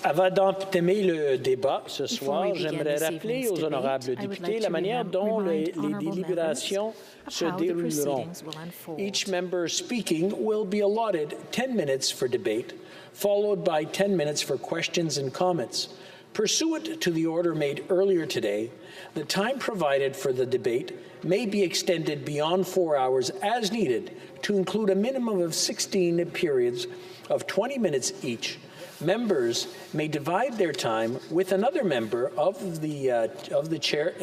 Avant d'entamer le débat ce soir, j'aimerais rappeler aux honorables députés la manière dont les délibérations se dérouleront. Each member speaking will be allotted 10 minutes for debate, followed by 10 minutes for questions and comments. Pursuant to the order made earlier today, the time provided for the debate may be extended beyond 4 hours as needed to include a minimum of 16 periods of 20 minutes each. Members may divide their time with another member of the chair,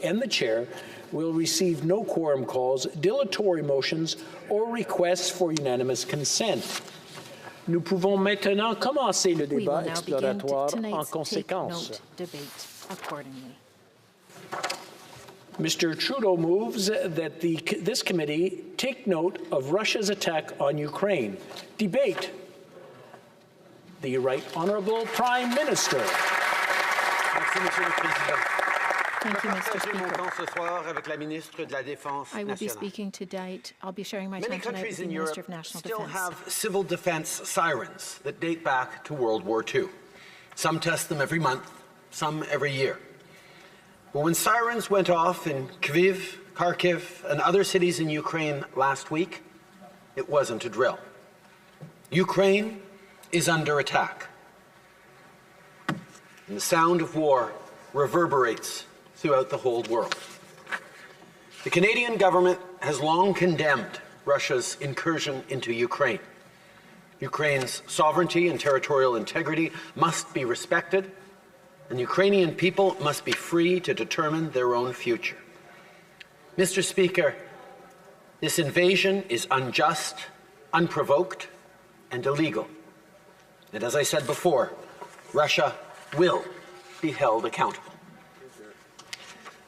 and the chair will receive no quorum calls, dilatory motions, or requests for unanimous consent. Nous pouvons maintenant commencer le débat exploratoire en conséquence. Mr. Trudeau moves that this committee take note of Russia's attack on Ukraine. Debate. The Right Honourable Prime Minister. Merci, Monsieur le Président. Thank you, Mr. Speaker. Mon temps ce soir avec la ministre de la Défense I will be nationale. speaking tonight. I'll be sharing my Many time tonight with countries the in Minister Europe of National still Defence. have civil defense sirens that date back to World War II. Some test them every month, some every year. But when sirens went off in Kyiv, Kharkiv, and other cities in Ukraine last week, it wasn't a drill. Ukraine is under attack. And the sound of war reverberates throughout the whole world. The Canadian government has long condemned Russia's incursion into Ukraine. Ukraine's sovereignty and territorial integrity must be respected, and Ukrainian people must be free to determine their own future. Mr. Speaker, this invasion is unjust, unprovoked, and illegal. And as I said before, Russia will be held accountable.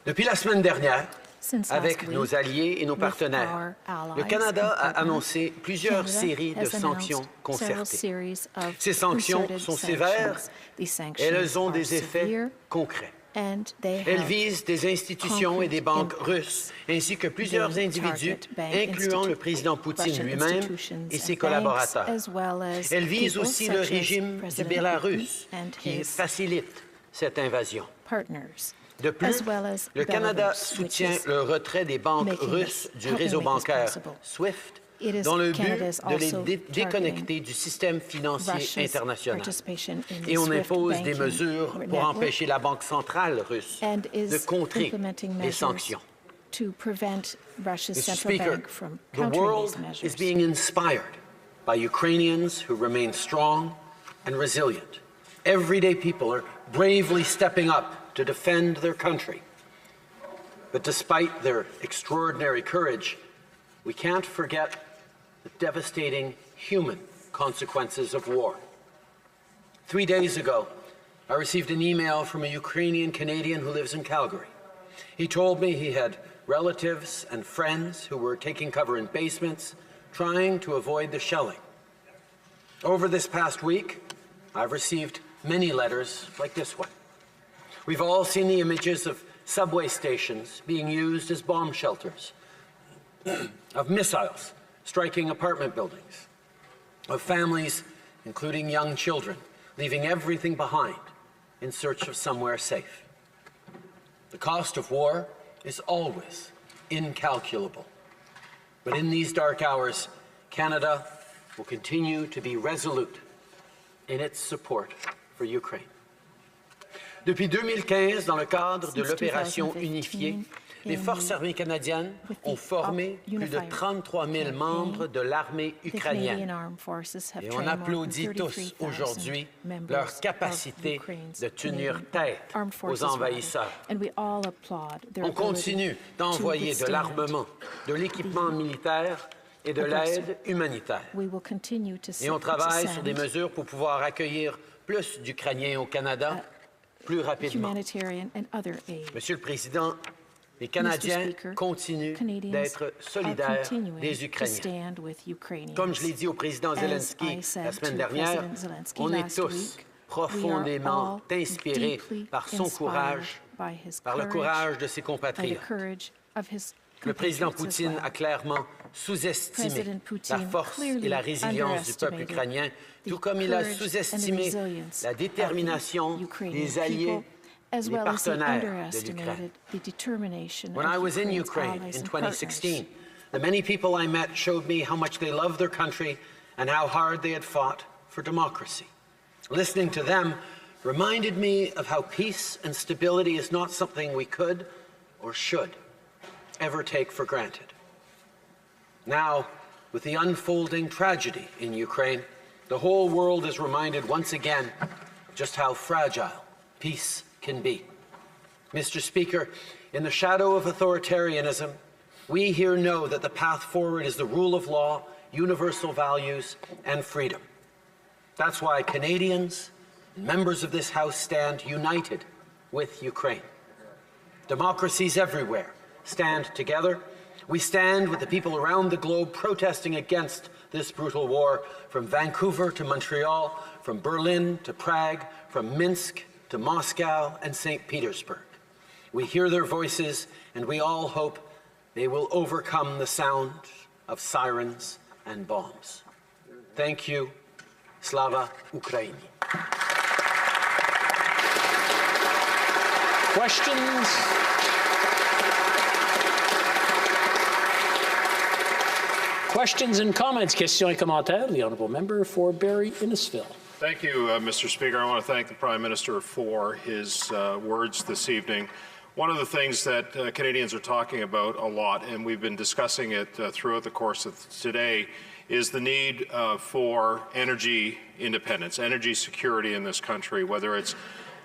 Depuis la semaine dernière, avec nos alliés et nos partenaires, le Canada a annoncé plusieurs séries de sanctions concertées. Ces sanctions sont sévères et elles ont des effets concrets. Elles visent des institutions et des banques russes, ainsi que plusieurs individus, incluant le président Poutine lui-même et ses collaborateurs. Elles visent aussi le régime du Bélarus, qui facilite cette invasion. De plus, le Canada soutient le retrait des banques russes du réseau bancaire SWIFT dans le but de les déconnecter du système financier international. Et on impose des mesures pour empêcher la Banque centrale russe de contrer les sanctions. Mr. Speaker, the world is being inspired by Ukrainians who remain strong and resilient. Everyday people are bravely stepping up to defend their country. But despite their extraordinary courage, we can't forget the devastating human consequences of war. 3 days ago, I received an email from a Ukrainian Canadian who lives in Calgary. He told me he had relatives and friends who were taking cover in basements, trying to avoid the shelling. Over this past week, I've received many letters like this one. We've all seen the images of subway stations being used as bomb shelters, of missiles striking apartment buildings, of families, including young children, leaving everything behind in search of somewhere safe. The cost of war is always incalculable. But in these dark hours, Canada will continue to be resolute in its support for Ukraine. Depuis 2015, dans le cadre de l'opération unifiée, les forces armées canadiennes ont formé plus de 33 000 membres de l'armée ukrainienne. Et on applaudit tous aujourd'hui leur capacité de tenir tête aux envahisseurs. On continue d'envoyer de l'armement, de l'équipement militaire et de l'aide humanitaire. Et on travaille sur des mesures pour pouvoir accueillir plus d'Ukrainiens au Canada plus rapidement. Monsieur le Président, les Canadiens continuent d'être solidaires des Ukrainiens. Comme je l'ai dit au président Zelensky la semaine dernière, on est tous profondément inspirés par son courage, par le courage de ses compatriotes. Le président Poutine a clairement sous-estimé la force et la résilience du peuple ukrainien, tout comme il a sous-estimé la détermination des alliés, les partenaires de l'Ukraine. When I was in Ukraine in 2016, the many people I met showed me how much they loved their country and how hard they had fought for democracy. Listening to them reminded me of how peace and stability is not something we could or should ever take for granted. Now, with the unfolding tragedy in Ukraine, the whole world is reminded once again just how fragile peace can be. Mr. Speaker, in the shadow of authoritarianism, we here know that the path forward is the rule of law, universal values, and freedom. That's why Canadians and members of this House stand united with Ukraine. Democracies everywhere stand together. We stand with the people around the globe protesting against this brutal war, from Vancouver to Montreal, from Berlin to Prague, from Minsk to Moscow and St. Petersburg. We hear their voices, and we all hope they will overcome the sound of sirens and bombs. Thank you. Slava Ukraini. Questions? Questions and comments. Questions et commentaires. The honourable member for Barrie Innisfil. Thank you, Mr. Speaker. I want to thank the Prime Minister for his words this evening. One of the things that Canadians are talking about a lot, and we've been discussing it throughout the course of today, is the need for energy independence, energy security in this country, whether it's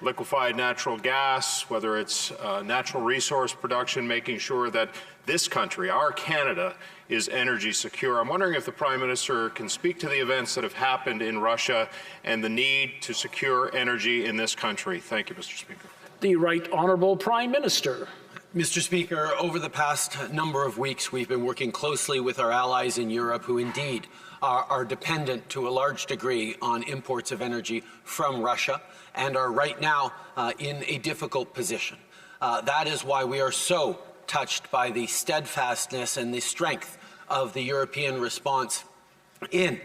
liquefied natural gas, whether it's natural resource production, making sure that this country, our Canada, is energy secure. I'm wondering if the Prime Minister can speak to the events that have happened in Russia and the need to secure energy in this country. Thank you, Mr. Speaker. The Right Honourable Prime Minister. Mr. Speaker, over the past number of weeks, we've been working closely with our allies in Europe who indeed are dependent to a large degree on imports of energy from Russia and are right now in a difficult position. That is why we are so touched by the steadfastness and the strength of the European response in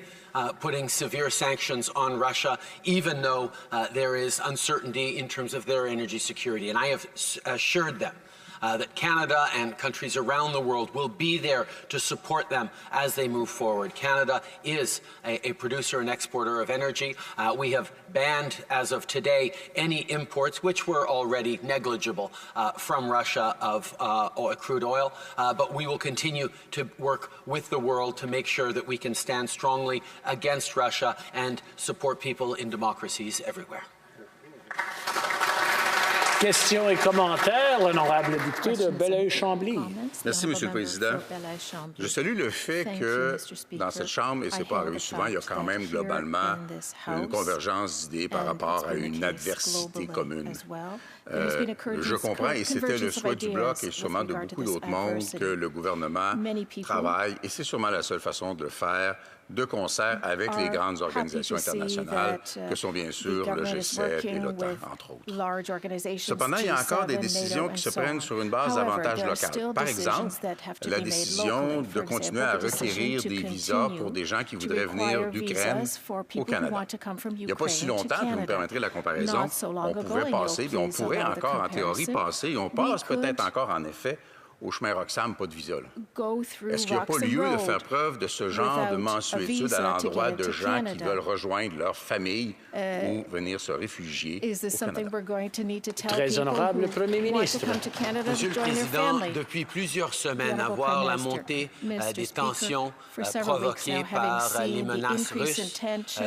putting severe sanctions on Russia, even though there is uncertainty in terms of their energy security. And I have assured them that Canada and countries around the world will be there to support them as they move forward. Canada is a producer and exporter of energy. We have banned, as of today, any imports, which were already negligible, from Russia of crude oil. But we will continue to work with the world to make sure that we can stand strongly against Russia and support people in democracies everywhere. Questions et commentaires. L'honorable député de Belleuil-Chambly. Merci, Monsieur le Président. Je salue le fait que dans cette Chambre, et ce n'est pas arrivé souvent, il y a quand même globalement une convergence d'idées par rapport à une adversité commune. Je comprends, et c'était le souhait du Bloc et sûrement de beaucoup d'autres mondes, que le gouvernement travaille, et c'est sûrement la seule façon de le faire, de concert avec les grandes organisations internationales que sont bien sûr le G7 et l'OTAN, entre autres. Cependant, il y a encore des décisions qui se prennent sur une base davantage locale. Par exemple, la décision de continuer à requérir des visas pour des gens qui voudraient venir d'Ukraine au Canada. Il n'y a pas si longtemps, vous me permettrez la comparaison, on pouvait passer, et on pourrait encore en théorie passer, et on passe peut-être encore en effet, au chemin Roxham, pas de visa. Est-ce qu'il n'y a pas lieu de faire preuve de ce genre de mansuétude à l'endroit de gens qui veulent rejoindre leur famille ou venir se réfugier au Canada? Très honorable Premier ministre. Monsieur le Président, depuis plusieurs semaines, à voir la montée des tensions provoquées par les menaces russes,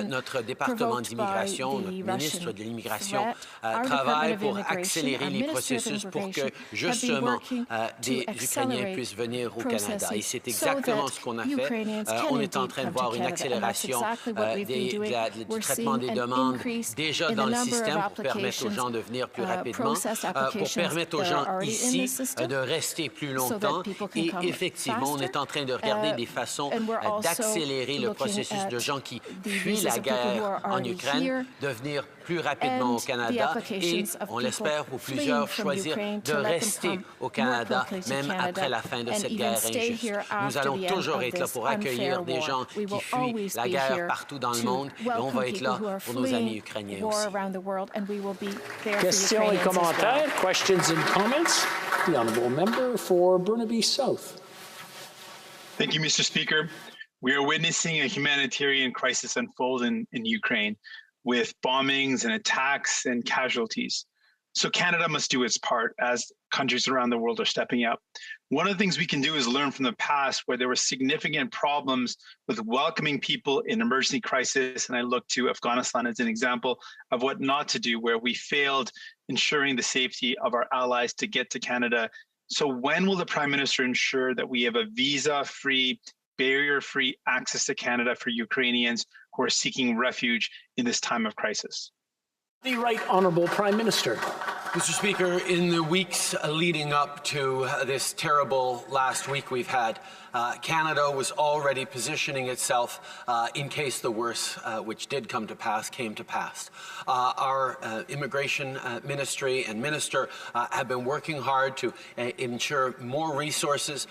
notre département d'immigration, notre ministre de l'Immigration travaille pour accélérer les processus pour que, justement, des Ukrainiens puissent venir au Canada. Et c'est exactement ce qu'on a fait. On est en train de voir une accélération du traitement des demandes déjà dans le système pour permettre aux gens de venir plus rapidement, pour permettre aux gens ici de rester plus longtemps. Et effectivement, on est en train de regarder des façons d'accélérer le processus de gens qui fuient la guerre en Ukraine, de venir plus rapidement au Canada et, on l'espère pour plusieurs, choisir de rester au Canada, même après la fin de cette guerre injuste. Nous allons toujours être là pour accueillir des gens qui fuient la guerre partout dans le monde et on va être là pour nos amis ukrainiens aussi. Questions et commentaires. Questions and comments. The honourable member for Burnaby South. Thank you, Mr. Speaker. We are witnessing a humanitarian crisis unfold in Ukraine with bombings and attacks and casualties. So Canada must do its part as countries around the world are stepping up. One of the things we can do is learn from the past where there were significant problems with welcoming people in emergency crisis. And I look to Afghanistan as an example of what not to do, where we failed ensuring the safety of our allies to get to Canada. So when will the Prime Minister ensure that we have a visa-free, barrier-free access to Canada for Ukrainians who are seeking refuge in this time of crisis? The Right Honourable Prime Minister. Mr. Speaker, in the weeks leading up to this terrible last week we've had, Canada was already positioning itself in case the worst, which did come to pass, came to pass. Our immigration ministry and minister have been working hard to ensure more resources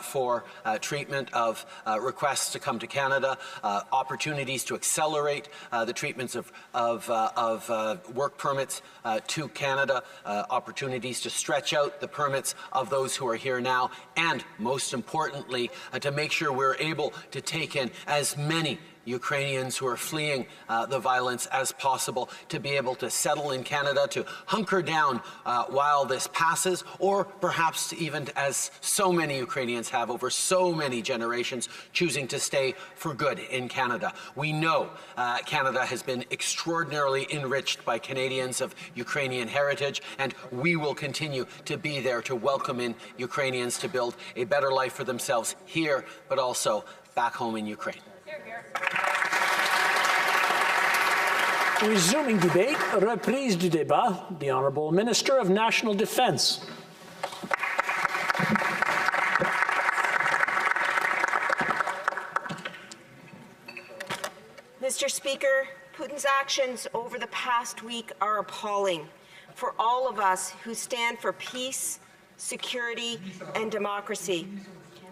for treatment of requests to come to Canada, opportunities to accelerate the treatments of work permits to Canada, opportunities to stretch out the permits of those who are here now, and most importantly, to make sure we're able to take in as many Ukrainians who are fleeing the violence as possible, to be able to settle in Canada, to hunker down while this passes, or perhaps even as so many Ukrainians have over so many generations, choosing to stay for good in Canada. We know Canada has been extraordinarily enriched by Canadians of Ukrainian heritage, and we will continue to be there to welcome in Ukrainians to build a better life for themselves here, but also back home in Ukraine. Resuming debate, reprise du débat, the Honourable Minister of National Defence. Mr. Speaker, Putin's actions over the past week are appalling for all of us who stand for peace, security, and democracy.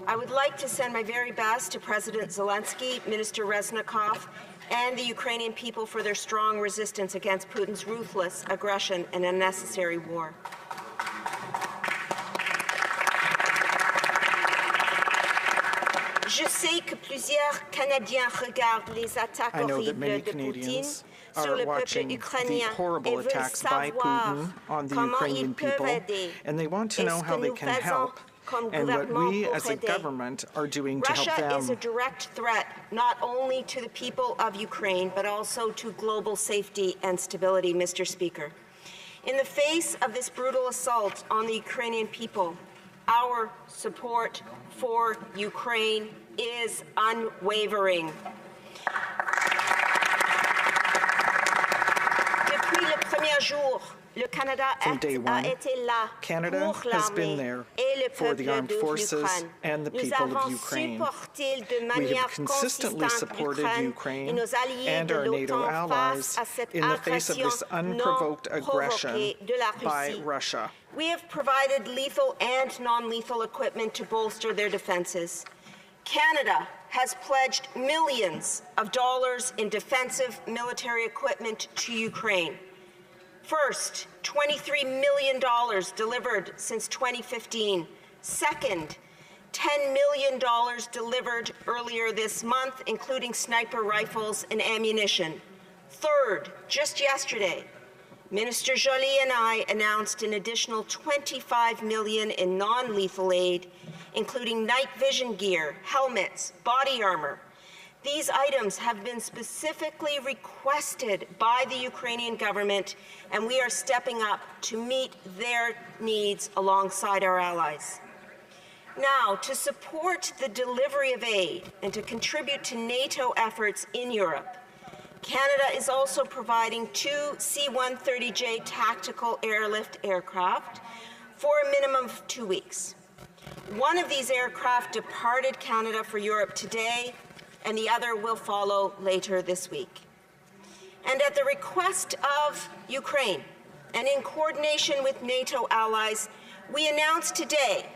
I would like to send my very best to President Zelensky, Minister Reznikov, and the Ukrainian people for their strong resistance against Putin's ruthless aggression and unnecessary war. Je sais que plusieurs Canadiens regardent les attaques horribles de Poutine sur le peuple ukrainien et veulent savoir comment ils peuvent aider. And they want to know how they can help and what we as a government are doing to help them. Russia is a direct threat not only to the people of Ukraine, but also to global safety and stability, Mr. Speaker. In the face of this brutal assault on the Ukrainian people, our support for Ukraine is unwavering. Depuis le premier jour, le Canada From day one, Canada has been there for the armed forces and the people of Ukraine. We have consistently supported Ukraine and our NATO allies in the face of this unprovoked aggression by Russia. We have provided lethal and non-lethal equipment to bolster their defenses. Canada has pledged millions of dollars in defensive military equipment to Ukraine. First, $23 million delivered since 2015. Second, $10 million delivered earlier this month, including sniper rifles and ammunition. Third, just yesterday, Minister Joly and I announced an additional $25 million in non-lethal aid, including night vision gear, helmets, body armor. These items have been specifically requested by the Ukrainian government, and we are stepping up to meet their needs alongside our allies. Now, to support the delivery of aid and to contribute to NATO efforts in Europe, Canada is also providing 2 C-130J tactical airlift aircraft for a minimum of 2 weeks. One of these aircraft departed Canada for Europe today, and the other will follow later this week. And at the request of Ukraine, and in coordination with NATO allies, we announced today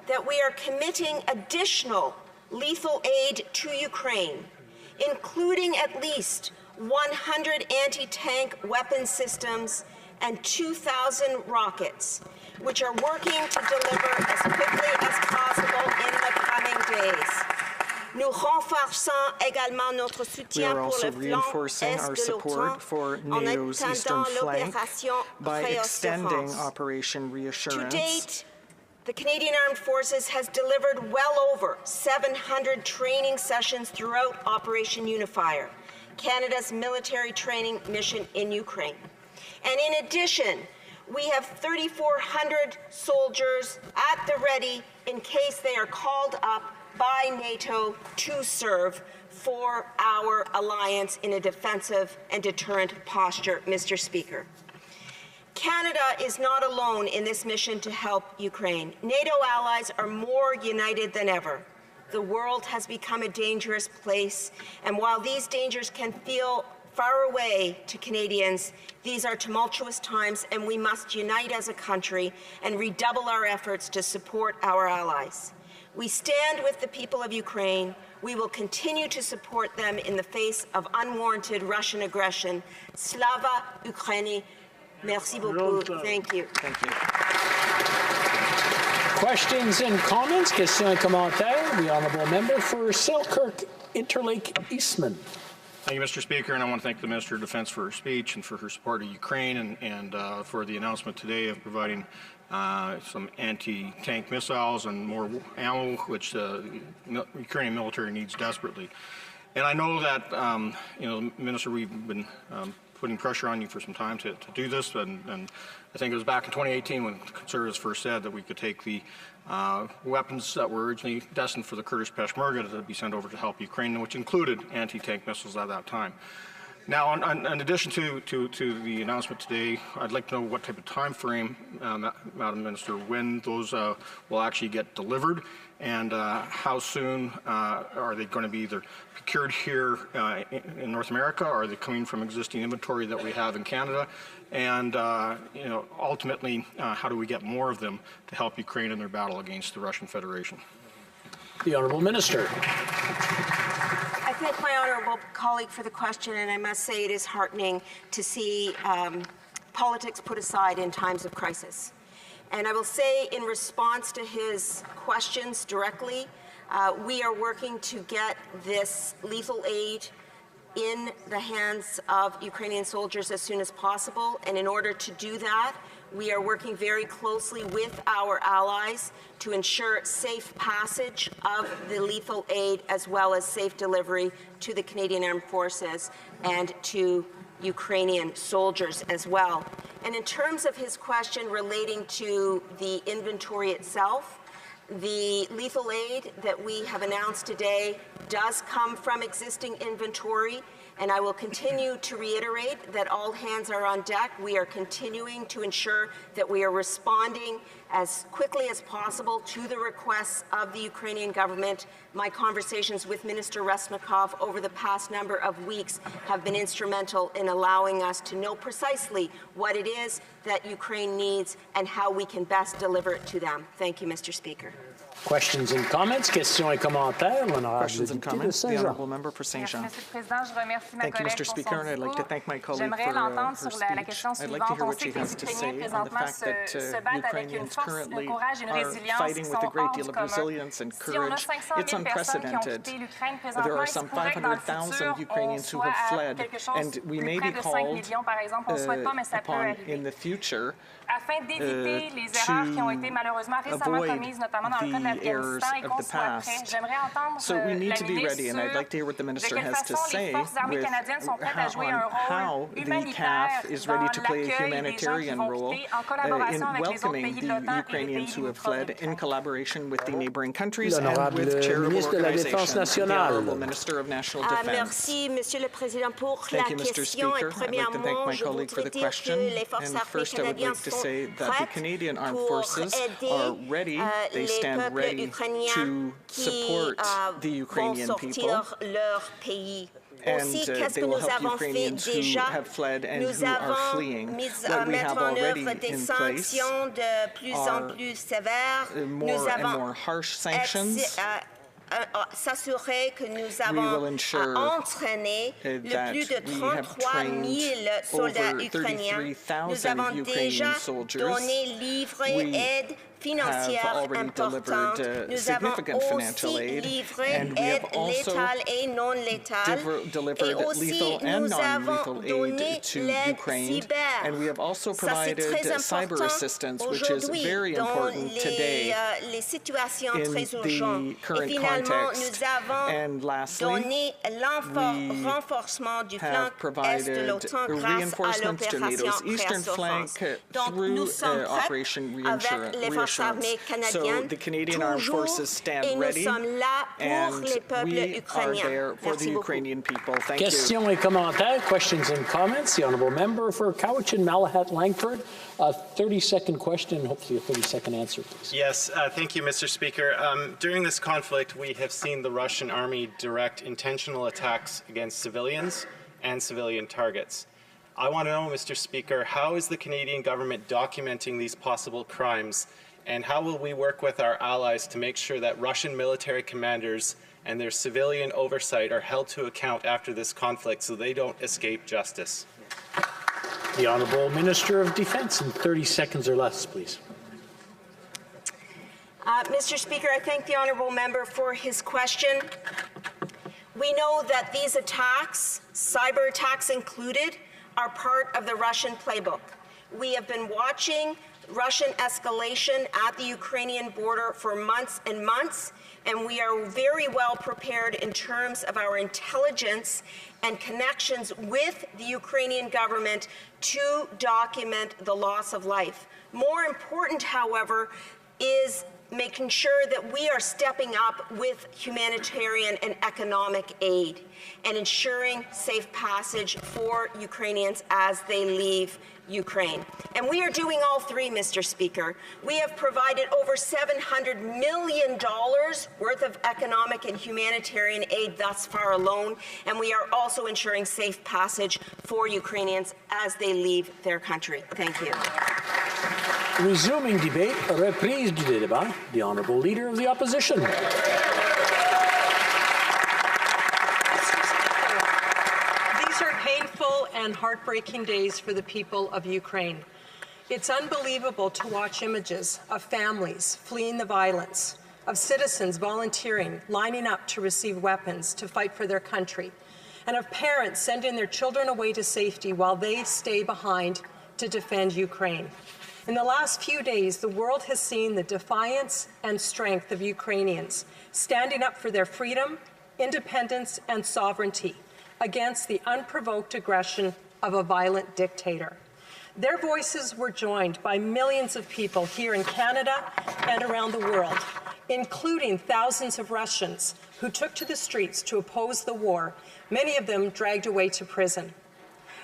that we are committing additional lethal aid to Ukraine, including at least 100 anti-tank weapon systems and 2,000 rockets, which are working to deliver as quickly as possible in the coming days. Nous renforçons également notre soutien pour le flanc est de l'OTAN en étendant l'opération Réassurance. To date, the Canadian Armed Forces has delivered well over 700 training sessions throughout Operation Unifier, Canada's military training mission in Ukraine. And in addition, we have 3,400 soldiers at the ready in case they are called up by NATO to serve for our alliance in a defensive and deterrent posture, Mr. Speaker. Canada is not alone in this mission to help Ukraine. NATO allies are more united than ever. The world has become a dangerous place, and while these dangers can feel far away to Canadians, these are tumultuous times, and we must unite as a country and redouble our efforts to support our allies. We stand with the people of Ukraine. We will continue to support them in the face of unwarranted Russian aggression. Slava Ukraini. Merci beaucoup. Thank you. Thank you. Questions and comments? Questions et commentaires? The honourable member for Selkirk, Interlake Eastman. Thank you, Mr. Speaker, and I want to thank the Minister of Defence for her speech and for her support of Ukraine and for the announcement today of providing some anti-tank missiles and more ammo, which the Ukrainian military needs desperately. And I know that, Minister, we've been putting pressure on you for some time to do this, and I think it was back in 2018 when Conservatives first said that we could take the weapons that were originally destined for the Kurdish Peshmerga to be sent over to help Ukraine, which included anti-tank missiles at that time. Now, in addition to the announcement today, I'd like to know what type of time frame, Madam Minister, when those will actually get delivered, and how soon are they going to be either procured here in North America, or are they coming from existing inventory that we have in Canada, and ultimately, how do we get more of them to help Ukraine in their battle against the Russian Federation? The Honourable Minister. I thank my honourable colleague for the question, and I must say it is heartening to see politics put aside in times of crisis. And I will say, in response to his questions directly, we are working to get this lethal aid in the hands of Ukrainian soldiers as soon as possible. And in order to do that, we are working very closely with our allies to ensure safe passage of the lethal aid as well as safe delivery to the Canadian Armed Forces and to Ukrainian soldiers as well. And in terms of his question relating to the inventory itself, the lethal aid that we have announced today does come from existing inventory, and I will continue to reiterate that all hands are on deck. We are continuing to ensure that we are responding as quickly as possible to the requests of the Ukrainian government. My conversations with Minister Resnikov over the past number of weeks have been instrumental in allowing us to know precisely what it is that Ukraine needs and how we can best deliver it to them. Thank you, Mr. Speaker. Questions and comments? Questions et commentaires? Questions and comments? The Honourable Member for Saint-Jean. Thank you, Mr. Speaker, and I'd like to thank my colleague for her speech. I'd like to hear what she has to say on the fact that Ukrainians currently are fighting with a great deal of resilience and courage. It's unprecedented. There are some 500,000 Ukrainians who have fled, and we may be called upon in the future afin d'éviter les erreurs qui ont été malheureusement récemment commises, notamment dans le cas de l'Afghanistan, et qu'on soit prêt. J'aimerais entendre la ministre sur de quelle façon les forces armées canadiennes sont prêtes à jouer un rôle humanitaire dans l'accueil des gens qui vont quitter en collaboration avec les autres pays de l'OTAN et les pays limitrophes. in collaboration with the neighbouring countries and with charitable organizations. The Honourable Minister of National Defence. Merci, Monsieur le Président, pour la Thank you, Mr. question. Speaker. I'd like to thank my colleague for the question. And first, I would like to say that the Canadian Armed Forces are ready. They stand ready to support the Ukrainian people. aussi qu'est-ce que nous avons fait déjà. Nous avons mis mettre en œuvre des sanctions de plus en plus sévères. Nous avons s'assurer que nous avons entraîné le plus de 33 000 soldats ukrainiens. Nous avons déjà donné livré aide financière importante. Nous avons aussi livré aide létale et non létale. Et aussi, nous avons donné l'aide cyber. Ça, c'est très important aujourd'hui dans les situations très urgentes. Et finalement, nous avons donné renforcement du flanc est de l'OTAN grâce à l'opération Création-Défense. Donc, nous sommes prêts avec les forces armées canadiennes, toujours, et nous sommes là pour les peuples ukrainiens. Merci beaucoup. Questions et commentaires, questions and comments. The honourable member for Cowichan, Malahat, Langford. A 30-second question, hopefully a 30-second answer, please. Yes, thank you, Mr. Speaker. During this conflict, we have seen the Russian army direct intentional attacks against civilians and civilian targets. I want to know, Mr. Speaker, how is the Canadian government documenting these possible crimes, and how will we work with our allies to make sure that Russian military commanders and their civilian oversight are held to account after this conflict so they don't escape justice? The Honourable Minister of Defence, in 30 seconds or less, please. Mr. Speaker, I thank the honourable member for his question. We know that these attacks, cyber attacks included, are part of the Russian playbook. We have been watching Russian escalation at the Ukrainian border for months and months, and we are very well prepared in terms of our intelligence and connections with the Ukrainian government to document the loss of life. More important, however, is making sure that we are stepping up with humanitarian and economic aid and ensuring safe passage for Ukrainians as they leave Ukraine. And we are doing all three, Mr. Speaker. We have provided over $700 million worth of economic and humanitarian aid thus far alone, and we are also ensuring safe passage for Ukrainians as they leave their country. Thank you. Resuming debate, reprise du débat, the Honourable Leader of the Opposition. And heartbreaking days for the people of Ukraine. It's unbelievable to watch images of families fleeing the violence, of citizens volunteering, lining up to receive weapons to fight for their country, and of parents sending their children away to safety while they stay behind to defend Ukraine. In the last few days, the world has seen the defiance and strength of Ukrainians standing up for their freedom, independence, and sovereignty against the unprovoked aggression of a violent dictator. Their voices were joined by millions of people here in Canada and around the world, including thousands of Russians who took to the streets to oppose the war, many of them dragged away to prison.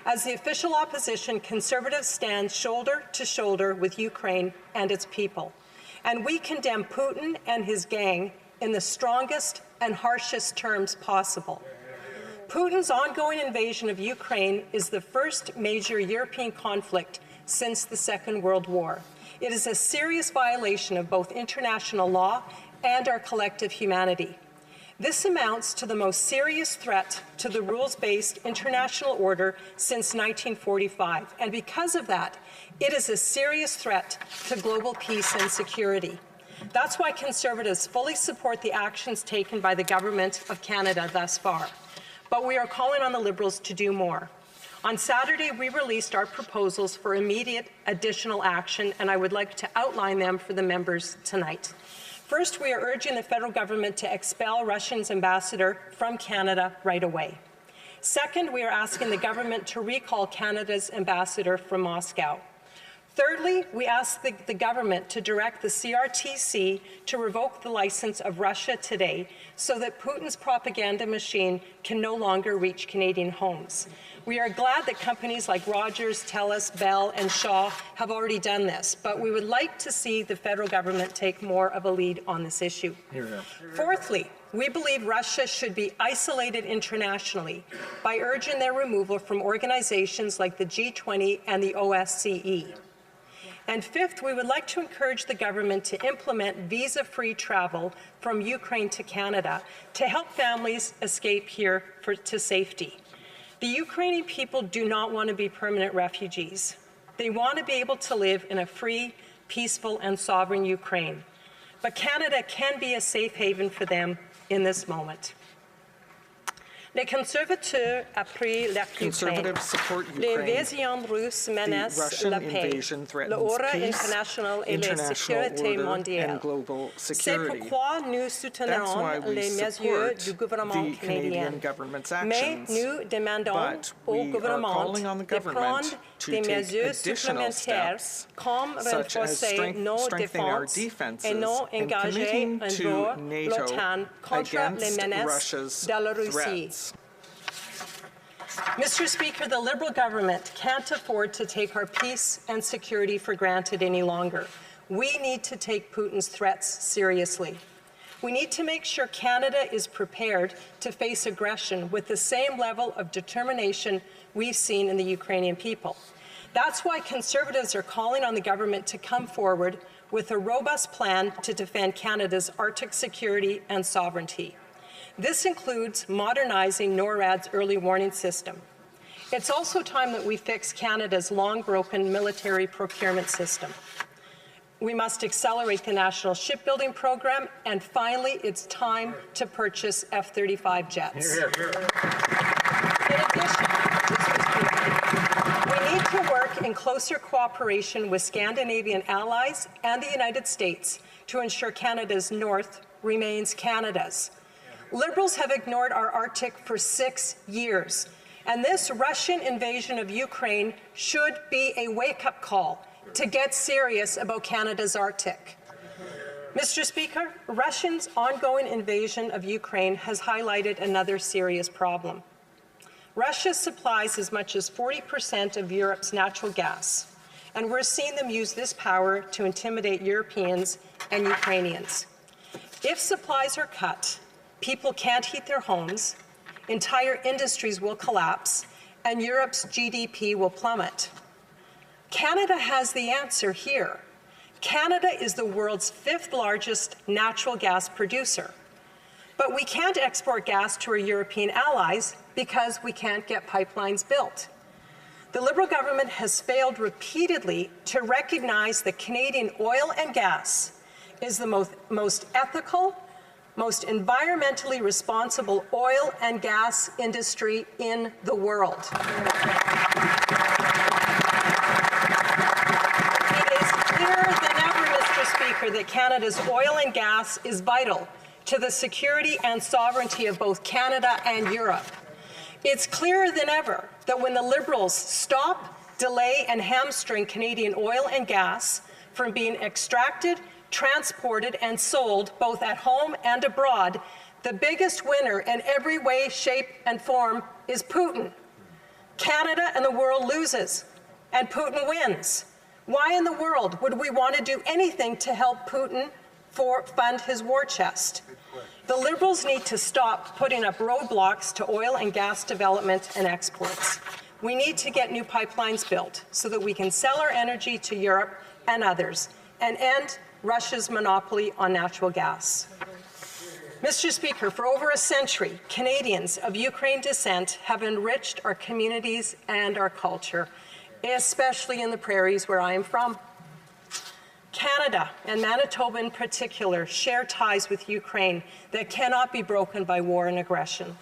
As the official opposition, Conservatives stand shoulder to shoulder with Ukraine and its people, and we condemn Putin and his gang in the strongest and harshest terms possible. Putin's ongoing invasion of Ukraine is the first major European conflict since the Second World War. It is a serious violation of both international law and our collective humanity. This amounts to the most serious threat to the rules-based international order since 1945, and because of that, it is a serious threat to global peace and security. That's why Conservatives fully support the actions taken by the Government of Canada thus far. But we are calling on the Liberals to do more. On Saturday, we released our proposals for immediate additional action, and I would like to outline them for the members tonight. First, we are urging the federal government to expel Russia's ambassador from Canada right away. Second, we are asking the government to recall Canada's ambassador from Moscow. Thirdly, we ask the government to direct the CRTC to revoke the license of Russia Today so that Putin's propaganda machine can no longer reach Canadian homes. We are glad that companies like Rogers, TELUS, Bell, and Shaw have already done this, but we would like to see the federal government take more of a lead on this issue. Fourthly, we believe Russia should be isolated internationally by urging their removal from organizations like the G20 and the OSCE. And fifth, we would like to encourage the government to implement visa-free travel from Ukraine to Canada to help families escape here to safety. The Ukrainian people do not want to be permanent refugees. They want to be able to live in a free, peaceful, and sovereign Ukraine. But Canada can be a safe haven for them in this moment. Les conservateurs appuient l'Ukraine. L'invasion russe menace la paix, l'ordre international et la sécurité mondiale. C'est pourquoi nous soutenons les mesures du gouvernement canadien. Mais nous demandons au gouvernement de prendre des mesures supplémentaires comme renforcer nos défenses et non engager un jour l'OTAN contre les menaces de la Russie. Mr. Speaker, the Liberal government can't afford to take our peace and security for granted any longer. We need to take Putin's threats seriously. We need to make sure Canada is prepared to face aggression with the same level of determination we've seen in the Ukrainian people. That's why Conservatives are calling on the government to come forward with a robust plan to defend Canada's Arctic security and sovereignty. This includes modernizing NORAD's early warning system. It's also time that we fix Canada's long-broken military procurement system. We must accelerate the national shipbuilding program, and finally, it's time to purchase F-35 jets. In addition, we need to work in closer cooperation with Scandinavian allies and the United States to ensure Canada's north remains Canada's. Liberals have ignored our Arctic for 6 years, and this Russian invasion of Ukraine should be a wake-up call to get serious about Canada's Arctic. Mr. Speaker, Russia's ongoing invasion of Ukraine has highlighted another serious problem. Russia supplies as much as 40% of Europe's natural gas, and we're seeing them use this power to intimidate Europeans and Ukrainians. If supplies are cut, people can't heat their homes, entire industries will collapse, and Europe's GDP will plummet. Canada has the answer here. Canada is the world's 5th largest natural gas producer. But we can't export gas to our European allies because we can't get pipelines built. The Liberal government has failed repeatedly to recognize that Canadian oil and gas is the most ethical, most environmentally responsible oil and gas industry in the world. It is clearer than ever, Mr. Speaker, that Canada's oil and gas is vital to the security and sovereignty of both Canada and Europe. It's clearer than ever that when the Liberals stop, delay, and hamstring Canadian oil and gas from being extracted, transported, and sold both at home and abroad, the biggest winner in every way, shape, and form is Putin. Canada and the world loses, and Putin wins. Why in the world would we want to do anything to help Putin fund his war chest? The Liberals need to stop putting up roadblocks to oil and gas development and exports. We need to get new pipelines built so that we can sell our energy to Europe and others and end Russia's monopoly on natural gas. Mr. Speaker, for over a century, Canadians of Ukraine descent have enriched our communities and our culture, especially in the prairies where I am from. Canada, and Manitoba in particular, share ties with Ukraine that cannot be broken by war and aggression.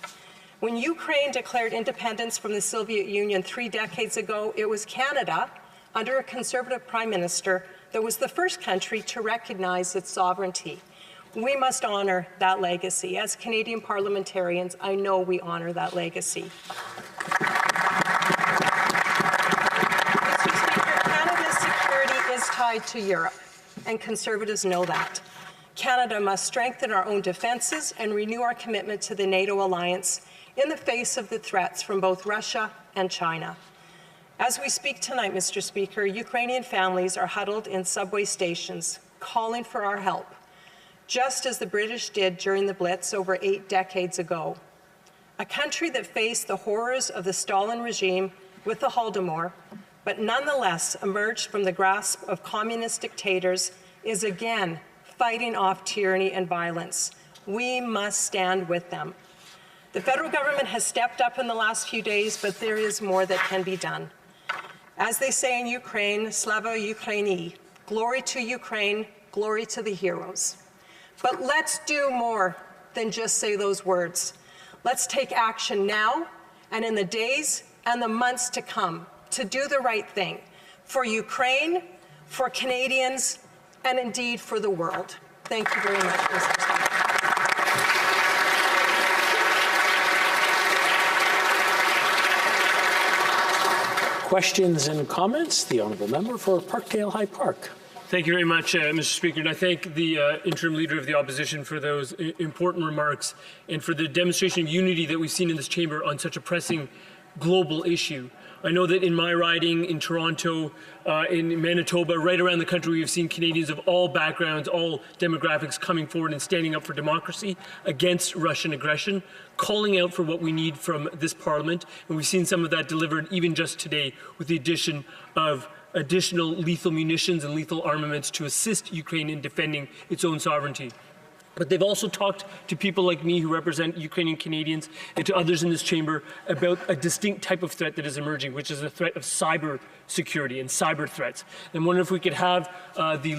When Ukraine declared independence from the Soviet Union 3 decades ago, it was Canada, under a Conservative Prime Minister, that was the first country to recognize its sovereignty. We must honor that legacy. As Canadian parliamentarians, I know we honor that legacy. Mr. Speaker, Canada's security tied to Europe, and Conservatives know that. Canada must strengthen our own defences and renew our commitment to the NATO alliance in the face of the threats from both Russia and China. As we speak tonight, Mr. Speaker, Ukrainian families are huddled in subway stations, calling for our help, just as the British did during the Blitz over 8 decades ago. A country that faced the horrors of the Stalin regime with the Holodomor, but nonetheless emerged from the grasp of communist dictators, is again fighting off tyranny and violence. We must stand with them. The federal government has stepped up in the last few days, but there is more that can be done. As they say in Ukraine, Slava Ukraini, glory to Ukraine, glory to the heroes. But let's do more than just say those words. Let's take action now and in the days and the months to come to do the right thing for Ukraine, for Canadians, and indeed for the world. Thank you very much, Mr. Speaker. Questions and comments? The honourable member for Parkdale High Park. Thank you very much, Mr. Speaker, and I thank the interim leader of the opposition for those important remarks and for the demonstration of unity that we've seen in this chamber on such a pressing global issue. I know that in my riding, in Toronto, in Manitoba, right around the country, we've seen Canadians of all backgrounds, all demographics coming forward and standing up for democracy against Russian aggression, calling out for what we need from this Parliament. And we've seen some of that delivered even just today with the addition of additional lethal munitions and lethal armaments to assist Ukraine in defending its own sovereignty. But they've also talked to people like me who represent Ukrainian Canadians and to others in this chamber about a distinct type of threat that is emerging, which is a threat of cyber security and cyber threats. And I wonder if we could have the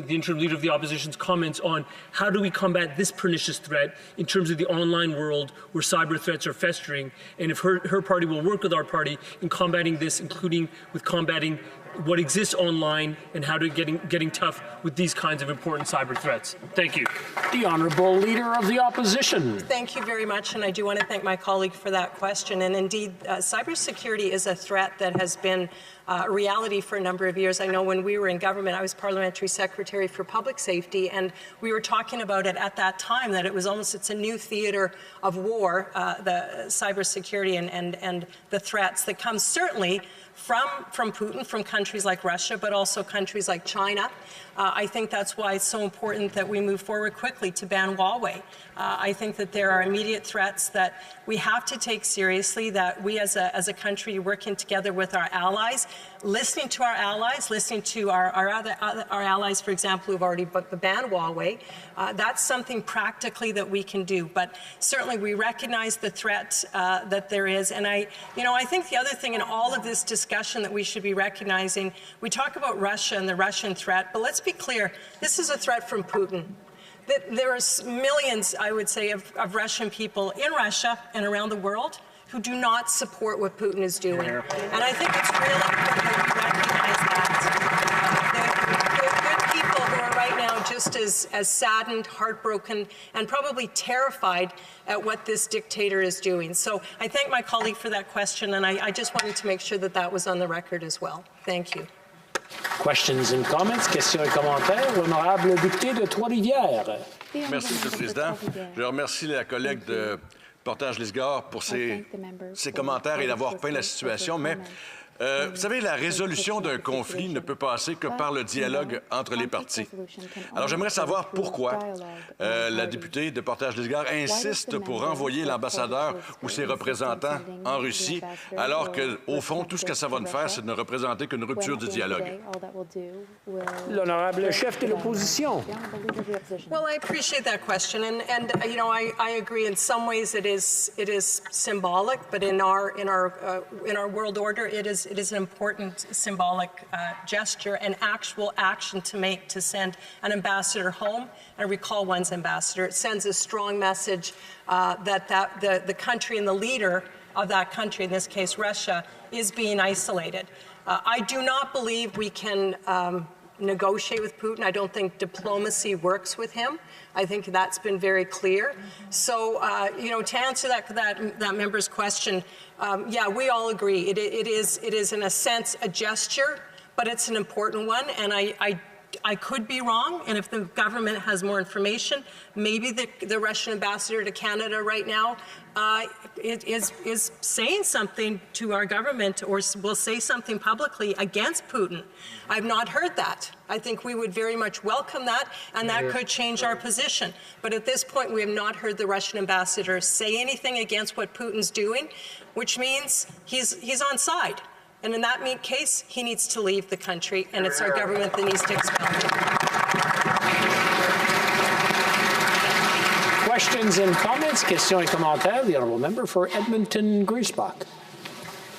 interim leader of the opposition's comments on how do we combat this pernicious threat in terms of the online world where cyber threats are festering, and if her party will work with our party in combating this, including with combating what exists online and how to getting tough with these kinds of important cyber threats. Thank you. The Honourable Leader of the Opposition. Thank you very much, and I do want to thank my colleague for that question. And indeed, cybersecurity is a threat that has been a reality for a number of years. I know when we were in government, I was Parliamentary Secretary for Public Safety, and we were talking about it at that time, that it's a new theatre of war, the cybersecurity and the threats that come certainly from Putin, from countries like Russia, but also countries like China. I think that's why it's so important that we move forward quickly to ban Huawei. I think that there are immediate threats that we have to take seriously, that we as a country working together with our allies, listening to our allies, listening to our allies, for example, who've already banned Huawei. That's something practically that we can do. But certainly we recognize the threat that there is. And I think the other thing in all of this discussion that we should be recognizing, we talk about Russia and the Russian threat, but let's be clear, this is a threat from Putin. There are millions, I would say, of Russian people in Russia and around the world who do not support what Putin is doing. And I think it's really important that we recognize that. There are good people who are right now just as saddened, heartbroken, and probably terrified at what this dictator is doing. So I thank my colleague for that question, and I just wanted to make sure that that was on the record as well. Thank you. Questions and comments, questions et commentaires. L'honorable député de Trois-Rivières. Merci, M. le Président. Je remercie la collègue de Portage-Lisgard pour ses commentaires et d'avoir peint la situation, mais vous savez, la résolution d'un conflit ne peut passer que par le dialogue entre les parties. Alors, j'aimerais savoir pourquoi la députée de Portage-Lisgard insiste pour renvoyer l'ambassadeur ou ses représentants en Russie, alors qu'au fond, tout ce que ça va nous faire, c'est de ne représenter qu'une rupture du dialogue. L'honorable chef de l'opposition. Well, I appreciate that question, and I agree. In some ways, it is symbolic, but in our world order, it is an important symbolic gesture and actual action to make to send an ambassador home and recall one's ambassador. It sends a strong message that the country and the leader of that country, in this case Russia, is being isolated. I do not believe we can negotiate with Putin. I don't think diplomacy works with him. I think that's been very clear. So, to answer that member's question, yeah, we all agree. It is in a sense a gesture, but it's an important one, and I could be wrong, and if the government has more information, maybe the Russian ambassador to Canada right now is saying something to our government, or will say something publicly against Putin. I've not heard that. I think we would very much welcome that, and that could change our position. But at this point, we have not heard the Russian ambassador say anything against what Putin's doing, which means he's on side. And in that case, he needs to leave the country, and it's our government that needs to expel him. Questions and comments? Questions et commentaires. The honourable member for Edmonton-Griesbach.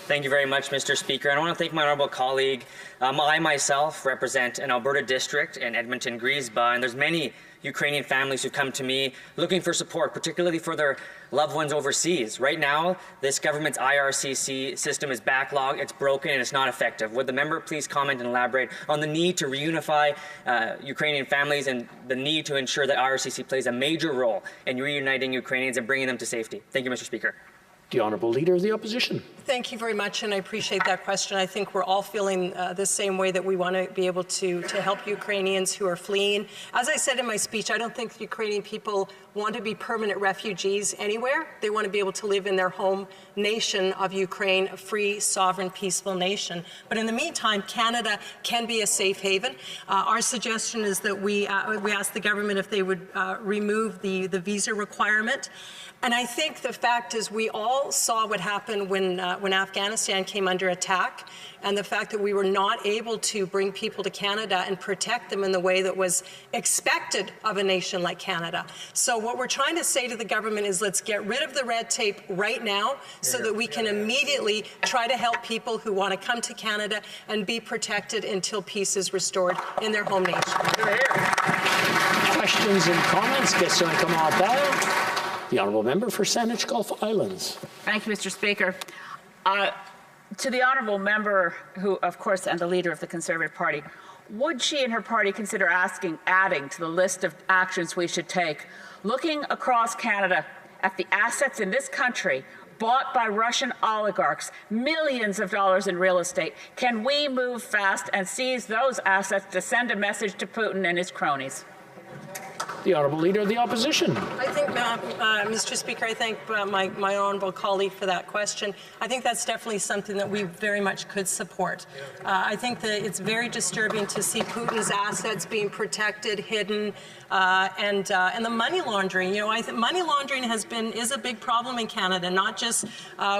Thank you very much, Mr. Speaker. And I want to thank my honourable colleague. I myself represent an Alberta district in Edmonton-Griesbach, and there's many Ukrainian families who come to me looking for support, particularly for their loved ones overseas. Right now, this government's IRCC system is backlogged, it's broken, and it's not effective. Would the member please comment and elaborate on the need to reunify Ukrainian families and the need to ensure that IRCC plays a major role in reuniting Ukrainians and bringing them to safety? Thank you, Mr. Speaker. The Honourable Leader of the Opposition. Thank you very much, and I appreciate that question. I think we're all feeling the same way, that we want to be able to help Ukrainians who are fleeing. As I said in my speech, I don't think the Ukrainian people want to be permanent refugees anywhere. They want to be able to live in their home nation of Ukraine, a free, sovereign, peaceful nation. But in the meantime, Canada can be a safe haven. Our suggestion is that we ask the government if they would remove the visa requirement. And I think the fact is, we all saw what happened when Afghanistan came under attack, and the fact that we were not able to bring people to Canada and protect them in the way that was expected of a nation like Canada. So what we're trying to say to the government is, let's get rid of the red tape right now, so that we can immediately try to help people who want to come to Canada and be protected until peace is restored in their home nation. Questions and comments? Questions et commentaires? The Honourable Member for Saanich Gulf Islands. Thank you, Mr. Speaker. To the Honourable Member, who, of course, and the Leader of the Conservative Party, would she and her party consider adding to the list of actions we should take, looking across Canada at the assets in this country bought by Russian oligarchs, millions of dollars in real estate? Can we move fast and seize those assets to send a message to Putin and his cronies? The Honourable Leader of the Opposition. I think, Mr. Speaker, I thank my honourable colleague for that question. I think that's definitely something that we very much could support. I think that it's very disturbing to see Putin's assets being protected, hidden, and the money laundering. You know, I think money laundering is a big problem in Canada, not just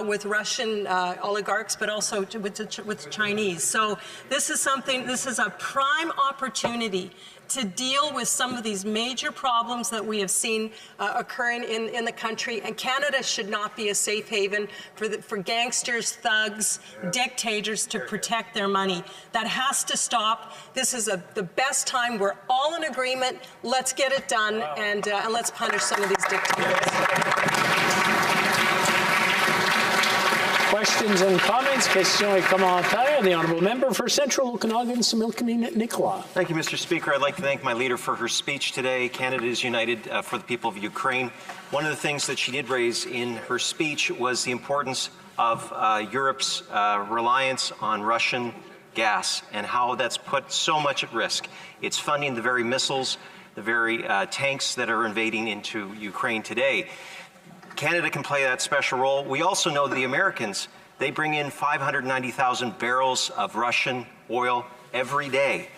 with Russian oligarchs, but also with Chinese. So this is a prime opportunity to deal with some of these major problems that we have seen occurring in the country. And Canada should not be a safe haven for gangsters, thugs, dictators to protect their money. That has to stop. This is the best time. We're all in agreement. Let's get it done, and let's punish some of these dictators. Questions and comments? Questions et commentaires. The Honourable Member for Central Okanagan, Similkameen Nicola. Thank you, Mr. Speaker. I'd like to thank my leader for her speech today. Canada is united for the people of Ukraine. One of the things that she did raise in her speech was the importance of Europe's reliance on Russian gas and how that's put so much at risk. It's funding the very missiles, the very tanks that are invading into Ukraine today. Canada can play that special role. We also know the Americans, they bring in 590,000 barrels of Russian oil every day.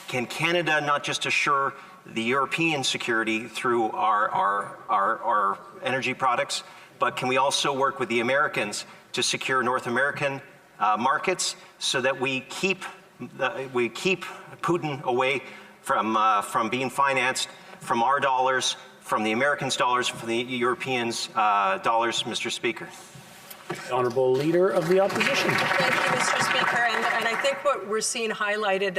Can Canada not just assure the European security through our energy products, but can we also work with the Americans to secure North American markets so that we keep Putin away from being financed from our dollars, from the Americans' dollars, from the Europeans' dollars, Mr. Speaker? Honourable Leader of the Opposition. Thank you, Mr. Speaker. And I think what we're seeing highlighted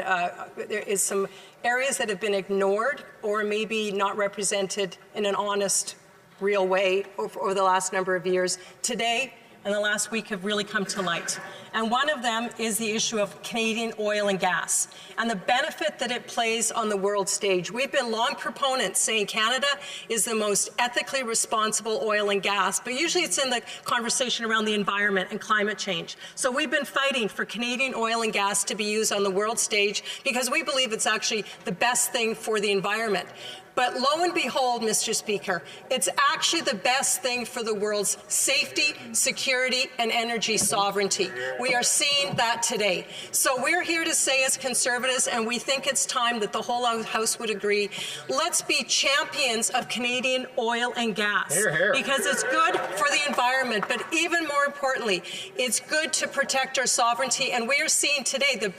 there is some areas that have been ignored or maybe not represented in an honest, real way over the last number of years. Today, in the last week have really come to light. And one of them is the issue of Canadian oil and gas and the benefit that it plays on the world stage. We've been long proponents saying Canada is the most ethically responsible oil and gas, but usually it's in the conversation around the environment and climate change. So we've been fighting for Canadian oil and gas to be used on the world stage because we believe it's actually the best thing for the environment. But lo and behold, Mr. Speaker, it's actually the best thing for the world's safety, security, and energy sovereignty. We are seeing that today. So we're here to say as Conservatives, and we think it's time that the whole House would agree, let's be champions of Canadian oil and gas. Hear, hear. Because it's good for the environment, but even more importantly, it's good to protect our sovereignty. And we are seeing today the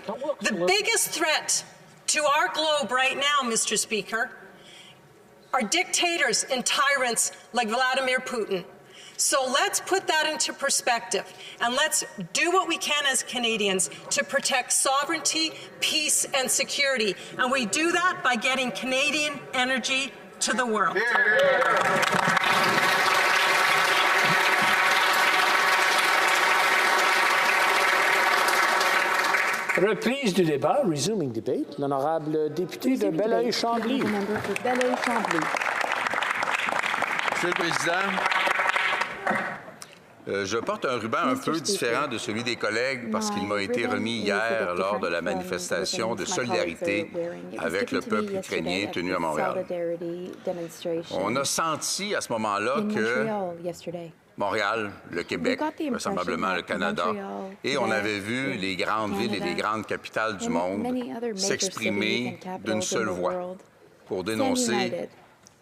biggest threat to our globe right now, Mr. Speaker, are dictators and tyrants like Vladimir Putin. So let's put that into perspective and let's do what we can as Canadians to protect sovereignty, peace, and security. And we do that by getting Canadian energy to the world. Reprise du débat, resuming debate, l'honorable député de Belleuil-Chambly. Monsieur le Président, je porte un ruban un peu différent de celui des collègues parce qu'il m'a été remis hier lors de la manifestation de solidarité avec le peuple ukrainien tenu à Montréal. On a senti à ce moment-là que Montréal, le Québec, vraisemblablement le Canada, et on avait vu les grandes villes et les grandes capitales du monde s'exprimer d'une seule voix pour dénoncer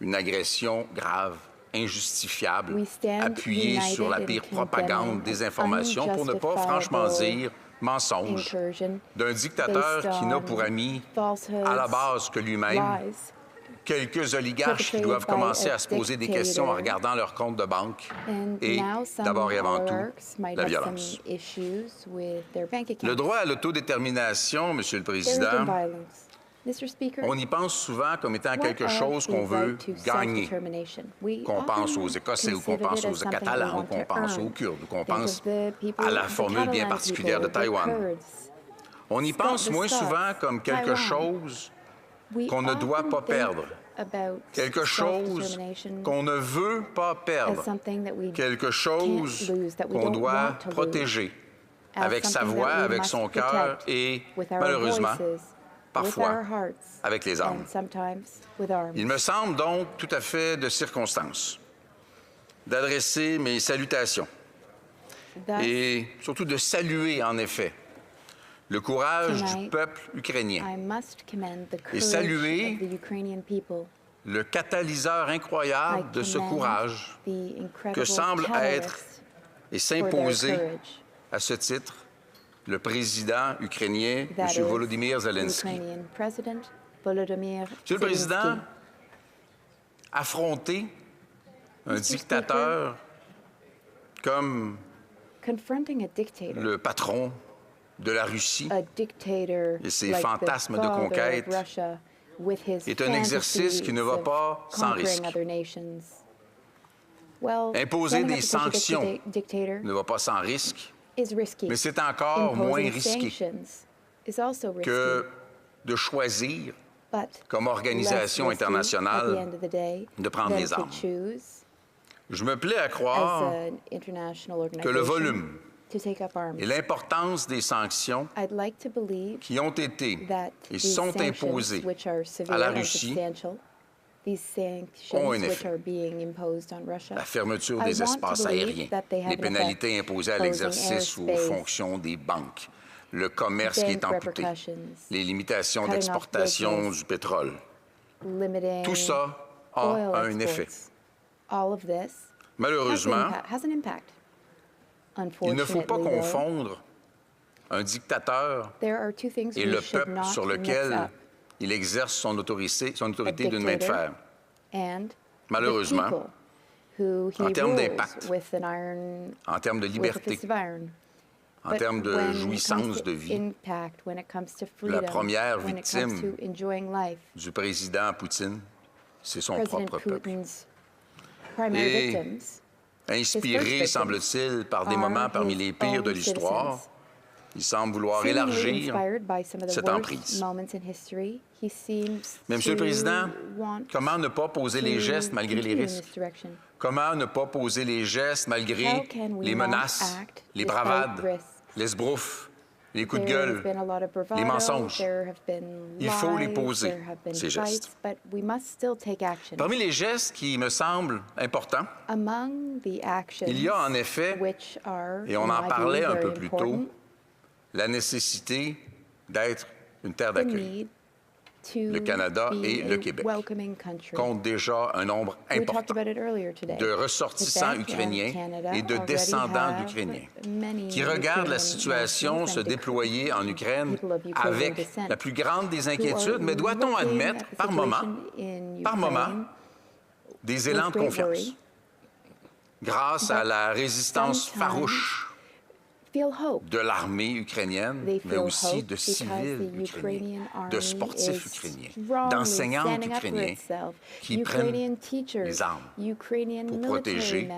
une agression grave, injustifiable, appuyée sur la pire propagande, désinformation, pour ne pas franchement dire mensonge, d'un dictateur qui n'a pour ami à la base que lui-même quelques oligarches qui doivent commencer à se poser des questions en regardant leurs comptes de banque et, d'abord et avant tout, la violence. Le droit à l'autodétermination, Monsieur le Président, on y pense souvent comme étant quelque chose qu'on veut gagner, qu'on pense aux Écossais ou qu'on pense aux Catalans ou qu'on pense aux Kurdes ou qu'on pense à la formule bien particulière de Taïwan. On y pense moins souvent comme quelque chose qu'on ne doit pas perdre, quelque chose qu'on ne veut pas perdre, quelque chose qu'on doit protéger avec sa voix, avec son cœur et, malheureusement, parfois avec les armes. Il me semble donc tout à fait de circonstance d'adresser mes salutations et surtout de saluer, en effet, le courage du peuple ukrainien et saluer le catalyseur incroyable de ce courage que semble être et s'imposer à ce titre le président ukrainien, M. Volodymyr Zelensky. Monsieur le Président, affronter un dictateur comme le patron de la Russie et ses fantasmes de conquête est un exercice qui ne va pas sans risque. Imposer des sanctions ne va pas sans risque, mais c'est encore moins risqué que de choisir, comme organisation internationale, de prendre les armes. Je me plais à croire que le volume et l'importance des sanctions qui ont été et sont imposées à la Russie ont un effet. La fermeture des espaces aériens, les pénalités imposées à l'exercice ou aux fonctions des banques, le commerce qui est amputé, les limitations d'exportation du pétrole. Tout ça a un effet. Malheureusement, il ne faut pas confondre un dictateur et le peuple sur lequel il exerce son autorité d'une main de fer. Malheureusement, en termes d'impact, en termes de liberté, en termes de jouissance de vie, la première victime du président Poutine, c'est son propre peuple. Et Inspiré, semble-t-il, par des moments parmi les pires de l'histoire, il semble vouloir élargir cette emprise. Mais, Monsieur le Président, comment ne pas poser les gestes malgré les risques? Comment ne pas poser les gestes malgré les menaces, les bravades, les esbroufs, les coups de gueule, les mensonges? Il faut les poser, ces gestes. Parmi les gestes qui me semblent importants, il y a en effet, et on en parlait un peu plus tôt, la nécessité d'être une terre d'accueil. Le Canada et le Québec comptent déjà un nombre important de ressortissants ukrainiens et de descendants d'Ukrainiens qui regardent la situation se déployer en Ukraine avec la plus grande des inquiétudes, mais doit-on admettre, par moment, des élans de confiance grâce à la résistance farouche de l'armée ukrainienne, mais aussi de civils ukrainiens, de sportifs ukrainiens, d'enseignants ukrainiens qui prennent les armes pour protéger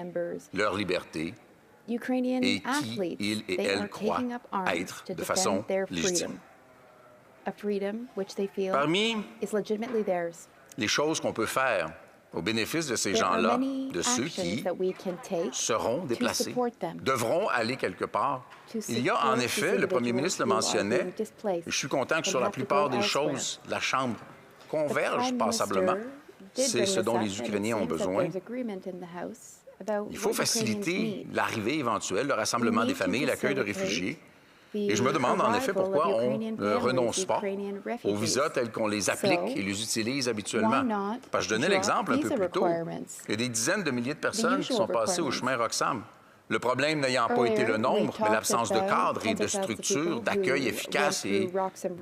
leur liberté et qui, ils et elles, croient être de façon légitime. Parmi les choses qu'on peut faire au bénéfice de ces gens-là, de ceux qui seront déplacés, devront aller quelque part. Il y a en effet, le premier ministre le mentionnait, et je suis content que sur la plupart des choses, la Chambre converge passablement. C'est ce dont les Ukrainiens ont besoin. Il faut faciliter l'arrivée éventuelle, le rassemblement des familles, l'accueil de réfugiés. Et je me demande en effet pourquoi on ne renonce pas aux visas tels qu'on les applique et les utilise habituellement. Parce que je donnais l'exemple un peu plus tôt. Il y a des dizaines de milliers de personnes qui sont passées au chemin Roxham. Le problème n'ayant pas été le nombre, mais l'absence de cadre et de structure d'accueil efficace et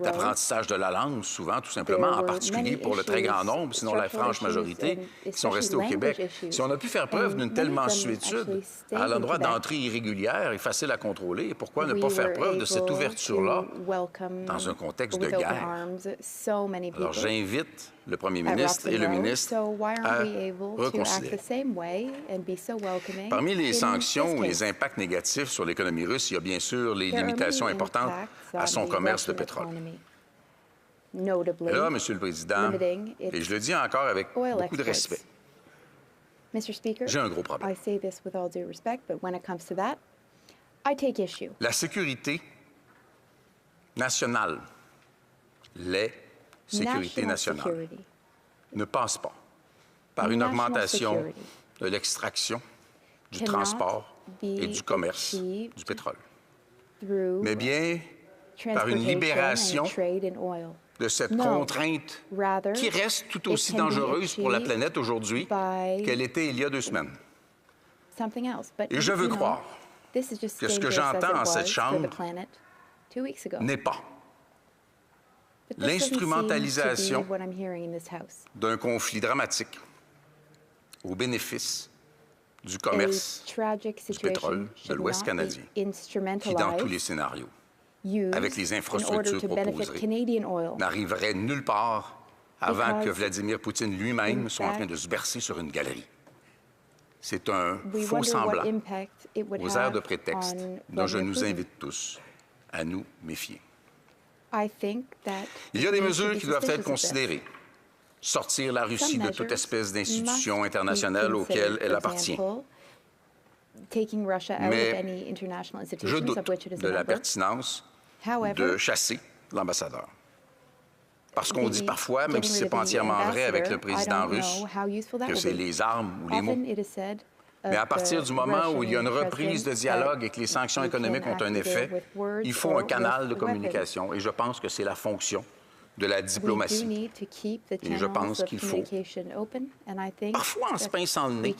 d'apprentissage de la langue, souvent, tout simplement, en particulier pour le très grand nombre, sinon la franche majorité, qui sont restés au Québec. Si on a pu faire preuve d'une telle mansuétude à l'endroit d'entrée irrégulière et facile à contrôler, pourquoi ne pas faire preuve de cette ouverture-là dans un contexte de guerre? Alors, j'invite le premier ministre et le ministre à reconsidérer. Parmi les sanctions ou les impacts négatifs sur l'économie russe, il y a bien sûr les limitations importantes à son commerce de pétrole. Là, Monsieur le Président, et je le dis encore avec beaucoup de respect, j'ai un gros problème. La sécurité nationale, les sécurités nationales, ne passe pas par une augmentation de l'extraction, du transport et du commerce du pétrole, mais bien par une libération de cette contrainte qui reste tout aussi dangereuse pour la planète aujourd'hui qu'elle était il y a 2 semaines. Et je veux croire que ce que j'entends en cette Chambre n'est pas l'instrumentalisation d'un conflit dramatique au bénéfice du commerce du pétrole de l'Ouest canadien, qui, dans tous les scénarios, avec les infrastructures proposées, n'arriverait nulle part avant que Vladimir Poutine lui-même soit en train de se bercer sur une galerie. C'est un faux semblant aux airs de prétexte dont je nous invite tous à nous méfier. Il y a des mesures qui doivent être considérées. Sortir la Russie de toute espèce d'institution internationale auquel elle appartient. Mais je doute de la pertinence de chasser l'ambassadeur. Parce qu'on dit parfois, même si ce n'est pas entièrement vrai avec le président russe, que c'est les armes ou les mots. Mais à partir du moment où il y a une reprise de dialogue et que les sanctions économiques ont un effet, il faut un canal de communication. Et je pense que c'est la fonction de la diplomatie. Et je pense qu'il faut, parfois en se pinçant le nez,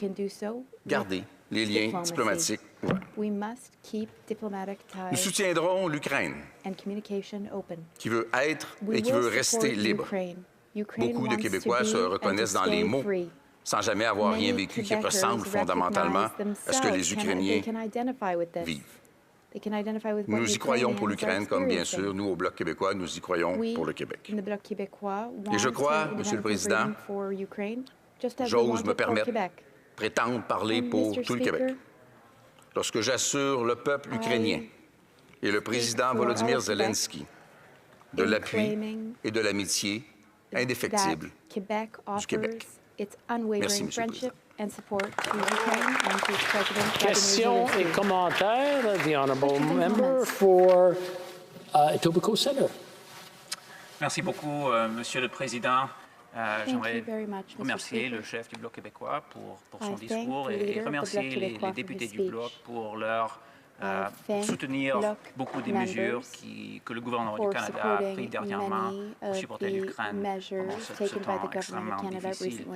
garder les liens diplomatiques ouverts. Nous soutiendrons l'Ukraine, qui veut être et qui veut rester libre. Beaucoup de Québécois se reconnaissent dans les mots, sans jamais avoir rien vécu qui ressemble fondamentalement à ce que les Ukrainiens vivent. Nous y croyons pour l'Ukraine, comme bien sûr, nous, au Bloc québécois, nous y croyons pour le Québec. Et je crois, Monsieur le Président, j'ose me permettre prétendre parler pour tout le Québec. Lorsque j'assure le peuple ukrainien et le président Volodymyr Zelensky de l'appui et de l'amitié indéfectible du Québec. Merci, M. le Président. Questions et commentaires. The Honourable Member for Etobicoke Centre. Merci beaucoup, Monsieur le Président. J'aimerais remercier le chef du Bloc québécois pour son discours et remercier les députés du Bloc pour leur soutenir beaucoup des mesures que le gouvernement du Canada a prises dernièrement pour supporter l'Ukraine pendant ce temps extrêmement difficile.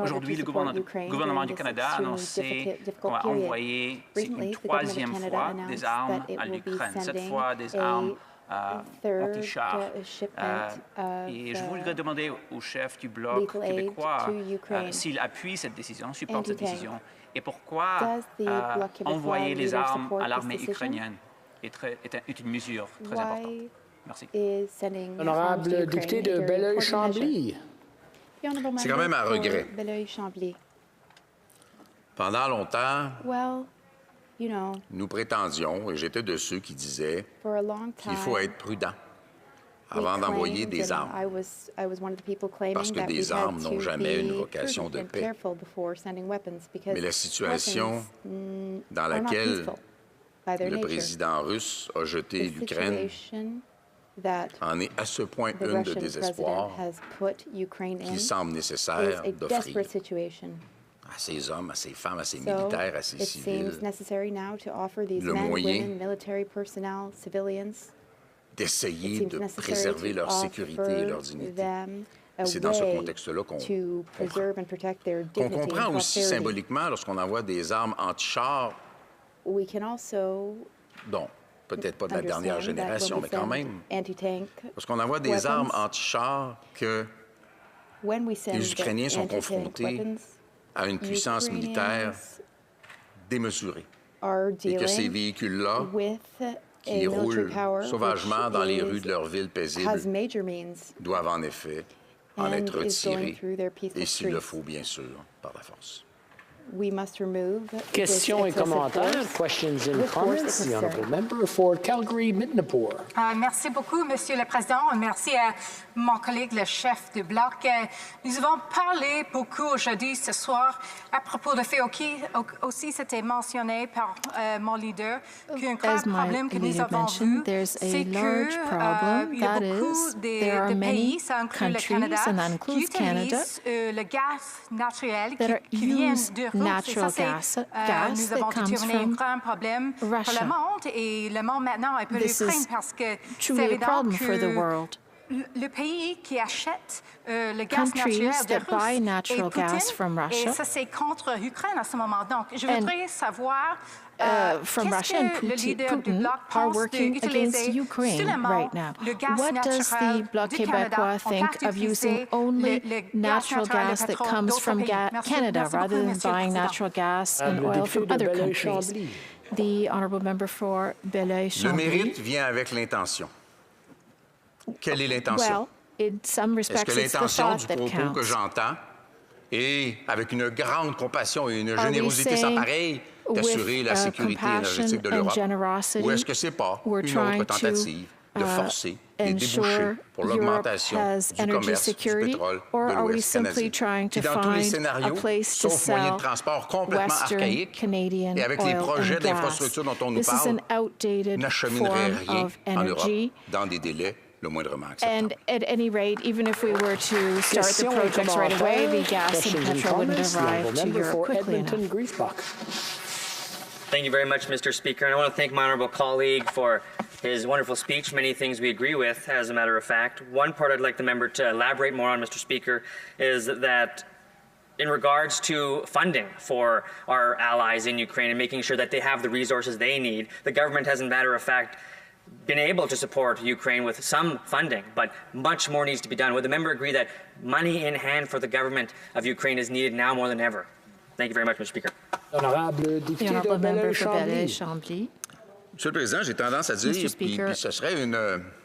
Aujourd'hui, le gouvernement du Canada a annoncé qu'on va envoyer une troisième fois des armes à l'Ukraine, cette fois des armes anti-chars. Et je voudrais demander au chef du Bloc québécois s'il appuie cette décision, supporte cette décision, et pourquoi envoyer les armes à l'armée ukrainienne est une mesure très importante. Merci. Honorable député de Belleuil-Chambly. C'est quand même un regret. Pendant longtemps, nous prétendions, et j'étais de ceux qui disaient qu'il faut être prudent avant d'envoyer des armes, parce que des armes n'ont jamais une vocation de paix. Mais la situation dans laquelle le président russe a jeté l'Ukraine en est à ce point une de désespoir qu'il semble nécessaire d'offrir à ces hommes, à ces femmes, à ces militaires, à ces civils, le moyen d'essayer de préserver leur sécurité et leur dignité. C'est dans ce contexte-là qu'on comprend aussi symboliquement lorsqu'on envoie des armes anti-chars, dont peut-être pas de la dernière génération, mais quand même, lorsqu'on envoie des armes anti-chars que les Ukrainiens sont confrontés à une puissance militaire démesurée et que ces véhicules-là qui roulent sauvagement dans les rues de leur ville paisible doivent en effet en être retirés et s'il le faut, bien sûr, par la force. Questions et commentaires. Questions and comments. The Honourable Member for Calgary-Midnapore. Merci beaucoup, Monsieur le Président. Merci à mon collègue, le chef du Bloc. Nous avons parlé beaucoup aujourd'hui, ce soir, à propos de fait aussi, c'était mentionné par mon leader, qu'un grand problème que nous avons vu, c'est qu'il y a beaucoup de pays, ça inclut le Canada, qui utilisent le gaz naturel qui vient de natural gas nous avons that comes détourné un from grand problème pour le monde et le monde maintenant est peu l'Ukraine parce que c'est évident que le pays qui achète le gaz naturel de Russie et ça c'est contre l'Ukraine à ce moment. Donc je voudrais savoir from Russia and Putin are working against Ukraine right now. What does the Bloc Québécois think of using only natural gas that comes from Canada rather than buying natural gas and oil from other countries? The Honourable Member for Belleuil-Chambly. Le mérite vient avec l'intention. Quelle est l'intention? Est-ce que l'intention du propos que j'entends est, avec une grande compassion et une générosité sans pareille, d'assurer la sécurité énergétique de l'Europe? Ou est-ce que ce n'est pas une autre tentative de forcer les débouchés pour l'augmentation du commerce du pétrole de l'Ouest canadien, qui dans tous les scénarios, sauf moyen de transport complètement archaïque, et avec les projets d'infrastructure dont on nous parle, n'acheminerait rien en Europe dans des délais le moindrement acceptable. And at any rate, even if we were to start the projects right away, the gas and petrol wouldn't arrive to Europe quickly enough. Thank you very much, Mr. Speaker. And I want to thank my honourable colleague for his wonderful speech. Many things we agree with, as a matter of fact. One part I'd like the member to elaborate more on, Mr. Speaker, is that in regards to funding for our allies in Ukraine and making sure that they have the resources they need, the government has, as a matter of fact, been able to support Ukraine with some funding, but much more needs to be done. Would the member agree that money in hand for the government of Ukraine is needed now more than ever? Thank you very much, Mr. Speaker. Honorable député de Belleuil-Chambly. Monsieur le Président, j'ai tendance à dire, puis ce serait une...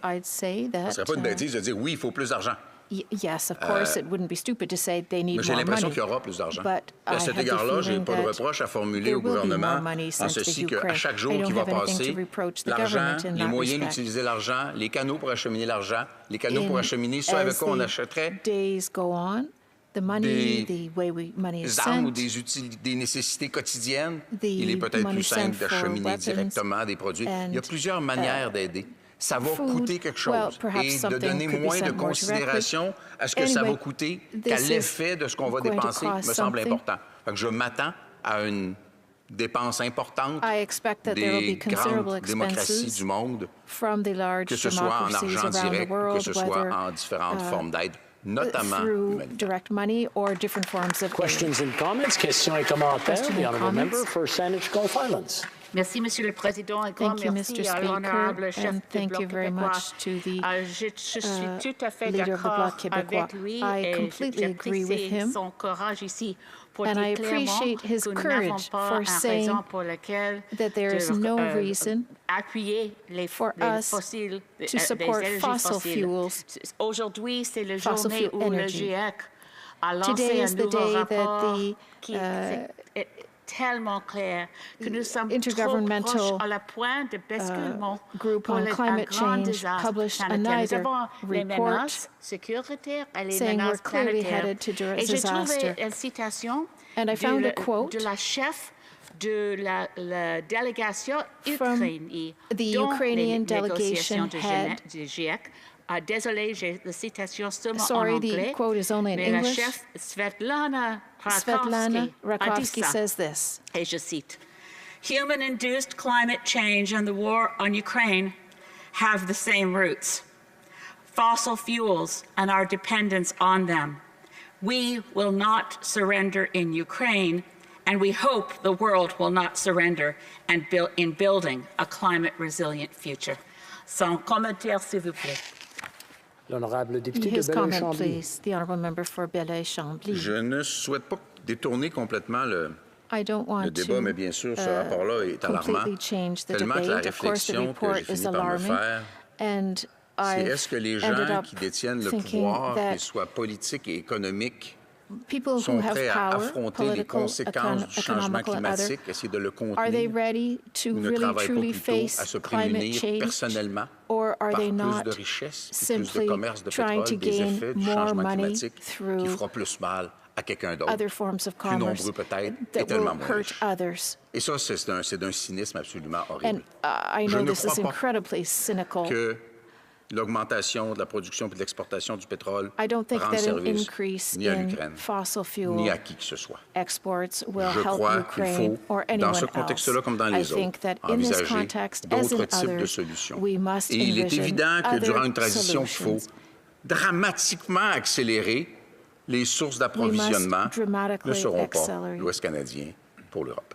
I'd say that, ce serait pas une bêtise de dire oui, il faut plus d'argent. Yes, of course, it wouldn't be stupid to say they need more money. J'ai l'impression qu'il y aura plus d'argent. À cet égard-là, je n'ai pas de reproche à formuler au gouvernement en ceci qu'à chaque jour qui va passer, l'argent, les moyens d'utiliser l'argent, les canaux pour acheminer l'argent, les canaux pour acheminer ceux avec quoi on achèterait des armes ou des nécessités quotidiennes, il est peut-être plus simple d'acheminer directement des produits. Il y a plusieurs manières d'aider. Ça va coûter quelque chose. Et de donner moins de considération à ce que ça va coûter qu'à l'effet de ce qu'on va dépenser me semble important. Fait que je m'attends à une dépense importante des grandes démocraties du monde, que ce soit en argent direct ou que ce soit en différentes formes d'aide, notamment Questions and comments, questions et commentaires. The honourable member for Saanich Gulf Islands. Merci, Monsieur le Président. Thank you, Mr. Speaker, and thank you very much to the leader of the Bloc québécois. I completely agree with him, and I appreciate his courage for saying that there is no reason for us to support fossil fuels, fossil fuel energy. Today is the day that the Intergovernmental Group on Climate Change published another report saying we're clearly headed to disaster. And I found a quote from the Ukrainian delegation head. Sorry, the quote is only in English. Svetlana Rakovsky says this. Et je cite, "Human-induced climate change and the war on Ukraine have the same roots. Fossil fuels and our dependence on them. We will not surrender in Ukraine, and we hope the world will not surrender in building a climate-resilient future." Sans commentaire, s'il vous plaît. L'honorable député de His comment, Belleuil-Chambly. please. The honourable member for Belleuil-Chambly. Je ne souhaite pas détourner complètement le débat, mais bien sûr, ce rapport-là est alarmant, tellement que la réflexion que j'ai fini par me faire, c'est est-ce que les gens qui détiennent le pouvoir, qu'ils soient politiques et économiques, sont prêts à affronter les conséquences du changement climatique, essayer de le contenir, ou ne travaillent pas plutôt à se prémunir personnellement par plus de richesse, plus de commerce de pétrole, des effets du changement climatique qui fera plus mal à quelqu'un d'autre, plus nombreux peut-être, et tellement moins riches. Et ça, c'est d'un cynisme absolument horrible. Je ne crois pas que l'augmentation de la production et de l'exportation du pétrole rend service ni à l'Ukraine, ni à qui que ce soit. Je crois qu'il faut, dans ce contexte-là comme dans les autres, envisager d'autres types de solutions. Et il est évident que durant une transition, il faut dramatiquement accélérer les sources d'approvisionnement ne seront pas l'Ouest canadien pour l'Europe.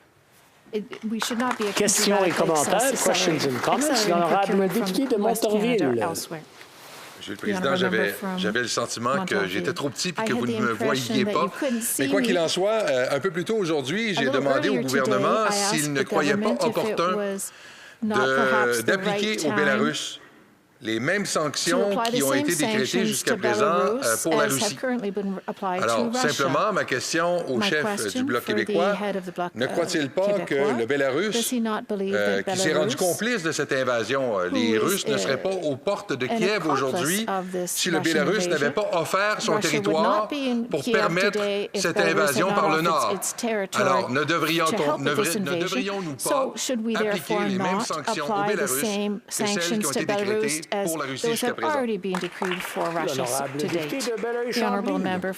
Questions et commentaires, questions and comments. L'honorable député de Montorville. Monsieur le Président, j'avais le sentiment que j'étais trop petit et que vous ne me voyiez pas. Mais quoi qu'il en soit, un peu plus tôt aujourd'hui, j'ai demandé au gouvernement s'il ne croyait pas opportun d'appliquer au Bélarus les mêmes sanctions qui ont été décrétées jusqu'à présent pour la Russie. Alors, simplement, ma question au chef du Bloc québécois, ne croit-il pas que le Bélarus, qui s'est rendu complice de cette invasion, les Russes ne seraient pas aux portes de Kiev aujourd'hui si le Bélarus n'avait pas offert son territoire pour permettre cette invasion par le Nord? Alors, ne devrions-nous pas appliquer les mêmes sanctions au Bélarus que celles qui ont été décrétées pour la Russie jusqu'à présent?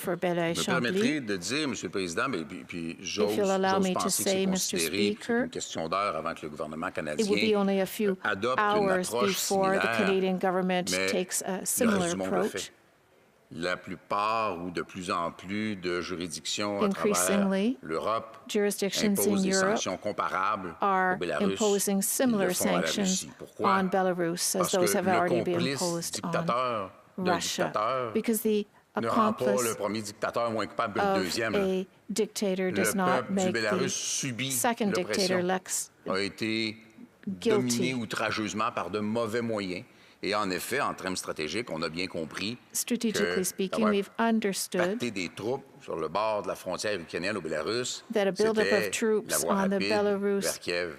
Me permettrez de dire, Monsieur le Président, mais puis j'ose penser que c'est considéré une question d'heure avant que le gouvernement canadien adopte une approche similaire, mais le reste du monde le fait. La plupart ou de plus en plus de juridictions à travers l'Europe imposent des sanctions comparables au Bélarus. Ils le font à la Russie. Pourquoi? Parce que le complice dictateur d'un dictateur ne rend pas le premier dictateur moins coupable que le deuxième. Le peuple du Bélarus subit l'oppression, a été dominée outrageusement par de mauvais moyens. Et en effet, en termes stratégiques, on a bien compris que pacter des troupes sur le bord de la frontière ukrainienne au Bélarus, c'était la voie rapide vers Kiev,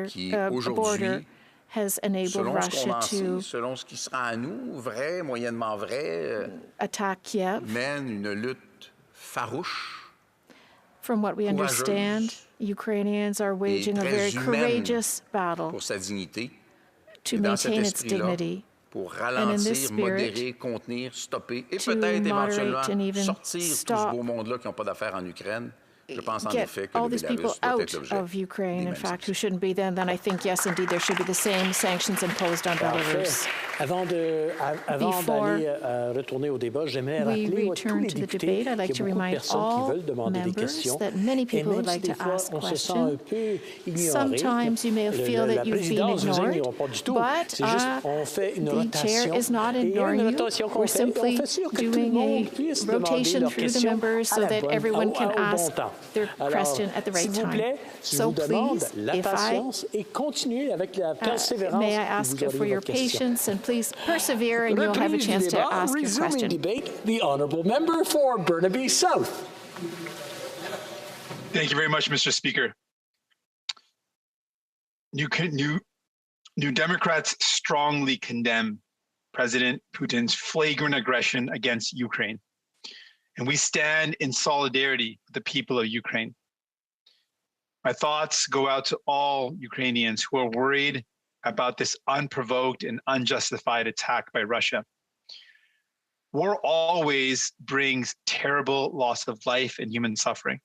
qui aujourd'hui, selon ce qui sera à nous, vrai, moyennement vrai, mène une lutte farouche, From what we understand, Ukrainians are waging a very courageous battle pour sa dignité. to maintain its dignity. Pour ralentir, modérer, contenir, stopper et peut-être éventuellement sortir tout ce beau monde-là qui n'ont pas d'affaires en Ukraine. Je pense en effet que all le these people Bélarus doit out être l'objet of Ukraine, in fact, who shouldn't be there, then I think, yes, indeed, there should be the same sanctions imposed on Belarus. Avant d'aller retourner au débat, j'aimerais rappeler à tous les députés qu'il y a beaucoup de personnes qui veulent demander des questions. Et même si des fois, on se sent un peu ignoré, la présidence ne vous ignore pas du tout. C'est juste on fait une rotation. Et il y a une rotation qu'on fait. On fait sûr que tout le monde puisse demander leurs questions au bon temps. Alors, s'il vous plaît, je vous demande la patience et continuez avec la persévérance. May I ask for your patience and please persevere and you'll have a chance to ask your question. Debate, the honourable member for Burnaby South. Thank you very much, Mr. Speaker. New Democrats strongly condemn President Putin's flagrant aggression against Ukraine. And we stand in solidarity with the people of Ukraine. My thoughts go out to all Ukrainians who are worried about this unprovoked and unjustified attack by Russia. War always brings terrible loss of life and human suffering.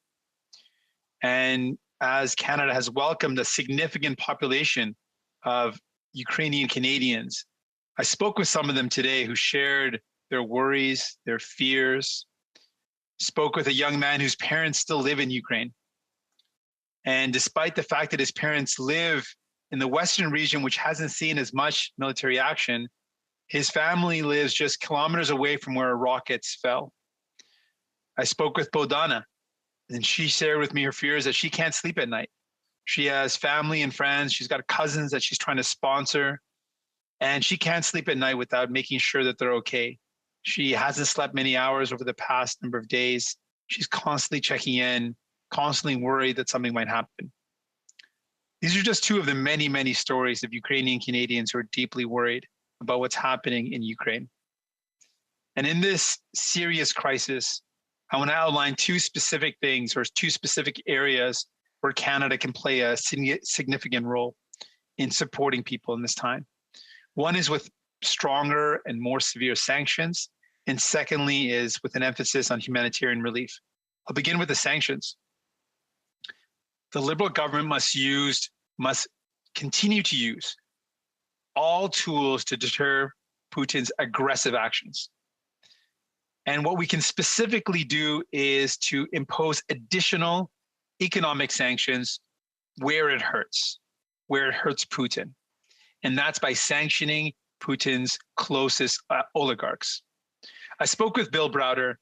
And as Canada has welcomed a significant population of Ukrainian Canadians, I spoke with some of them today who shared their worries, their fears, spoke with a young man whose parents still live in Ukraine. And despite the fact that his parents live in the Western region, which hasn't seen as much military action, his family lives just kilometers away from where rockets fell. I spoke with Bodana, and she shared with me her fears that she can't sleep at night. She has family and friends. She's got cousins that she's trying to sponsor, and she can't sleep at night without making sure that they're okay. She hasn't slept many hours over the past number of days. She's constantly checking in, constantly worried that something might happen. These are just two of the many, many stories of Ukrainian Canadians who are deeply worried about what's happening in Ukraine. And in this serious crisis, I want to outline two specific things or two specific areas where Canada can play a significant role in supporting people in this time. One is with stronger and more severe sanctions. And secondly is with an emphasis on humanitarian relief. I'll begin with the sanctions. The Liberal government must continue to use all tools to deter Putin's aggressive actions. And what we can specifically do is to impose additional economic sanctions where it hurts Putin. And that's by sanctioning Putin's closest oligarchs. I spoke with Bill Browder,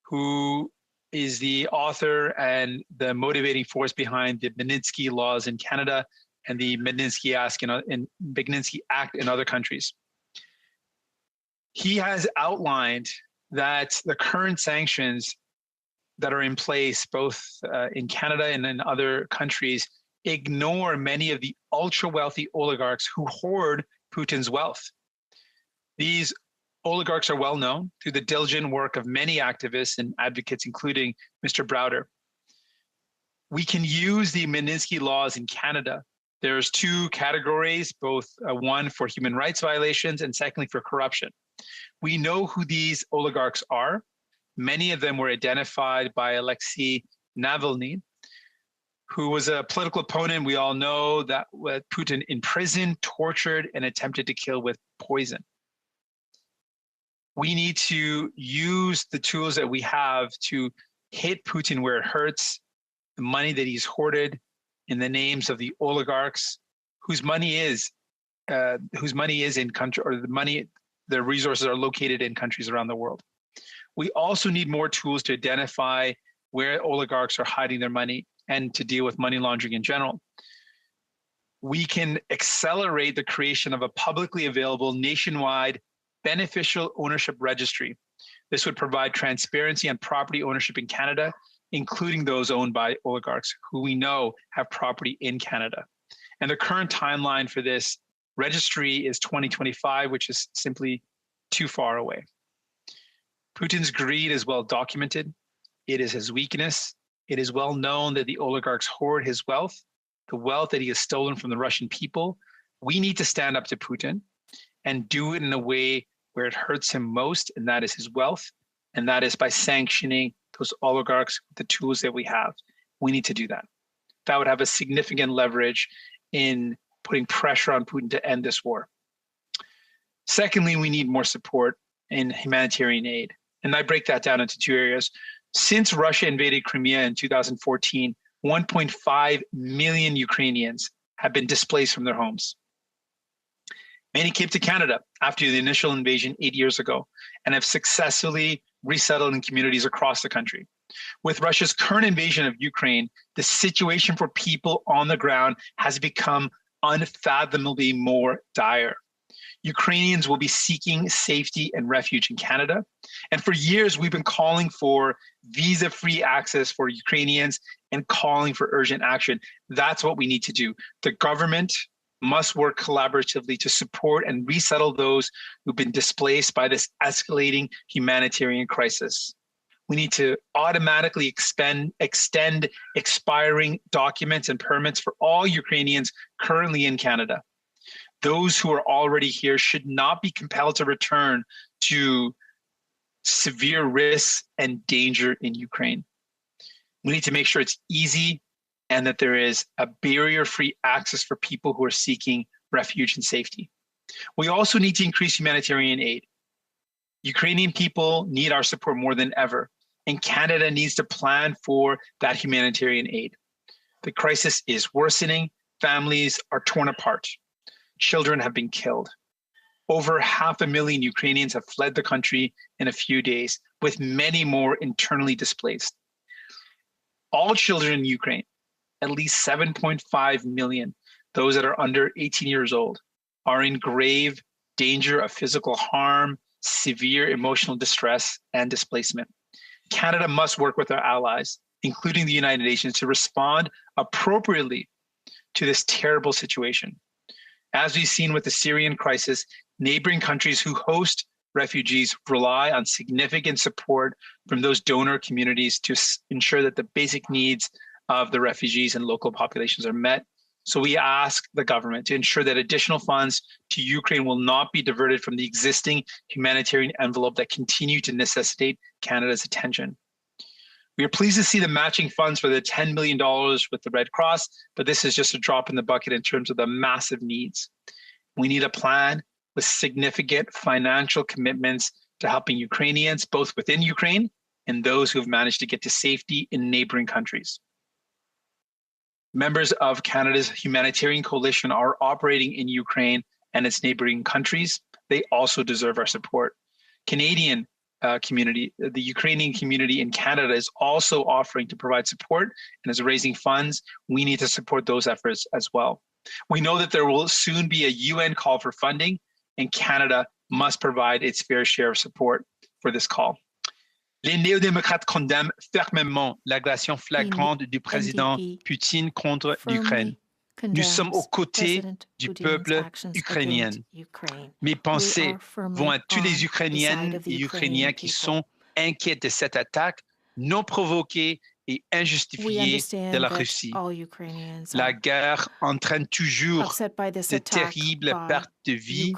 who is the author and the motivating force behind the Magnitsky laws in Canada and the Magnitsky Act in other countries. He has outlined that the current sanctions that are in place, both in Canada and in other countries, ignore many of the ultra-wealthy oligarchs who hoard Putin's wealth. These oligarchs are well known through the diligent work of many activists and advocates, including Mr. Browder. We can use the Magnitsky laws in Canada. There's two categories, both one for human rights violations and secondly for corruption. We know who these oligarchs are. Many of them were identified by Alexei Navalny, who was a political opponent. We all know that Putin imprisoned, tortured, and attempted to kill with poison. We need to use the tools that we have to hit Putin where it hurts, the money that he's hoarded in the names of the oligarchs, whose money is in country, or their resources are located in countries around the world. We also need more tools to identify where oligarchs are hiding their money and to deal with money laundering in general. we can accelerate the creation of a publicly available nationwide beneficial ownership registry. This would provide transparency on property ownership in Canada, including those owned by oligarchs who we know have property in Canada. And the current timeline for this registry is 2025, which is simply too far away. Putin's greed is well documented. It is his weakness. It is well known that the oligarchs hoard his wealth, the wealth that he has stolen from the Russian people. We need to stand up to Putin and do it in a way where it hurts him most, and that is his wealth, and that is by sanctioning those oligarchs with the tools that we have. We need to do that. That would have a significant leverage in putting pressure on Putin to end this war. Secondly, we need more support in humanitarian aid. And I break that down into two areas. Since Russia invaded Crimea in 2014, 1.5 million Ukrainians have been displaced from their homes. Many came to Canada after the initial invasion 8 years ago and have successfully resettled in communities across the country. With Russia's current invasion of Ukraine, the situation for people on the ground has become unfathomably more dire. Ukrainians will be seeking safety and refuge in Canada. And for years, we've been calling for visa-free access for Ukrainians and calling for urgent action. That's what we need to do. The government must work collaboratively to support and resettle those who've been displaced by this escalating humanitarian crisis. We need to automatically extend expiring documents and permits for all Ukrainians currently in Canada. Those who are already here should not be compelled to return to severe risks and danger in Ukraine. We need to make sure it's easy and that there is a barrier-free access for people who are seeking refuge and safety. We also need to increase humanitarian aid. Ukrainian people need our support more than ever, and Canada needs to plan for that humanitarian aid. The crisis is worsening. Families are torn apart. Children have been killed. Over 500,000 Ukrainians have fled the country in a few days, with many more internally displaced. All children in Ukraine, at least 7.5 million, those that are under 18 years old, are in grave danger of physical harm, severe emotional distress, and displacement. Canada must work with our allies, including the United Nations, to respond appropriately to this terrible situation. As we've seen with the Syrian crisis, neighboring countries who host refugees rely on significant support from those donor communities to ensure that the basic needs of the refugees and local populations are met. So we ask the government to ensure that additional funds to Ukraine will not be diverted from the existing humanitarian envelope that continue to necessitate Canada's attention. We are pleased to see the matching funds for the $10 million with the Red Cross, but this is just a drop in the bucket in terms of the massive needs. We need a plan with significant financial commitments to helping Ukrainians, both within Ukraine and those who have managed to get to safety in neighboring countries. Members of Canada's humanitarian coalition are operating in Ukraine and its neighboring countries. They also deserve our support. Canadian community, the Ukrainian community in Canada is also offering to provide support and is raising funds. We need to support those efforts as well. We know that there will soon be a UN call for funding, and Canada must provide its fair share of support for this call. Les néo-démocrates condamnent fermement l'agression flagrante du président Poutine contre l'Ukraine. Nous sommes aux côtés du peuple ukrainien. Mes pensées vont à tous les Ukrainiennes et Ukrainiens qui sont inquiets de cette attaque non provoquée et injustifiée de la Russie. La guerre entraîne toujours de terribles pertes de vie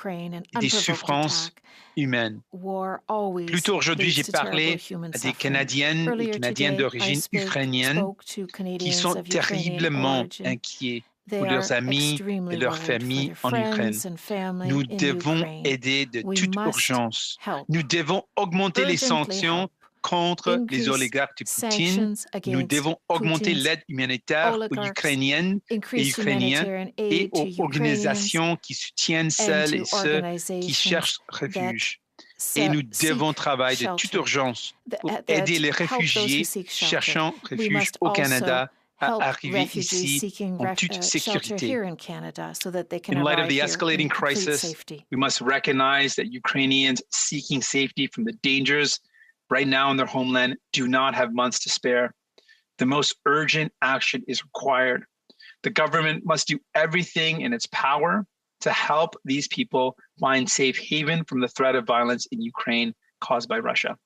et des souffrances humaines. Plus tôt aujourd'hui, j'ai parlé à des Canadiennes et Canadiens d'origine ukrainienne qui sont terriblement inquiets pour leurs amis et leurs familles en Ukraine. Nous devons aider de toute urgence. Nous devons augmenter les sanctions contre les oligarques de Poutine. Nous devons augmenter l'aide humanitaire aux Ukrainiennes et Ukrainiens et aux organisations qui soutiennent celles et ceux qui cherchent refuge. Et nous devons travailler de toute urgence pour aider les réfugiés cherchant refuge au Canada help refugees seeking shelter here in Canada so that they can in light of the arrive here escalating in complete crisis, safety. we must recognize that Ukrainians seeking safety from the dangers right now in their homeland do not have months to spare. The most urgent action is required. The government must do everything in its power to help these people find safe haven from the threat of violence in Ukraine caused by Russia.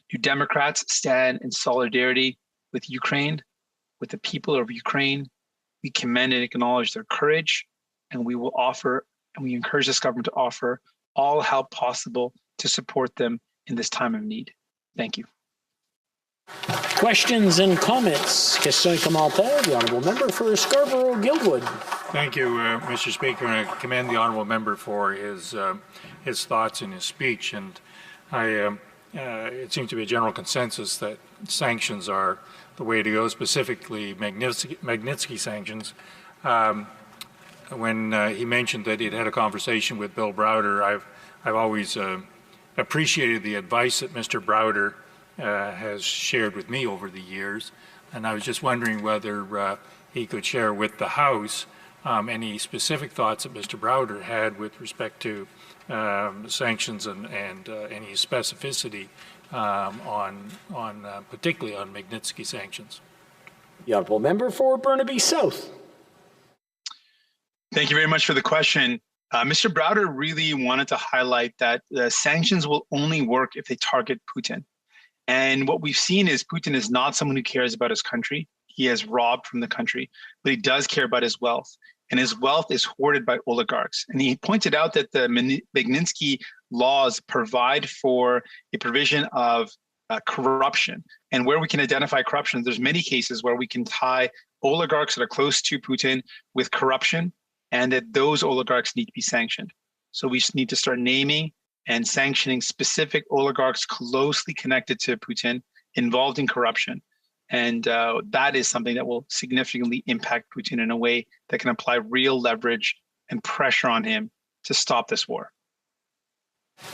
Do Democrats stand in solidarity with Ukraine, with the people of Ukraine? We commend and acknowledge their courage, and we will offer, and we encourage this government to offer all help possible to support them in this time of need. Thank you. Questions and comments? Questions et commentaires? The Honourable Member for Scarborough-Guildwood. Thank you, Mr. Speaker, and I commend the Honourable Member for his thoughts in his speech. And it seems to be a general consensus that sanctions are the way to go, specifically Magnitsky sanctions. When he mentioned that he'd had a conversation with Bill Browder, I've always appreciated the advice that Mr. Browder has shared with me over the years, and I was just wondering whether he could share with the House any specific thoughts that Mr. Browder had with respect to sanctions and any specificity particularly on Magnitsky sanctions. The Honourable Member for Burnaby South. Thank you very much for the question. Mr. Browder really wanted to highlight that the sanctions will only work if they target Putin. And what we've seen is Putin is not someone who cares about his country. He has robbed from the country, but he does care about his wealth. And his wealth is hoarded by oligarchs. And he pointed out that the Magnitsky laws provide for a provision of corruption. And where we can identify corruption, there's many cases where we can tie oligarchs that are close to Putin with corruption, and that those oligarchs need to be sanctioned. So we just need to start naming and sanctioning specific oligarchs closely connected to Putin involved in corruption. And that is something that will significantly impact Putin in a way that can apply real leverage and pressure on him to stop this war.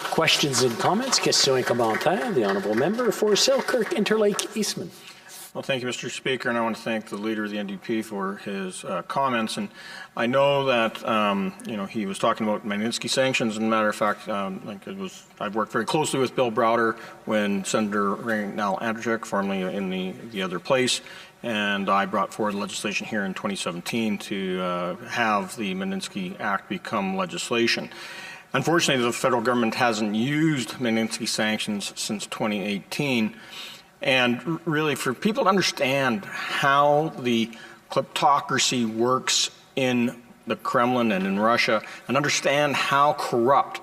Questions and comments? Questions et commentaires. The Honourable Member for Selkirk Interlake Eastman. Well, thank you, Mr. Speaker, and I want to thank the Leader of the NDP for his comments. And I know that he was talking about Magnitsky sanctions. As a matter of fact, I've worked very closely with Bill Browder when Senator Raynal Andrzejczyk, formerly in the other place, and I brought forward legislation here in 2017 to have the Magnitsky Act become legislation. Unfortunately, the federal government hasn't used Magnitsky sanctions since 2018. And really, for people to understand how the kleptocracy works in the Kremlin and in Russia, and understand how corrupt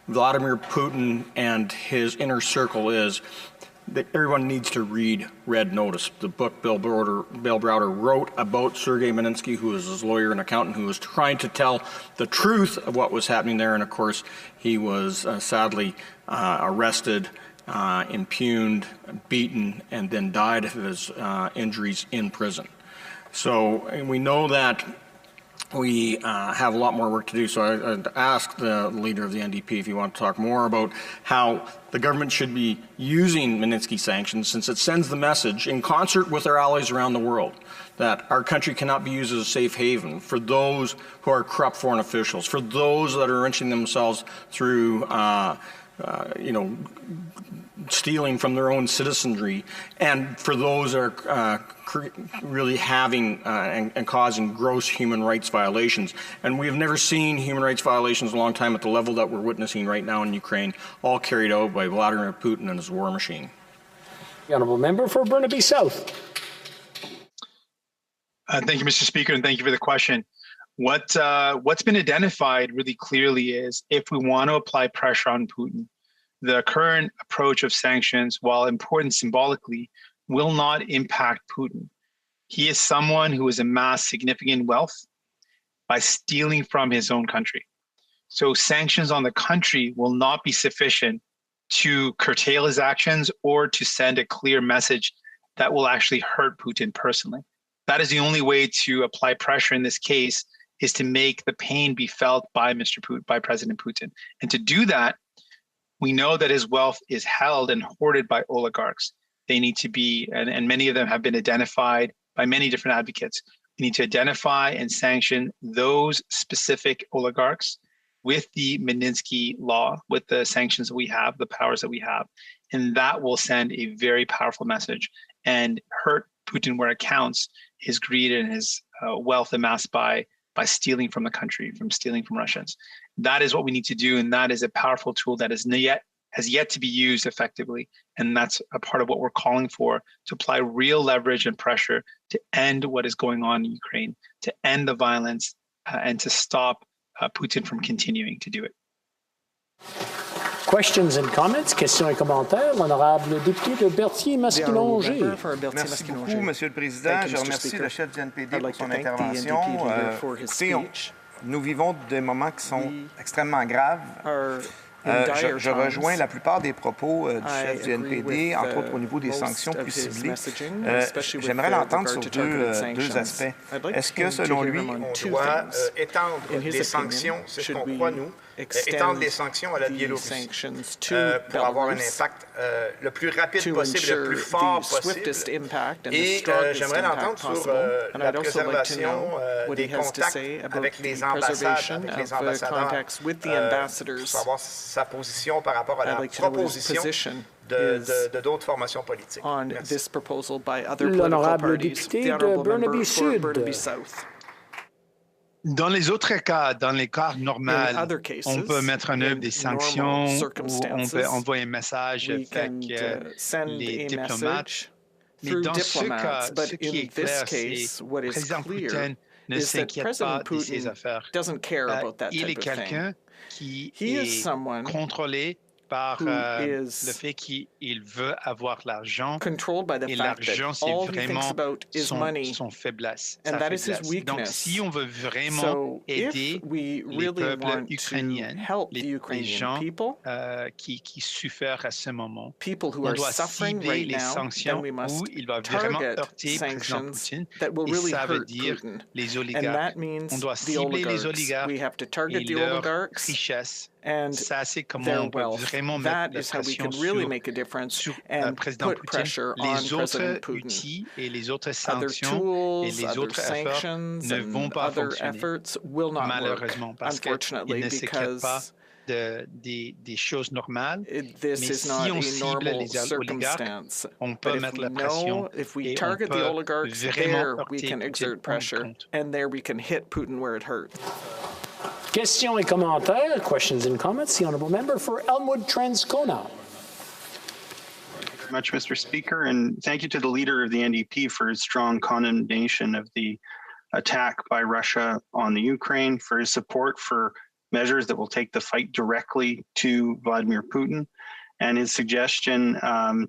Vladimir Putin and his inner circle is, that everyone needs to read Red Notice, the book Bill Browder wrote about Sergei Magnitsky, who was his lawyer and accountant, who was trying to tell the truth of what was happening there. And of course, he was sadly arrested, impugned, beaten, and then died of his injuries in prison. So we know that we have a lot more work to do. So I'd ask the Leader of the NDP if you want to talk more about how the government should be using Magnitsky sanctions, since it sends the message in concert with our allies around the world that our country cannot be used as a safe haven for those who are corrupt foreign officials, for those that are enriching themselves through stealing from their own citizenry, and for those that are really having and causing gross human rights violations. And we have never seen human rights violations in a long time at the level that we're witnessing right now in Ukraine, all carried out by Vladimir Putin and his war machine. The Honourable Member for Burnaby South. Thank you, Mr. Speaker, and thank you for the question. What's been identified really clearly is if we want to apply pressure on Putin, the current approach of sanctions, while important symbolically, will not impact Putin. He is someone who has amassed significant wealth by stealing from his own country. So sanctions on the country will not be sufficient to curtail his actions or to send a clear message that will actually hurt Putin personally. That is the only way to apply pressure in this case, is to make the pain be felt by by President Putin. And to do that, we know that his wealth is held and hoarded by oligarchs. They need to be, and many of them have been identified by many different advocates. We need to identify and sanction those specific oligarchs with the Magnitsky Law, with the sanctions that we have, the powers that we have. And that will send a very powerful message and hurt Putin where it counts, his greed and his wealth amassed by stealing from the country, from stealing from Russians. That is what we need to do, and that is a powerful tool that has yet to be used effectively. And that's a part of what we're calling for, to apply real leverage and pressure to end what is going on in Ukraine, to end the violence, and to stop Putin from continuing to do it. Questions and comments, questions et commentaires. L'honorable député de Berthier-Masquinongé. Merci beaucoup, Monsieur le Président. Je remercie le chef du NPD pour son intervention. Nous vivons des moments qui sont extrêmement graves. Je rejoins la plupart des propos du chef du NPD, entre autres au niveau des sanctions plus ciblées. J'aimerais l'entendre sur deux aspects. Est-ce que, selon lui, on doit étendre les sanctions, c'est ce qu'on croit, nous, étendre les sanctions à la Biélorussie pour avoir un impact le plus rapide possible, le plus fort possible? Et j'aimerais l'entendre sur la préservation des contacts avec les ambassades, avec les ambassadeurs, pour savoir sa position par rapport à la proposition de d'autres formations politiques. L'honorable député de Burnaby Sud. Dans les autres cas, dans les cas normaux, on peut mettre en œuvre des sanctions ou on peut envoyer un message avec les diplomates. Mais dans ce cas, ce qui est clair, c'est que le président Poutine ne s'inquiète pas de ses affaires. Il est quelqu'un qui est contrôlé par le fait qu'il veut avoir l'argent, et l'argent, c'est vraiment son faiblesse. Donc, si on veut vraiment aider les peuples ukrainiens, les gens qui souffrent à ce moment, on doit cibler les sanctions où il va vraiment heurter le président Poutine, et ça veut dire les oligarques. On doit cibler les oligarques et leur richesse. Ça, c'est comment on peut vraiment mettre la pression sur le président Poutine. Les autres outils et les autres sanctions et les autres efforts ne vont pas fonctionner, malheureusement, parce qu'ils ne s'inquiètent pas des choses normales. Mais si on cible les oligarques, on peut mettre la pression et on peut vraiment heurter Poutine. Questions et commentaires. Questions and comments. The honourable member for Elmwood Transcona. Much, Mr. Speaker, and thank you to the leader of the NDP for his strong condemnation of the attack by Russia on the Ukraine, for his support for measures that will take the fight directly to Vladimir Putin, and his suggestion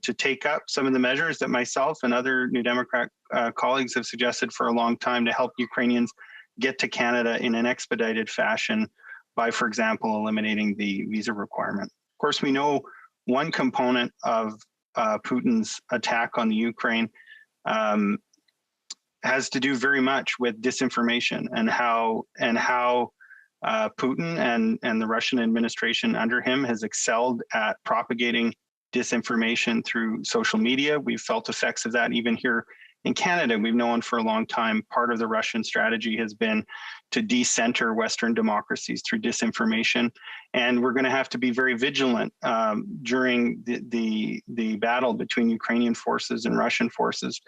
to take up some of the measures that myself and other New Democrat colleagues have suggested for a long time to help Ukrainians get to Canada in an expedited fashion by, for example, eliminating the visa requirement. Of course, we know one component of Putin's attack on the Ukraine has to do very much with disinformation and how Putin and the Russian administration under him has excelled at propagating disinformation through social media. We've felt effects of that even here in Canada. We've known for a long time part of the Russian strategy has been to decenter Western democracies through disinformation. And we're going to have to be very vigilant during the battle between Ukrainian forces and Russian forces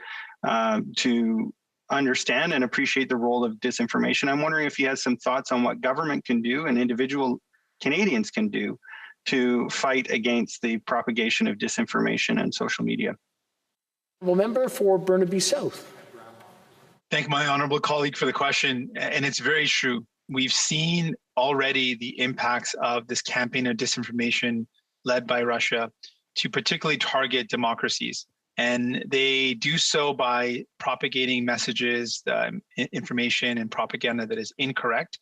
to understand and appreciate the role of disinformation. I'm wondering if he has some thoughts on what government can do and individual Canadians can do to fight against the propagation of disinformation and social media. Member for Burnaby South. Thank my honourable colleague for the question, and it's very true. We've seen already the impacts of this campaign of disinformation led by Russia to particularly target democracies. And they do so by propagating messages, information and propaganda that is incorrect,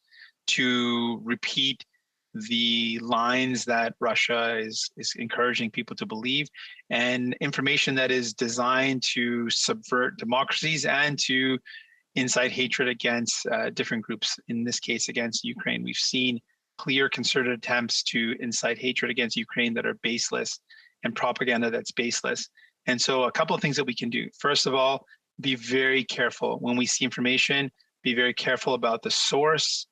to repeat the lines that Russia is encouraging people to believe, and information that is designed to subvert democracies and to incite hatred against different groups, in this case against Ukraine. We've seen clear concerted attempts to incite hatred against Ukraine that are baseless, and propaganda that's baseless. And so a couple of things that we can do. First of all, be very careful when we see information. Be very careful about the source.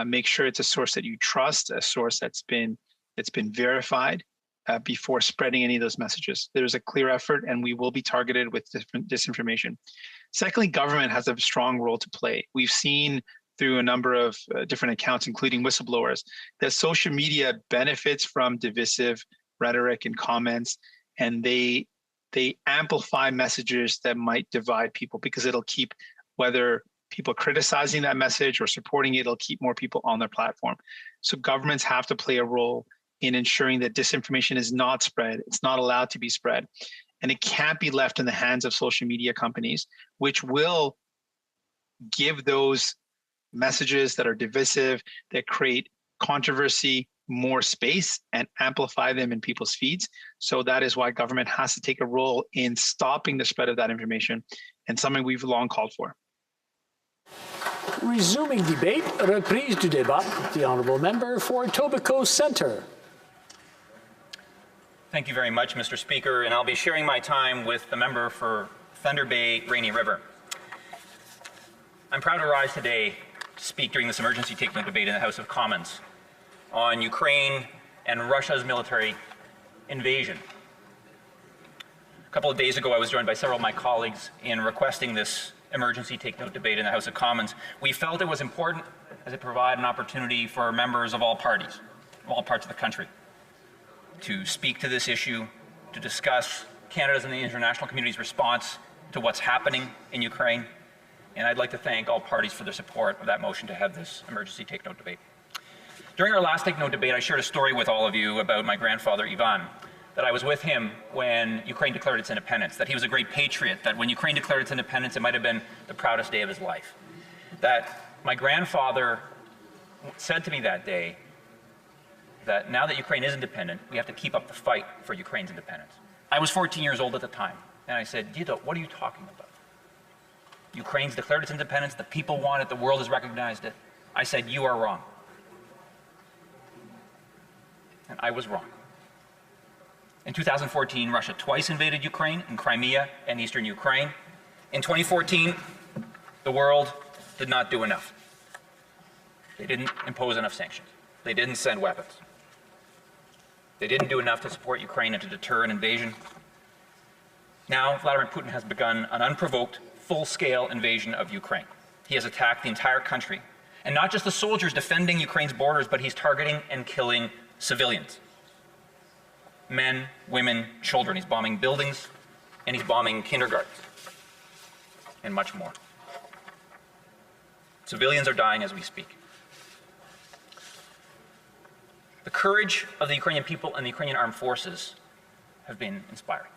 Make sure it's a source that you trust, a source that's been verified before spreading any of those messages. There's a clear effort, and we will be targeted with different disinformation. Secondly, government has a strong role to play. We've seen through a number of different accounts, including whistleblowers, that social media benefits from divisive rhetoric and comments, and they amplify messages that might divide people, because it'll keep, whether people criticizing that message or supporting it, it'll keep more people on their platform. So governments have to play a role in ensuring that disinformation is not spread. It's not allowed to be spread. And it can't be left in the hands of social media companies, which will give those messages that are divisive, that create controversy, more space and amplify them in people's feeds. So that is why government has to take a role in stopping the spread of that information, and something we've long called for. Resuming debate, reprise du débat. The honourable member for Etobicoke Centre. Thank you very much, Mr. Speaker, and I'll be sharing my time with the member for Thunder Bay, Rainy River. I'm proud to rise today to speak during this emergency take-note debate in the House of Commons on Ukraine and Russia's military invasion. A couple of days ago, I was joined by several of my colleagues in requesting this emergency take-note debate in the House of Commons. We felt it was important as it provided an opportunity for members of all parties, of all parts of the country, to speak to this issue, to discuss Canada's and the international community's response to what's happening in Ukraine. And I'd like to thank all parties for their support of that motion to have this emergency take-note debate. During our last take-note debate, I shared a story with all of you about my grandfather, Ivan, that I was with him when Ukraine declared its independence, that he was a great patriot, that when Ukraine declared its independence, it might have been the proudest day of his life. That my grandfather said to me that day that now that Ukraine is independent, we have to keep up the fight for Ukraine's independence. I was 14 years old at the time, and I said, Dito, what are you talking about? Ukraine's declared its independence, the people want it, the world has recognized it. I said, you are wrong. And I was wrong. In 2014, Russia twice invaded Ukraine, in Crimea and eastern Ukraine. In 2014, the world did not do enough. They didn't impose enough sanctions. They didn't send weapons. They didn't do enough to support Ukraine and to deter an invasion. Now, Vladimir Putin has begun an unprovoked, full-scale invasion of Ukraine. He has attacked the entire country, and not just the soldiers defending Ukraine's borders, but he's targeting and killing civilians. Men, women, children. He's bombing buildings, and he's bombing kindergartens, and much more. Civilians are dying as we speak. The courage of the Ukrainian people and the Ukrainian armed forces have been inspiring.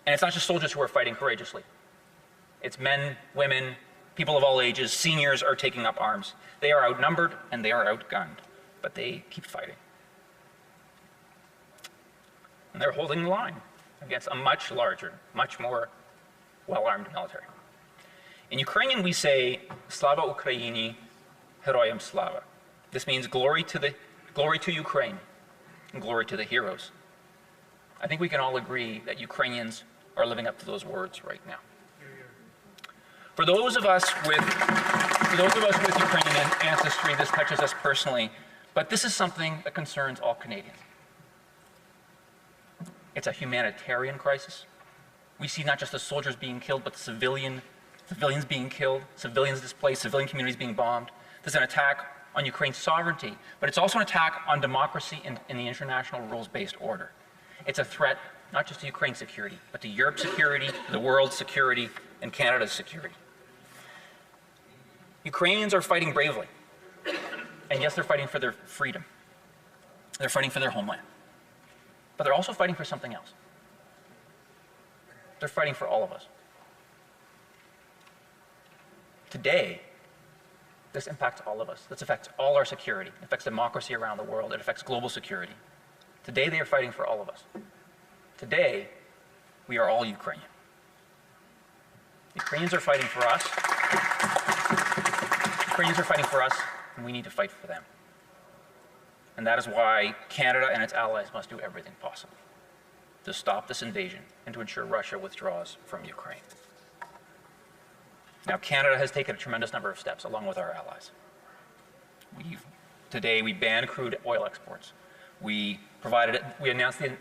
And it's not just soldiers who are fighting courageously. It's men, women, people of all ages, seniors are taking up arms. They are outnumbered and they are outgunned, but they keep fighting. And they're holding the line against a much larger, much more well-armed military. In Ukrainian, we say, Slava Ukraini, Heroyam Slava. This means glory to Ukraine and glory to the heroes. I think we can all agree that Ukrainians are living up to those words right now. For those of us with Ukrainian ancestry, this touches us personally, but this is something that concerns all Canadians. It's a humanitarian crisis. We see not just the soldiers being killed, but the civilians being killed, civilians displaced, civilian communities being bombed. There's an attack on Ukraine's sovereignty, but it's also an attack on democracy in the international rules-based order. It's a threat not just to Ukraine's security, but to Europe's security, to the world's security, and Canada's security. Ukrainians are fighting bravely, and yes, they're fighting for their freedom. They're fighting for their homeland. But they're also fighting for something else. They're fighting for all of us. Today, this impacts all of us. This affects all our security. It affects democracy around the world. It affects global security. Today, they are fighting for all of us. Today, we are all Ukrainian. Ukrainians are fighting for us. Ukrainians are fighting for us, and we need to fight for them. And that is why Canada and its allies must do everything possible to stop this invasion and to ensure Russia withdraws from Ukraine. Now, Canada has taken a tremendous number of steps along with our allies. Today, we banned crude oil exports. We announced that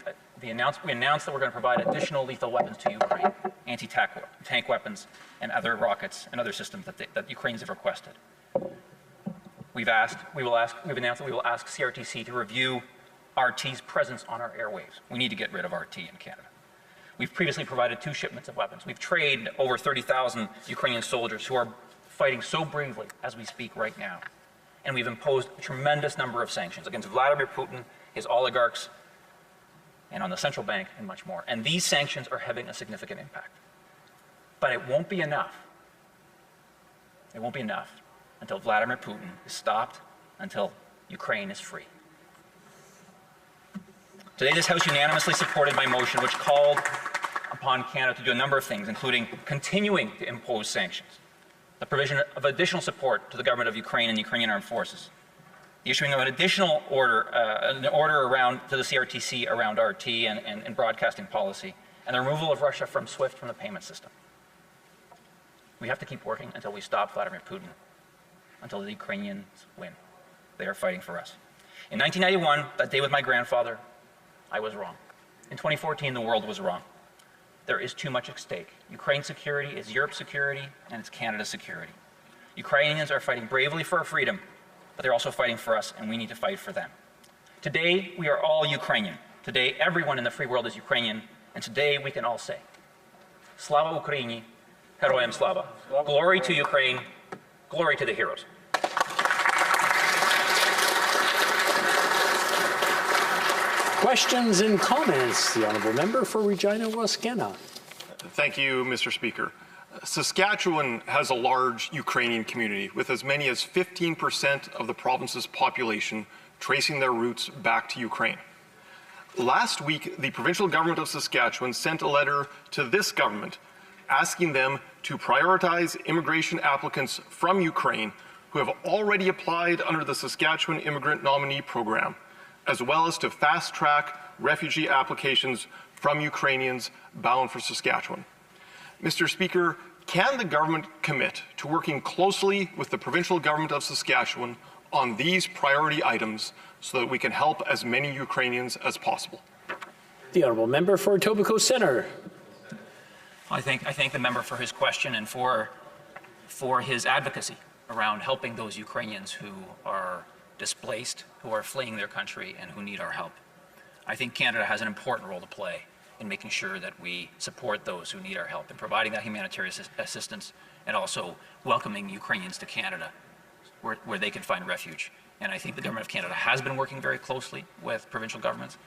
we're going to provide additional lethal weapons to Ukraine, anti-tank weapons and other rockets and other systems that Ukrainians have requested. We've announced that we will ask CRTC to review RT's presence on our airwaves. We need to get rid of RT in Canada. We've previously provided 2 shipments of weapons. We've trained over 30,000 Ukrainian soldiers who are fighting so bravely as we speak right now. And we've imposed a tremendous number of sanctions against Vladimir Putin, his oligarchs, and on the central bank, and much more. And these sanctions are having a significant impact. But it won't be enough. It won't be enough until Vladimir Putin is stopped, until Ukraine is free. Today, this House unanimously supported my motion, which called upon Canada to do a number of things, including continuing to impose sanctions, the provision of additional support to the government of Ukraine and Ukrainian armed forces, the issuing of an additional order, to the CRTC around RT and broadcasting policy, and the removal of Russia from SWIFT from the payment system. We have to keep working until we stop Vladimir Putin, until the Ukrainians win. They are fighting for us. In 1991, that day with my grandfather, I was wrong. In 2014, the world was wrong. There is too much at stake. Ukraine's security is Europe's security, and it's Canada's security. Ukrainians are fighting bravely for our freedom, but they're also fighting for us, and we need to fight for them. Today, we are all Ukrainian. Today, everyone in the free world is Ukrainian, and today we can all say, Slava Ukraini, Heroyam Slava. Glory to Ukraine, glory to the heroes. Questions and comments. The Honourable Member for Regina Wascana. Thank you, Mr. Speaker. Saskatchewan has a large Ukrainian community with as many as 15% of the province's population tracing their roots back to Ukraine. Last week, the provincial government of Saskatchewan sent a letter to this government asking them to prioritize immigration applicants from Ukraine who have already applied under the Saskatchewan Immigrant Nominee Program, as well as to fast-track refugee applications from Ukrainians bound for Saskatchewan. Mr. Speaker, can the government commit to working closely with the provincial government of Saskatchewan on these priority items so that we can help as many Ukrainians as possible? The Honourable Member for Etobicoke Centre. I thank the member for his question and for his advocacy around helping those Ukrainians who are displaced, who are fleeing their country, and who need our help. I think Canada has an important role to play in making sure that we support those who need our help in providing that humanitarian assistance and also welcoming Ukrainians to Canada where they can find refuge. And I think the Government of Canada has been working very closely with provincial governments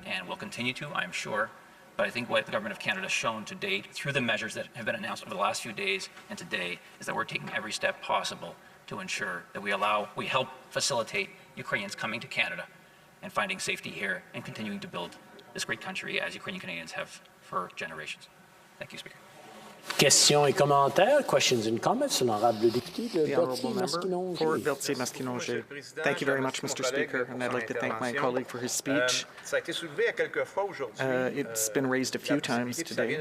and will continue to, I'm sure. But I think what the Government of Canada has shown to date through the measures that have been announced over the last few days and today is that we're taking every step possible to ensure that we help facilitate Ukrainians coming to Canada and finding safety here and continuing to build this great country as Ukrainian Canadians have for generations. Thank you, Speaker. Questions et commentaires. Questions and comments. Honorable Deputy the Honourable Member for Berthier-Masquinongé. Thank you very much, Mr. Speaker, and I'd like to thank my colleague for his speech. It's been raised a few times today,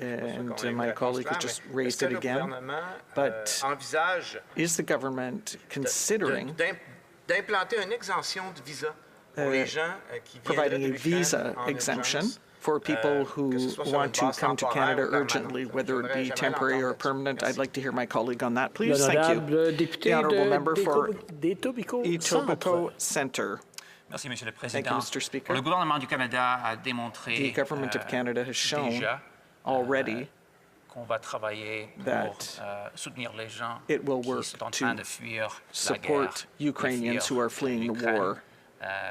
and my colleague has just raised it again. But is the government considering providing a visa exemption for people who want to come to Canada urgently, whether it be temporary or permanent? I'd like to hear my colleague on that, please. Thank you. The Honourable Member for Etobicoke Centre. Merci, Monsieur le Président. Thank you, Mr. Speaker. Le gouvernement du Canada a démontré the government of Canada has shown already that it will work to support Ukrainians who are fleeing the war,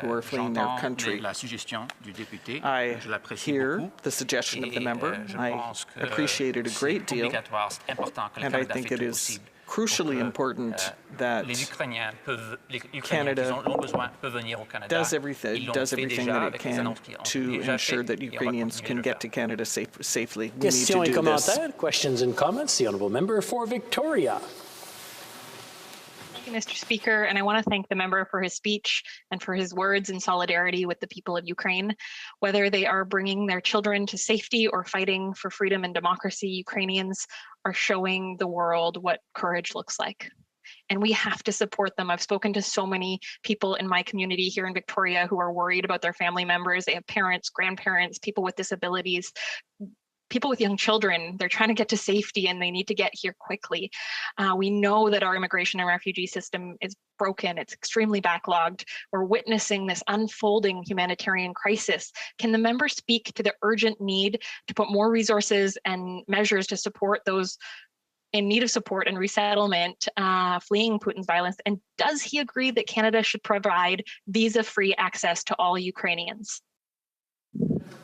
who are fleeing their country. I hear the suggestion of the member. I appreciate it a great deal, and I think it is crucially important that Canada does everything that it can to ensure that Ukrainians can get to Canada safely. We need to do this. Questions and comments. The Honourable Member for Victoria. Thank you, Mr. Speaker, and I want to thank the member for his speech and for his words in solidarity with the people of Ukraine. Whether they are bringing their children to safety or fighting for freedom and democracy, Ukrainians are showing the world what courage looks like. And we have to support them. I've spoken to so many people in my community here in Victoria who are worried about their family members. They have parents, grandparents, people with disabilities, people with young children. They're trying to get to safety and they need to get here quickly. We know that our immigration and refugee system is broken. It's extremely backlogged. We're witnessing this unfolding humanitarian crisis. Can the member speak to the urgent need to put more resources and measures to support those in need of support and resettlement fleeing Putin's violence? And does he agree that Canada should provide visa-free access to all Ukrainians?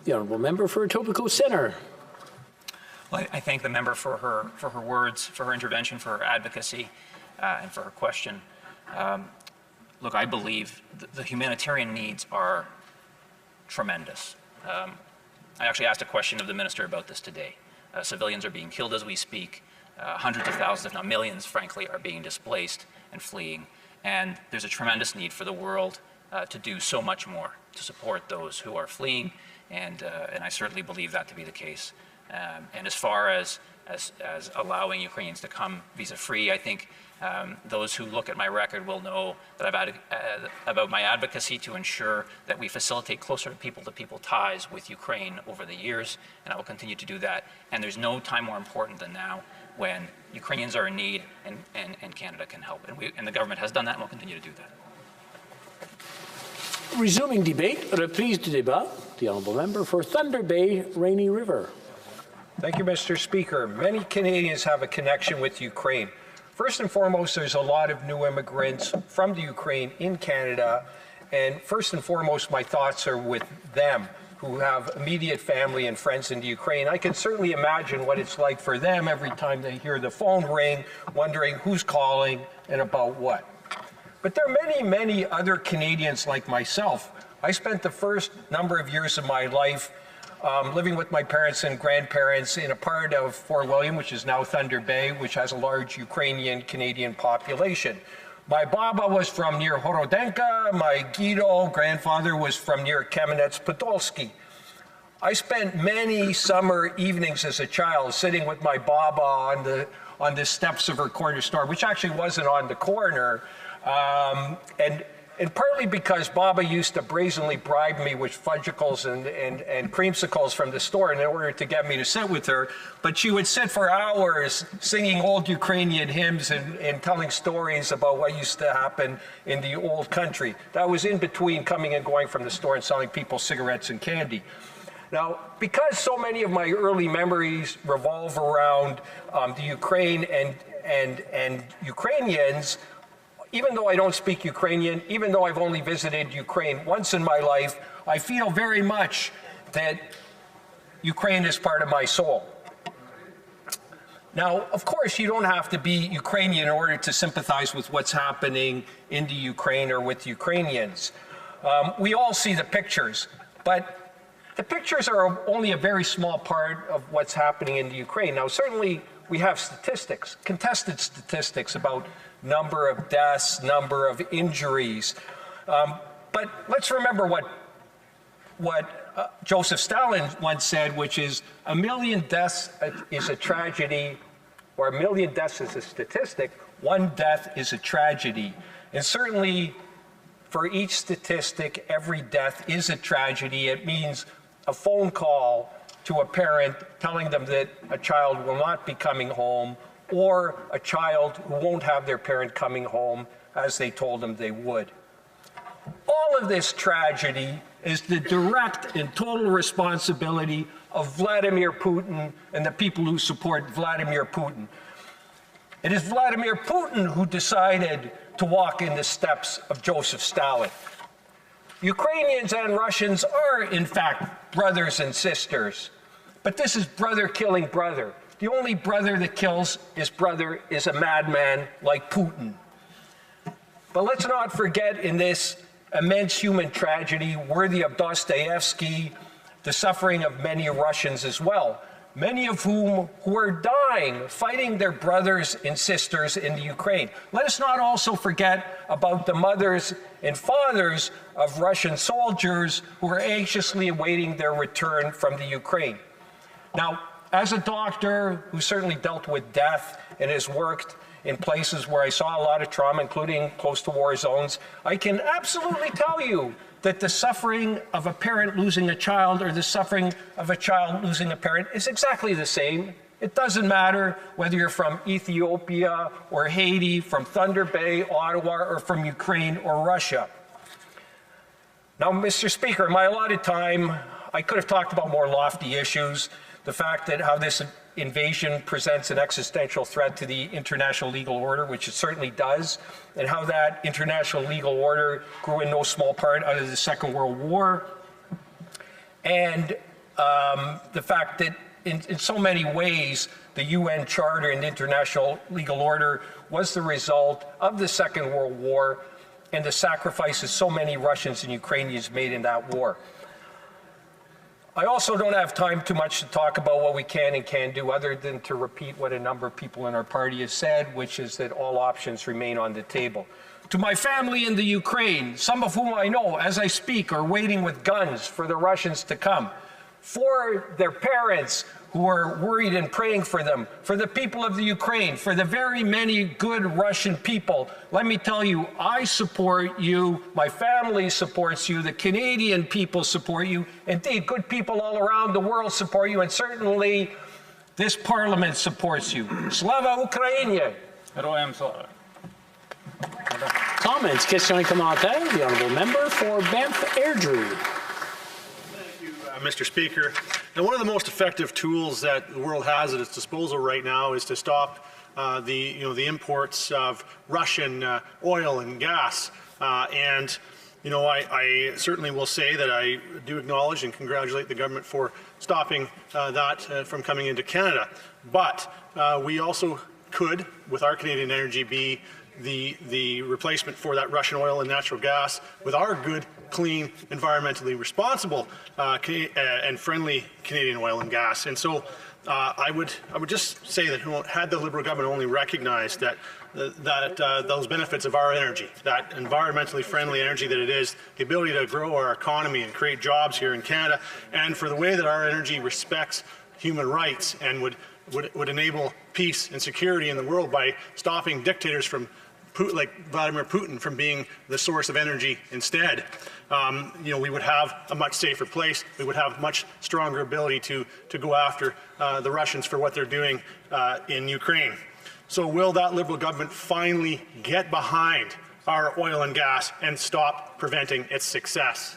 The honourable member for Etobicoke Centre. Well, I thank the member for her words, for her intervention, for her advocacy, and for her question. Look, I believe the humanitarian needs are tremendous. I actually asked a question of the minister about this today. Civilians are being killed as we speak. Hundreds of thousands, if not millions, frankly, are being displaced and fleeing. And there's a tremendous need for the world to do so much more to support those who are fleeing, and I certainly believe that to be the case. And as far as allowing Ukrainians to come visa-free, I think those who look at my record will know that I've about my advocacy to ensure that we facilitate closer people-to-people ties with Ukraine over the years, and I will continue to do that. And there's no time more important than now when Ukrainians are in need and Canada can help. And the government has done that and will continue to do that. Resuming debate, reprise du débat. The honourable member for Thunder Bay, Rainy River. Thank you, Mr. Speaker. Many Canadians have a connection with Ukraine. First and foremost, there's a lot of new immigrants from the Ukraine in Canada, and first and foremost, my thoughts are with them who have immediate family and friends in the Ukraine. I can certainly imagine what it's like for them every time they hear the phone ring, wondering who's calling and about what. But there are many, many other Canadians like myself. I spent the first number of years of my life living with my parents and grandparents in a part of Fort William, which is now Thunder Bay, which has a large Ukrainian-Canadian population. My Baba was from near Horodenka, my Guido grandfather was from near Kamenets-Podolsky. I spent many summer evenings as a child sitting with my Baba on the steps of her corner store, which actually wasn't on the corner, and partly because Baba used to brazenly bribe me with fudgicles and creamsicles from the store in order to get me to sit with her. But she would sit for hours singing old Ukrainian hymns and telling stories about what used to happen in the old country. That was in between coming and going from the store and selling people cigarettes and candy. Now, because so many of my early memories revolve around the Ukraine and Ukrainians, even though I don't speak Ukrainian, even though I've only visited Ukraine once in my life, I feel very much that Ukraine is part of my soul. Now, of course, you don't have to be Ukrainian in order to sympathize with what's happening in the Ukraine or with Ukrainians. We all see the pictures, but the pictures are only a very small part of what's happening in the Ukraine. Now, certainly we have statistics, contested statistics about number of deaths, number of injuries. But let's remember what Joseph Stalin once said, which is 1 million deaths is a tragedy, or 1 million deaths is a statistic, 1 death is a tragedy. And certainly for each statistic, every death is a tragedy. It means a phone call to a parent telling them that a child will not be coming home, or a child who won't have their parent coming home as they told them they would. All of this tragedy is the direct and total responsibility of Vladimir Putin and the people who support Vladimir Putin. It is Vladimir Putin who decided to walk in the steps of Joseph Stalin. Ukrainians and Russians are, in fact, brothers and sisters, but this is brother killing brother. The only brother that kills his brother is a madman like Putin. But let's not forget, in this immense human tragedy worthy of Dostoevsky, the suffering of many Russians as well. many of whom who are dying, fighting their brothers and sisters in the Ukraine. Let us not also forget about the mothers and fathers of Russian soldiers who are anxiously awaiting their return from the Ukraine. Now, as a doctor who certainly dealt with death and has worked in places where I saw a lot of trauma, including close to war zones, I can absolutely tell you that the suffering of a parent losing a child or the suffering of a child losing a parent is exactly the same. It doesn't matter whether you're from Ethiopia or Haiti, from Thunder Bay, Ottawa, or from Ukraine or Russia. Now, Mr. Speaker, in my allotted time, I could have talked about more lofty issues, the fact that how this invasion presents an existential threat to the international legal order, which it certainly does, and how that international legal order grew in no small part out of the Second World War, and the fact that in so many ways the UN Charter and international legal order was the result of the Second World War and the sacrifices so many Russians and Ukrainians made in that war. I also don't have time too much to talk about what we can and can't do other than to repeat what a number of people in our party have said, which is that all options remain on the table. To my family in the Ukraine, some of whom I know as I speak are waiting with guns for the Russians to come, for their parents who are worried and praying for them, for the people of the Ukraine, for the very many good Russian people, let me tell you, I support you, my family supports you, the Canadian people support you, indeed, good people all around the world support you, and certainly this Parliament supports you. Slava Ukraini! Comments, questions et commentaires. The Honourable Member for Banff Airdrie. Mr. Speaker. And one of the most effective tools that the world has at its disposal right now is to stop the imports of Russian oil and gas. I certainly will say that I do acknowledge and congratulate the government for stopping that from coming into Canada. But we also could, with our Canadian energy, be the replacement for that Russian oil and natural gas with our good, clean, environmentally responsible and friendly Canadian oil and gas. And so I would just say that had the Liberal government only recognized that those benefits of our energy, that environmentally friendly energy that it is, the ability to grow our economy and create jobs here in Canada, and for the way that our energy respects human rights and would enable peace and security in the world by stopping dictators from like Vladimir Putin from being the source of energy instead, we would have a much safer place. We would have much stronger ability to go after the Russians for what they're doing in Ukraine. So will that Liberal government finally get behind our oil and gas and stop preventing its success?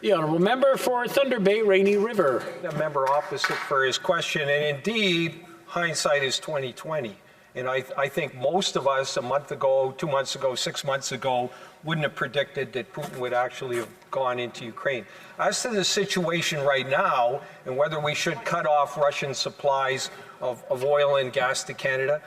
The Honourable Member for Thunder Bay, Rainy River. The member opposite for his question, and indeed, hindsight is 20/20. And I think most of us a month ago, 2 months ago, 6 months ago, wouldn't have predicted that Putin would actually have gone into Ukraine. As to the situation right now and whether we should cut off Russian supplies of oil and gas to Canada,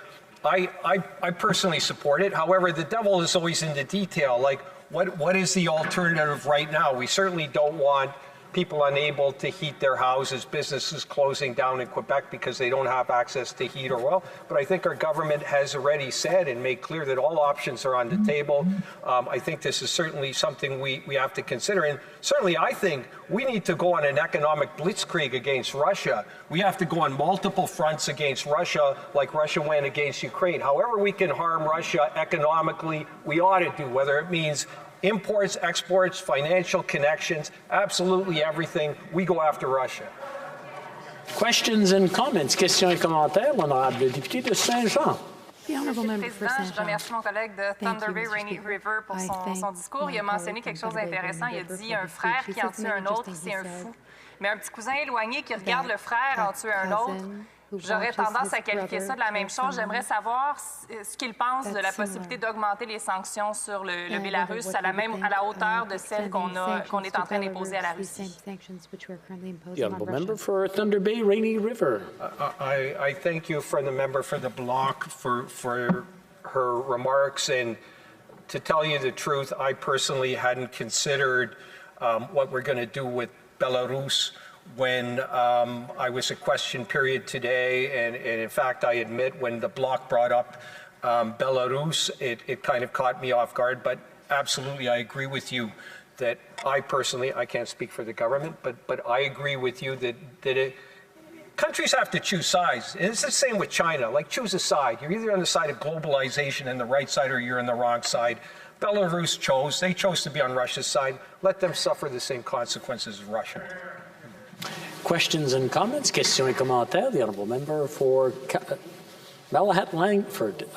I personally support it. However, the devil is always in the detail. Like, what is the alternative right now? We certainly don't want people unable to heat their houses, businesses closing down in Quebec because they don't have access to heat or oil. But I think our government has already said and made clear that all options are on the table. I think this is certainly something we have to consider. And certainly I think we need to go on an economic blitzkrieg against Russia. We have to go on multiple fronts against Russia like Russia went against Ukraine. However we can harm Russia economically, we ought to do, whether it means imports, exports, financial connections, absolutely everything. We go after Russia. Questions and comments. Questions et commentaires. L'honorable député de Saint-Jean. Monsieur le Président, je remercie mon collègue de Thunder Bay Rainy River pour son discours. Il a mentionné quelque chose d'intéressant. Il a dit un frère qui en tue un autre, c'est un fou. Mais un petit cousin éloigné qui regarde le frère en tuer un autre, j'aurais tendance à qualifier ça de la même chose. J'aimerais savoir ce qu'il pense de la possibilité d'augmenter les sanctions sur le Bélarus à la hauteur de celles qu'on est en train d'imposer à la Russie. The Honourable Member for Thunder Bay, Rainy River. I thank you for the member for the bloc for her remarks, and to tell you the truth, I personally hadn't considered what we're going to do with Belarus when I was a question period today, and in fact, I admit when the bloc brought up Belarus, it kind of caught me off guard, but absolutely I agree with you that I personally, I can't speak for the government, but I agree with you that countries have to choose sides. And it's the same with China, like choose a side. You're either on the side of globalization and the right side or you're on the wrong side. Belarus they chose to be on Russia's side. Let them suffer the same consequences as Russia. Questions and comments? Questions et commentaires. The honourable member for Malahat Langford.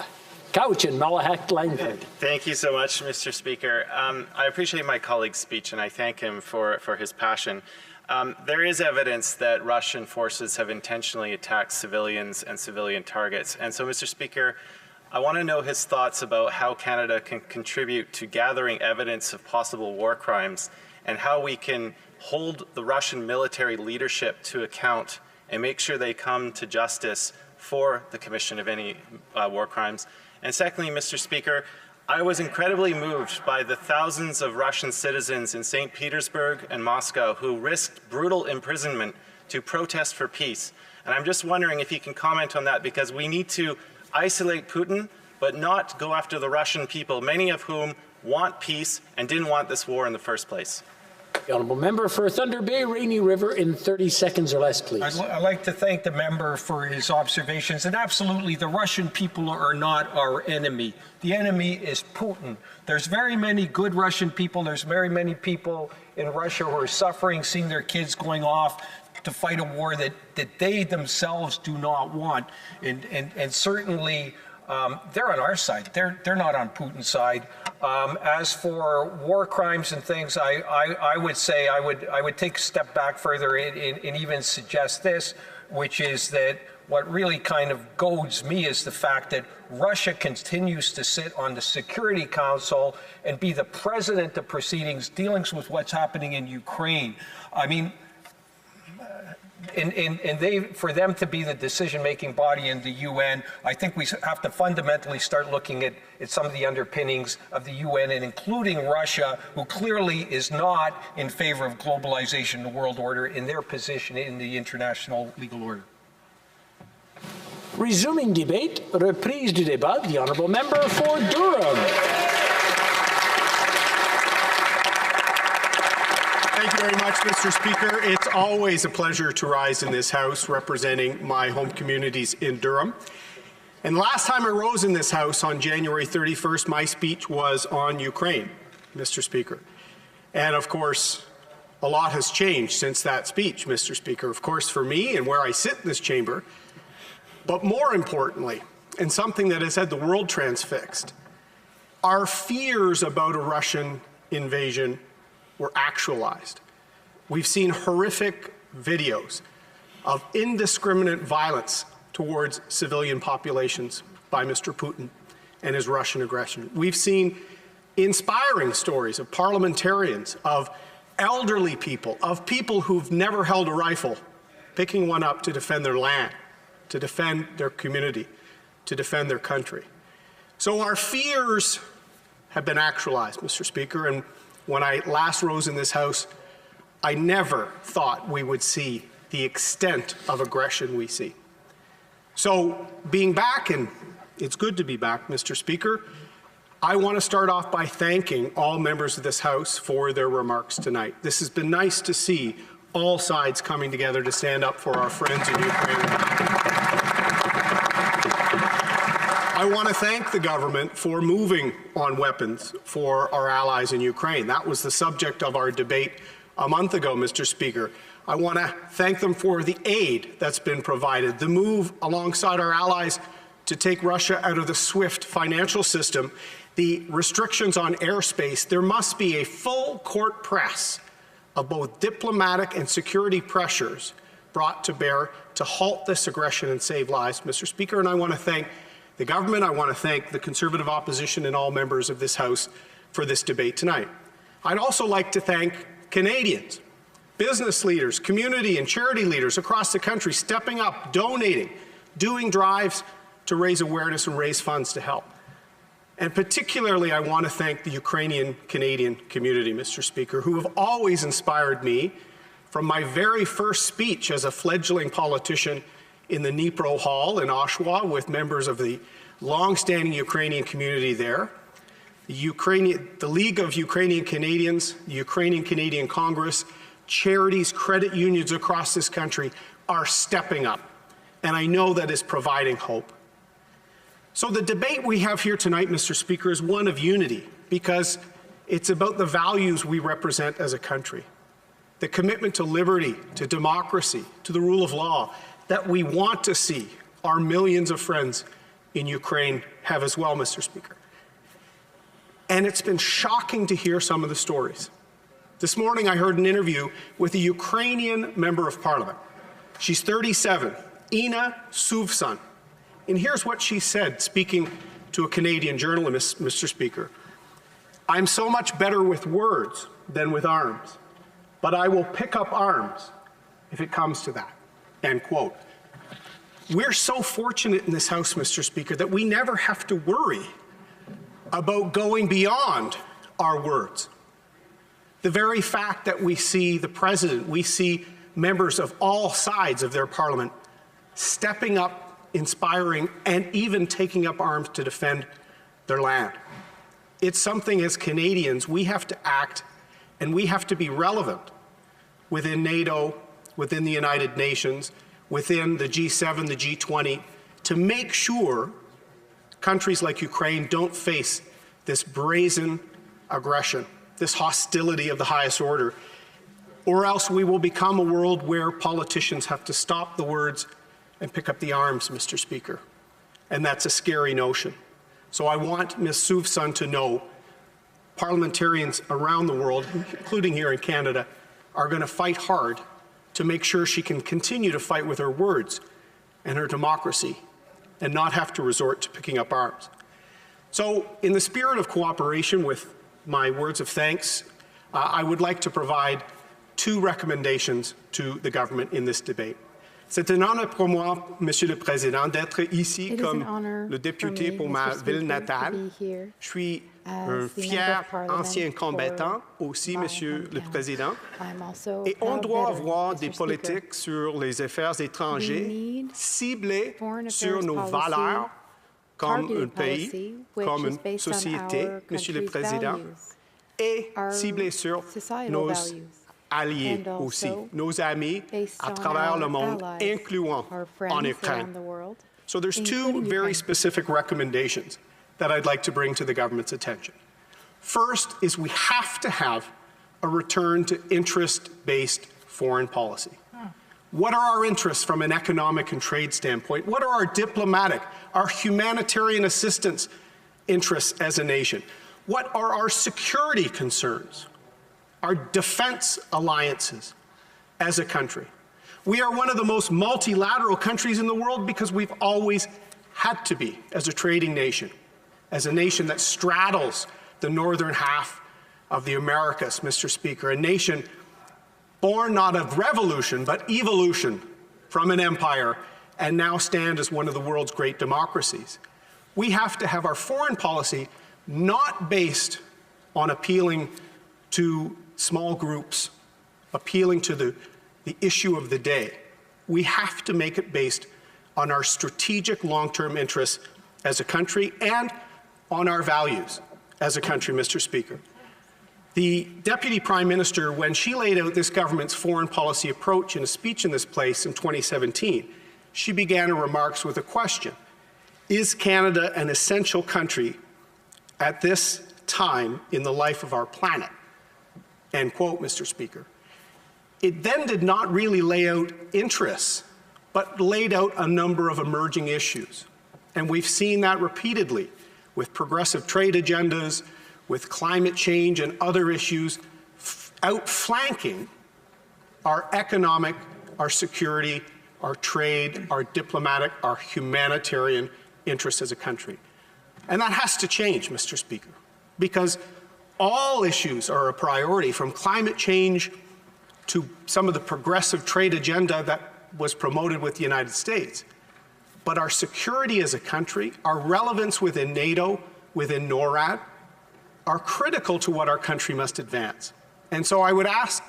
Couch in Malahat Langford. Thank you so much, Mr. Speaker. I appreciate my colleague's speech and I thank him for his passion. There is evidence that Russian forces have intentionally attacked civilians and civilian targets. And so, Mr. Speaker, I want to know his thoughts about how Canada can contribute to gathering evidence of possible war crimes and how we can hold the Russian military leadership to account and make sure they come to justice for the commission of any war crimes. And secondly, Mr. Speaker, I was incredibly moved by the thousands of Russian citizens in St. Petersburg and Moscow who risked brutal imprisonment to protest for peace. And I'm just wondering if you can comment on that, because we need to isolate Putin, but not go after the Russian people, many of whom want peace and didn't want this war in the first place. The honourable member for Thunder Bay, Rainy River, in 30 seconds or less, please. I'd like to thank the member for his observations. And absolutely, the Russian people are not our enemy. The enemy is Putin. There's very many good Russian people. There's very many people in Russia who are suffering, seeing their kids going off to fight a war that they themselves do not want. And certainly, they're on our side. They're not on Putin's side. As for war crimes and things, I would say I would take a step back further and even suggest this, which is that what really kind of goads me is the fact that Russia continues to sit on the Security Council and be the president of proceedings dealing with what's happening in Ukraine. I mean, and for them to be the decision-making body in the UN, I think we have to fundamentally start looking at some of the underpinnings of the UN, and including Russia, who clearly is not in favor of globalization, the world order, in their position in the international legal order. Resuming debate, reprise du débat, the honourable member for Durham. Thank you very much, Mr. Speaker. It's always a pleasure to rise in this House representing my home communities in Durham. And the last time I rose in this House on January 31st, my speech was on Ukraine, Mr. Speaker. And of course, a lot has changed since that speech, Mr. Speaker. Of course, for me and where I sit in this chamber, but more importantly, and something that has had the world transfixed, our fears about a Russian invasion were actualized. We've seen horrific videos of indiscriminate violence towards civilian populations by Mr. Putin and his Russian aggression. We've seen inspiring stories of parliamentarians, of elderly people, of people who've never held a rifle, picking one up to defend their land, to defend their community, to defend their country. So our fears have been actualized, Mr. Speaker, and when I last rose in this House, I never thought we would see the extent of aggression we see. So being back, and it's good to be back, Mr. Speaker, I want to start off by thanking all members of this House for their remarks tonight. This has been nice to see all sides coming together to stand up for our friends in Ukraine. I want to thank the government for moving on weapons for our allies in Ukraine. That was the subject of our debate a month ago, Mr. Speaker. I want to thank them for the aid that's been provided, the move alongside our allies to take Russia out of the SWIFT financial system, the restrictions on airspace. There must be a full court press of both diplomatic and security pressures brought to bear to halt this aggression and save lives, Mr. Speaker. And I want to thank the government. I want to thank the Conservative opposition and all members of this House for this debate tonight. I'd also like to thank Canadians, business leaders, community and charity leaders across the country stepping up, donating, doing drives to raise awareness and raise funds to help. And particularly, I want to thank the Ukrainian-Canadian community, Mr. Speaker, who have always inspired me From my very first speech as a fledgling politician in the Dnipro Hall in Oshawa with members of the long-standing Ukrainian community there, the League of Ukrainian Canadians, the Ukrainian Canadian Congress, charities, credit unions across this country are stepping up. And I know that is providing hope. So the debate we have here tonight, Mr. Speaker, is one of unity because it's about the values we represent as a country. The commitment to liberty, to democracy, to the rule of law that we want to see our millions of friends in Ukraine have as well, Mr. Speaker. And it's been shocking to hear some of the stories. This morning I heard an interview with a Ukrainian member of parliament. She's 37, Ina Suvsan. And here's what she said, speaking to a Canadian journalist, Mr. Speaker. I'm so much better with words than with arms, but I will pick up arms if it comes to that, end quote. We're so fortunate in this House, Mr. Speaker, that we never have to worry about going beyond our words. The very fact that we see the President, we see members of all sides of their parliament stepping up, inspiring, and even taking up arms to defend their land. It's something as Canadians we have to act and we have to be relevant within NATO, within the United Nations, within the G7, the G20, to make sure countries like Ukraine don't face this brazen aggression, this hostility of the highest order, or else we will become a world where politicians have to stop the words and pick up the arms, Mr. Speaker. And that's a scary notion. So I want Ms. Suvsan to know parliamentarians around the world, including here in Canada, are going to fight hard to make sure she can continue to fight with her words and her democracy and not have to resort to picking up arms. So in the spirit of cooperation with my words of thanks, I would like to provide two recommendations to the government in this debate. C'est un honneur pour moi, Monsieur le Président, d'être ici comme le député pour ma ville natale. Je suis un fier ancien combattant aussi, Monsieur le Président. Et on doit avoir des politiques sur les affaires étrangères ciblées sur nos valeurs comme un pays, comme une société, Monsieur le Président, et ciblées sur nos alliés aussi, nos amis à travers le monde, incluant en Ukraine. So there's two very specific recommendations that I'd like to bring to the government's attention. First is we have to have a return to interest-based foreign policy. What are our interests from an economic and trade standpoint? What are our diplomatic, our humanitarian assistance interests as a nation? What are our security concerns? Our defense alliances as a country? We are one of the most multilateral countries in the world because we've always had to be as a trading nation, as a nation that straddles the northern half of the Americas, Mr. Speaker, a nation born not of revolution, but evolution from an empire, and now stand as one of the world's great democracies. We have to have our foreign policy not based on appealing to small groups, appealing to the issue of the day. We have to make it based on our strategic long-term interests as a country and on our values as a country, Mr. Speaker. The Deputy Prime Minister, when she laid out this government's foreign policy approach in a speech in this place in 2017, she began her remarks with a question. Is Canada an essential country at this time in the life of our planet? End quote, Mr. Speaker. It then did not really lay out interests, but laid out a number of emerging issues. And we've seen that repeatedly with progressive trade agendas, with climate change and other issues outflanking our economic, our security, our trade, our diplomatic, our humanitarian interests as a country. And that has to change, Mr. Speaker, because all issues are a priority, from climate change to some of the progressive trade agenda that was promoted with the United States. But our security as a country, our relevance within NATO, within NORAD, are critical to what our country must advance. And so I would ask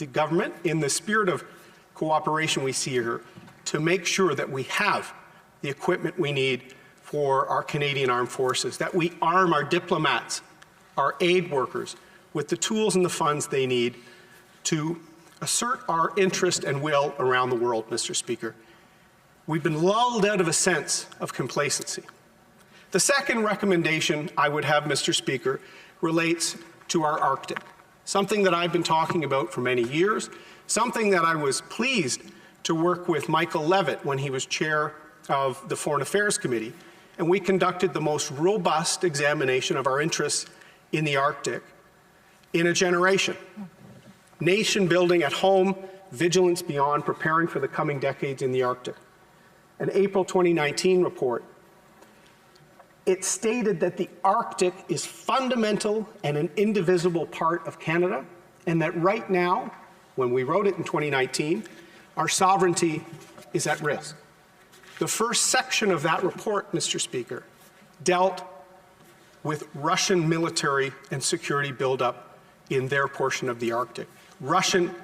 the government, in the spirit of cooperation we see here, to make sure that we have the equipment we need for our Canadian Armed Forces, that we arm our diplomats, our aid workers, with the tools and the funds they need to assert our interest and will around the world, Mr. Speaker. We've been lulled out of a sense of complacency. The second recommendation I would have, Mr. Speaker, relates to our Arctic, something that I've been talking about for many years, something that I was pleased to work with Michael Levitt when he was chair of the Foreign Affairs Committee, and we conducted the most robust examination of our interests in the Arctic in a generation. Nation building at home, vigilance beyond, preparing for the coming decades in the Arctic. An April 2019 report, it stated that the Arctic is fundamental and an indivisible part of Canada, and that right now, when we wrote it in 2019, our sovereignty is at risk. The first section of that report, Mr. Speaker, dealt with Russian military and security buildup in their portion of the Arctic, Russian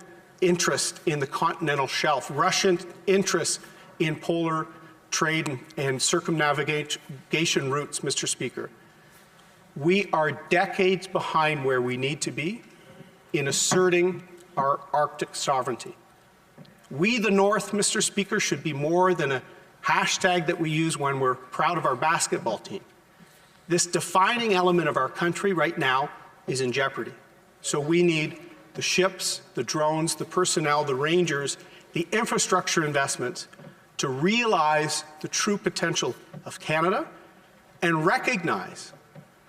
interest in the continental shelf, Russian interest in polar trade and circumnavigation routes, Mr. Speaker. We are decades behind where we need to be in asserting our Arctic sovereignty. We, the North, Mr. Speaker, should be more than a hashtag that we use when we're proud of our basketball team. This defining element of our country right now is in jeopardy. So we need the ships, the drones, the personnel, the rangers, the infrastructure investments to realize the true potential of Canada and recognize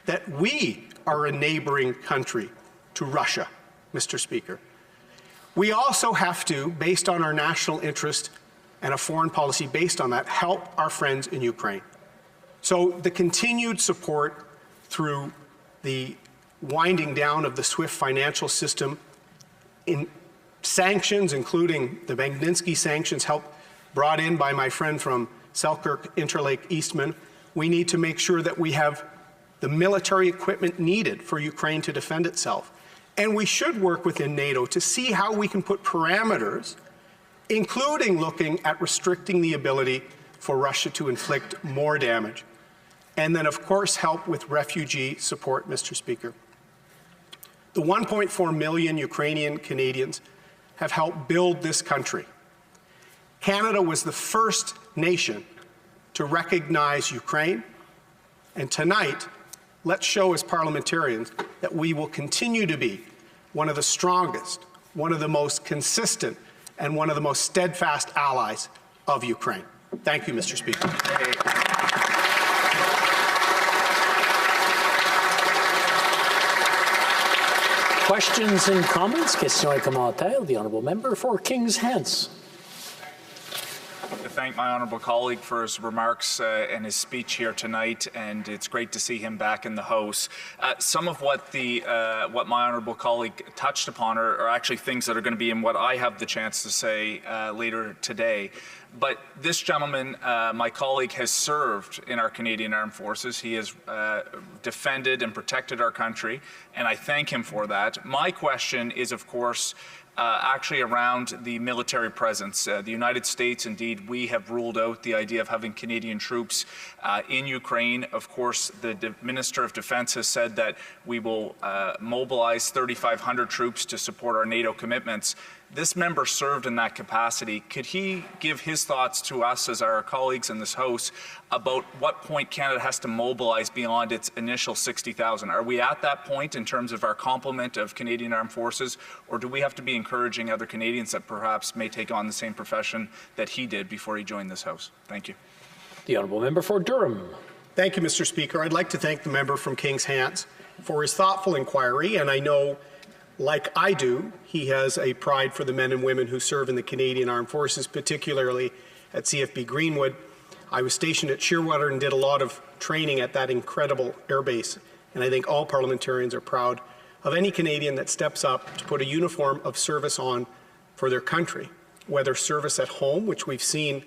that we are a neighboring country to Russia, Mr. Speaker. We also have to, based on our national interest and a foreign policy based on that, help our friends in Ukraine. So the continued support through the winding down of the SWIFT financial system, in sanctions, including the Magnitsky sanctions, brought in by my friend from Selkirk, Interlake, Eastman, we need to make sure that we have the military equipment needed for Ukraine to defend itself. And we should work within NATO to see how we can put parameters, including looking at restricting the ability for Russia to inflict more damage. And then, of course, help with refugee support, Mr. Speaker. The 1.4 million Ukrainian Canadians have helped build this country. Canada was the first nation to recognize Ukraine, and tonight, let's show as parliamentarians that we will continue to be one of the strongest, one of the most consistent, and one of the most steadfast allies of Ukraine. Thank you, Mr. Speaker. Questions and comments? Questions et commentaires. The honourable member for Kings Hants. To thank my honourable colleague for his remarks and his speech here tonight, and it's great to see him back in the House. Some of what my honourable colleague touched upon are actually things that are going to be in what I have the chance to say later today. But this gentleman, my colleague, has served in our Canadian Armed Forces. He has defended and protected our country, and I thank him for that. My question is, of course, actually around the military presence. The United States, indeed, we have ruled out the idea of having Canadian troops in Ukraine. Of course, the Minister of Defense has said that we will mobilize 3,500 troops to support our NATO commitments. This member served in that capacity. Could he give his thoughts to us as our colleagues in this House about what point Canada has to mobilize beyond its initial 60,000? Are we at that point in terms of our complement of Canadian Armed Forces, or do we have to be encouraging other Canadians that perhaps may take on the same profession that he did before he joined this House? Thank you. The honourable member for Durham. Thank you, Mr. Speaker. I'd like to thank the member from Kings Hants for his thoughtful inquiry, and I know, like I do, he has a pride for the men and women who serve in the Canadian Armed Forces, particularly at CFB Greenwood. I was stationed at Shearwater and did a lot of training at that incredible airbase, and I think all parliamentarians are proud of any Canadian that steps up to put a uniform of service on for their country, whether service at home, which we've seen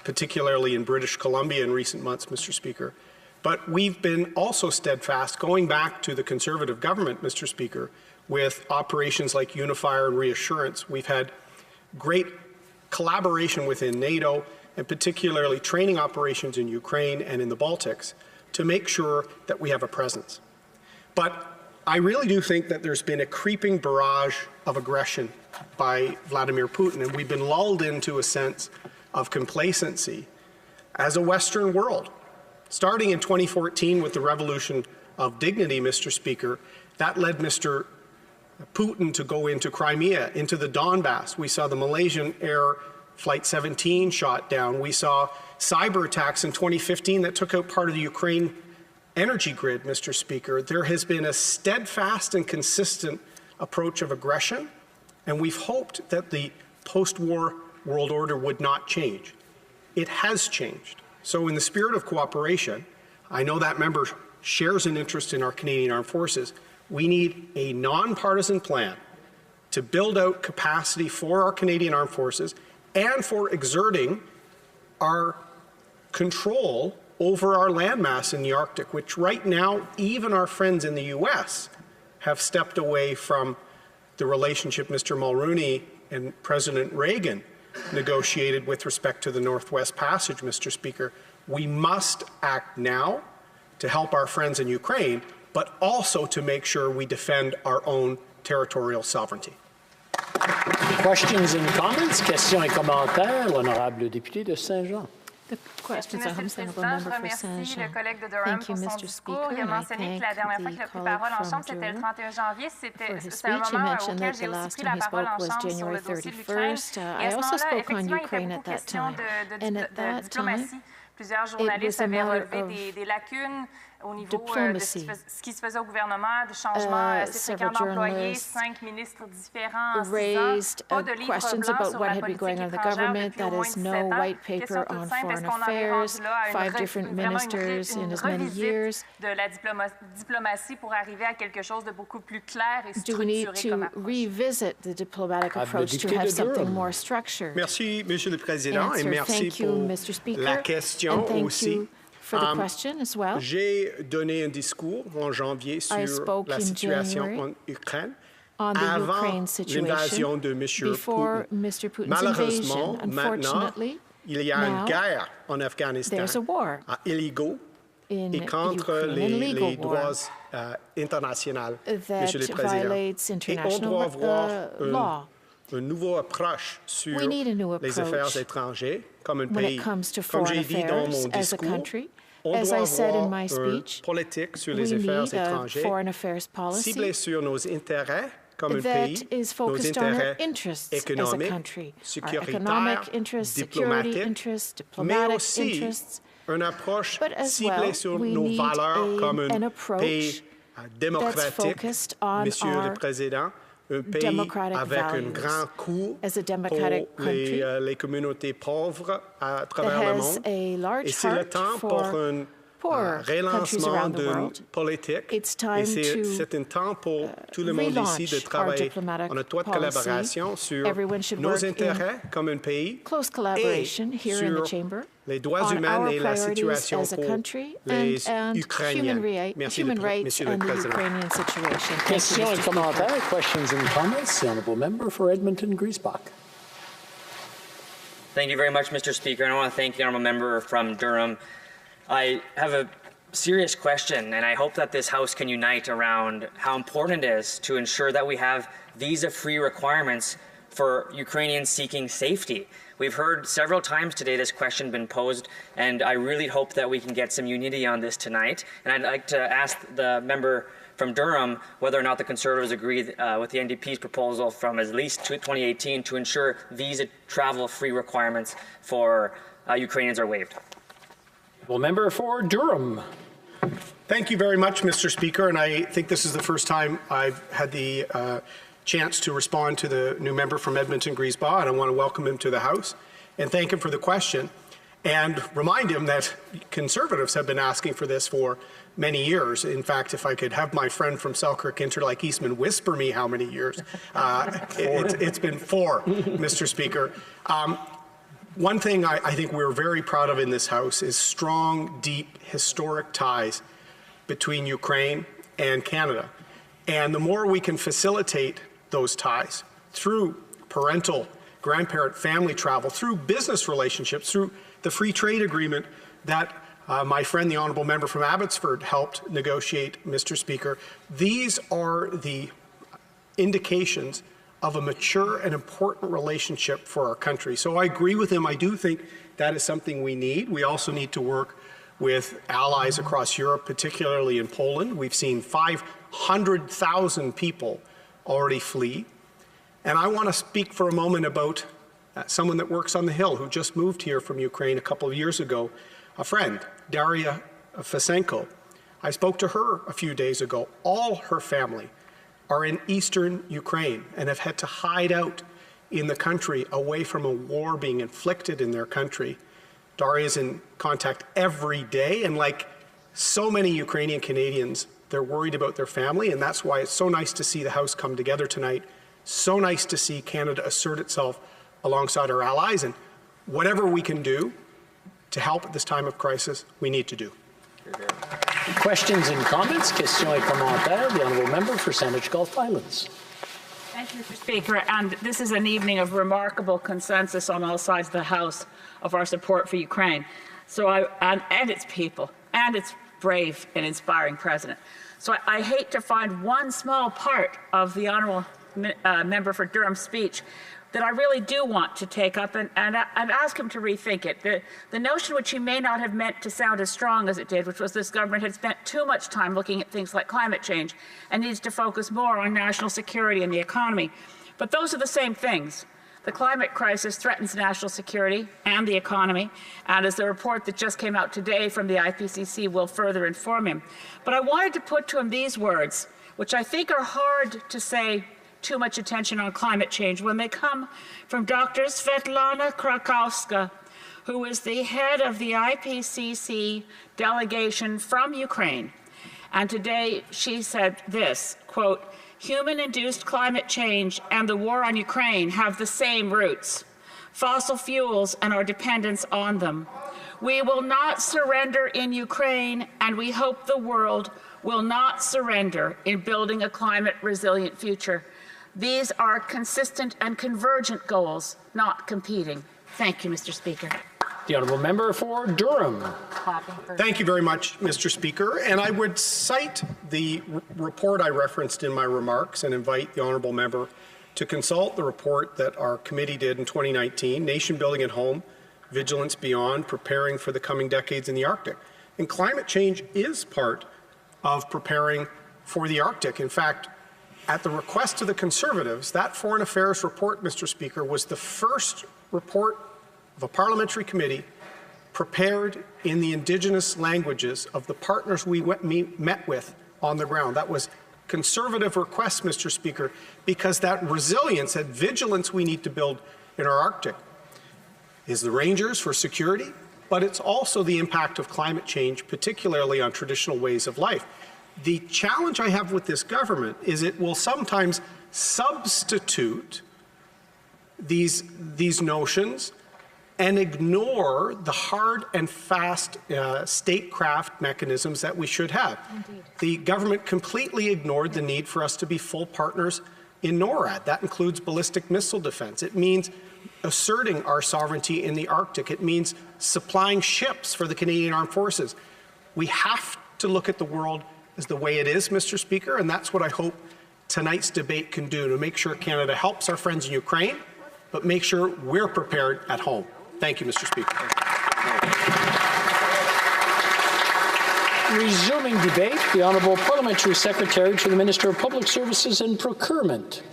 particularly in British Columbia in recent months, Mr. Speaker, but we've been also steadfast, going back to the Conservative government, Mr. Speaker, with operations like Unifier and Reassurance. We've had great collaboration within NATO, and particularly training operations in Ukraine and in the Baltics to make sure that we have a presence. But I really do think that there's been a creeping barrage of aggression by Vladimir Putin, and we've been lulled into a sense of complacency as a Western world. Starting in 2014 with the Revolution of Dignity, Mr. Speaker, that led Mr. Putin to go into Crimea, into the Donbass. We saw the Malaysian Air Flight 17 shot down. We saw cyber attacks in 2015 that took out part of the Ukraine energy grid, Mr. Speaker. There has been a steadfast and consistent approach of aggression, and we've hoped that the post-war world order would not change. It has changed. So in the spirit of cooperation, I know that member shares an interest in our Canadian Armed Forces. We need a nonpartisan plan to build out capacity for our Canadian Armed Forces and for exerting our control over our landmass in the Arctic, which right now, even our friends in the US have stepped away from the relationship Mr. Mulroney and President Reagan negotiated with respect to the Northwest Passage, Mr. Speaker. We must act now to help our friends in Ukraine, but also to make sure we defend our own territorial sovereignty. Questions and comments? Questions et commentaires. L'honorable député de Saint-Jean. The questions are from the member for Saint-Jean. Thank you, Mr. Speaker, and I thank the colleague from Durham for his speech. He mentioned that the last time he spoke was January 31st. I also spoke on Ukraine at that time, and at that time, it was a matter of au niveau de ce qui se faisait au gouvernement, du changement assez fréquent d'employés, 5 ministres différents en 6 ans, pas de livre blanc sur la politique étrangère depuis au moins 17 ans. Question toute simple, est-ce qu'on en est rendu là à vraiment une revisite de la diplomatie pour arriver à quelque chose de beaucoup plus clair et structuré comme approche? Revisit the diplomatic approach to have something more structured. Merci, Monsieur le Président, et merci pour la question aussi. J'ai donné un discours en janvier sur la situation en Ukraine avant l'invasion de M. Poutine. Malheureusement, maintenant, il y a une guerre en Afghanistan à illégaux et contre les droits internationaux, Monsieur le Président. Et on doit avoir une nouvelle approche sur les affaires étrangères comme un pays. Comme j'ai dit dans mon discours, on doit avoir une politique sur les affaires étrangères ciblée sur nos intérêts comme un pays, nos intérêts économiques, sécuritaires, diplomatiques, mais aussi une approche ciblée sur nos valeurs comme un pays démocratique, Monsieur le Président, un pays avec un grand coût pour les communautés pauvres à travers le monde. Et c'est le temps pour un relancement d'une politique. Et c'est un temps pour tout le monde ici de travailler en étroite collaboration sur nos intérêts comme un pays et sur les droits humains et la situation pour les Ukrainiens. Merci, Monsieur le Président. Questions et commentaires. Questions and comments. The honourable member for Edmonton-Griesbach. Thank you very much, Mr. Speaker. And I want to thank the honourable member from Durham. I have a serious question, and I hope that this House can unite around how important it is to ensure that we have visa-free requirements for Ukrainians seeking safety. We've heard several times today this question been posed, and I really hope that we can get some unity on this tonight. And I'd like to ask the member from Durham whether or not the Conservatives agree with the NDP's proposal from at least 2018 to ensure visa travel-free requirements for Ukrainians are waived. Well, member for Durham. Thank you very much, Mr. Speaker, and I think this is the first time I've had the chance to respond to the new member from Edmonton-Griesbach, and I want to welcome him to the House and thank him for the question and remind him that Conservatives have been asking for this for many years. In fact, if I could have my friend from Selkirk-Interlake Eastman whisper me how many years, it's been 4, Mr. Speaker. One thing I think we're very proud of in this House is strong, deep, historic ties between Ukraine and Canada. And the more we can facilitate those ties through parental, grandparent, family travel, through business relationships, through the free trade agreement that my friend, the Honourable Member from Abbotsford, helped negotiate, Mr. Speaker, these are the indications of a mature and important relationship for our country. So I agree with him. I do think that is something we need. We also need to work with allies across Europe, particularly in Poland. We've seen 500,000 people already flee. And I want to speak for a moment about someone that works on the Hill who just moved here from Ukraine a couple of years ago, a friend, Daria Fasenko. I spoke to her a few days ago. All her family are in eastern Ukraine and have had to hide out in the country away from a war being inflicted in their country. Daria is in contact every day, and like so many Ukrainian Canadians, they're worried about their family, and that's why it's so nice to see the House come together tonight. So nice to see Canada assert itself alongside our allies, and whatever we can do to help at this time of crisis, we need to do. Questions and comments? Questions et commentaires. The Honourable Member for Sandwich Gulf Islands. Thank you, Mr. Speaker. And this is an evening of remarkable consensus on all sides of the House of our support for Ukraine. And its people, and its brave and inspiring president. So I hate to find one small part of the Honourable Member for Durham's speech that I really do want to take up and ask him to rethink it. The notion which he may not have meant to sound as strong as it did, which was this government had spent too much time looking at things like climate change and needs to focus more on national security and the economy. But those are the same things. The climate crisis threatens national security and the economy, and as the report that just came out today from the IPCC will further inform him. But I wanted to put to him these words, which I think are hard to say too much attention on climate change when they come from Dr. Svetlana Krakowska, who is the head of the IPCC delegation from Ukraine. And today she said this, quote, "Human-induced climate change and the war on Ukraine have the same roots, fossil fuels and our dependence on them. We will not surrender in Ukraine, and we hope the world will not surrender in building a climate-resilient future. These are consistent and convergent goals, not competing." Thank you, Mr. Speaker. The Honourable Member for Durham. Thank you very much, Mr. Speaker. And I would cite the report I referenced in my remarks and invite the Honourable Member to consult the report that our committee did in 2019, Nation Building at Home, Vigilance Beyond, Preparing for the Coming Decades in the Arctic. And climate change is part of preparing for the Arctic. In fact, at the request of the Conservatives, that Foreign Affairs report, Mr. Speaker, was the first report of a parliamentary committee prepared in the Indigenous languages of the partners we met with on the ground. That was Conservative request, Mr. Speaker, because that resilience, that vigilance we need to build in our Arctic is the Rangers for security, but it's also the impact of climate change, particularly on traditional ways of life. The challenge I have with this government is it will sometimes substitute these notions and ignore the hard and fast statecraft mechanisms that we should have. Indeed. The government completely ignored the need for us to be full partners in NORAD. That includes ballistic missile defense. It means asserting our sovereignty in the Arctic. It means supplying ships for the Canadian Armed Forces. We have to look at the world as the way it is, Mr. Speaker, and that's what I hope tonight's debate can do, to make sure Canada helps our friends in Ukraine, but make sure we're prepared at home. Thank you, Mr. Speaker. Resuming debate, the Honourable Parliamentary Secretary to the Minister of Public Services and Procurement.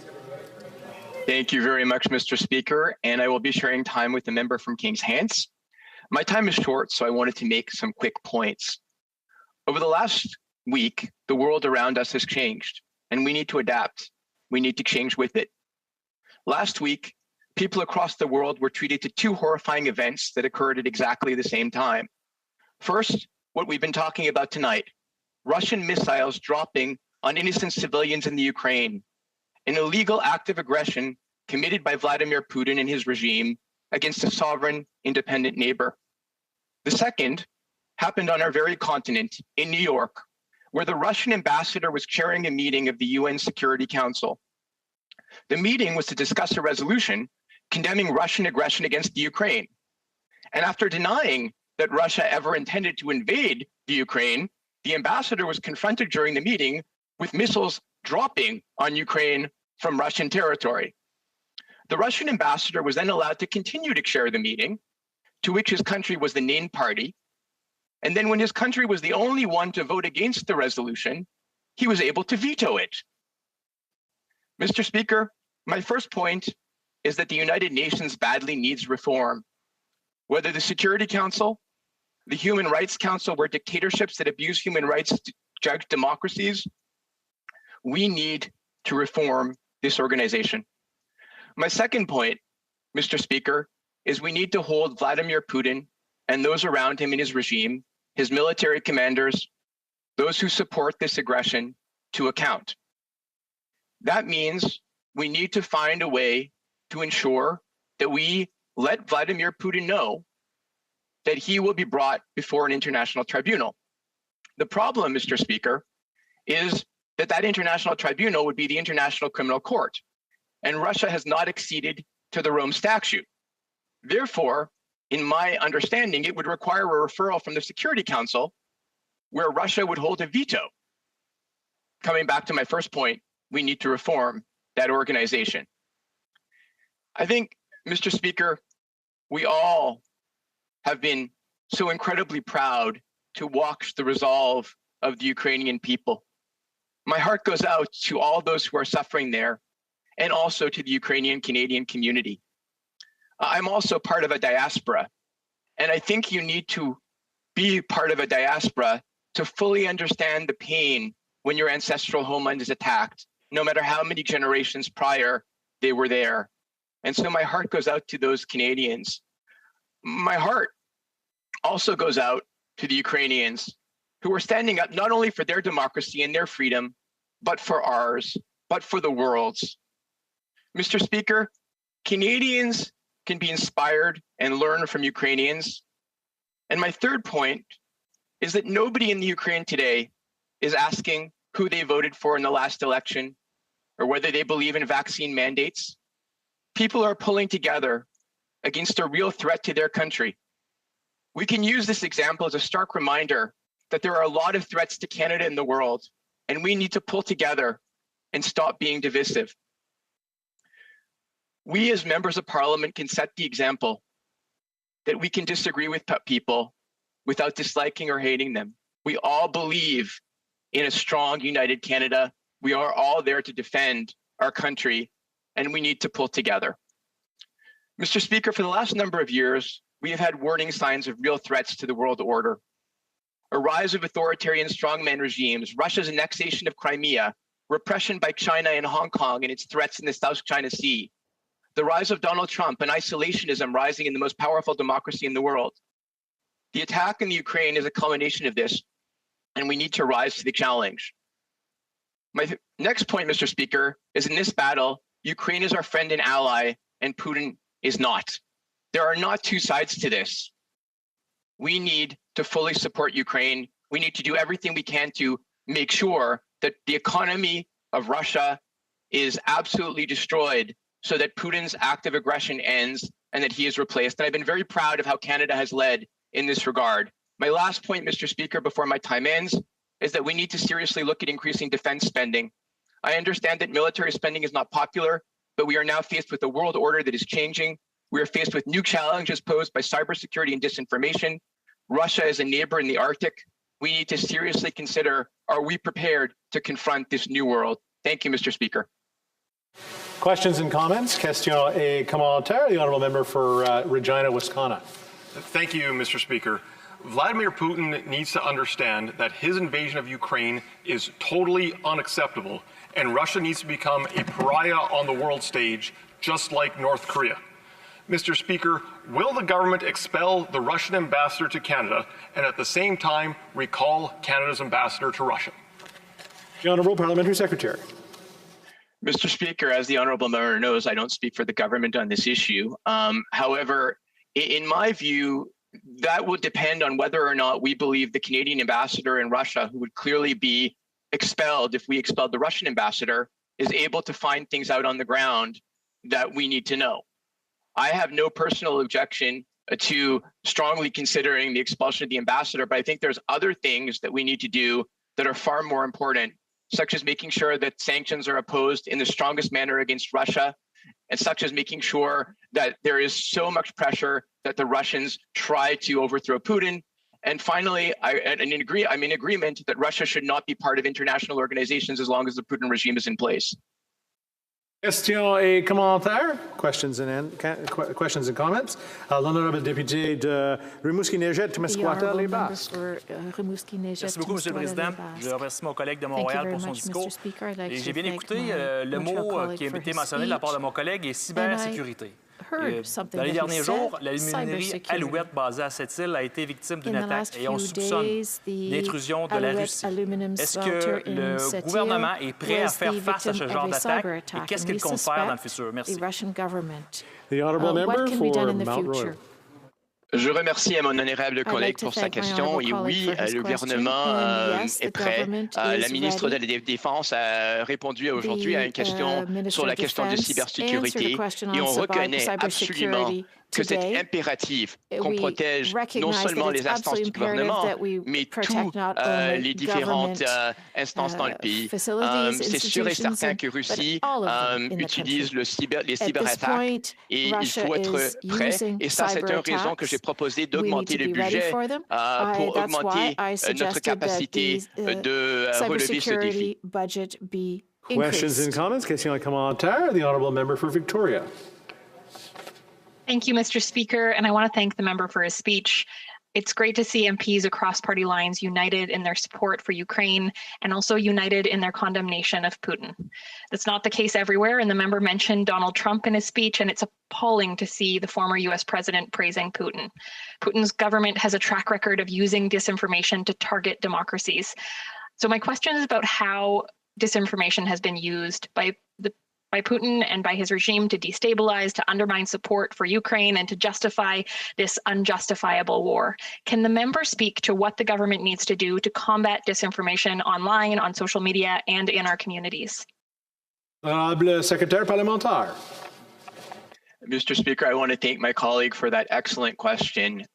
Thank you very much, Mr. Speaker, and I will be sharing time with the member from Kings Hants. My time is short, so I wanted to make some quick points. Over the last week, the world around us has changed, and we need to adapt. We need to change with it. Last week, people across the world were treated to two horrifying events that occurred at exactly the same time. First, what we've been talking about tonight, Russian missiles dropping on innocent civilians in the Ukraine, an illegal act of aggression committed by Vladimir Putin and his regime against a sovereign, independent neighbor. The second happened on our very continent in New York, where the Russian ambassador was chairing a meeting of the UN Security Council. The meeting was to discuss a resolution condemning Russian aggression against the Ukraine. And after denying that Russia ever intended to invade the Ukraine, the ambassador was confronted during the meeting with missiles dropping on Ukraine from Russian territory. The Russian ambassador was then allowed to continue to chair the meeting, to which his country was the named party. And then when his country was the only one to vote against the resolution, he was able to veto it. Mr. Speaker, my first point is that the United Nations badly needs reform. Whether the Security Council, the Human Rights Council, where dictatorships that abuse human rights judge democracies, we need to reform this organization. My second point, Mr. Speaker, is we need to hold Vladimir Putin and those around him in his regime, his military commanders, those who support this aggression, to account. That means we need to find a way to ensure that we let Vladimir Putin know that he will be brought before an international tribunal. The problem, Mr. Speaker, is that that international tribunal would be the International Criminal Court, and Russia has not acceded to the Rome Statute. Therefore, in my understanding, it would require a referral from the Security Council where Russia would hold a veto. Coming back to my first point, we need to reform that organization. I think, Mr. Speaker, we all have been so incredibly proud to watch the resolve of the Ukrainian people. My heart goes out to all those who are suffering there, and also to the Ukrainian Canadian community. I'm also part of a diaspora, and I think you need to be part of a diaspora to fully understand the pain when your ancestral homeland is attacked, no matter how many generations prior they were there. And so my heart goes out to those Canadians. My heart also goes out to the Ukrainians who are standing up not only for their democracy and their freedom, but for ours, but for the world's. Mr. Speaker, Canadians can be inspired and learn from Ukrainians. And my third point is that nobody in the Ukraine today is asking who they voted for in the last election or whether they believe in vaccine mandates. People are pulling together against a real threat to their country. We can use this example as a stark reminder that there are a lot of threats to Canada and the world, and we need to pull together and stop being divisive. We as members of parliament can set the example that we can disagree with people without disliking or hating them. We all believe in a strong, united Canada. We are all there to defend our country, and we need to pull together. Mr. Speaker, for the last number of years, we have had warning signs of real threats to the world order. A rise of authoritarian strongman regimes, Russia's annexation of Crimea, repression by China in Hong Kong and its threats in the South China Sea, the rise of Donald Trump and isolationism rising in the most powerful democracy in the world. The attack in the Ukraine is a culmination of this, and we need to rise to the challenge. My next point, Mr. Speaker, is in this battle, Ukraine is our friend and ally, and Putin is not. There are not two sides to this. We need to fully support Ukraine. We need to do everything we can to make sure that the economy of Russia is absolutely destroyed so that Putin's act of aggression ends and that he is replaced. And I've been very proud of how Canada has led in this regard. My last point, Mr. Speaker, before my time ends, is that we need to seriously look at increasing defense spending. I understand that military spending is not popular, but we are now faced with a world order that is changing. We are faced with new challenges posed by cybersecurity and disinformation. Russia is a neighbor in the Arctic. We need to seriously consider, are we prepared to confront this new world? Thank you, Mr. Speaker. Questions and comments? Question et commentaire. The honourable member for Regina, Wisconsin. Thank you, Mr. Speaker. Vladimir Putin needs to understand that his invasion of Ukraine is totally unacceptable, and Russia needs to become a pariah on the world stage, just like North Korea. Mr. Speaker, will the government expel the Russian ambassador to Canada and at the same time recall Canada's ambassador to Russia? The Honourable Parliamentary Secretary. Mr. Speaker, as the Honourable Member knows, I don't speak for the government on this issue. However, in my view, that will depend on whether or not we believe the Canadian ambassador in Russia, who would clearly be expelled if we expelled the Russian ambassador, is able to find things out on the ground that we need to know. I have no personal objection to strongly considering the expulsion of the ambassador, but I think there's other things that we need to do that are far more important, such as making sure that sanctions are opposed in the strongest manner against Russia, and such as making sure that there is so much pressure that the Russians try to overthrow Putin. And finally, I'm in agreement that Russia should not be part of international organizations as long as the Putin regime is in place. Questions et commentaires? Questions and comments. L'honorable député de Rimouski-Neigette-Témiscouata-les-Basses. Merci beaucoup, Monsieur le Président. Je remercie mon collègue de Montréal pour son discours. Et j'ai bien écouté le mot qui a été mentionné de la part de mon collègue est cybersécurité. Dans les derniers jours, la luminerie Alouette basée à cette île a été victime d'une attaque et on soupçonne l'intrusion de la Russie. Est-ce que le gouvernement est prêt à faire face à ce genre d'attaque et qu'est-ce qu'il compte faire dans le futur? Merci. The honourable member for Mount Royal. Je remercie mon honorable collègue pour sa question. Et oui, le gouvernement est prêt. La ministre de la Défense a répondu aujourd'hui à une question sur la question de cybersécurité. Et on reconnaît absolument que c'est impératif qu'on protège non seulement les instances du gouvernement, mais toutes les différentes instances dans le pays. C'est sûr et certain que Russie utilise les cyberattaques et il faut être prêt. Et ça, c'est une raison que j'ai proposé d'augmenter le budget pour augmenter notre capacité de relever ce défi. Questions and comments? Questions et commentaires? The honourable member for Victoria. Thank you, Mr. Speaker, and I want to thank the member for his speech. It's great to see MPs across party lines united in their support for Ukraine and also united in their condemnation of Putin. That's not the case everywhere, and the member mentioned Donald Trump in his speech, and it's appalling to see the former US president praising Putin. Putin's government has a track record of using disinformation to target democracies. So my question is about how disinformation has been used by Putin and by his regime to destabilize, to undermine support for Ukraine, and to justify this unjustifiable war. Can the member speak to what the government needs to do to combat disinformation online, on social media, and in our communities? Honorable Secrétaire parlementaire. Mr. Speaker, I want to thank my colleague for that excellent question.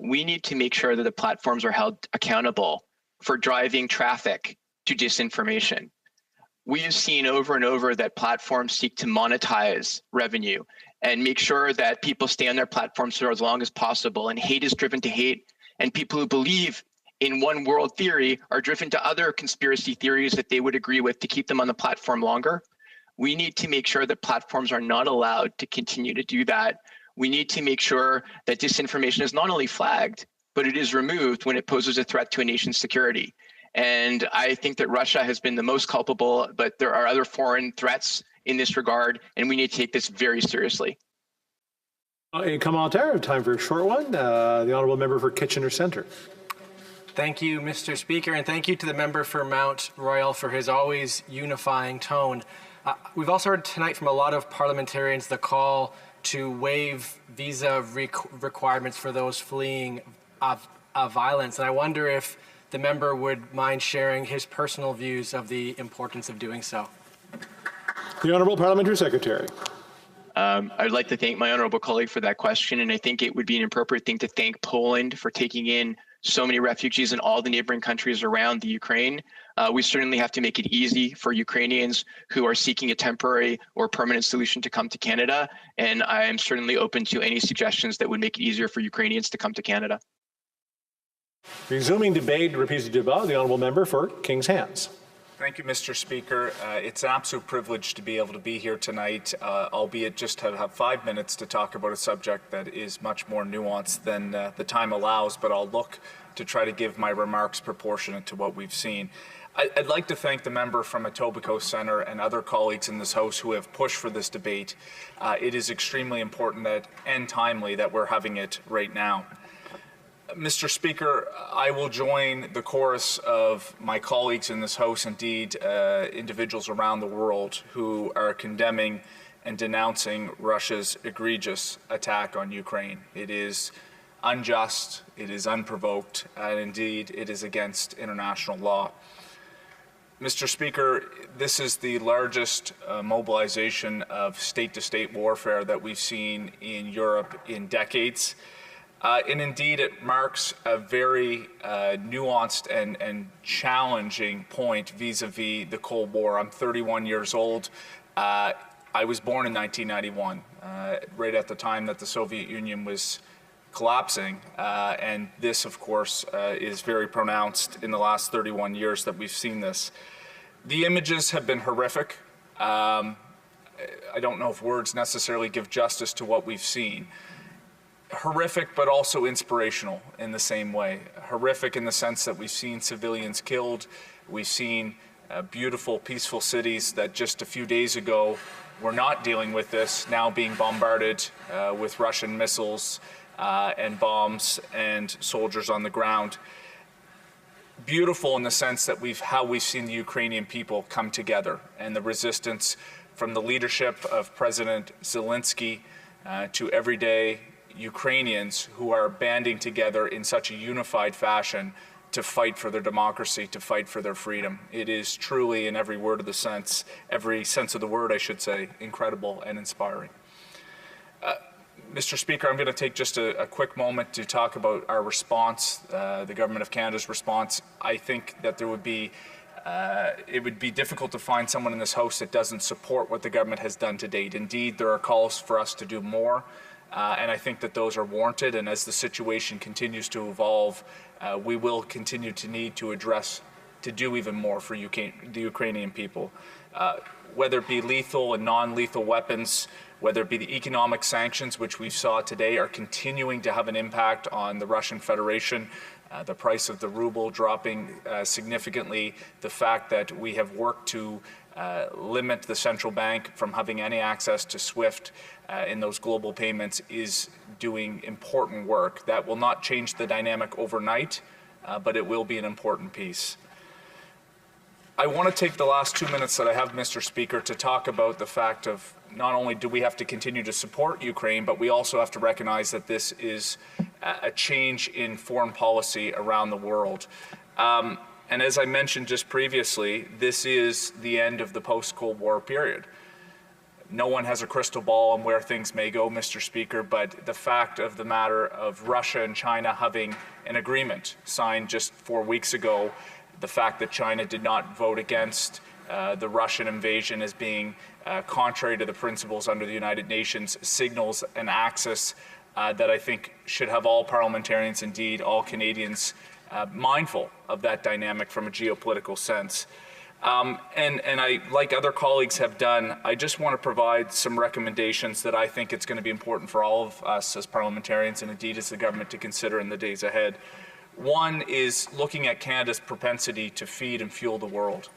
We need to make sure that the platforms are held accountable for driving traffic to disinformation. We have seen over and over that platforms seek to monetize revenue and make sure that people stay on their platforms for as long as possible. And hate is driven to hate. And people who believe in one world theory are driven to other conspiracy theories that they would agree with to keep them on the platform longer. We need to make sure that platforms are not allowed to continue to do that. We need to make sure that disinformation is not only flagged, but it is removed when it poses a threat to a nation's security. And I think that Russia has been the most culpable, but there are other foreign threats in this regard, and we need to take this very seriously. A commentaire, time for a short one. The honourable member for Kitchener Centre. Thank you, Mr. Speaker, and thank you to the member for Mount Royal for his always unifying tone. We've also heard tonight from a lot of parliamentarians the call to waive visa requirements for those fleeing violence, and I wonder if the member would mind sharing his personal views of the importance of doing so. The Honourable Parliamentary Secretary. I'd like to thank my honourable colleague for that question, and I think it would be an appropriate thing to thank Poland for taking in so many refugees in all the neighbouring countries around the Ukraine. We certainly have to make it easy for Ukrainians who are seeking a temporary or permanent solution to come to Canada, and I am certainly open to any suggestions that would make it easier for Ukrainians to come to Canada. Resuming debate, repeated débat, the honourable member for King's Hands. Thank you, Mr. Speaker. It's an absolute privilege to be able to be here tonight, albeit just to have 5 minutes to talk about a subject that is much more nuanced than the time allows, but I'll look to try to give my remarks proportionate to what we've seen. I'd like to thank the member from Etobicoke Centre and other colleagues in this House who have pushed for this debate. It is extremely important and timely that we're having it right now. Mr. Speaker, I will join the chorus of my colleagues in this House, indeed individuals around the world, who are condemning and denouncing Russia's egregious attack on Ukraine. It is unjust, it is unprovoked, and indeed it is against international law. Mr. Speaker, this is the largest mobilization of state-to-state warfare that we've seen in Europe in decades. And indeed, it marks a very nuanced and challenging point vis-a-vis the Cold War. I'm 31 years old. I was born in 1991, right at the time that the Soviet Union was collapsing. And this, of course, is very pronounced in the last 31 years that we've seen this. The images have been horrific. I don't know if words necessarily give justice to what we've seen. Horrific, but also inspirational in the same way. Horrific in the sense that we've seen civilians killed. We've seen beautiful, peaceful cities that just a few days ago were not dealing with this, now being bombarded with Russian missiles and bombs and soldiers on the ground. Beautiful in the sense that how we've seen the Ukrainian people come together, and the resistance from the leadership of President Zelensky to everyday Ukrainians who are banding together in such a unified fashion to fight for their democracy, to fight for their freedom. It is truly, in every word of the sense, every sense of the word, I should say, incredible and inspiring. Mr. Speaker, I'm going to take just a quick moment to talk about our response, the Government of Canada's response. I think that there would be it would be difficult to find someone in this House that doesn't support what the government has done to date. Indeed, there are calls for us to do more, and I think that those are warranted. And as the situation continues to evolve, we will continue to need to do even more for the Ukrainian people. Whether it be lethal and non-lethal weapons, whether it be the economic sanctions, which we saw today, are continuing to have an impact on the Russian Federation. The price of the ruble dropping significantly, the fact that we have worked to limit the central bank from having any access to SWIFT in those global payments is doing important work. That will not change the dynamic overnight, but it will be an important piece. I want to take the last 2 minutes that I have, Mr. Speaker, to talk about the fact of not only do we have to continue to support Ukraine, but we also have to recognize that this is a change in foreign policy around the world. And as I mentioned just previously, this is the end of the post-Cold War period. No one has a crystal ball on where things may go, Mr. Speaker, but the fact of the matter of Russia and China having an agreement signed just 4 weeks ago, the fact that China did not vote against the Russian invasion as being contrary to the principles under the United Nations signals an axis that I think should have all parliamentarians, indeed all Canadians, mindful of that dynamic from a geopolitical sense. And I, like other colleagues have done, I just want to provide some recommendations that I think it's going to be important for all of us as parliamentarians and indeed as the government to consider in the days ahead. One is looking at Canada's propensity to feed and fuel the world.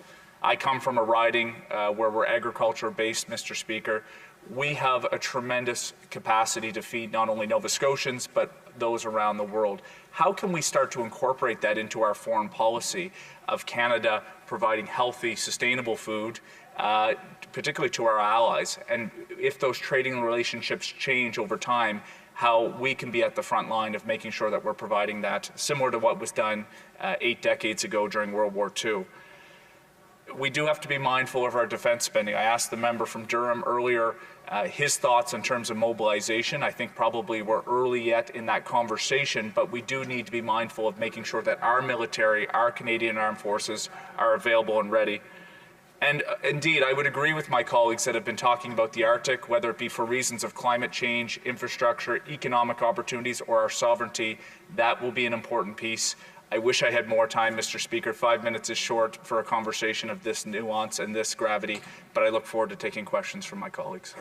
I come from a riding where we're agriculture-based, Mr. Speaker. We have a tremendous capacity to feed not only Nova Scotians, but those around the world. How can we start to incorporate that into our foreign policy of Canada providing healthy, sustainable food, particularly to our allies? And if those trading relationships change over time, how we can be at the front line of making sure that we're providing that, similar to what was done 8 decades ago during World War II. We do have to be mindful of our defense spending. I asked the member from Durham earlier his thoughts in terms of mobilization. I think probably we're early yet in that conversation, but we do need to be mindful of making sure that our military, our Canadian Armed Forces are available and ready. And indeed, I would agree with my colleagues that have been talking about the Arctic, whether it be for reasons of climate change, infrastructure, economic opportunities, or our sovereignty. That will be an important piece. I wish I had more time, Mr. Speaker. 5 minutes is short for a conversation of this nuance and this gravity, but I look forward to taking questions from my colleagues.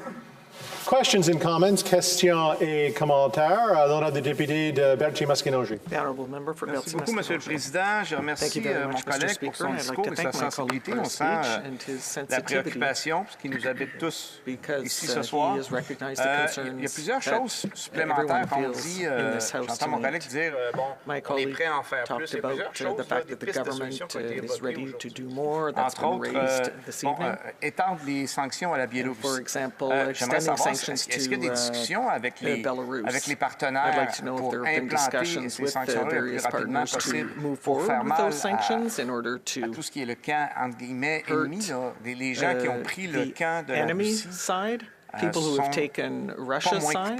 Questions and comments, questions et commentaires. L'honorable député de Berthier-Masquinongé. The honourable member for Merci beaucoup, Monsieur le Président. Je remercie mon collègue pour son discours et sa sensibilité. On sent la préoccupation, ce qui nous habite tous ici ce soir. Il y a plusieurs choses supplémentaires qu'on dit. J'entends mon collègue dire, bon, on est prêt à en faire plus. Il y a plusieurs choses, des pistes de solutions qui ont été évoquées aujourd'hui. Entre autres, étendre les sanctions à la Biélorussie. J'aimerais savoir, est-ce qu'il y a des discussions avec les partenaires pour implanter ces sanctions-là le plus rapidement possible pour faire mal à tout ce qui est le camp, entre guillemets, ennemi, là, les gens qui ont pris le camp de la Russie? People who have taken Russia's side,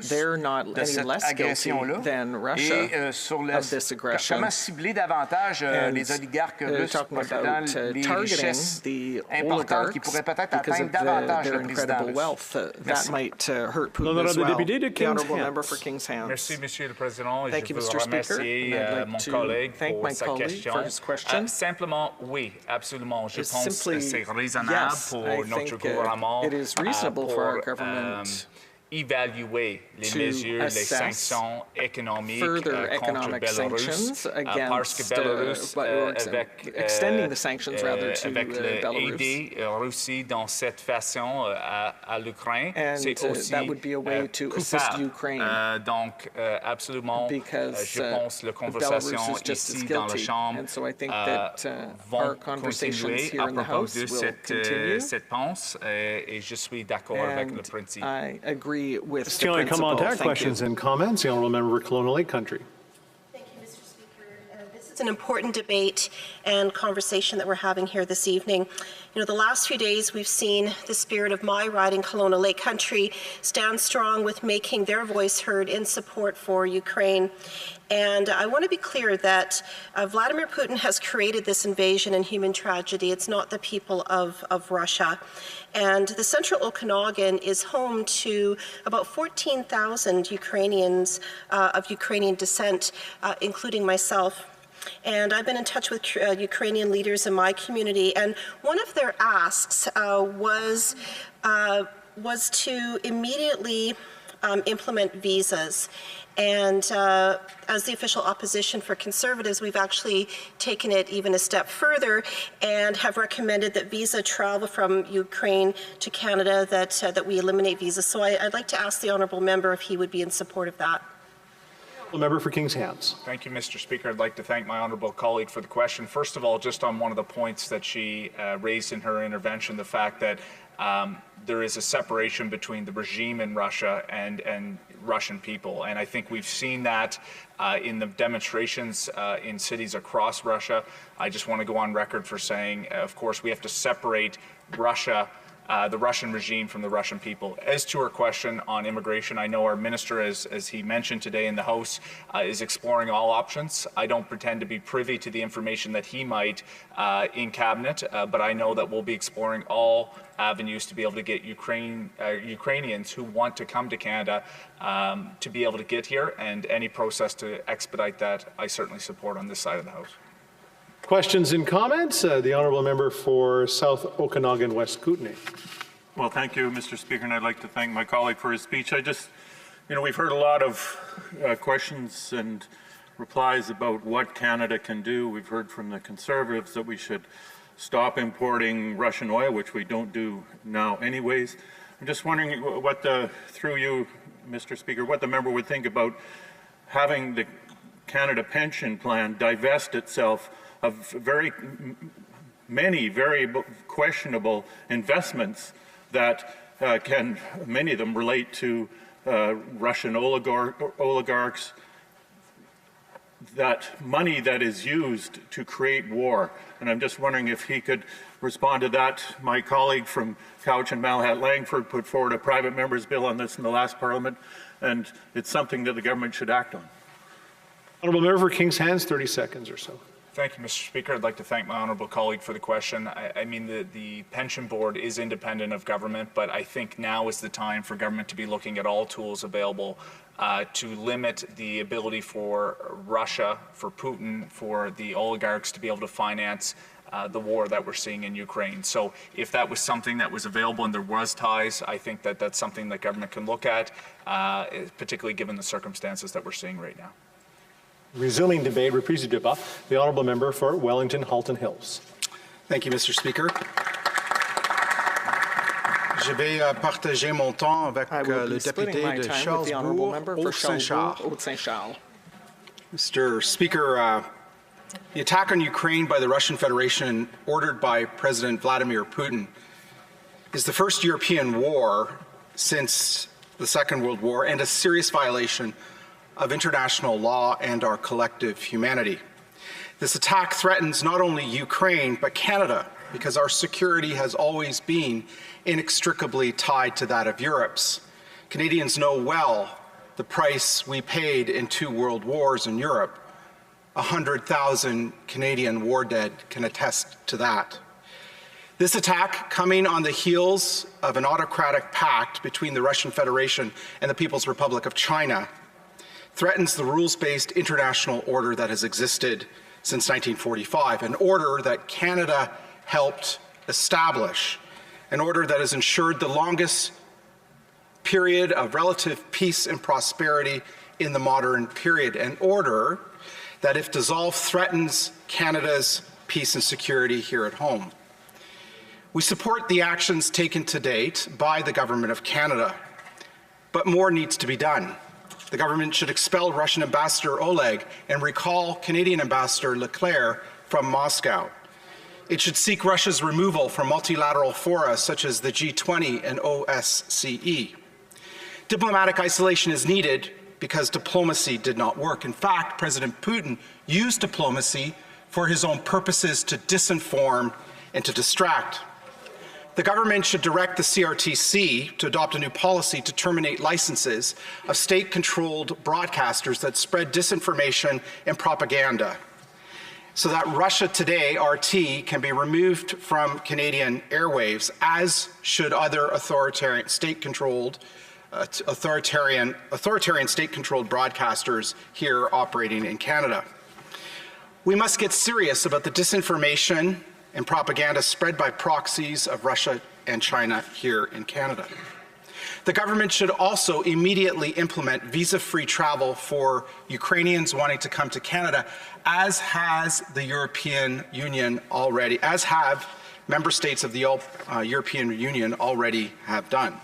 they're not any less guilty than Russia of this aggression. Comment cibler davantage les oligarques russes possédant les richesses importantes qui pourraient peut-être atteindre davantage le président russe? That might hurt Putin as well. The honourable member for King's Hands. Merci, Monsieur le Président. Thank you, Mr. Speaker. I'd like to thank my colleague for his question. Simplement, oui, absolument. Je pense que c'est raisonnable pour notre gouvernement. It is reasonable for our government évaluer les mesures, les sanctions économiques contre Belarus, parce que Belarus, extending the sanctions rather to Belarus, aider Russie dans cette façon à l'Ukraine, c'est aussi that would be a way to assist Ukraine. Donc, absolument, je pense que la conversation ici dans la Chambre vont continuer à propos de cette pensée et je suis d'accord avec le principe. I agree with the principle. Commentaire, questions and comments. The honourable member for Kelowna Lake Country. Thank you, Mr. Speaker. This is an important debate and conversation that we're having here this evening. You know, the last few days we've seen the spirit of my riding, Kelowna Lake Country, stand strong with making their voice heard in support for Ukraine. And I want to be clear that Vladimir Putin has created this invasion and human tragedy. It's not the people of Russia. And the central Okanagan is home to about 14,000 Ukrainians of Ukrainian descent, including myself. And I've been in touch with Ukrainian leaders in my community, and one of their asks was to immediately implement visas. And as the official opposition for Conservatives, we've actually taken it even a step further and have recommended that visa travel from Ukraine to Canada, that we eliminate visas. So I'd like to ask the honourable member if he would be in support of that. The member for King's Hands. Thank you, Mr. Speaker. I'd like to thank my honourable colleague for the question. First of all, just on one of the points that she raised in her intervention, the fact that there is a separation between the regime in Russia and Russian people. And I think we've seen that in the demonstrations in cities across Russia. I just want to go on record for saying, of course, we have to separate Russia, the Russian regime from the Russian people. As to her question on immigration, I know our minister, as he mentioned today in the House, is exploring all options. I don't pretend to be privy to the information that he might in cabinet, but I know that we'll be exploring all avenues to be able to get Ukrainians who want to come to Canada to be able to get here, and any process to expedite that, I certainly support on this side of the House. Questions and comments? The honourable member for South Okanagan West Kootenay. Well, thank you, Mr. Speaker, and I'd like to thank my colleague for his speech. We've heard a lot of questions and replies about what Canada can do. We've heard from the Conservatives that we should stop importing Russian oil, which we don't do now anyways. I'm just wondering through you, Mr. Speaker, what the member would think about having the Canada pension plan divest itself of many very questionable investments that many of them relate to Russian oligarchs, that money that is used to create war. And I'm just wondering if he could respond to that. My colleague from Couch and Malhat Langford put forward a private member's bill on this in the last Parliament, and it's something that the government should act on. Honourable member for King's Hands, 30 seconds or so. Thank you, Mr. Speaker. I'd like to thank my honourable colleague for the question. I mean, the pension board is independent of government, but I think now is the time for government to be looking at all tools available to limit the ability for Russia, for Putin, for the oligarchs to be able to finance the war that we're seeing in Ukraine. So if that was something that was available and there was ties, I think that that's something that government can look at, particularly given the circumstances that we're seeing right now. Resuming debate, reprise du débat, the honourable member for Wellington Halton Hills. Thank you, Mr. Speaker. Je vais partager mon temps avec le député de Charlesbourg, Haute-Saint-Charles. Mr. Speaker, the attack on Ukraine by the Russian Federation, ordered by President Vladimir Putin, is the first European war since the Second World War and a serious violation of international law and our collective humanity. This attack threatens not only Ukraine, but Canada, because our security has always been inextricably tied to that of Europe's. Canadians know well the price we paid in 2 world wars in Europe. 100,000 Canadian war dead can attest to that. This attack, coming on the heels of an autocratic pact between the Russian Federation and the People's Republic of China, threatens the rules-based international order that has existed since 1945, an order that Canada helped establish, an order that has ensured the longest period of relative peace and prosperity in the modern period, an order that, if dissolved, threatens Canada's peace and security here at home. We support the actions taken to date by the Government of Canada, but more needs to be done. The government should expel Russian Ambassador Oleg and recall Canadian Ambassador Leclerc from Moscow. It should seek Russia's removal from multilateral fora such as the G20 and OSCE. Diplomatic isolation is needed because diplomacy did not work. In fact, President Putin used diplomacy for his own purposes to disinform and to distract. The government should direct the CRTC to adopt a new policy to terminate licenses of state-controlled broadcasters that spread disinformation and propaganda, so that Russia Today, RT, can be removed from Canadian airwaves, as should other authoritarian state-controlled state-controlled broadcasters here operating in Canada. We must get serious about the disinformation and propaganda spread by proxies of Russia and China here in Canada. The government should also immediately implement visa-free travel for Ukrainians wanting to come to Canada, as has the European Union already, as have member states of the European Union already have done.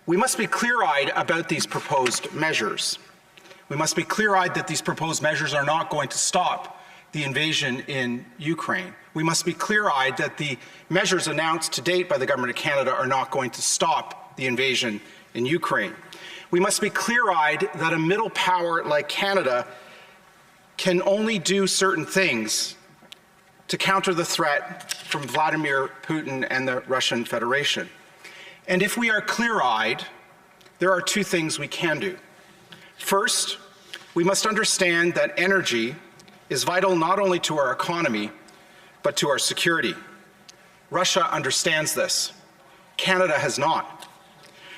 We must be clear-eyed about these proposed measures. We must be clear-eyed that these proposed measures are not going to stop the invasion in Ukraine. We must be clear-eyed that the measures announced to date by the Government of Canada are not going to stop the invasion in Ukraine. We must be clear-eyed that a middle power like Canada can only do certain things to counter the threat from Vladimir Putin and the Russian Federation. And if we are clear-eyed, there are 2 things we can do. First, we must understand that energy is vital not only to our economy, but to our security. Russia understands this. Canada has not.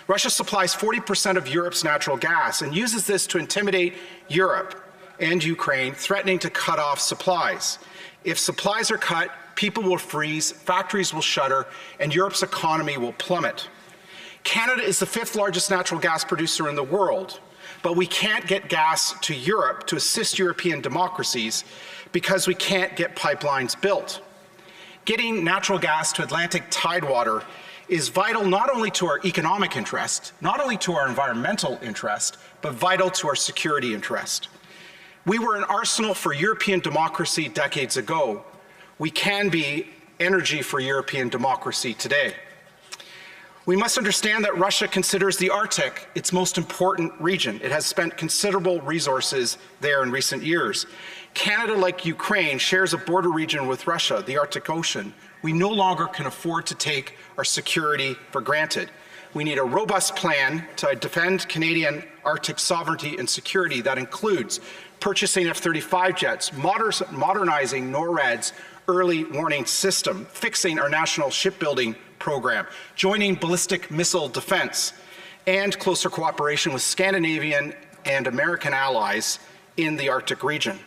Russia supplies 40% of Europe's natural gas and uses this to intimidate Europe and Ukraine, threatening to cut off supplies. If supplies are cut, people will freeze, factories will shutter, and Europe's economy will plummet. Canada is the 5th largest natural gas producer in the world, but we can't get gas to Europe to assist European democracies because we can't get pipelines built. Getting natural gas to Atlantic tidewater is vital not only to our economic interest, not only to our environmental interest, but vital to our security interest. We were an arsenal for European democracy decades ago. We can be energy for European democracy today. We must understand that Russia considers the Arctic its most important region. It has spent considerable resources there in recent years. Canada, like Ukraine, shares a border region with Russia, the Arctic Ocean. We no longer can afford to take our security for granted. We need a robust plan to defend Canadian Arctic sovereignty and security that includes purchasing F-35 jets, modernizing NORAD's early warning system, fixing our national shipbuilding program, joining ballistic missile defense, and closer cooperation with Scandinavian and American allies in the Arctic region.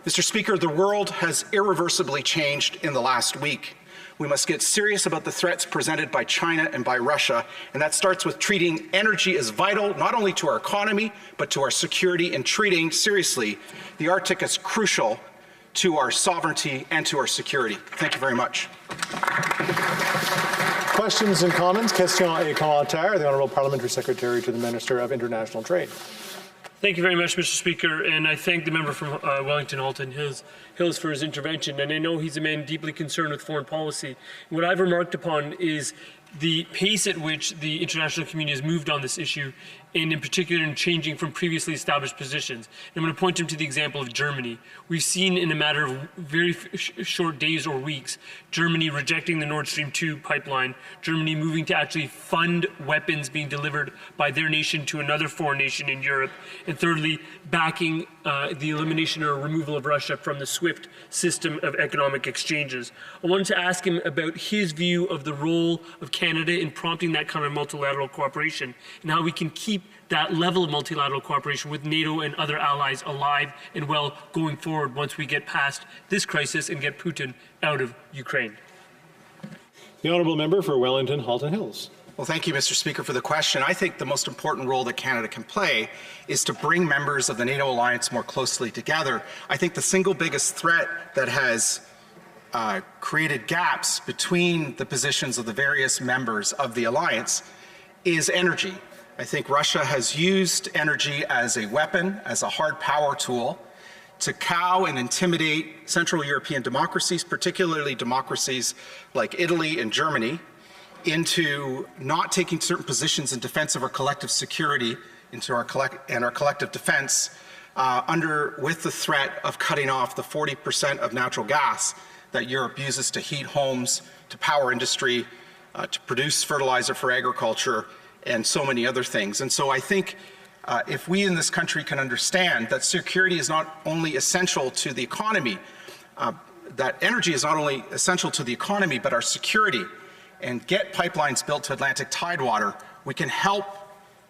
Mr. Speaker, the world has irreversibly changed in the last week. We must get serious about the threats presented by China and by Russia, and that starts with treating energy as vital not only to our economy, but to our security, and treating seriously the Arctic as crucial to our sovereignty and to our security. Thank you very much. Questions and comments? Question et commentaire. The Honourable Parliamentary Secretary to the Minister of International Trade. Thank you very much, Mr. Speaker, and I thank the member from Wellington Halton Hills for his intervention. And I know he's a man deeply concerned with foreign policy. What I've remarked upon is the pace at which the international community has moved on this issue, and in particular in changing from previously established positions. And I'm going to point him to the example of Germany. We've seen in a matter of very short days or weeks, Germany rejecting the Nord Stream 2 pipeline, Germany moving to actually fund weapons being delivered by their nation to another foreign nation in Europe, and thirdly, backing the elimination or removal of Russia from the SWIFT system of economic exchanges. I wanted to ask him about his view of the role of Canada in prompting that kind of multilateral cooperation, and how we can keep that level of multilateral cooperation with NATO and other allies alive and well going forward once we get past this crisis and get Putin out of Ukraine. The honourable member for Wellington Halton Hills. Well, thank you, Mr. Speaker, for the question. I think the most important role that Canada can play is to bring members of the NATO alliance more closely together. I think the single biggest threat that has created gaps between the positions of the various members of the alliance is energy. I think Russia has used energy as a weapon, as a hard power tool, to cow and intimidate Central European democracies, particularly democracies like Italy and Germany, into not taking certain positions in defense of our collective security into our collective defense with the threat of cutting off the 40% of natural gas that Europe uses to heat homes, to power industry, to produce fertilizer for agriculture, and so many other things. And so I think if we in this country can understand that security is not only essential to the economy, that energy is not only essential to the economy, but our security, and get pipelines built to Atlantic tidewater, we can help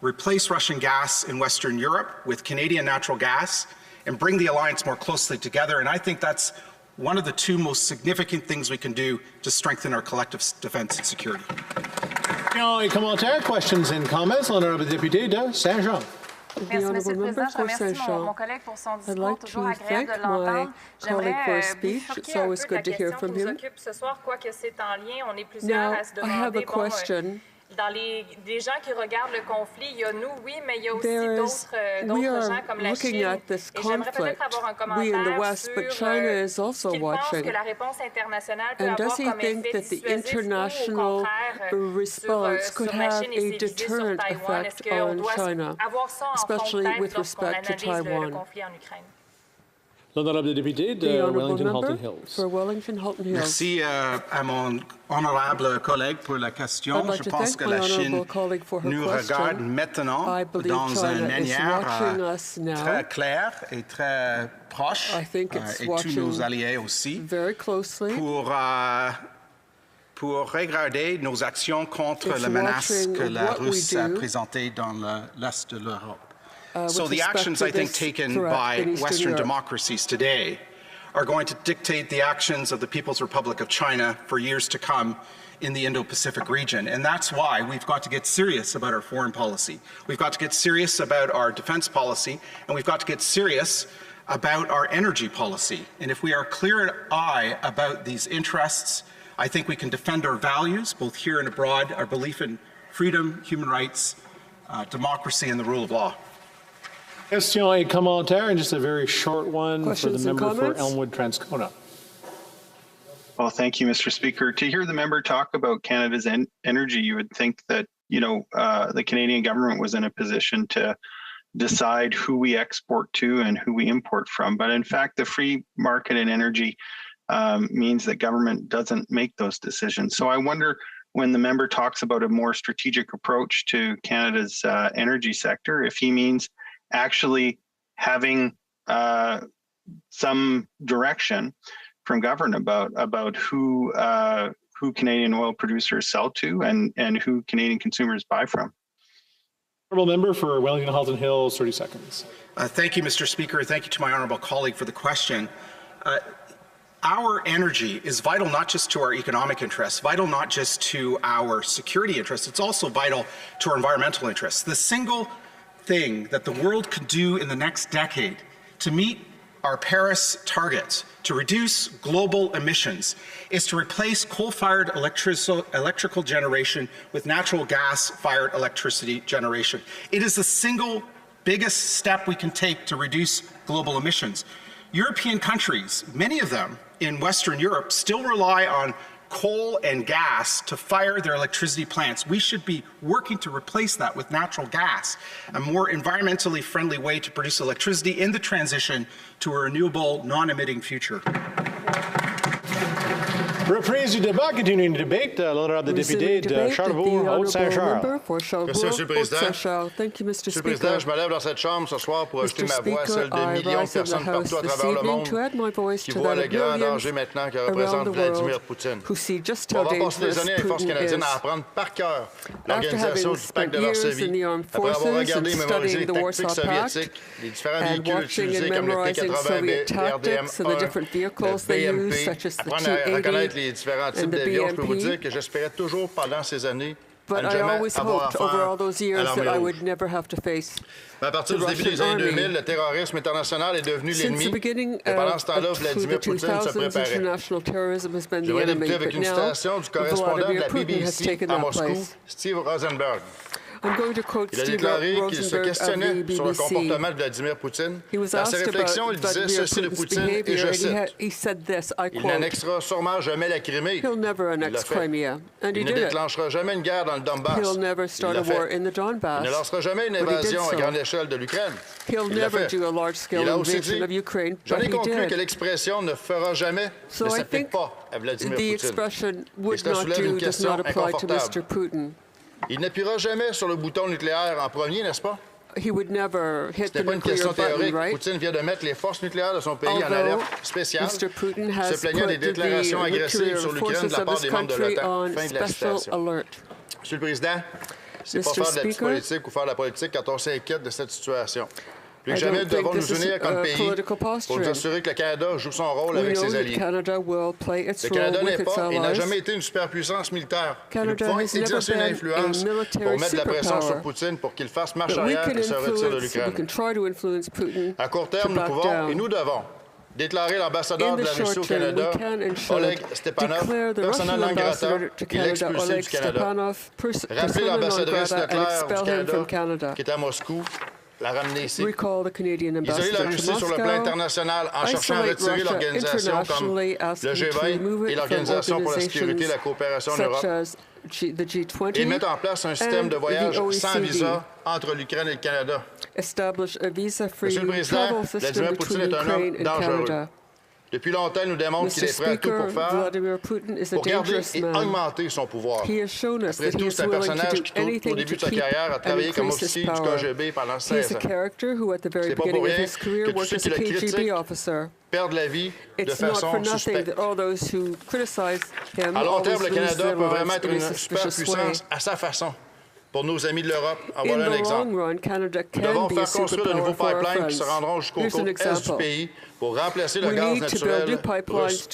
replace Russian gas in Western Europe with Canadian natural gas and bring the alliance more closely together. And I think that's one of the two most significant things we can do to strengthen our collective defense and security. Les commentaires, questions and comments. L'honorable député de Saint-Jean. Merci, Monsieur le Président. Je remercie mon collègue pour son discours, toujours agréable de l'entendre. J'aimerais bifurquer un peu la question qui nous occupe ce soir, quoique c'est en lien. On est plusieurs à se demander, dans les gens qui regardent le conflit, il y a nous, oui, mais il y a aussi d'autres gens comme la Chine. Et j'aimerais peut-être avoir un commentaire sur ce qu'il pense que la réponse internationale peut avoir comme effet dissuasif ou au contraire sur la Chine et ses visées sur Taïwan. Est-ce qu'on doit avoir ça en fond de tête lorsqu'on analyse le conflit en Ukraine? L'honorable député de Wellington Halton Hills. Merci à mon honorable collègue pour la question. Je pense que la Chine nous regarde maintenant dans une manière très claire et très proche, et tous nos alliés aussi, pour regarder nos actions contre la menace que la Russie a présentée dans l'Est de l'Europe. So the actions, I think, taken by Western democracies today are going to dictate the actions of the People's Republic of China for years to come in the Indo-Pacific region. And that's why we've got to get serious about our foreign policy. We've got to get serious about our defense policy, and we've got to get serious about our energy policy. And if we are clear-eyed about these interests, I think we can defend our values, both here and abroad, our belief in freedom, human rights, democracy, and the rule of law. Question et commentaire, and just a very short one for the member for Elmwood Transcona. Well, thank you, Mr. Speaker. To hear the member talk about Canada's energy, you would think that, the Canadian government was in a position to decide who we export to and who we import from. But in fact, the free market in energy means that government doesn't make those decisions. So I wonder, when the member talks about a more strategic approach to Canada's energy sector, if he means actually having some direction from government about who Canadian oil producers sell to and who Canadian consumers buy from. Honourable member for Wellington Halton Hills, 30 seconds. Thank you, Mr. Speaker. Thank you to my honourable colleague for the question. Our energy is vital not just to our economic interests, vital not just to our security interests, it's also vital to our environmental interests. The single thing that the world could do in the next decade to meet our Paris targets, to reduce global emissions, is to replace coal-fired electrical generation with natural gas-fired electricity generation. It is the single biggest step we can take to reduce global emissions. European countries, many of them in Western Europe, still rely on coal and gas to fire their electricity plants. We should be working to replace that with natural gas, a more environmentally friendly way to produce electricity in the transition to a renewable, non-emitting future. Reprise du débat, continuing the debate. L'honorable député de Charlebourg, Haute-Saint-Charles. Merci, M. le Président. Thank you, Mr. Monsieur le Speaker. Président, je me lève dans cette Chambre ce soir pour ajouter ma voix à celle des millions de personnes partout à travers le monde qui voient le grand danger maintenant que représente Vladimir Poutine. On va passer des années à les forces canadiennes à apprendre par cœur l'organisation du pacte de Varsovie, après avoir regardé et mémorisé les tactiques soviétiques, les différents véhicules utilisés comme le T-80B, le RDM-1, le BMP, apprendre à reconnaître les différents types d'avions. Je peux vous dire que j'espérais toujours pendant ces années But I always hoped over all those years that I would never have to face à partir du début des années 2000, le terrorisme international est devenu l'ennemi. Et pendant ce temps-là, Vladimir Poutine se préparait. J'aurais débuté avec une citation du correspondant de la BBC à Moscou, Steve Rosenberg. Il a déclaré qu'il se questionnait sur le comportement de Vladimir Poutine. Dans ses réflexions, il disait ceci de Poutine, et je cite, « Il n'annexera sûrement jamais la Crimée. Il l'a fait. Il ne déclenchera jamais une guerre dans le Donbass. Il l'a fait. Il ne lancera jamais une invasion à grande échelle de l'Ukraine. Il l'a fait. Il a aussi dit, j'en ai conclu que l'expression ne fera jamais ne s'applique pas à Vladimir Poutine. Et cela soulève une question inconfortable. Il n'appuiera jamais sur le bouton nucléaire en premier, n'est-ce pas? He would never hit the nuclear question button, théorique. right? Poutine vient de mettre les forces nucléaires de son pays en alerte spéciale, se plaignant des déclarations agressives sur l'Ukraine de la part des membres de l'OTAN. Fin de la citation. Monsieur le Président, c'est pas faire de la petite politique ou faire de la politique quand on s'inquiète de cette situation. Plus que jamais, nous devons nous unir comme pays pour nous assurer que le Canada joue son rôle avec ses alliés. Le Canada n'est pas et n'a jamais été une superpuissance militaire. Nous pouvons exercer une influence pour mettre de la pression sur Poutine pour qu'il fasse marche arrière et se retire de l'Ukraine. À court terme, nous pouvons et nous devons déclarer l'ambassadeur de la Russie au Canada, Oleg Stepanov, persona non grata, et l'expulser du Canada. Rappeler l'ambassadrice Leclerc du Canada, qui est à Moscou, la ramener ici. Isoler la Russie sur le plan international en cherchant à retirer l'organisation comme le G20 et l'Organisation pour la sécurité et la coopération en Europe. Et mettre en place un système de voyage sans visa entre l'Ukraine et le Canada. Monsieur le Président, Vladimir Poutine est un homme dangereux. Depuis longtemps, il nous démontre qu'il est prêt à tout pour faire, pour garder et augmenter son pouvoir. Après tout, c'est un personnage qui, tout au début de sa carrière, a travaillé comme officier du KGB pendant 16 ans. C'est pas pour rien que tous ceux qui le critiquent perdent la vie de façon suspecte. À long terme, le Canada peut vraiment être une superpuissance à sa façon. Pour nos amis de l'Europe, en voilà un exemple. Nous devons faire construire de nouveaux pipelines qui se rendront jusqu'au côte est du pays pour remplacer le gaz naturel russe.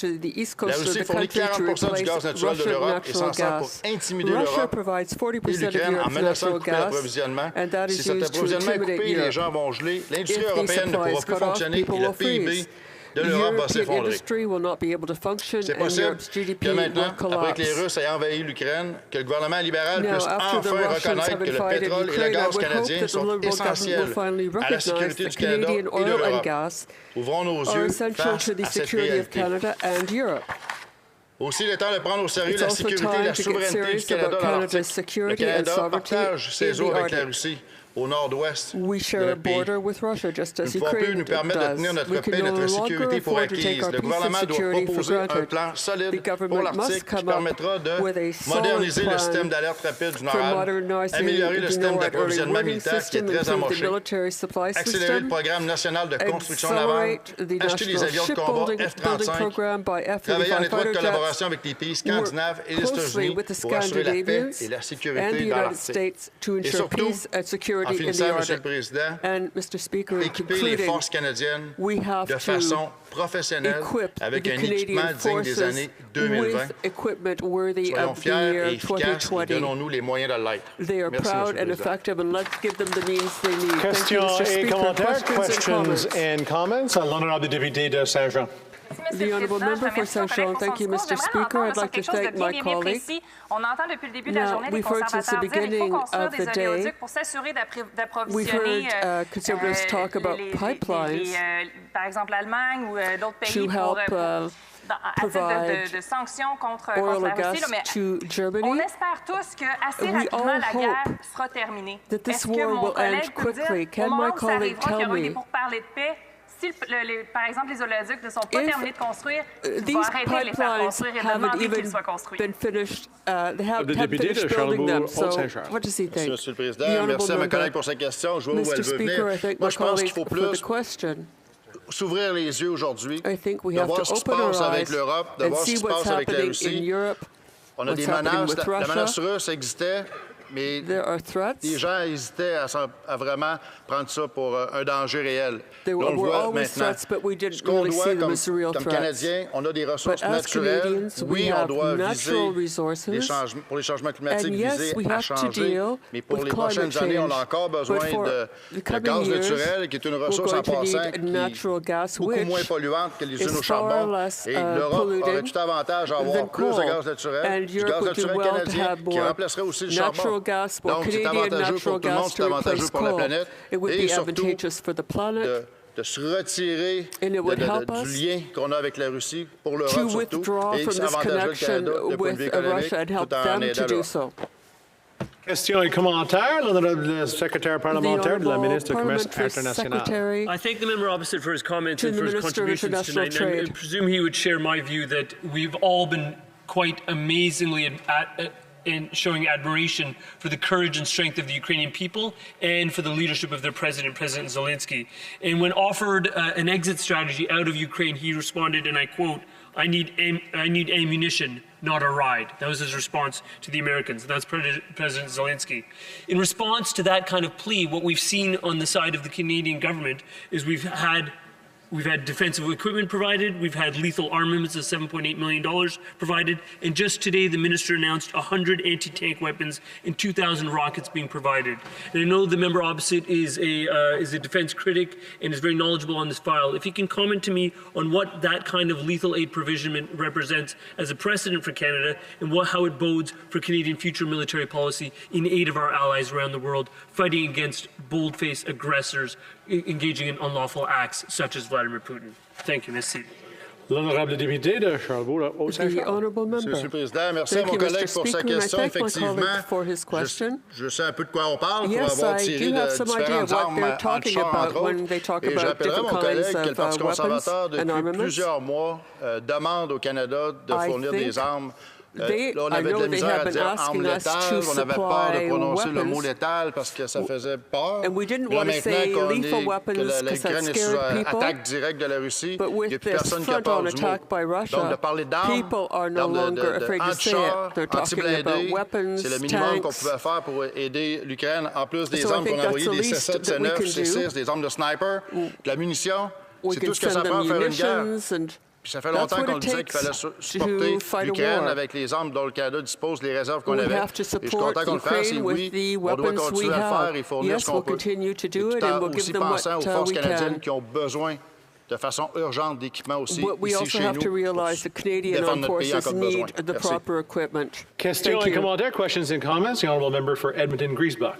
La Russie fournit 40% du gaz naturel de l'Europe et s'en sert pour intimider l'Europe et l'Ukraine en menaçant de couper l'approvisionnement. Si cet approvisionnement est coupé, les gens vont geler, l'industrie européenne ne pourra plus fonctionner et le PIB de l'Europe va s'effondrer. C'est possible que maintenant, après que les Russes aient envahi l'Ukraine, que le gouvernement libéral puisse enfin reconnaître que le pétrole et le gaz canadiens sont essentiels à la sécurité du Canada et de l'Europe. Ouvrons nos yeux face à cette réalité. Aussi, il est temps de prendre au sérieux la sécurité et la souveraineté du Canada dans l'Arctique. Le Canada partage ses eaux avec la Russie. Au nord-ouest de notre pays. Nous ne pouvons plus nous permettre de tenir notre paix et notre sécurité pour acquise. Le gouvernement doit proposer un plan solide pour l'Arctique qui permettra de moderniser le système d'alerte rapide du NORAD, améliorer le système d'approvisionnement militaire qui est très amoché, accélérer le programme national de construction navale, acheter les avions de combat F-35, travailler en étroite collaboration avec les pays scandinaves et les États-Unis pour assurer la paix et la sécurité dans l'Arctique. Et surtout, en finissant, Monsieur le Président, équiper les forces canadiennes de façon professionnelle avec un équipement digne des années 2020. Soyons fiers et efficaces et donnons-nous les moyens de l'être. Merci, Monsieur le Président. Questions et commentaires, questions and comments. L'honorable député de Saint-Jean. The honourable member for Saint-Jean. Thank you, Mr. Speaker. I'd like to thank my colleague. Now, we've heard since the beginning of the day, we've heard Conservatives talk about pipelines to help de sanctions contre la Russie, là, mais on espère tous que assez rapidement la guerre sera terminée. Est-ce que mon collègue peut dire, au moment où ça arrivera, qu'il y aura eu des pourparlers de paix, si, par exemple, les oléoducs ne sont pas terminés de construire, il va arrêter de les faire construire et de demander qu'ils soient construits. Monsieur le Président, merci à ma collègue pour sa question. Je vois où elle veut venir. Moi, je pense qu'il faut plus s'ouvrir les yeux aujourd'hui, de voir ce qui se passe avec l'Europe, de voir ce qui se passe avec la Russie. On a des menaces. La menace russe existait, mais les gens hésitaient à vraiment prendre ça pour un danger réel. Là, on le voit maintenant. Ce qu'on doit, comme Canadiens, on a des ressources naturelles. Oui, on doit viser pour les changements climatiques, viser à changer. Mais pour les prochaines années, on a encore besoin de gaz naturel, qui est une ressource en passant qui est beaucoup moins polluante que les unes au charbon. Et l'Europe aurait tout avantage à avoir plus de gaz naturel, du gaz naturel canadien, qui remplacerait aussi le charbon. Donc, c'est avantageux pour tout le monde, c'est avantageux pour la planète. Et surtout, de se retirer du lien qu'on a avec la Russie, pour l'Europe surtout, et c'est avantageux le Canada d'un point de vue économique, tout en aidant l'Europe. Questions et commentaires. L'honorable secrétaire parlementaire de la ministre du Commerce international. I thank the member opposite for his comments and for his contributions tonight. And I presume he would share my view that we've all been quite amazingly in showing admiration for the courage and strength of the Ukrainian people and for the leadership of their president, President Zelensky. And when offered an exit strategy out of Ukraine, he responded, and I quote, I need ammunition, not a ride. That was his response to the Americans. That's President Zelensky. In response to that kind of plea, what we've seen on the side of the Canadian government is we've had defensive equipment provided, we've had lethal armaments of $7.8 million provided, and just today the minister announced 100 anti-tank weapons and 2,000 rockets being provided. And I know the member opposite is a defense critic and is very knowledgeable on this file. If he can comment to me on what that kind of lethal aid provision represents as a precedent for Canada and how it bodes for Canadian future military policy in aid of our allies around the world, fighting against bold-faced aggressors engaging in unlawful acts such as Vladimir Putin. Thank you, merci. L'honorable député de Charlebourg, Monsieur le Président, merci à mon collègue pour sa question. Effectivement, je sais un peu de quoi on parle pour avoir tiré de différentes armes anti-chars, entre autres. Et je rappellerai à mon collègue que le Parti conservateur, depuis plusieurs mois, demande au Canada de fournir des armes. Là, on avait de la misère à dire armes létales, on avait peur de prononcer le mot létal parce que ça faisait peur. Là, maintenant qu'on que l'Ukraine est sous attaque directe de la Russie, il n'y a plus personne qui a peur du mot. Donc, de parler d'armes, anti-chars, anti-blindés, c'est le minimum qu'on pouvait faire pour aider l'Ukraine, en plus des armes qu'on a envoyées, des C7, C9, C6, des armes de sniper, de la munition. C'est tout ce que ça prend pour faire une guerre. Puis ça fait longtemps qu'on disait qu'il fallait supporter l'Ukraine avec les armes dont le Canada dispose, les réserves qu'on avait. Et je suis content qu'on le fasse. Et oui, on doit continuer à le faire et fournir ce qu'on peut. Tout en aussi pensant aux forces canadiennes qui ont besoin de façon urgente d'équipements aussi ici chez nous pour défendre notre pays en cas de besoin. Merci. Questions et commentaires, questions and comments. The honourable member for Edmonton-Griesbach.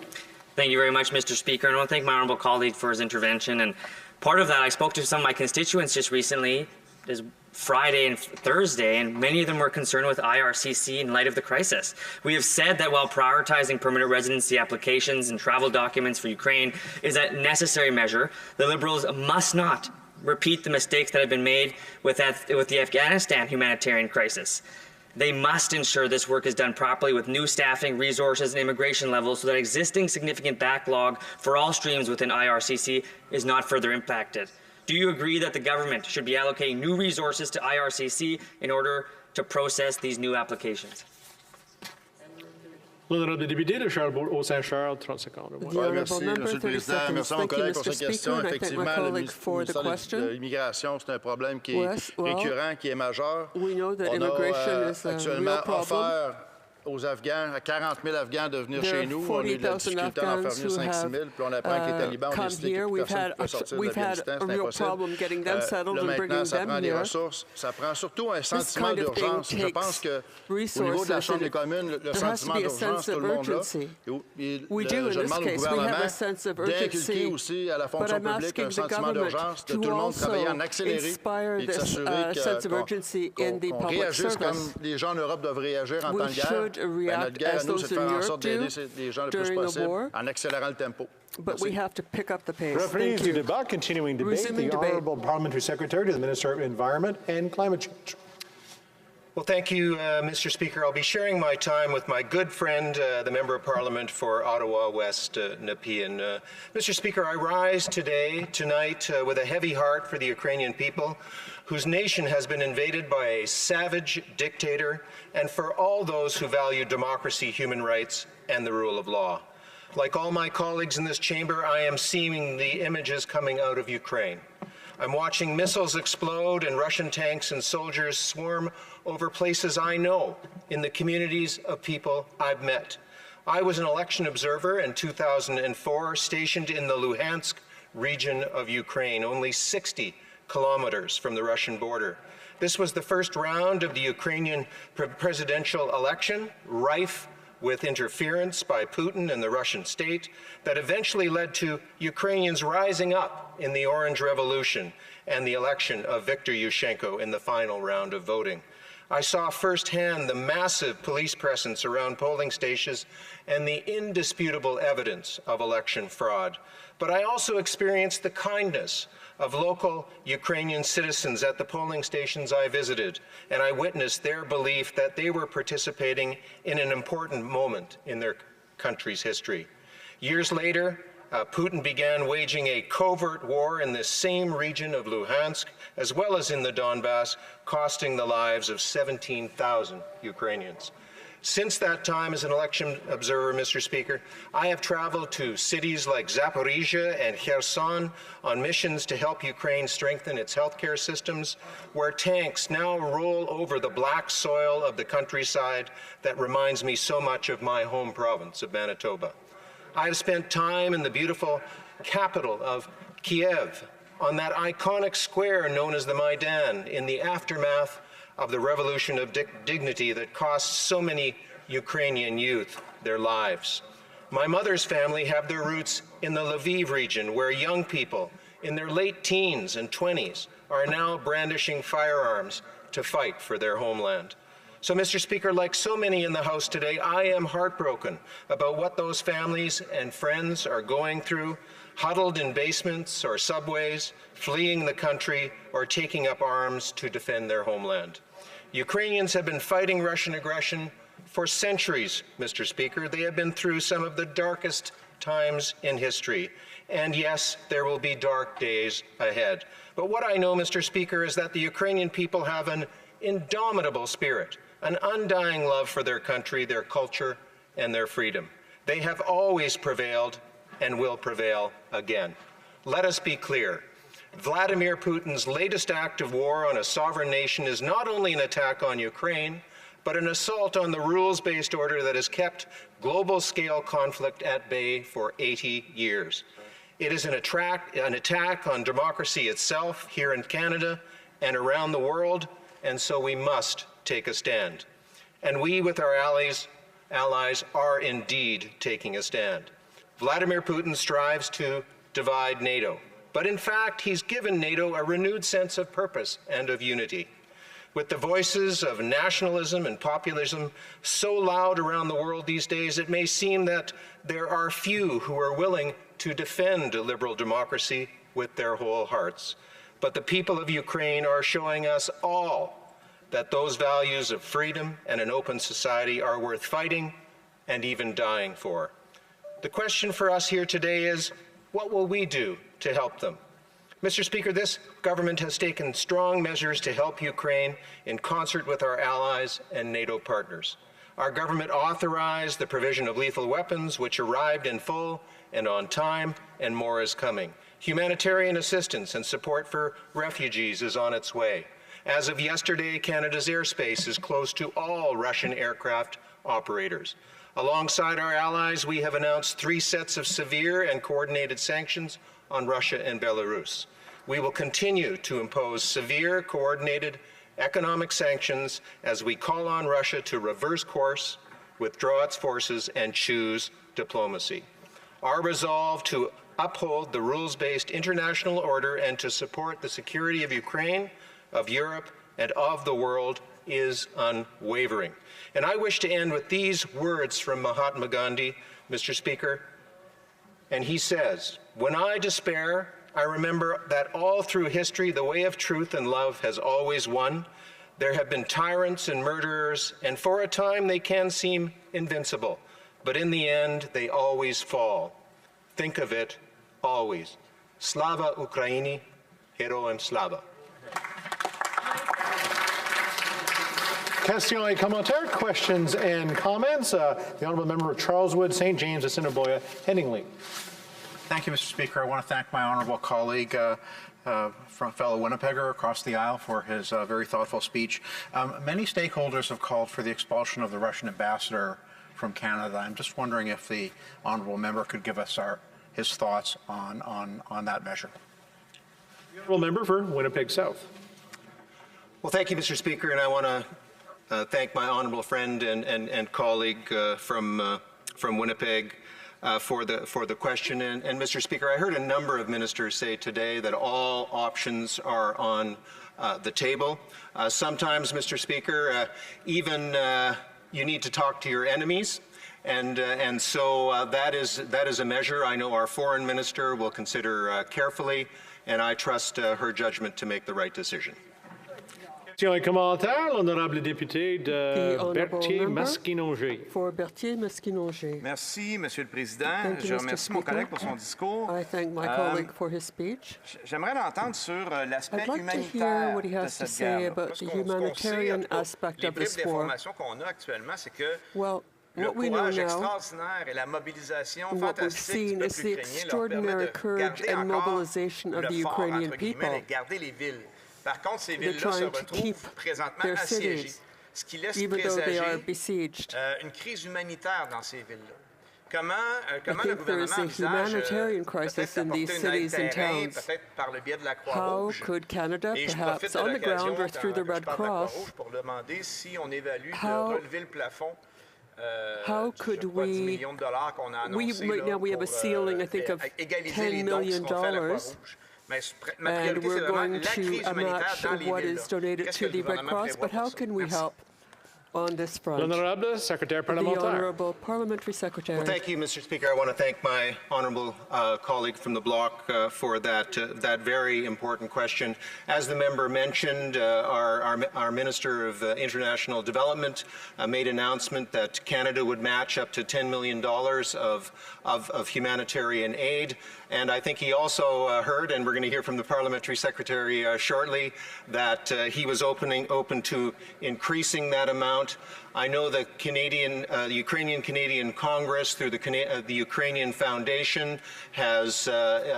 Thank you very much, Mr. Speaker. And I want to thank my honourable colleague for his intervention. And part of that, I spoke to some of my constituents just recently, is Friday and Thursday, and many of them were concerned with IRCC in light of the crisis. We have said that while prioritizing permanent residency applications and travel documents for Ukraine is a necessary measure, the Liberals must not repeat the mistakes that have been made with the Afghanistan humanitarian crisis. They must ensure this work is done properly with new staffing, resources, and immigration levels so that existing significant backlog for all streams within IRCC is not further impacted. Do you agree that the government should be allocating new resources to IRCC in order to process these new applications? L'honorable député de Charlebourg-Haut-Saint-Charles, 30 secondes. Merci, Monsieur le Président. Merci à mon collègue pour sa question. Effectivement, le ministère de l'Immigration, c'est un problème qui est récurrent, qui est majeur. On a actuellement offert aux Afghans, à 40 000 Afghans de venir chez nous. On a eu de la difficulté à en faire venir 5 000 puis on apprend que les talibans ont décidé que personne ne peut sortir de l'Afghanistan. C'est impossible. Là, maintenant, ça prend des ressources. Ça prend surtout un sentiment d'urgence. Je pense qu'au niveau de la Chambre des communes, le sentiment d'urgence, tout le monde là. Je demande au gouvernement d'inculquer aussi à la fonction publique un sentiment d'urgence, de tout le monde travailler en accéléré et de s'assurer qu'on réagisse comme les gens en Europe doivent réagir en temps de guerre. Notre guerre à nous, c'est de faire en sorte d'aider les gens le plus possible en accélérant le tempo. But we have to pick up the pace. Referees to debate, continuing debate, the Honourable Parliamentary Secretary to the Minister of Environment and Climate Change. Well, thank you, Mr. Speaker. I'll be sharing my time with my good friend, the Member of Parliament for Ottawa West, Nepean. Mr. Speaker, I rise tonight, with a heavy heart for the Ukrainian people, whose nation has been invaded by a savage dictator, and for all those who value democracy, human rights, and the rule of law. Like all my colleagues in this chamber, I am seeing the images coming out of Ukraine. I'm watching missiles explode and Russian tanks and soldiers swarm over places I know in the communities of people I've met. I was an election observer in 2004, stationed in the Luhansk region of Ukraine, only 60 kilometers from the Russian border. This was the first round of the Ukrainian presidential election, rife with interference by Putin and the Russian state, that eventually led to Ukrainians rising up in the Orange Revolution and the election of Viktor Yushchenko in the final round of voting. I saw firsthand the massive police presence around polling stations and the indisputable evidence of election fraud. But I also experienced the kindness of local Ukrainian citizens at the polling stations I visited, and I witnessed their belief that they were participating in an important moment in their country's history. Years later, Putin began waging a covert war in this same region of Luhansk, as well as in the Donbass, costing the lives of 17,000 Ukrainians. Since that time, as an election observer, Mr. Speaker, I have traveled to cities like Zaporizhia and Kherson on missions to help Ukraine strengthen its healthcare systems, where tanks now roll over the black soil of the countryside that reminds me so much of my home province of Manitoba. I have spent time in the beautiful capital of Kiev, on that iconic square known as the Maidan, in the aftermath of the revolution of dignity that cost so many Ukrainian youth their lives. My mother's family have their roots in the Lviv region, where young people in their late teens and 20s are now brandishing firearms to fight for their homeland. So, Mr. Speaker, like so many in the House today, I am heartbroken about what those families and friends are going through, huddled in basements or subways, fleeing the country, or taking up arms to defend their homeland. Ukrainians have been fighting Russian aggression for centuries, Mr. Speaker. They have been through some of the darkest times in history. And yes, there will be dark days ahead. But what I know, Mr. Speaker, is that the Ukrainian people have an indomitable spirit, an undying love for their country, their culture, and their freedom. They have always prevailed and will prevail again. Let us be clear. Vladimir Putin's latest act of war on a sovereign nation is not only an attack on Ukraine, but an assault on the rules-based order that has kept global-scale conflict at bay for 80 years. It is an attack on democracy itself here in Canada and around the world, and so we must take a stand. And we, with our allies, are indeed taking a stand. Vladimir Putin strives to divide NATO, but in fact, he's given NATO a renewed sense of purpose and of unity. With the voices of nationalism and populism so loud around the world these days, it may seem that there are few who are willing to defend liberal democracy with their whole hearts. But the people of Ukraine are showing us all that those values of freedom and an open society are worth fighting and even dying for. The question for us here today is, what will we do to help them? Mr. Speaker, this government has taken strong measures to help Ukraine in concert with our allies and NATO partners. Our government authorized the provision of lethal weapons, which arrived in full and on time, and more is coming. Humanitarian assistance and support for refugees is on its way. As of yesterday, Canada's airspace is closed to all Russian aircraft operators. Alongside our allies, we have announced 3 sets of severe and coordinated sanctions on Russia and Belarus. We will continue to impose severe, coordinated economic sanctions as we call on Russia to reverse course, withdraw its forces, and choose diplomacy. Our resolve to uphold the rules-based international order and to support the security of Ukraine, of Europe, and of the world is unwavering. And I wish to end with these words from Mahatma Gandhi, Mr. Speaker. And he says, "When I despair, I remember that all through history, the way of truth and love has always won. There have been tyrants and murderers, and for a time they can seem invincible, but in the end, they always fall. Think of it always. Slava Ukraini, Heroem Slava." Questions et commentaires, questions and comments. The Honourable Member of Charleswood, St. James, Assiniboia, Headingley. Thank you, Mr. Speaker. I want to thank my honourable colleague from fellow Winnipegger across the aisle for his very thoughtful speech. Many stakeholders have called for the expulsion of the Russian ambassador from Canada. I'm just wondering if the honourable member could give us his thoughts on that measure. The honourable member for Winnipeg South. Well, thank you, Mr. Speaker, and I want to thank my honourable friend and colleague from Winnipeg for the question. And Mr. Speaker, I heard a number of ministers say today that all options are on the table. Sometimes, Mr. Speaker, even you need to talk to your enemies. And so that is a measure I know our foreign minister will consider carefully, and I trust her judgment to make the right decision. Question et commentaire, l'honorable député de Berthier-Masquinongé. For Berthier-Masquinongé. Merci, Monsieur le Président. Je remercie mon collègue pour son discours. I thank my colleague for his speech. J'aimerais l'entendre sur l'aspect humanitaire de cette guerre. Parce que ce qu'on sait, les bribes d'informations qu'on a actuellement, c'est que le courage extraordinaire et la mobilisation fantastique du peuple ukrainien leur permet de garder encore le fort, entre guillemets, et garder les villes. Par contre, ces villes-là se retrouvent présentement assiégées, ce qui laisse présager une crise humanitaire dans ces villes-là. Comment le gouvernement envisage peut-être apporter une aide terrain, peut-être par le biais de la Croix-Rouge, et je profite de l'occasion quand je parle de la Croix-Rouge pour demander si on évalue de relever le plafond how could we, right now we have a ceiling, I think, of $10 million. And we're going to match what is donated to the Red Cross, but how can we help on this front? L'honorable Secrétaire Parlementaire. The Honourable Parliamentary Secretary. Well, thank you, Mr. Speaker. I want to thank my honourable colleague from the bloc for that very important question. As the member mentioned, our Minister of International Development made an announcement that Canada would match up to $10 million of humanitarian aid. And I think he also heard, and we're going to hear from the Parliamentary Secretary shortly, that he was open to increasing that amount. I know the Ukrainian-Canadian Congress, through the Ukrainian Foundation, has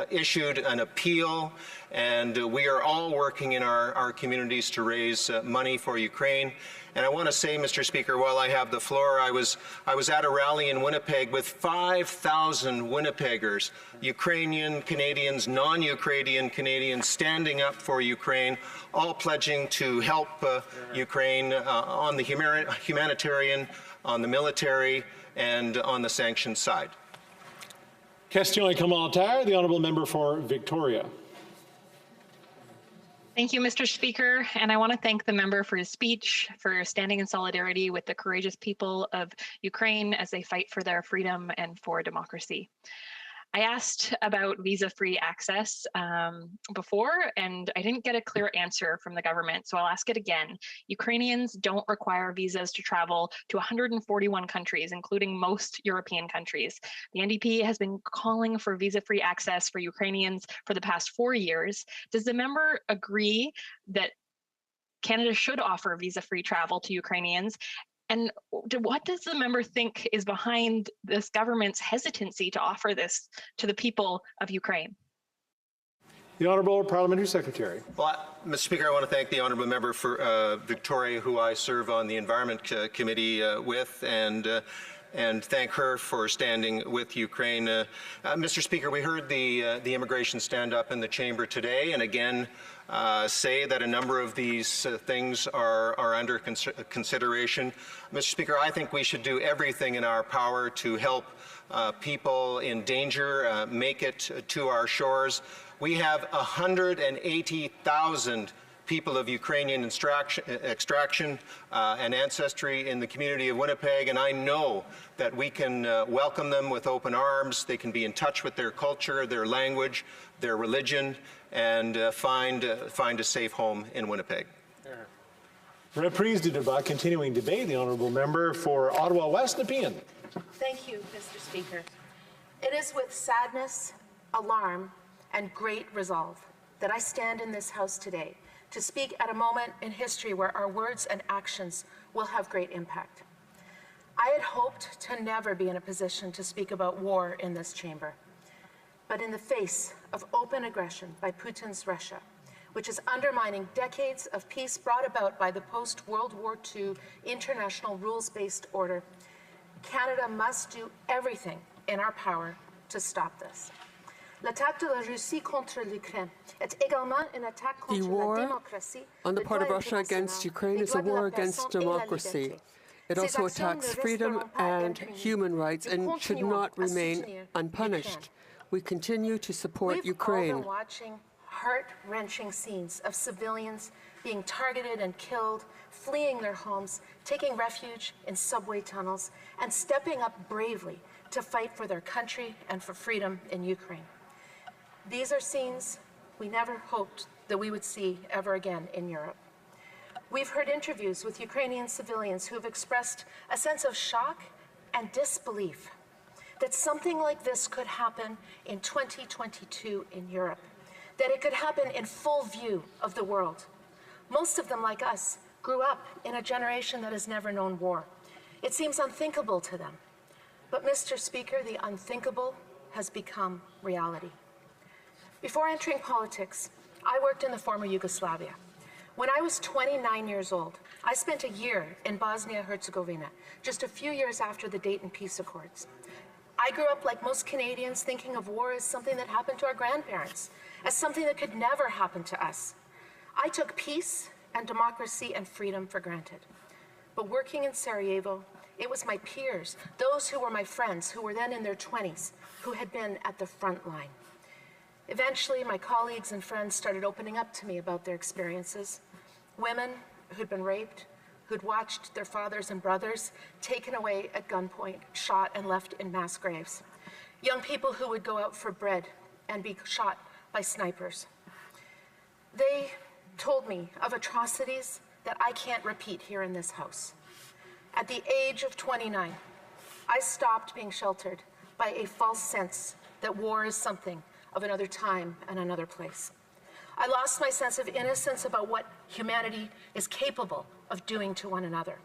issued an appeal, and we are all working in our communities to raise money for Ukraine. And I want to say, Mr. Speaker, while I have the floor, I was at a rally in Winnipeg with 5,000 Winnipeggers, Ukrainian Canadians, non-Ukrainian Canadians, standing up for Ukraine, all pledging to help Ukraine on the humanitarian, on the military, and on the sanctions side. Question et commentaire, the honourable member for Victoria. Thank you, Mr. Speaker, and I want to thank the member for his speech, for standing in solidarity with the courageous people of Ukraine as they fight for their freedom and for democracy. I asked about visa-free access before, and I didn't get a clear answer from the government, so I'll ask it again. Ukrainians don't require visas to travel to 141 countries, including most European countries. The NDP has been calling for visa-free access for Ukrainians for the past 4 years. Does the member agree that Canada should offer visa-free travel to Ukrainians? And what does the member think is behind this government's hesitancy to offer this to the people of Ukraine? The Honourable Parliamentary Secretary. Well, Mr. Speaker, I want to thank the Honourable Member for Victoria, who I serve on the Environment Committee with, and thank her for standing with Ukraine. Mr. Speaker, we heard the immigration stand up in the chamber today, and again say that a number of these things are under consideration. Mr. Speaker, I think we should do everything in our power to help people in danger make it to our shores. We have 180,000 people of Ukrainian extraction and ancestry in the community of Winnipeg, and I know that we can welcome them with open arms. They can be in touch with their culture, their language, their religion, and find a safe home in Winnipeg. Reprise du débat, continuing debate. The Honourable Member for Ottawa West, Nepean. Thank you, Mr. Speaker. It is with sadness, alarm, and great resolve that I stand in this House today to speak at a moment in history where our words and actions will have great impact. I had hoped to never be in a position to speak about war in this chamber, but in the face of open aggression by Putin's Russia, which is undermining decades of peace brought about by the post-World War II international rules-based order, Canada must do everything in our power to stop this. L'attaque de la Russie contre l'Ukraine est également une attaque contre la démocratie. On the part of Russia against Ukraine is a war against democracy. It also attacks freedom and human rights and should not remain unpunished. We continue to support Ukraine. We've all been watching heart-wrenching scenes of civilians being targeted and killed, fleeing their homes, taking refuge in subway tunnels, and stepping up bravely to fight for their country and for freedom in Ukraine. These are scenes we never hoped that we would see ever again in Europe. We've heard interviews with Ukrainian civilians who have expressed a sense of shock and disbelief that something like this could happen in 2022 in Europe, that it could happen in full view of the world. Most of them, like us, grew up in a generation that has never known war. It seems unthinkable to them. But, Mr. Speaker, the unthinkable has become reality. Before entering politics, I worked in the former Yugoslavia. When I was 29 years old, I spent a year in Bosnia-Herzegovina, just a few years after the Dayton Peace Accords. I grew up, like most Canadians, thinking of war as something that happened to our grandparents, as something that could never happen to us. I took peace and democracy and freedom for granted. But working in Sarajevo, it was my peers, those who were my friends, who were then in their 20s, who had been at the front line. Eventually, my colleagues and friends started opening up to me about their experiences. Women who'd been raped, who'd watched their fathers and brothers taken away at gunpoint, shot and left in mass graves. Young people who would go out for bread and be shot by snipers. They told me of atrocities that I can't repeat here in this House. At the age of 29, I stopped being sheltered by a false sense that war is something of another time and another place. I lost my sense of innocence about what humanity is capable of doing to one another.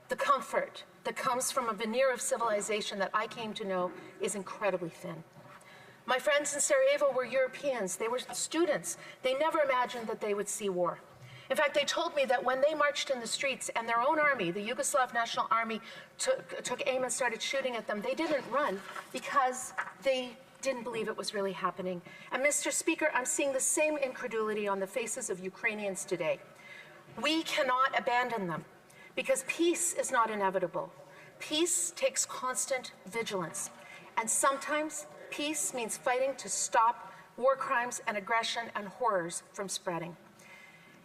The comfort that comes from a veneer of civilization that I came to know is incredibly thin. My friends in Sarajevo were Europeans. They were students. They never imagined that they would see war. In fact, they told me that when they marched in the streets and their own army, the Yugoslav National Army, took aim and started shooting at them, they didn't run because they didn't believe it was really happening. And Mr. Speaker, I'm seeing the same incredulity on the faces of Ukrainians today. We cannot abandon them because peace is not inevitable. Peace takes constant vigilance. And sometimes peace means fighting to stop war crimes and aggression and horrors from spreading.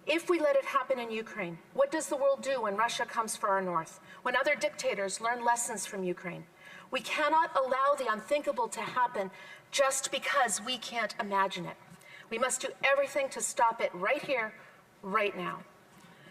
If we let it happen in Ukraine, what does the world do when Russia comes for our north? When other dictators learn lessons from Ukraine? We cannot allow the unthinkable to happen just because we can't imagine it. We must do everything to stop it right here, right now.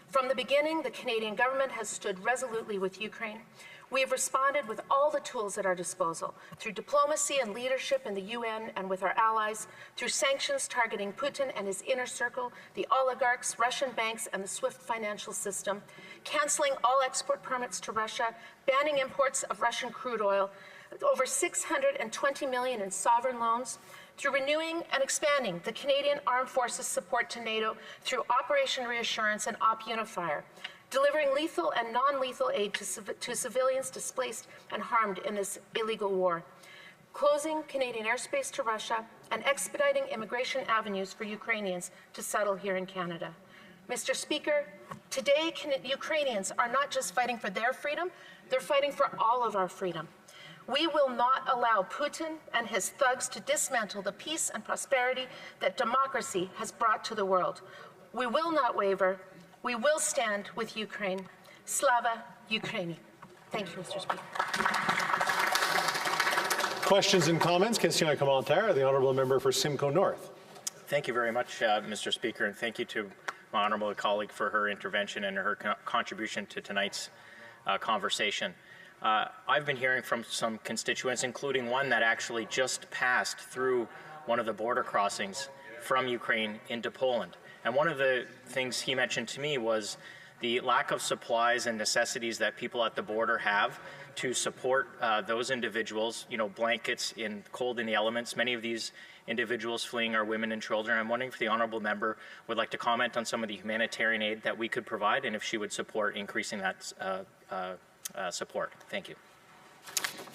From the beginning, the Canadian government has stood resolutely with Ukraine. We have responded with all the tools at our disposal, through diplomacy and leadership in the UN and with our allies, through sanctions targeting Putin and his inner circle, the oligarchs, Russian banks, and the SWIFT financial system, canceling all export permits to Russia, banning imports of Russian crude oil, over $620 million in sovereign loans, through renewing and expanding the Canadian Armed Forces support to NATO through Operation Reassurance and Op Unifier, delivering lethal and non-lethal aid to civilians displaced and harmed in this illegal war, closing Canadian airspace to Russia, and expediting immigration avenues for Ukrainians to settle here in Canada. Mr. Speaker, today Ukrainians are not just fighting for their freedom, they're fighting for all of our freedom. We will not allow Putin and his thugs to dismantle the peace and prosperity that democracy has brought to the world. We will not waver. We will stand with Ukraine. Slava Ukraini. Thank you, Mr. Speaker. Questions and comments? Question et commentaire. The honourable member for Simcoe North. Thank you very much, Mr. Speaker, and thank you to my honourable colleague for her intervention and her contribution to tonight's conversation. I've been hearing from some constituents, including one that actually just passed through one of the border crossings from Ukraine into Poland. And one of the things he mentioned to me was the lack of supplies and necessities that people at the border have to support those individuals, you know, blankets in cold in the elements. Many of these individuals fleeing are women and children. I'm wondering if the honourable member would like to comment on some of the humanitarian aid that we could provide and if she would support increasing that support. Thank you.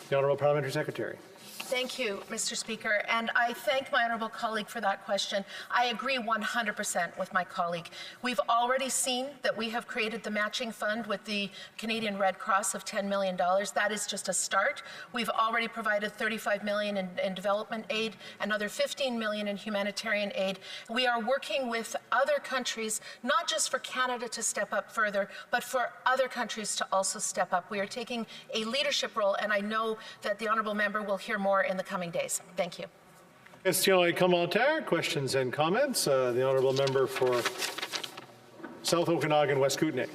The Honourable Parliamentary Secretary. Thank you, Mr. Speaker, and I thank my honourable colleague for that question. I agree 100% with my colleague. We've already seen that we have created the matching fund with the Canadian Red Cross of $10 million. That is just a start. We've already provided $35 million in development aid, another $15 million in humanitarian aid. We are working with other countries, not just for Canada to step up further, but for other countries to also step up. We are taking a leadership role, and I know that the honourable member will hear more in the coming days. Thank you. Question et commentaire. Questions and comments. The honourable member for South Okanagan, West Kootenay.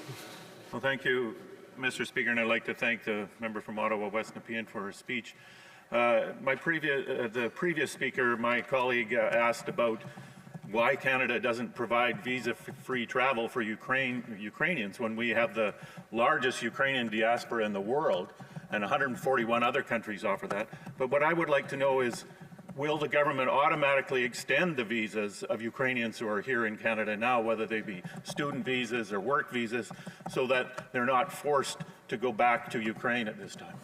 Well, thank you, Mr. Speaker, and I'd like to thank the member from Ottawa, West Nepean, for her speech. The previous speaker, my colleague, asked about why Canada doesn't provide visa-free travel for Ukrainians when we have the largest Ukrainian diaspora in the world, and 141 other countries offer that. But what I would like to know is, will the government automatically extend the visas of Ukrainians who are here in Canada now, whether they be student visas or work visas, so that they're not forced to go back to Ukraine at this time?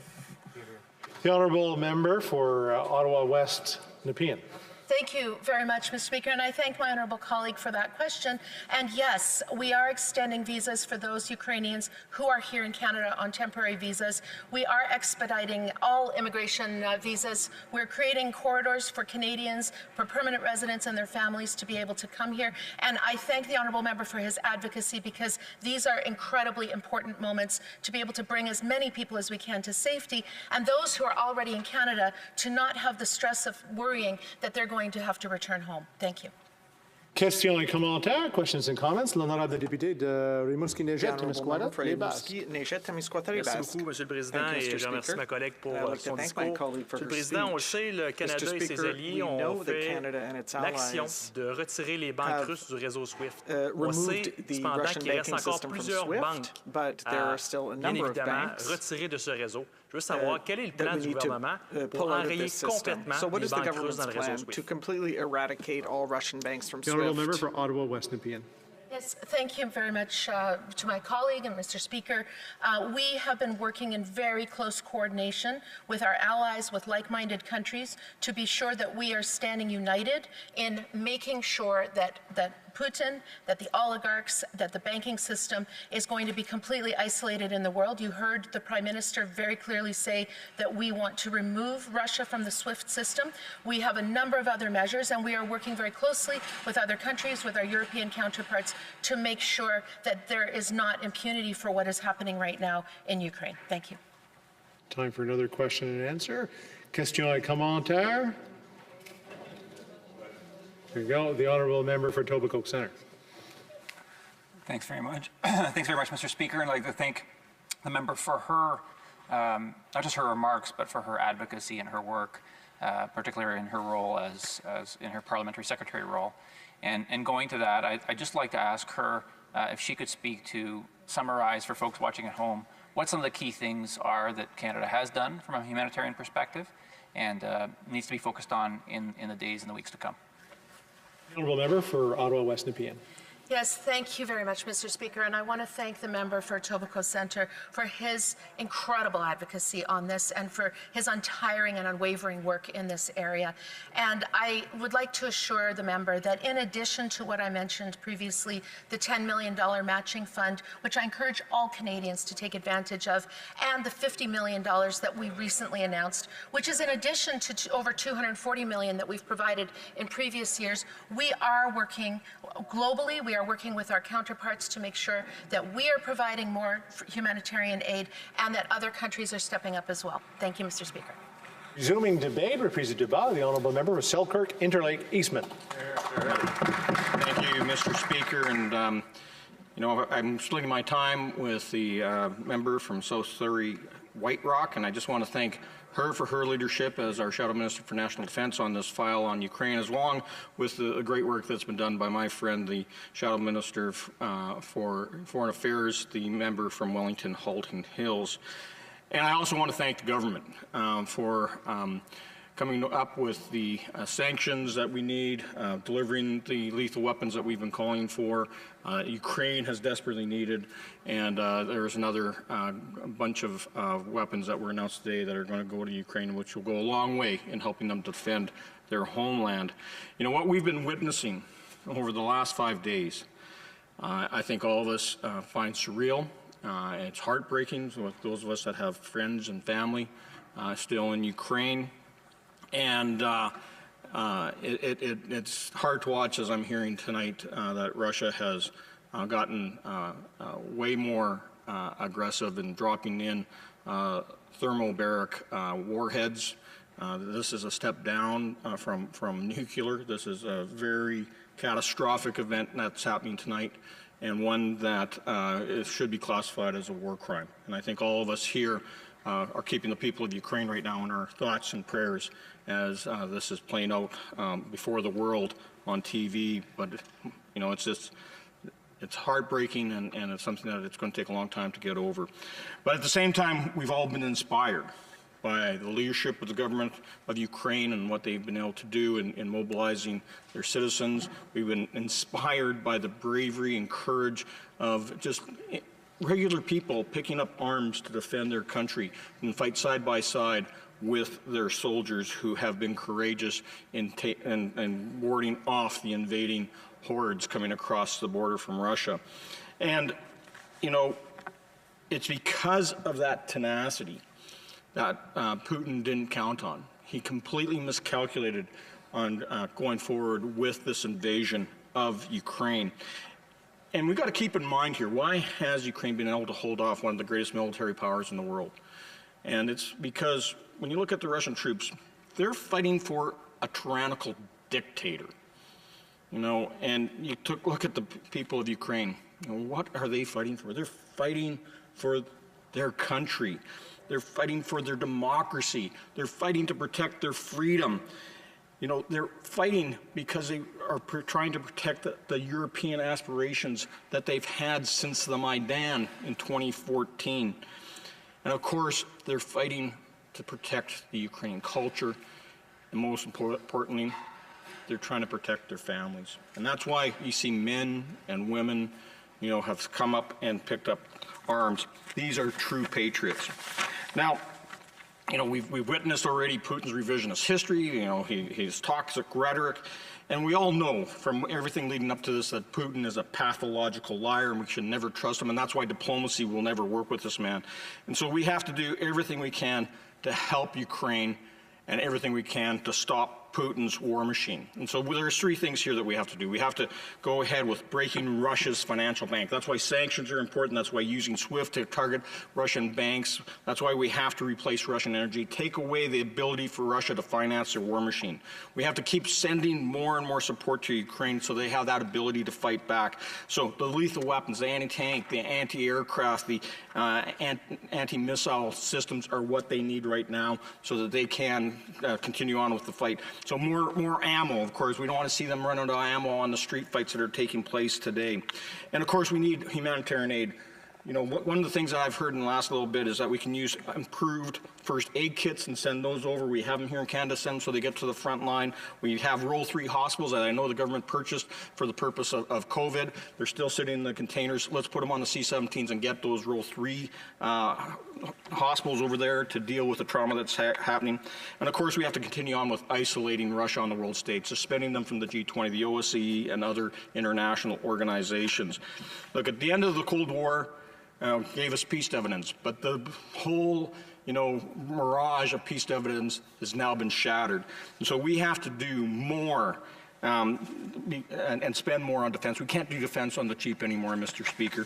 The honourable member for Ottawa West Nepean. Thank you very much, Mr. Speaker, and I thank my honourable colleague for that question. And yes, we are extending visas for those Ukrainians who are here in Canada on temporary visas. We are expediting all immigration visas. We're creating corridors for Canadians, for permanent residents and their families to be able to come here. And I thank the honourable member for his advocacy, because these are incredibly important moments to be able to bring as many people as we can to safety, and those who are already in Canada to not have the stress of worrying that they're going to have to return home. Thank you. Questions et commentaires, questions and comments. L'honorable député de Rimouski-Neigette-Témiscouata. Merci beaucoup, Monsieur le Président, et je remercie ma collègue pour son discours. Monsieur le Président, on le sait, le Canada et ses alliés ont fait l'action de retirer les banques russes du réseau SWIFT. On sait cependant qu'il reste encore plusieurs banques à, bien évidemment, retirer de ce réseau. Je veux savoir quel est le plan du gouvernement pour enrayer complètement les banques russes dans le réseau SWIFT. The honourable member for Ottawa West Nepean. Yes, thank you very much to my colleague and Mr. Speaker. We have been working in very close coordination with our allies, with like-minded countries, to be sure that we are standing united in making sure that Putin, that the oligarchs, that the banking system is going to be completely isolated in the world. You heard the Prime Minister very clearly say that we want to remove Russia from the SWIFT system. We have a number of other measures, and we are working very closely with other countries, with our European counterparts, to make sure that there is not impunity for what is happening right now in Ukraine. Thank you. Time for another question and answer. Question et commentaire. There you go. The honourable member for Etobicoke Centre. Thanks very much. Thanks very much, Mr. Speaker. And I'd like to thank the member for her, not just her remarks, but for her advocacy and her work, particularly in her role as in her parliamentary secretary role. And going to that, I'd just like to ask her if she could speak to summarize for folks watching at home what some of the key things are that Canada has done from a humanitarian perspective, and needs to be focused on in the days and the weeks to come. Honourable member for Ottawa West Nepean. Yes, thank you very much, Mr. Speaker, and I want to thank the member for Etobicoke Centre for his incredible advocacy on this and for his untiring and unwavering work in this area. And I would like to assure the member that in addition to what I mentioned previously, the $10 million matching fund, which I encourage all Canadians to take advantage of, and the $50 million that we recently announced, which is in addition to over $240 million that we've provided in previous years, we are working globally. We are working with our counterparts to make sure that we are providing more humanitarian aid and that other countries are stepping up as well. Thank you, Mr. Speaker. Resuming debate, reprise du débat, the Honourable Member for Selkirk, Interlake, Eastman. Thank you, Mr. Speaker. And you know, I'm splitting my time with the member from South Surrey, White Rock, and I just want to thank her for her leadership as our Shadow Minister for National Defence on this file on Ukraine, as long with the great work that's been done by my friend, the Shadow Minister for Foreign Affairs, the member from Wellington, Halton Hills. And I also want to thank the government for coming up with the sanctions that we need, delivering the lethal weapons that we've been calling for. Ukraine has desperately needed, and there's another bunch of weapons that were announced today that are going to go to Ukraine, which will go a long way in helping them defend their homeland. You know, what we've been witnessing over the last 5 days, I think all of us find surreal. It's heartbreaking with those of us that have friends and family still in Ukraine. And it's hard to watch, as I'm hearing tonight, that Russia has gotten way more aggressive in dropping in thermobaric warheads. This is a step down from nuclear. This is a very catastrophic event that's happening tonight, and one that should be classified as a war crime. And I think all of us here are keeping the people of Ukraine right now in our thoughts and prayers as this is playing out before the world on TV. But you know, it's heartbreaking, and it's something that it's going to take a long time to get over. But at the same time, we've all been inspired by the leadership of the government of Ukraine and what they've been able to do in mobilizing their citizens. We've been inspired by the bravery and courage of just regular people picking up arms to defend their country and fight side by side with their soldiers who have been courageous in warding off the invading hordes coming across the border from Russia. And, you know, it's because of that tenacity that Putin didn't count on. He completely miscalculated on going forward with this invasion of Ukraine. And we've got to keep in mind here, why has Ukraine been able to hold off one of the greatest military powers in the world? And it's because when you look at the Russian troops, they're fighting for a tyrannical dictator. You know, and you look at the people of Ukraine. You know, what are they fighting for? They're fighting for their country. They're fighting for their democracy. They're fighting to protect their freedom. You know, they're fighting because they are trying to protect the European aspirations that they've had since the Maidan in 2014. And of course, they're fighting to protect the Ukrainian culture. And most importantly, they're trying to protect their families. And that's why you see men and women, you know, have come up and picked up arms. These are true patriots. Now, you know, we've witnessed already Putin's revisionist history, you know, his toxic rhetoric, and we all know from everything leading up to this that Putin is a pathological liar and we should never trust him, and that's why diplomacy will never work with this man. And so we have to do everything we can to help Ukraine and everything we can to stop Putin's war machine. And so there's three things here that we have to do. We have to go ahead with breaking Russia's financial bank. That's why sanctions are important. That's why using SWIFT to target Russian banks. That's why we have to replace Russian energy, take away the ability for Russia to finance their war machine. We have to keep sending more and more support to Ukraine so they have that ability to fight back. So the lethal weapons, the anti-tank, the anti-aircraft, the anti-missile systems are what they need right now so that they can continue on with the fight. So more ammo, of course. We don't want to see them run out of ammo on the street fights that are taking place today. And of course, we need humanitarian aid. You know, one of the things that I've heard in the last little bit is that we can use improved first aid kits and send those over. We have them here in Canada, send them so they get to the front line. We have Roll 3 hospitals that I know the government purchased for the purpose of COVID. They're still sitting in the containers. Let's put them on the C-17s and get those Roll 3 hospitals over there to deal with the trauma that's happening. And of course, we have to continue on with isolating Russia on the world stage, suspending them from the G20, the OSCE, and other international organizations. Look, at the end of the Cold War, gave us peace dividends, but the whole, mirage of peace dividends has now been shattered. And so we have to do more and spend more on defense. We can't do defense on the cheap anymore, Mr. Speaker.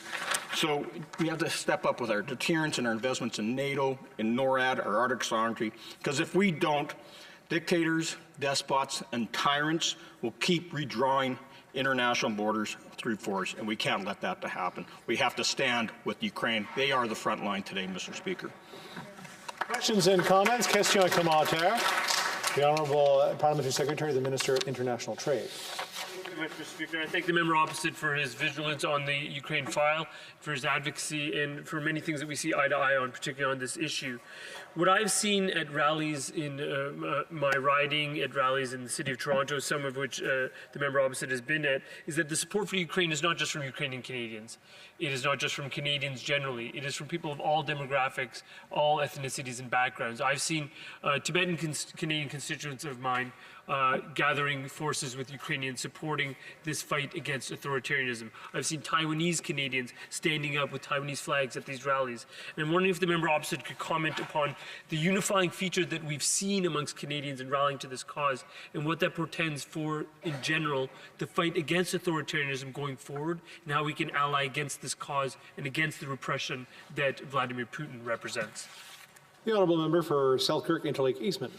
So we have to step up with our deterrence and our investments in NATO, in NORAD, our Arctic sovereignty, because if we don't, dictators, despots, and tyrants will keep redrawing international borders through force, and we can't let that to happen. We have to stand with Ukraine. They are the front line today, Mr. Speaker. Questions and comments? Question et commentaire. The Honourable Parliamentary Secretary, the Minister of International Trade. Thank you very much, Mr. Speaker. I thank the member opposite for his vigilance on the Ukraine file, for his advocacy, and for many things that we see eye to eye on, particularly on this issue. What I've seen at rallies in my riding, at rallies in the city of Toronto, some of which the member opposite has been at, is that the support for Ukraine is not just from Ukrainian Canadians. It is not just from Canadians generally. It is from people of all demographics, all ethnicities and backgrounds. I've seen Tibetan Canadian constituents of mine gathering forces with Ukrainians supporting this fight against authoritarianism. I've seen Taiwanese Canadians standing up with Taiwanese flags at these rallies. And I'm wondering if the member opposite could comment upon the unifying feature that we've seen amongst Canadians in rallying to this cause and what that portends for, in general, the fight against authoritarianism going forward and how we can ally against this cause and against the repression that Vladimir Putin represents. The Honourable Member for Selkirk Interlake Eastman.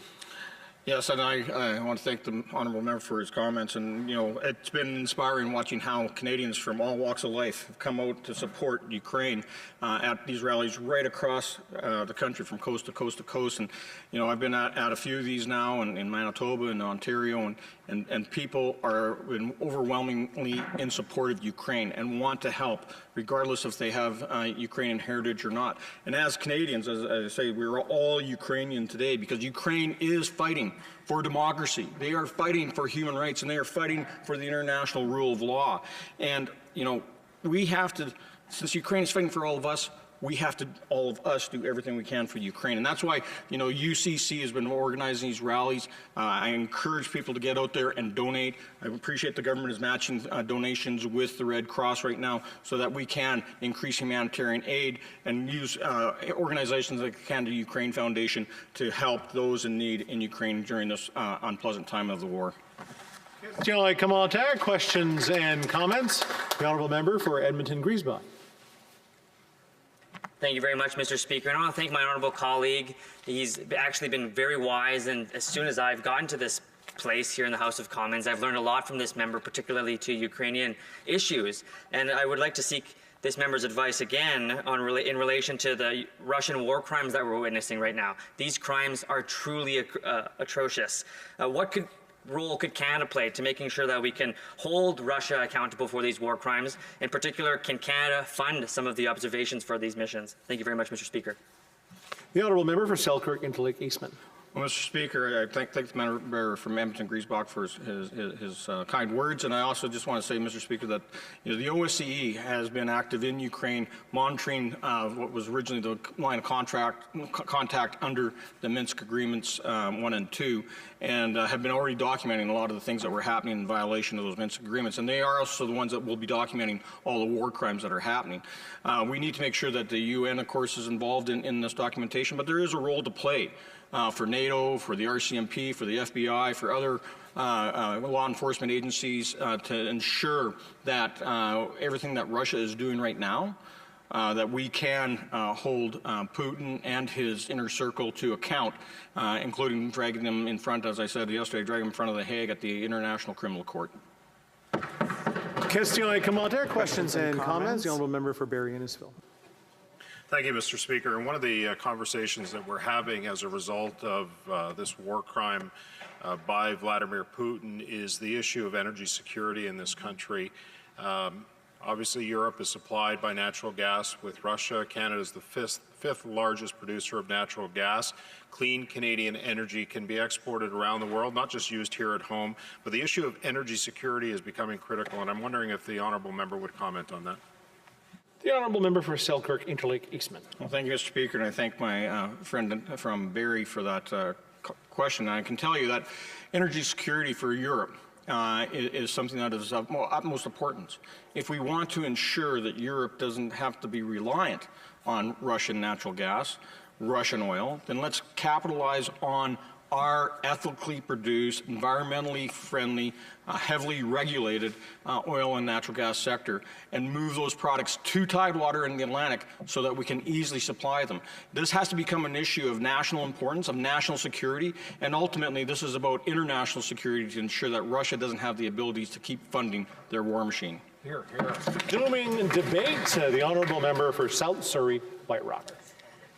Yes, and I want to thank the honourable member for his comments. And it's been inspiring watching how Canadians from all walks of life have come out to support Ukraine at these rallies right across the country, from coast to coast to coast. And I've been at a few of these now in Manitoba and Ontario, and people are overwhelmingly in support of Ukraine and want to help, regardless if they have Ukrainian heritage or not. And as Canadians, as I say, we're all Ukrainian today because Ukraine is fighting for democracy. They are fighting for human rights, and they are fighting for the international rule of law. And, we have to, since Ukraine is fighting for all of us, we have to, all of us, do everything we can for Ukraine. And that's why, UCC has been organizing these rallies. I encourage people to get out there and donate. I appreciate the government is matching donations with the Red Cross right now so that we can increase humanitarian aid and use organizations like the Canada Ukraine Foundation to help those in need in Ukraine during this unpleasant time of the war. Questions and comments? The Honourable Member for Edmonton-Griesbach. Thank you very much, Mr. Speaker. And I want to thank my honourable colleague. He's actually been very wise, and as soon as I've gotten to this place here in the House of Commons, I've learned a lot from this member, particularly to Ukrainian issues. And I would like to seek this member's advice again in relation to the Russian war crimes that we're witnessing right now. These crimes are truly atrocious. What role could Canada play to making sure that we can hold Russia accountable for these war crimes? In particular, can Canada fund some of the observations for these missions? Thank you very much, Mr. Speaker. The Honourable Member for Selkirk Interlake Eastman. Well, Mr. Speaker, I thank the member from Edmonton-Griesbach for his kind words, and I also just want to say, Mr. Speaker, that the OSCE has been active in Ukraine, monitoring what was originally the line of contact under the Minsk Agreements 1 and 2, and have been already documenting a lot of the things that were happening in violation of those Minsk Agreements, and they are also the ones that will be documenting all the war crimes that are happening. We need to make sure that the UN, of course, is involved in this documentation, but there is a role to play. For NATO, for the RCMP, for the FBI, for other law enforcement agencies to ensure that everything that Russia is doing right now, that we can hold Putin and his inner circle to account, including dragging them in front, as I said yesterday, dragging them in front of the Hague at the International Criminal Court. Questions and comments? The Honourable Member for Barrie-Innisfil. Thank you, Mr. Speaker. And one of the conversations that we're having as a result of this war crime by Vladimir Putin is the issue of energy security in this country. Obviously, Europe is supplied by natural gas with Russia. Canada is the fifth largest producer of natural gas. Clean Canadian energy can be exported around the world, not just used here at home. But the issue of energy security is becoming critical, and I'm wondering if the honourable member would comment on that. The honourable member for Selkirk Interlake Eastman. Well, thank you, Mr. Speaker, and I thank my friend from Barrie for that question. And I can tell you that energy security for Europe is something that is of utmost importance. If we want to ensure that Europe doesn't have to be reliant on Russian natural gas, Russian oil, then let's capitalize on our ethically produced, environmentally friendly, heavily regulated oil and natural gas sector and move those products to Tidewater in the Atlantic so that we can easily supply them. This has to become an issue of national importance, of national security, and ultimately this is about international security to ensure that Russia doesn't have the abilities to keep funding their war machine. Here, here. Resuming debate, the honourable member for South Surrey, White Rock.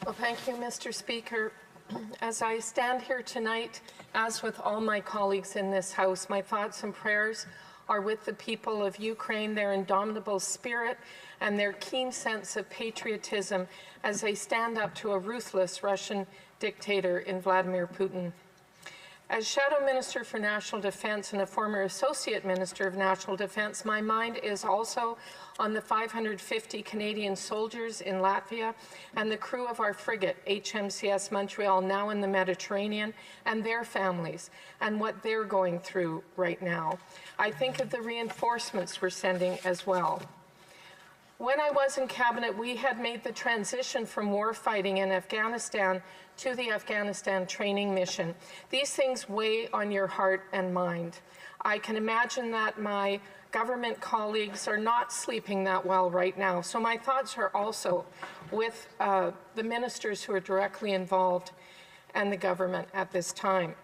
Well, thank you, Mr. Speaker. As I stand here tonight, as with all my colleagues in this House, my thoughts and prayers are with the people of Ukraine, their indomitable spirit and their keen sense of patriotism as they stand up to a ruthless Russian dictator in Vladimir Putin. As Shadow Minister for National Defence and a former Associate Minister of National Defence, my mind is also on the 550 Canadian soldiers in Latvia and the crew of our frigate, HMCS Montreal, now in the Mediterranean, and their families, and what they're going through right now. I think of the reinforcements we're sending as well. When I was in Cabinet, we had made the transition from war fighting in Afghanistan to the Afghanistan training mission. These things weigh on your heart and mind. I can imagine that my government colleagues are not sleeping that well right now. So my thoughts are also with the ministers who are directly involved and the government at this time.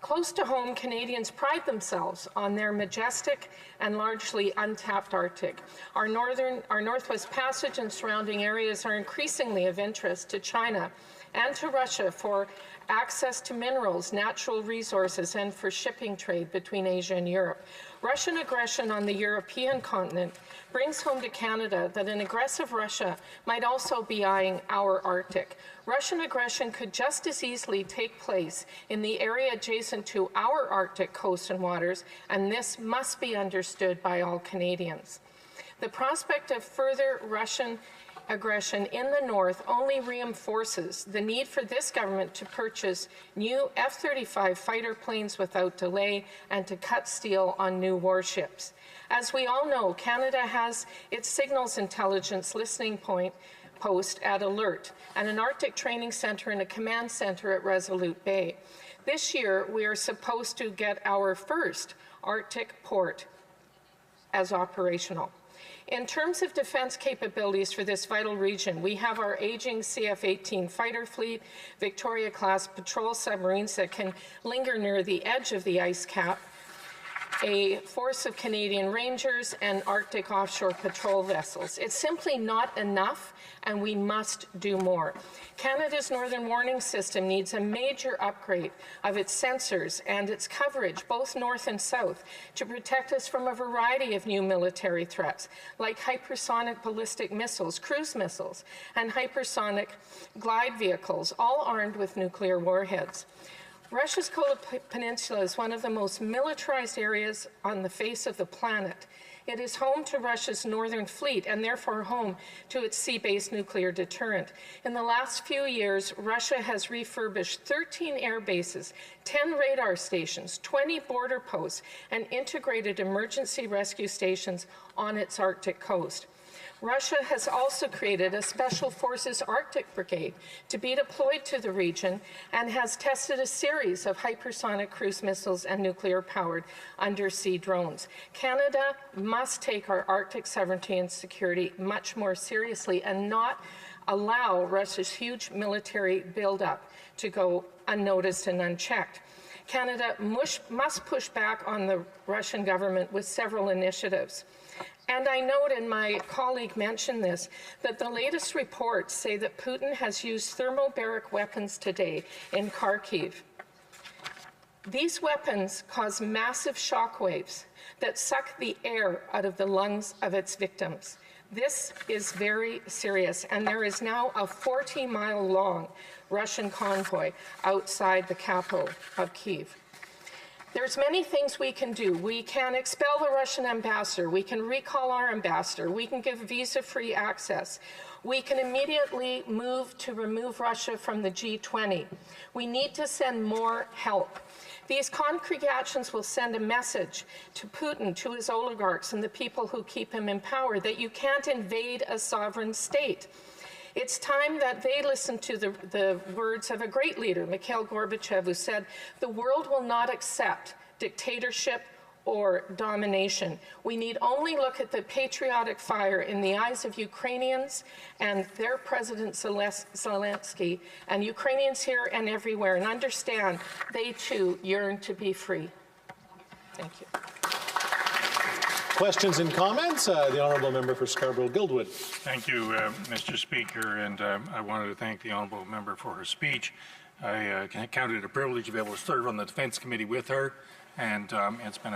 Close to home, Canadians pride themselves on their majestic and largely untapped Arctic. Our Northwest Passage and surrounding areas are increasingly of interest to China and to Russia for access to minerals, natural resources, and for shipping trade between Asia and Europe. Russian aggression on the European continent brings home to Canada that an aggressive Russia might also be eyeing our Arctic. Russian aggression could just as easily take place in the area adjacent to our Arctic coast and waters, and this must be understood by all Canadians. The prospect of further Russian aggression in the north only reinforces the need for this government to purchase new F-35 fighter planes without delay and to cut steel on new warships. As we all know, Canada has its signals intelligence listening post at Alert and an Arctic training center and a command center at Resolute Bay. This year, we are supposed to get our first Arctic port as operational. In terms of defense capabilities for this vital region, we have our aging CF-18 fighter fleet, Victoria-class patrol submarines that can linger near the edge of the ice cap, a force of Canadian Rangers, and Arctic offshore patrol vessels. It's simply not enough, and we must do more. Canada's Northern Warning System needs a major upgrade of its sensors and its coverage, both north and south, to protect us from a variety of new military threats, like hypersonic ballistic missiles, cruise missiles, and hypersonic glide vehicles, all armed with nuclear warheads. Russia's Kola Peninsula is one of the most militarized areas on the face of the planet. It is home to Russia's Northern Fleet and therefore home to its sea-based nuclear deterrent. In the last few years, Russia has refurbished 13 air bases, 10 radar stations, 20 border posts, and integrated emergency rescue stations on its Arctic coast. Russia has also created a Special Forces Arctic Brigade to be deployed to the region and has tested a series of hypersonic cruise missiles and nuclear-powered undersea drones. Canada must take our Arctic sovereignty and security much more seriously and not allow Russia's huge military buildup to go unnoticed and unchecked. Canada must push back on the Russian government with several initiatives. And I note, and my colleague mentioned this, that the latest reports say that Putin has used thermobaric weapons today in Kharkiv. These weapons cause massive shockwaves, that suck the air out of the lungs of its victims. This is very serious, and there is now a 40-mile-long Russian convoy outside the capital of Kyiv. There's many things we can do. We can expel the Russian ambassador. We can recall our ambassador. We can give visa-free access. We can immediately move to remove Russia from the G20. We need to send more help. These concrete actions will send a message to Putin, to his oligarchs, and the people who keep him in power that you can't invade a sovereign state. It's time that they listen to the words of a great leader, Mikhail Gorbachev, who said, "The world will not accept dictatorship or domination. We need only look at the patriotic fire in the eyes of Ukrainians and their President Zelensky, and Ukrainians here and everywhere, and understand they too yearn to be free." Thank you. Questions and comments? The Honourable Member for Scarborough-Guildwood. Thank you, Mr. Speaker, and I wanted to thank the Honourable Member for her speech. I counted it a privilege to be able to serve on the Defence Committee with her, and it's been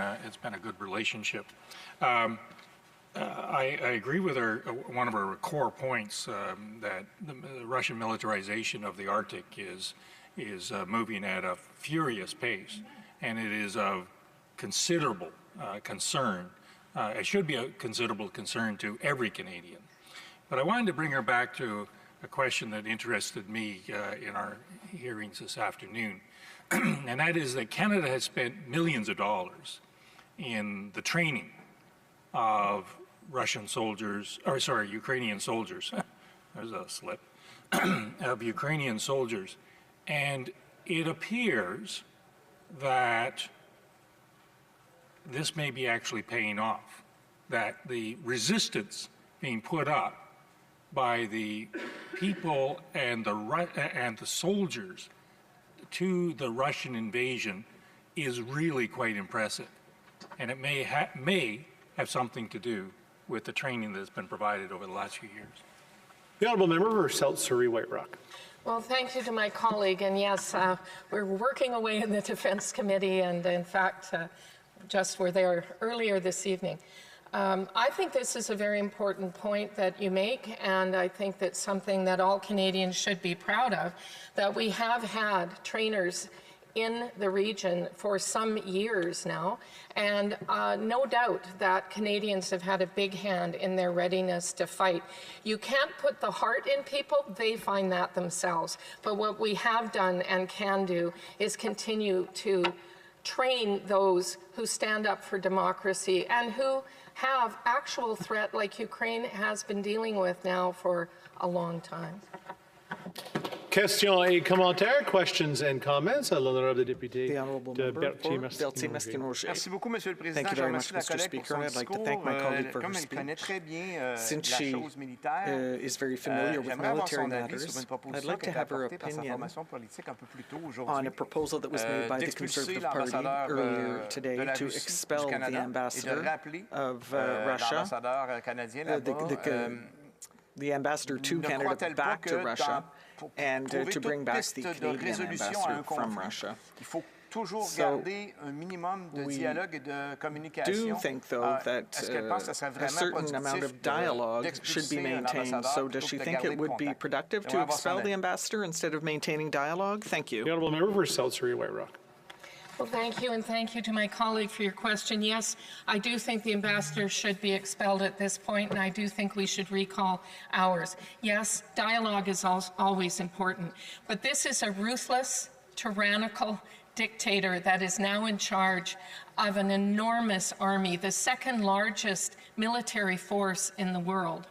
a good relationship. I agree with her. One of her core points that the Russian militarization of the Arctic is moving at a furious pace, and it is of considerable concern. It should be a considerable concern to every Canadian. But I wanted to bring her back to a question that interested me in our hearings this afternoon, and that is that Canada has spent millions of dollars in the training of Ukrainian soldiers, there's a slip, of Ukrainian soldiers. And it appears that this may be actually paying off, that the resistance being put up by the people and the soldiers to the Russian invasion is really quite impressive. And it may have something to do with the training that's been provided over the last few years. The Honourable Member for South Surrey White Rock. Well, thank you to my colleague. And yes, we're working away in the Defence Committee, and in fact, just were there earlier this evening. I think this is a very important point that you make, and I think that's something that all Canadians should be proud of, that we have had trainers in the region for some years now, and no doubt that Canadians have had a big hand in their readiness to fight. You can't put the heart in people, they find that themselves. But what we have done and can do is continue to train those who stand up for democracy and who have actual threat like Ukraine has been dealing with now for a long time. Questions et commentaires, questions and comments. L'honorable député the Honourable Member for Berthier-Masquinongé. Merci beaucoup, Monsieur le Président. Thank you very much, Mr. Speaker, and I'd like to thank my colleague for her speech. Since she is very familiar with military matters, I'd like to have her opinion on a proposal that was made by the Conservative Party earlier today to expel the ambassador of Russia, the ambassador to Canada back to Russia, and to bring back the Canadian ambassador from Russia. So we do think, though, that a certain amount of dialogue should be maintained. So does she think it would be productive to expel the ambassador instead of maintaining dialogue? Thank you. The Honourable Member for South Surrey White Rock. Well, thank you, and thank you to my colleague for your question. Yes, I do think the ambassador should be expelled at this point, and I do think we should recall ours. Yes, dialogue is always important, but this is a ruthless, tyrannical dictator that is now in charge of an enormous army, the second largest military force in the world.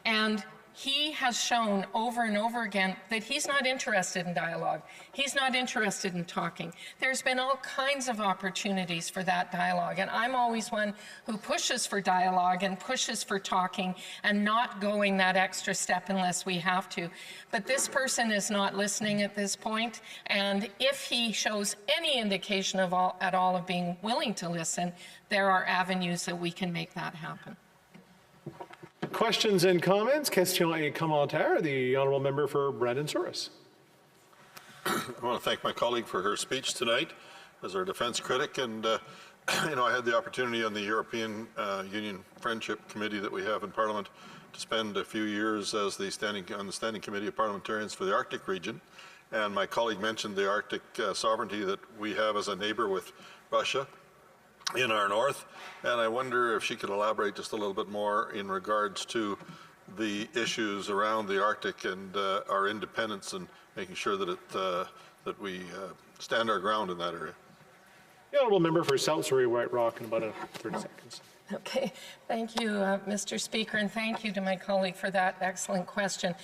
And he has shown over and over again that he's not interested in dialogue. He's not interested in talking. There's been all kinds of opportunities for that dialogue, and I'm always one who pushes for dialogue and pushes for talking and not going that extra step unless we have to. But this person is not listening at this point, and if he shows any indication of at all of being willing to listen, there are avenues that we can make that happen. Questions and comments? Questions et commentaires. The Honourable Member for Brandon-Souris. I want to thank my colleague for her speech tonight as our defence critic, and you know, I had the opportunity on the European Union Friendship Committee that we have in Parliament to spend a few years as on the Standing Committee of Parliamentarians for the Arctic region. And my colleague mentioned the Arctic sovereignty that we have as a neighbor with Russia in our north. And I wonder if she could elaborate just a little bit more in regards to the issues around the Arctic and our independence and making sure that that we stand our ground in that area. The honourable member for South Surrey White Rock in about 30 seconds. Okay, thank you, Mr. Speaker, and thank you to my colleague for that excellent question.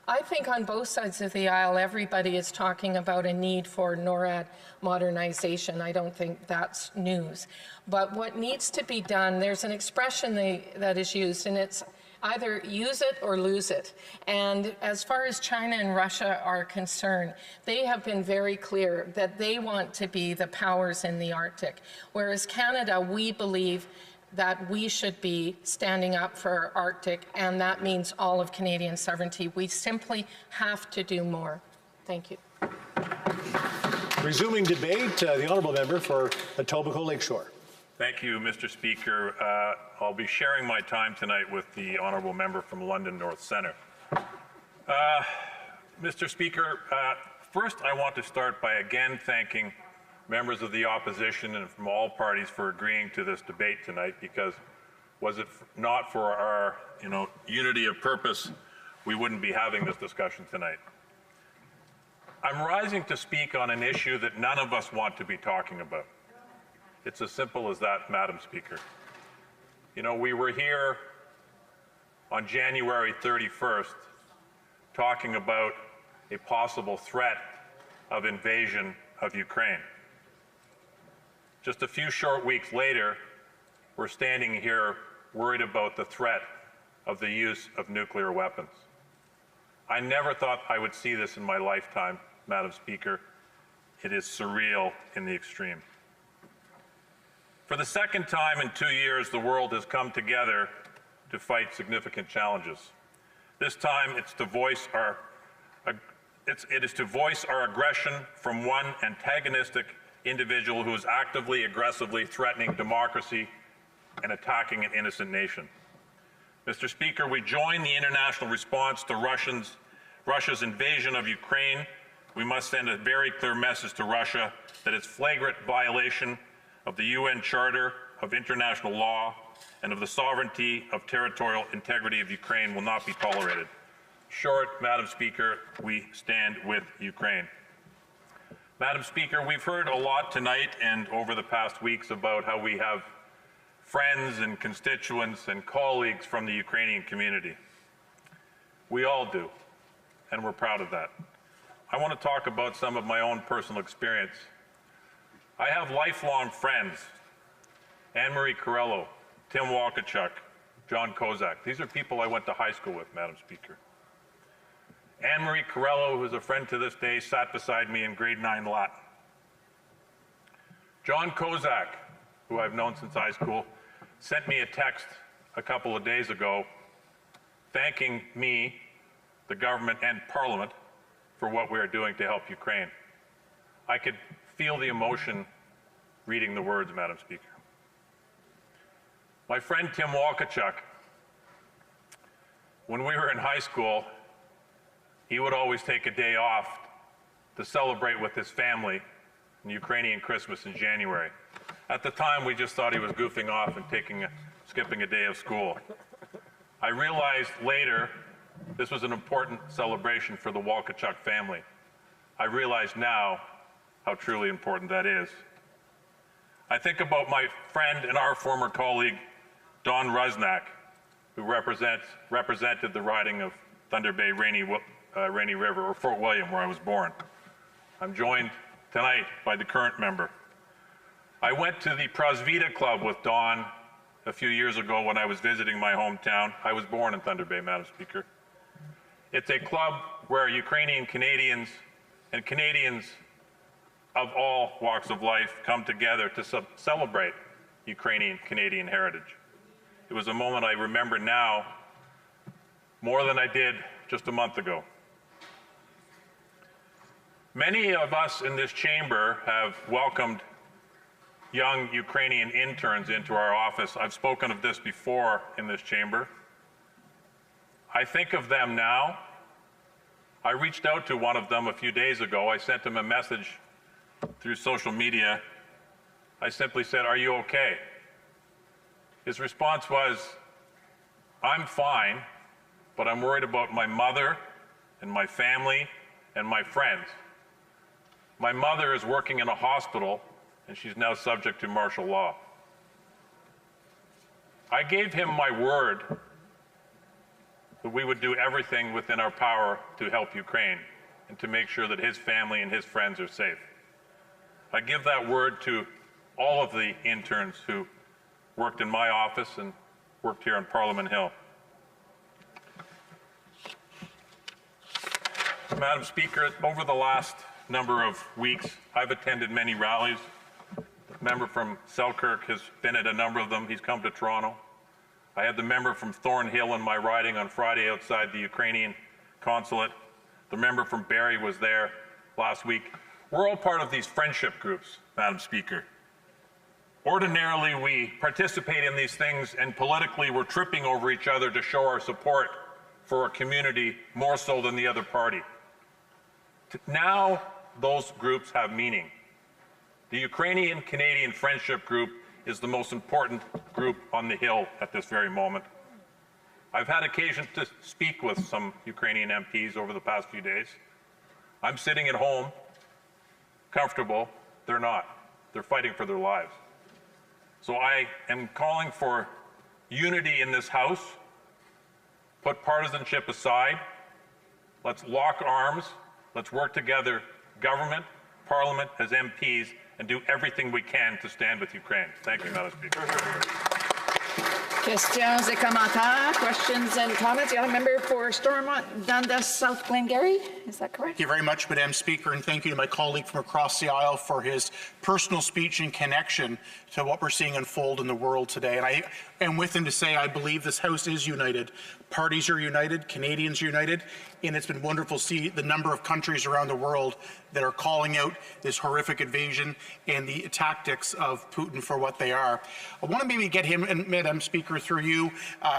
I think on both sides of the aisle, everybody is talking about a need for NORAD modernization. I don't think that's news. But what needs to be done, there's an expression that is used, and it's either use it or lose it. And as far as China and Russia are concerned, they have been very clear that they want to be the powers in the Arctic. Whereas Canada, we believe that we should be standing up for our Arctic, and that means all of Canadian sovereignty. We simply have to do more. Thank you. Resuming debate, the honourable member for Etobicoke Lakeshore. Thank you, Mr. Speaker. I'll be sharing my time tonight with the honourable member from London North Centre. Mr. Speaker, first I want to start by again thanking members of the opposition and from all parties for agreeing to this debate tonight, because was it not for our unity of purpose, we wouldn't be having this discussion tonight. I'm rising to speak on an issue that none of us want to be talking about. It's as simple as that, Madam Speaker. You know, we were here on January 31st talking about a possible threat of invasion of Ukraine. Just a few short weeks later, we're standing here worried about the threat of the use of nuclear weapons. I never thought I would see this in my lifetime, Madam Speaker. It is surreal in the extreme. For the second time in 2 years, the world has come together to fight significant challenges. This time, it is to voice our aggression from one antagonistic individual who is actively, aggressively threatening democracy and attacking an innocent nation. Mr. Speaker, we join the international response to Russia's invasion of Ukraine. We must send a very clear message to Russia that its flagrant violation of the UN Charter of International Law and of the sovereignty of territorial integrity of Ukraine will not be tolerated. Short, Madam Speaker, we stand with Ukraine. Madam Speaker, we've heard a lot tonight and over the past weeks about how we have friends and constituents and colleagues from the Ukrainian community. We all do, and we're proud of that. I want to talk about some of my own personal experience. I have lifelong friends, Anne-Marie Corello, Tim Walkichuk, John Kozak. These are people I went to high school with, Madam Speaker. Anne-Marie Corello, who's a friend to this day, sat beside me in grade 9 Latin. John Kozak, who I've known since high school, sent me a text a couple of days ago thanking me, the government and Parliament, for what we are doing to help Ukraine. I could feel the emotion reading the words, Madam Speaker. My friend Tim Walkichuk, when we were in high school, he would always take a day off to celebrate with his family in Ukrainian Christmas in January. At the time, we just thought he was goofing off and skipping a day of school. I realized later this was an important celebration for the Walkichuk family. I realize now how truly important that is. I think about my friend and our former colleague, Don Rusnak, who represented the riding of Thunder Bay Rainy River, or Fort William, where I was born. I'm joined tonight by the current member. I went to the Prasvita Club with Don a few years ago when I was visiting my hometown. I was born in Thunder Bay, Madam Speaker. It's a club where Ukrainian Canadians and Canadians of all walks of life come together to celebrate Ukrainian Canadian heritage. It was a moment I remember now more than I did just a month ago. Many of us in this chamber have welcomed young Ukrainian interns into our office. I've spoken of this before in this chamber. I think of them now. I reached out to one of them a few days ago. I sent him a message through social media. I simply said, "Are you okay?" His response was, "I'm fine, but I'm worried about my mother and my family and my friends. My mother is working in a hospital and she's now subject to martial law." I gave him my word that we would do everything within our power to help Ukraine and to make sure that his family and his friends are safe. I give that word to all of the interns who worked in my office and worked here on Parliament Hill. Madam Speaker, over the last number of weeks, I've attended many rallies. The member from Selkirk has been at a number of them. He's come to Toronto. I had the member from Thornhill in my riding on Friday outside the Ukrainian consulate. The member from Barrie was there last week. We're all part of these friendship groups, Madam Speaker. Ordinarily, we participate in these things, and politically we're tripping over each other to show our support for a community more so than the other party. Now those groups have meaning. The Ukrainian-Canadian Friendship Group is the most important group on the Hill at this very moment. I've had occasion to speak with some Ukrainian MPs over the past few days. I'm sitting at home, comfortable. They're not. They're fighting for their lives. So I am calling for unity in this House. Put partisanship aside. Let's lock arms. Let's work together, government, Parliament, as MPs, and do everything we can to stand with Ukraine. Thank you, Madam Speaker. Questions et commentaires, questions and comments. Young member for Stormont, Dundas, South Glengarry. Is that correct? Thank you very much, Madam Speaker, and thank you to my colleague from across the aisle for his personal speech in connection to what we're seeing unfold in the world today. And I am with him to say I believe this House is united. Parties are united, Canadians are united, and it's been wonderful to see the number of countries around the world that are calling out this horrific invasion and the tactics of Putin for what they are. I want to maybe get him, and Madam Speaker, through you,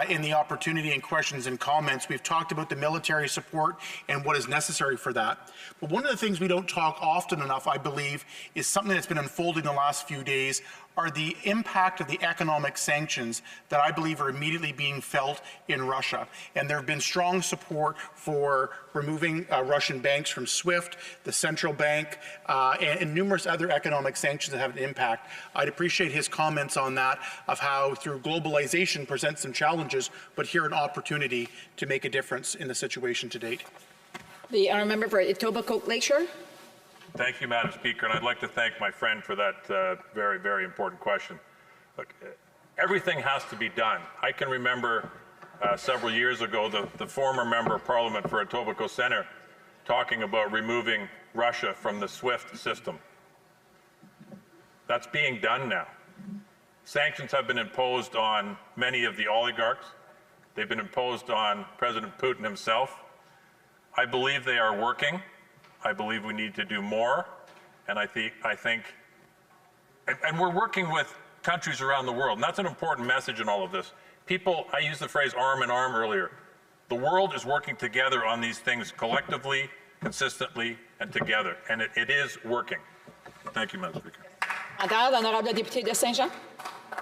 in the opportunity and questions and comments. We've talked about the military support and what is necessary for that. But one of the things we don't talk often enough, I believe, is something that's been unfolding the last few days, are the impact of the economic sanctions that I believe are immediately being felt in Russia. And there have been strong support for removing Russian banks from SWIFT, the central bank, and numerous other economic sanctions that have an impact. I'd appreciate his comments on that, of how through globalization presents some challenges, but here an opportunity to make a difference in the situation to date. The honourable member for Etobicoke Lakeshore. Thank you, Madam Speaker, and I'd like to thank my friend for that very, very important question. Look, everything has to be done. I can remember several years ago the former member of Parliament for Etobicoke Centre talking about removing Russia from the SWIFT system. That's being done now. Sanctions have been imposed on many of the oligarchs. They've been imposed on President Putin himself. I believe they are working. I believe we need to do more, and I think, and we're working with countries around the world, and that's an important message in all of this. People, I used the phrase arm in arm earlier. The world is working together on these things collectively, consistently, and together, and it is working. Thank you, Madam Speaker. L'honorable député de Saint-Jean.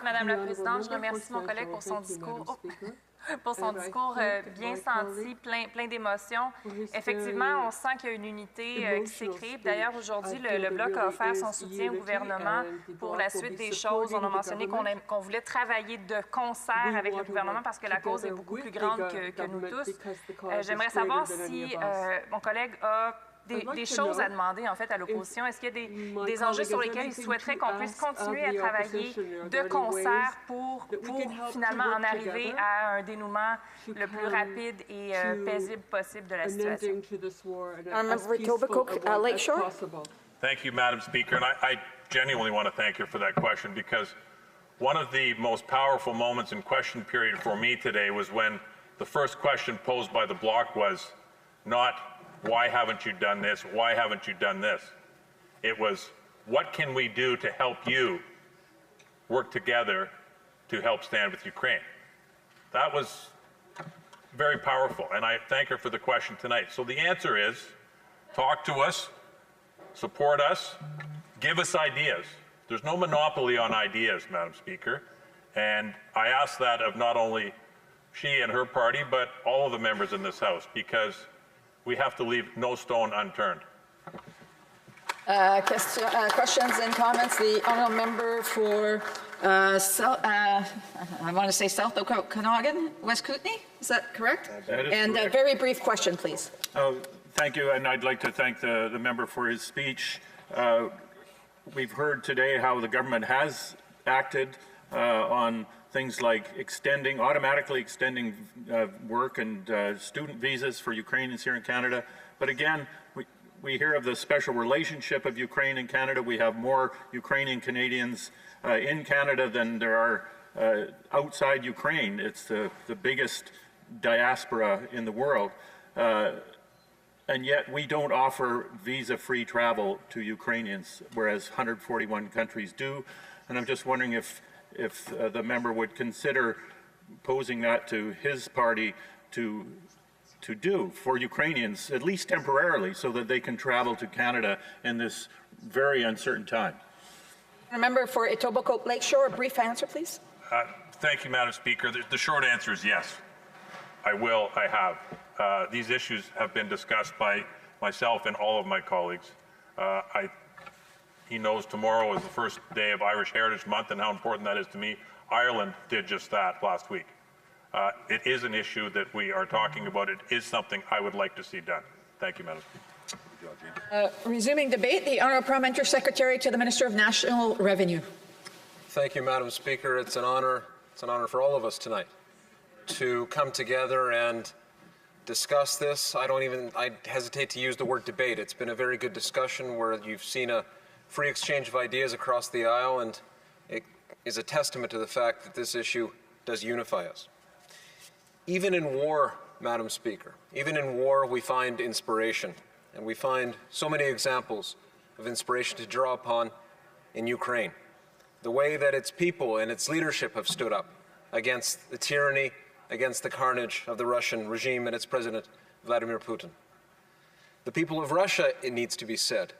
Madame la Présidente, je remercie mon collègue pour son discours. Pour son discours bien senti, plein d'émotions. Effectivement, on sent qu'il y a une unité qui s'est créée. D'ailleurs, aujourd'hui, le Bloc a offert son soutien au gouvernement pour la suite des choses. On a mentionné qu'on voulait travailler de concert avec le gouvernement parce que la cause est beaucoup plus grande que nous tous. J'aimerais savoir si mon collègue a des choses à demander en fait à l'opposition. Est-ce qu'il y a des enjeux sur lesquels il souhaiterait qu'on puisse continuer à travailler de concert pour finalement en arriver à un dénouement le plus rapide et paisible possible de la situation? Thank you, Madam Speaker, and I genuinely want to thank you for that question, because one of the most powerful moments in question period for me today was when the first question posed by the Bloc was not, why haven't you done this? Why haven't you done this? It was, what can we do to help you work together to help stand with Ukraine. That was very powerful, and I thank her for the question tonight. So the answer is, talk to us, support us, give us ideas. There's no monopoly on ideas, Madam Speaker, and I ask that of not only she and her party, but all of the members in this House, because we have to leave no stone unturned. Questions and comments. The honourable member for I want to say South Okanagan, West Kootenay. Is that correct? That is and correct. A very brief question, please. Thank you, and I'd like to thank the member for his speech. We've heard today how the government has acted on things like automatically extending work and student visas for Ukrainians here in Canada. But again, we hear of the special relationship of Ukraine and Canada. We have more Ukrainian Canadians in Canada than there are outside Ukraine. It's the biggest diaspora in the world. And yet we don't offer visa-free travel to Ukrainians, whereas 141 countries do. And I'm just wondering if the member would consider posing that to his party to do for Ukrainians, at least temporarily, so that they can travel to Canada in this very uncertain time. Member for Etobicoke Lakeshore, a brief answer, please. Thank you, Madam Speaker. The short answer is yes. I will, I have. These issues have been discussed by myself and all of my colleagues. He knows tomorrow is the first day of Irish Heritage Month and how important that is to me. Ireland did just that last week. It is an issue that we are talking about. It is something I would like to see done. Thank you, Madam Speaker. Resuming debate, the Honourable Parliamentary Secretary to the Minister of National Revenue. Thank you, Madam Speaker. It's an honor for all of us tonight to come together and discuss this. I hesitate to use the word debate. It's been a very good discussion where you've seen a free exchange of ideas across the aisle, and it is a testament to the fact that this issue does unify us. Even in war, Madam Speaker, even in war we find inspiration, and we find so many examples of inspiration to draw upon in Ukraine. The way that its people and its leadership have stood up against the tyranny, against the carnage of the Russian regime and its president, Vladimir Putin. The people of Russia, it needs to be said,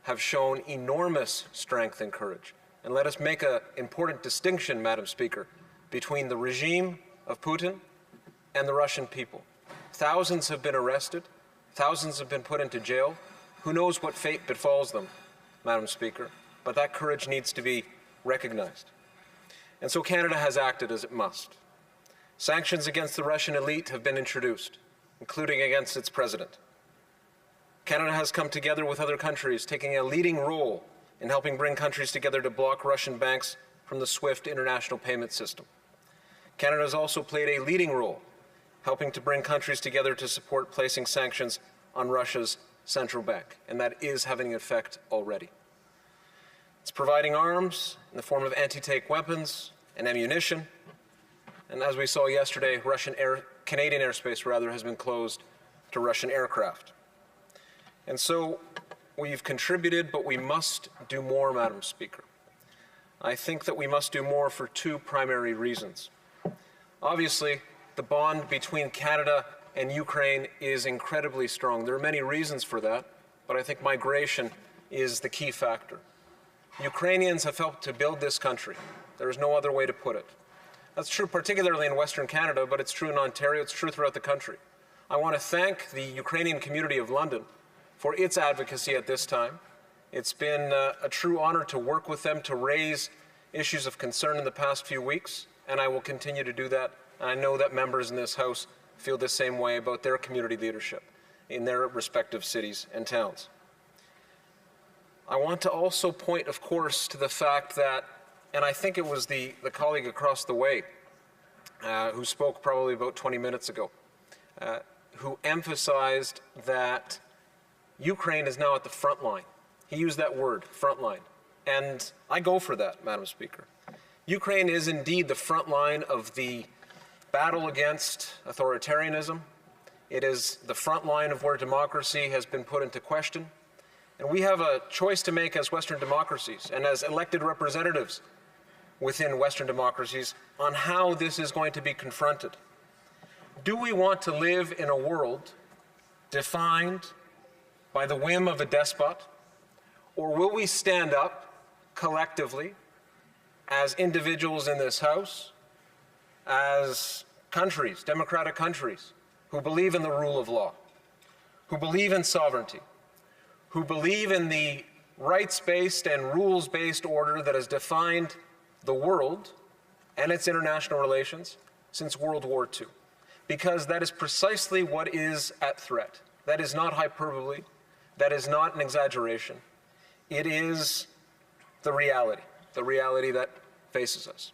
have shown enormous strength and courage. And let us make an important distinction, Madam Speaker, between the regime of Putin and the Russian people. Thousands have been arrested. Thousands have been put into jail. Who knows what fate befalls them, Madam Speaker, but that courage needs to be recognized. And so Canada has acted as it must. Sanctions against the Russian elite have been introduced, including against its president. Canada has come together with other countries, taking a leading role in helping bring countries together to block Russian banks from the SWIFT international payment system. Canada has also played a leading role helping to bring countries together to support placing sanctions on Russia's central bank, and that is having an effect already. It's providing arms in the form of anti-tank weapons and ammunition, and as we saw yesterday, Canadian airspace has been closed to Russian aircraft. And so we've contributed, but we must do more, Madam Speaker. I think that we must do more for two primary reasons. Obviously, the bond between Canada and Ukraine is incredibly strong. There are many reasons for that, but I think migration is the key factor. Ukrainians have helped to build this country. There is no other way to put it. That's true particularly in Western Canada, but it's true in Ontario, it's true throughout the country. I want to thank the Ukrainian community of London for its advocacy at this time. It's been a true honor to work with them to raise issues of concern in the past few weeks, and I will continue to do that. And I know that members in this House feel the same way about their community leadership in their respective cities and towns. I want to also point, of course, to the fact that, and I think it was the colleague across the way who spoke probably about 20 minutes ago, who emphasized that Ukraine is now at the front line. He used that word, front line. And I go for that, Madam Speaker. Ukraine is indeed the front line of the battle against authoritarianism. It is the front line of where democracy has been put into question. And we have a choice to make as Western democracies and as elected representatives within Western democracies on how this is going to be confronted. Do we want to live in a world defined by the whim of a despot, or will we stand up collectively as individuals in this House, as countries, democratic countries, who believe in the rule of law, who believe in sovereignty, who believe in the rights-based and rules-based order that has defined the world and its international relations since World War II? Because that is precisely what is at threat. That is not hyperbole. That is not an exaggeration. It is the reality that faces us.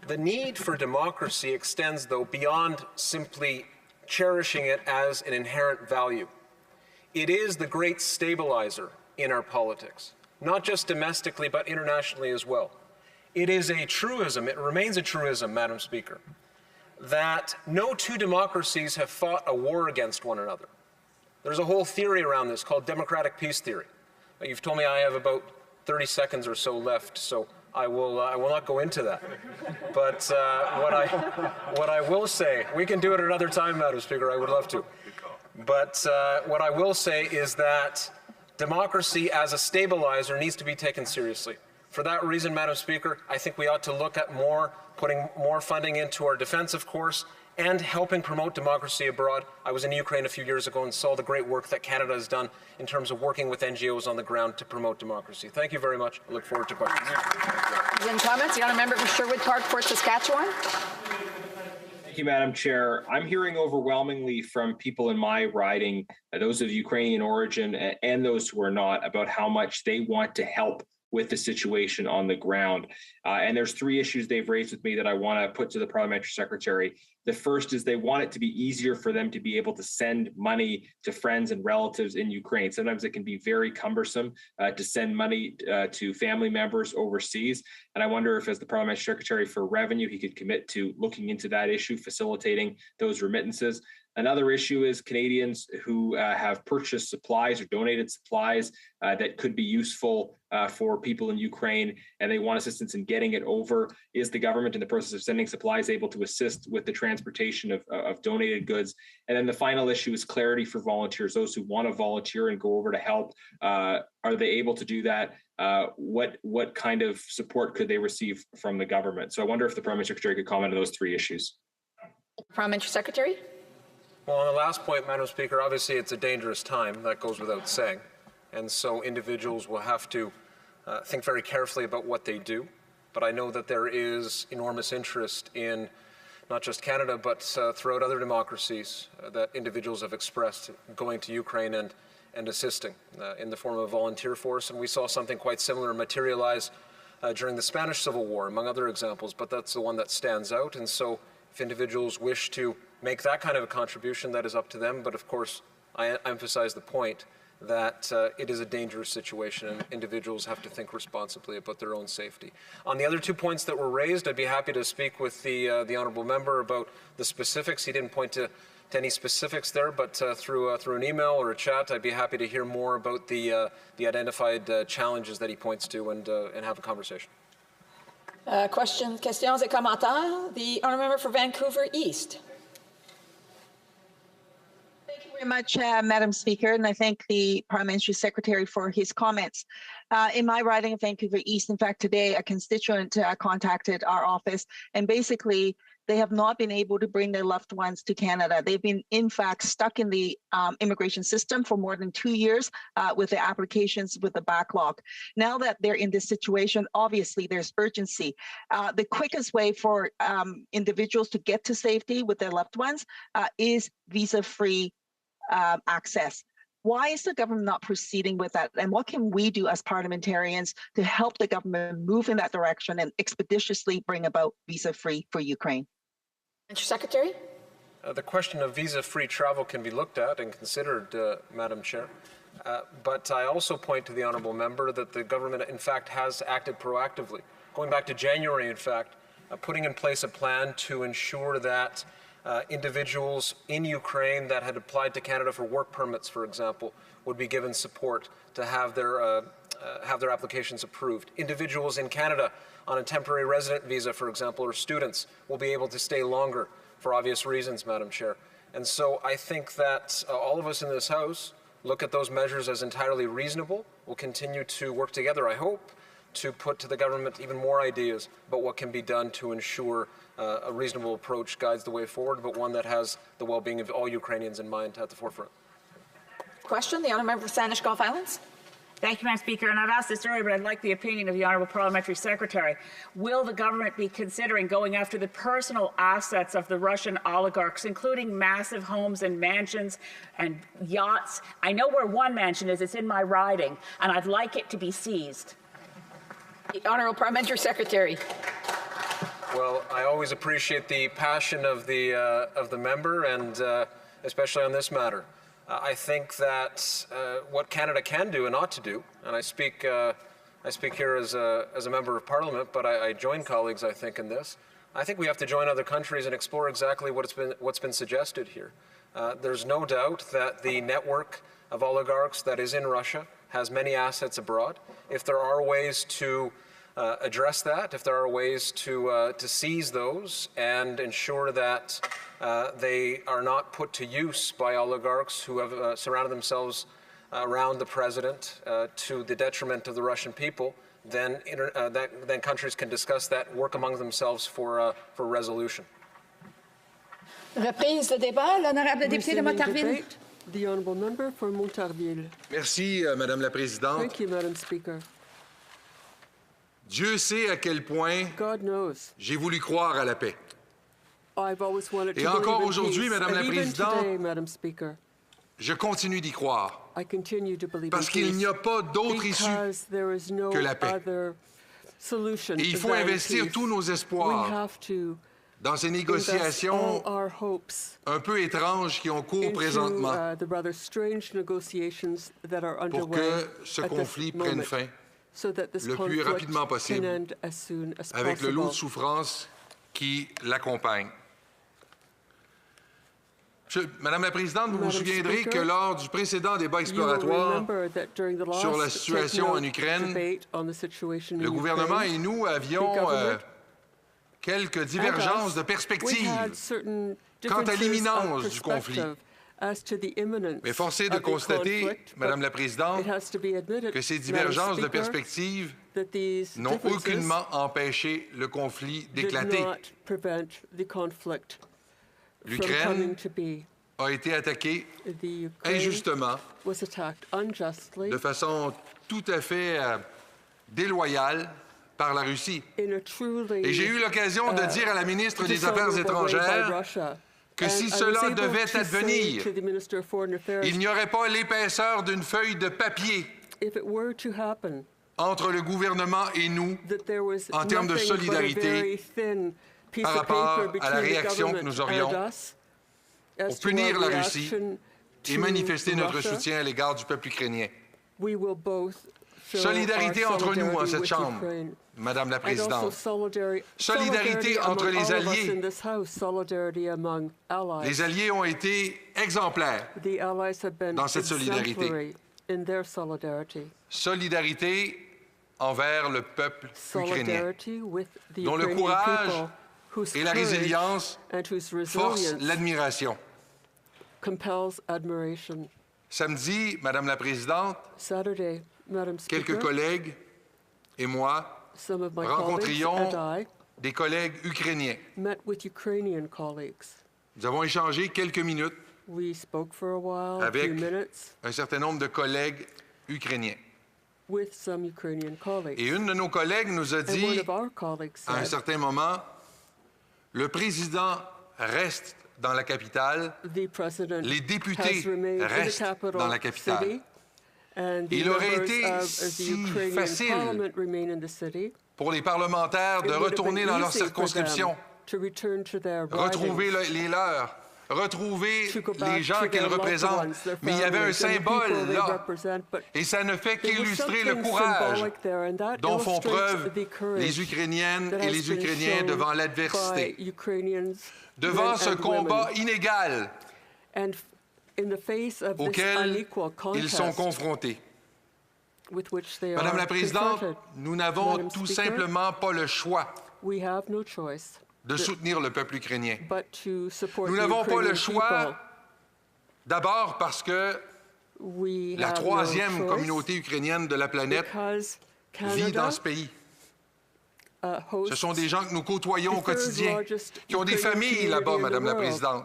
The need for democracy extends, though, beyond simply cherishing it as an inherent value. It is the great stabilizer in our politics, not just domestically, but internationally as well. It is a truism, it remains a truism, Madam Speaker, that no two democracies have fought a war against one another. There's a whole theory around this called democratic peace theory. You've told me I have about 30 seconds or so left, so I will not go into that. But what I will say, we can do it another time, Madam Speaker, I would love to. But what I will say is that democracy as a stabilizer needs to be taken seriously. For that reason, Madam Speaker, I think we ought to look at putting more funding into our defense, of course, and helping promote democracy abroad. I was in Ukraine a few years ago and saw the great work that Canada has done in terms of working with NGOs on the ground to promote democracy. Thank you very much. I look forward to questions. Any comments? The honourable member for Sherwood Park, Fort Saskatchewan. Thank you, Madam Chair. I'm hearing overwhelmingly from people in my riding, those of Ukrainian origin and those who are not, about how much they want to help with the situation on the ground. And there's three issues they've raised with me that I want to put to the Parliamentary Secretary. The first is they want it to be easier for them to be able to send money to friends and relatives in Ukraine. Sometimes it can be very cumbersome to send money to family members overseas. And I wonder if, as the Parliamentary Secretary for Revenue, he could commit to looking into that issue, facilitating those remittances. Another issue is Canadians who have purchased supplies or donated supplies that could be useful for people in Ukraine, and they want assistance in getting it over. Is the government, in the process of sending supplies, able to assist with the transportation of donated goods? And then the final issue is clarity for volunteers, those who want to volunteer and go over to help. Are they able to do that? What kind of support could they receive from the government? So I wonder if the Prime Minister Secretary could comment on those three issues. Parliamentary Secretary. Well, on the last point, Madam Speaker, obviously it's a dangerous time, that goes without saying. And so individuals will have to think very carefully about what they do. But I know that there is enormous interest in not just Canada, but throughout other democracies that individuals have expressed going to Ukraine and assisting in the form of a volunteer force. And we saw something quite similar materialize during the Spanish Civil War, among other examples, but that's the one that stands out. And so if individuals wish to make that kind of a contribution, that is up to them. But of course, I emphasize the point that it is a dangerous situation and individuals have to think responsibly about their own safety. On the other 2 points that were raised, I'd be happy to speak with the honourable member about the specifics. He didn't point to any specifics there, but through an email or a chat, I'd be happy to hear more about the identified challenges that he points to and have a conversation. Questions et commentaires. The honourable member for Vancouver East. Very much, Madam Speaker, and I thank the Parliamentary Secretary for his comments. In my riding of Vancouver East, in fact, today a constituent contacted our office, and basically they have not been able to bring their loved ones to Canada. They've been, in fact, stuck in the immigration system for more than 2 years with their applications with the backlog. Now that they're in this situation, obviously there's urgency. The quickest way for individuals to get to safety with their loved ones is visa-free access. Why is the government not proceeding with that? And what can we do as parliamentarians to help the government move in that direction and expeditiously bring about visa-free for Ukraine? Mr. Secretary. The question of visa-free travel can be looked at and considered, Madam Chair. But I also point to the honourable member that the government, in fact, has acted proactively. Going back to January, in fact, putting in place a plan to ensure that individuals in Ukraine that had applied to Canada for work permits, for example, would be given support to have their applications approved. Individuals in Canada on a temporary resident visa, for example, or students will be able to stay longer for obvious reasons, Madam Chair. And so I think that all of us in this House look at those measures as entirely reasonable. We'll continue to work together, I hope, to put to the government even more ideas about what can be done to ensure a reasonable approach guides the way forward, but one that has the well-being of all Ukrainians in mind at the forefront. Question, the honourable member for Saanich Gulf Islands. Thank you, Madam Speaker. And I've asked this earlier, but I'd like the opinion of the Honourable Parliamentary Secretary. Will the government be considering going after the personal assets of the Russian oligarchs, including massive homes and mansions and yachts? I know where one mansion is. It's in my riding, and I'd like it to be seized. The Honourable Parliamentary Secretary. Well, I always appreciate the passion of the member, and especially on this matter. I think that what Canada can do and ought to do, and I speak here as a member of Parliament, but I join colleagues, I think, in this. I think we have to join other countries and explore exactly what's been suggested here. There's no doubt that the network of oligarchs that is in Russia has many assets abroad. If there are ways to address that, if there are ways to seize those and ensure that they are not put to use by oligarchs who have surrounded themselves around the president to the detriment of the Russian people, then countries can discuss that, work among themselves for resolution. Reprise de débat, l'honorable député de Montarville. The honourable member for Montarville. Merci, Madame la Présidente. Thank you, Madam Speaker. Dieu sait à quel point j'ai voulu croire à la paix. Et encore aujourd'hui, Madame la Présidente, je continue d'y croire. Parce qu'il n'y a pas d'autre issue que la paix. Et il faut investir tous nos espoirs dans ces négociations un peu étranges qui ont cours présentement pour que ce conflit prenne fin le plus rapidement possible, avec le lot de souffrance qui l'accompagne. Madame la Présidente, vous vous souviendrez que lors du précédent débat exploratoire sur la situation en Ukraine, le gouvernement et nous avions quelques divergences de perspective quant à l'imminence du conflit. Mais force est de constater, Madame la Présidente, que ces divergences de perspective n'ont aucunement empêché le conflit d'éclater. L'Ukraine a été attaquée injustement, de façon tout à fait déloyale par la Russie. Et j'ai eu l'occasion de dire à la ministre des Affaires étrangères que si cela devait advenir, il n'y aurait pas l'épaisseur d'une feuille de papier entre le gouvernement et nous en termes de solidarité par rapport à la réaction que nous aurions pour punir la Russie et manifester notre soutien à l'égard du peuple ukrainien. Solidarité entre nous en cette Chambre, Madame la Présidente. Solidarité entre les alliés. Les alliés ont été exemplaires dans cette solidarité. Solidarité envers le peuple ukrainien, dont le courage et la résilience forcent l'admiration. Samedi, Madame la Présidente, quelques collègues et moi rencontrions des collègues ukrainiens. Nous avons échangé quelques minutes avec un certain nombre de collègues ukrainiens. Et une de nos collègues nous a dit, à un certain moment, le président reste dans la capitale, les députés restent dans la capitale. Il aurait été si facile pour les parlementaires de retourner dans leur circonscription, retrouver les leurs retrouver les gens qu'elle représente. Mais il y avait un symbole là. Et ça ne fait qu'illustrer le courage dont font preuve les Ukrainiennes et les Ukrainiens devant l'adversité, devant ce combat inégal auquel ils sont confrontés. Madame la Présidente, nous n'avons tout simplement pas le choix de soutenir le peuple ukrainien. Nous n'avons pas le choix, d'abord parce que la troisième communauté ukrainienne de la planète vit dans ce pays. Ce sont des gens que nous côtoyons au quotidien, qui ont des familles là-bas, Madame la Présidente.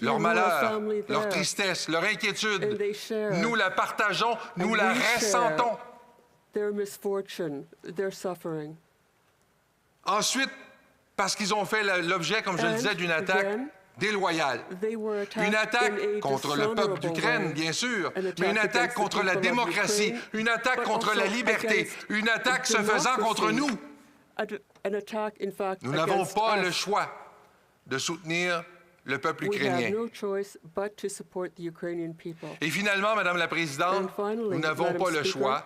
Leur malheur, leur tristesse, leur inquiétude, nous la partageons, nous la ressentons. Ensuite, parce qu'ils ont fait l'objet, comme je le disais, d'une attaque déloyale. Une attaque contre le peuple d'Ukraine, bien sûr, mais une attaque contre la démocratie, une attaque contre la liberté, une attaque se faisant contre nous. Nous n'avons pas le choix de soutenir le peuple ukrainien. Et finalement, Madame la Présidente, nous n'avons pas le choix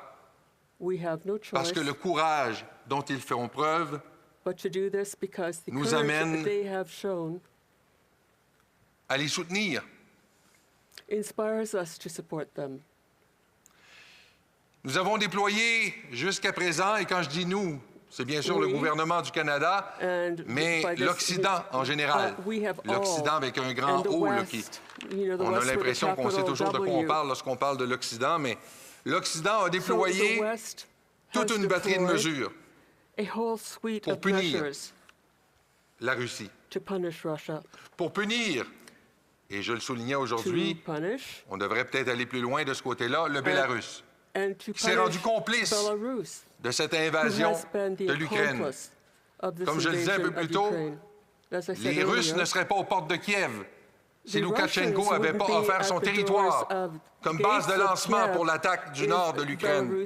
parce que le courage dont ils feront preuve nous amène à les soutenir. Nous avons déployé jusqu'à présent, et quand je dis nous, c'est bien sûr le gouvernement du Canada, mais l'Occident en général. L'Occident avec un grand O, là, on a l'impression qu'on sait toujours de quoi on parle lorsqu'on parle de l'Occident, mais l'Occident a déployé toute une batterie de mesures pour punir la Russie, pour punir, et je le soulignais aujourd'hui, on devrait peut-être aller plus loin de ce côté-là, le Bélarus, qui s'est rendu complice de cette invasion de l'Ukraine. Comme je le disais un peu plus tôt, les Russes ne seraient pas aux portes de Kiev si Loukachenko n'avait pas offert son territoire comme base de lancement pour l'attaque du nord de l'Ukraine. Et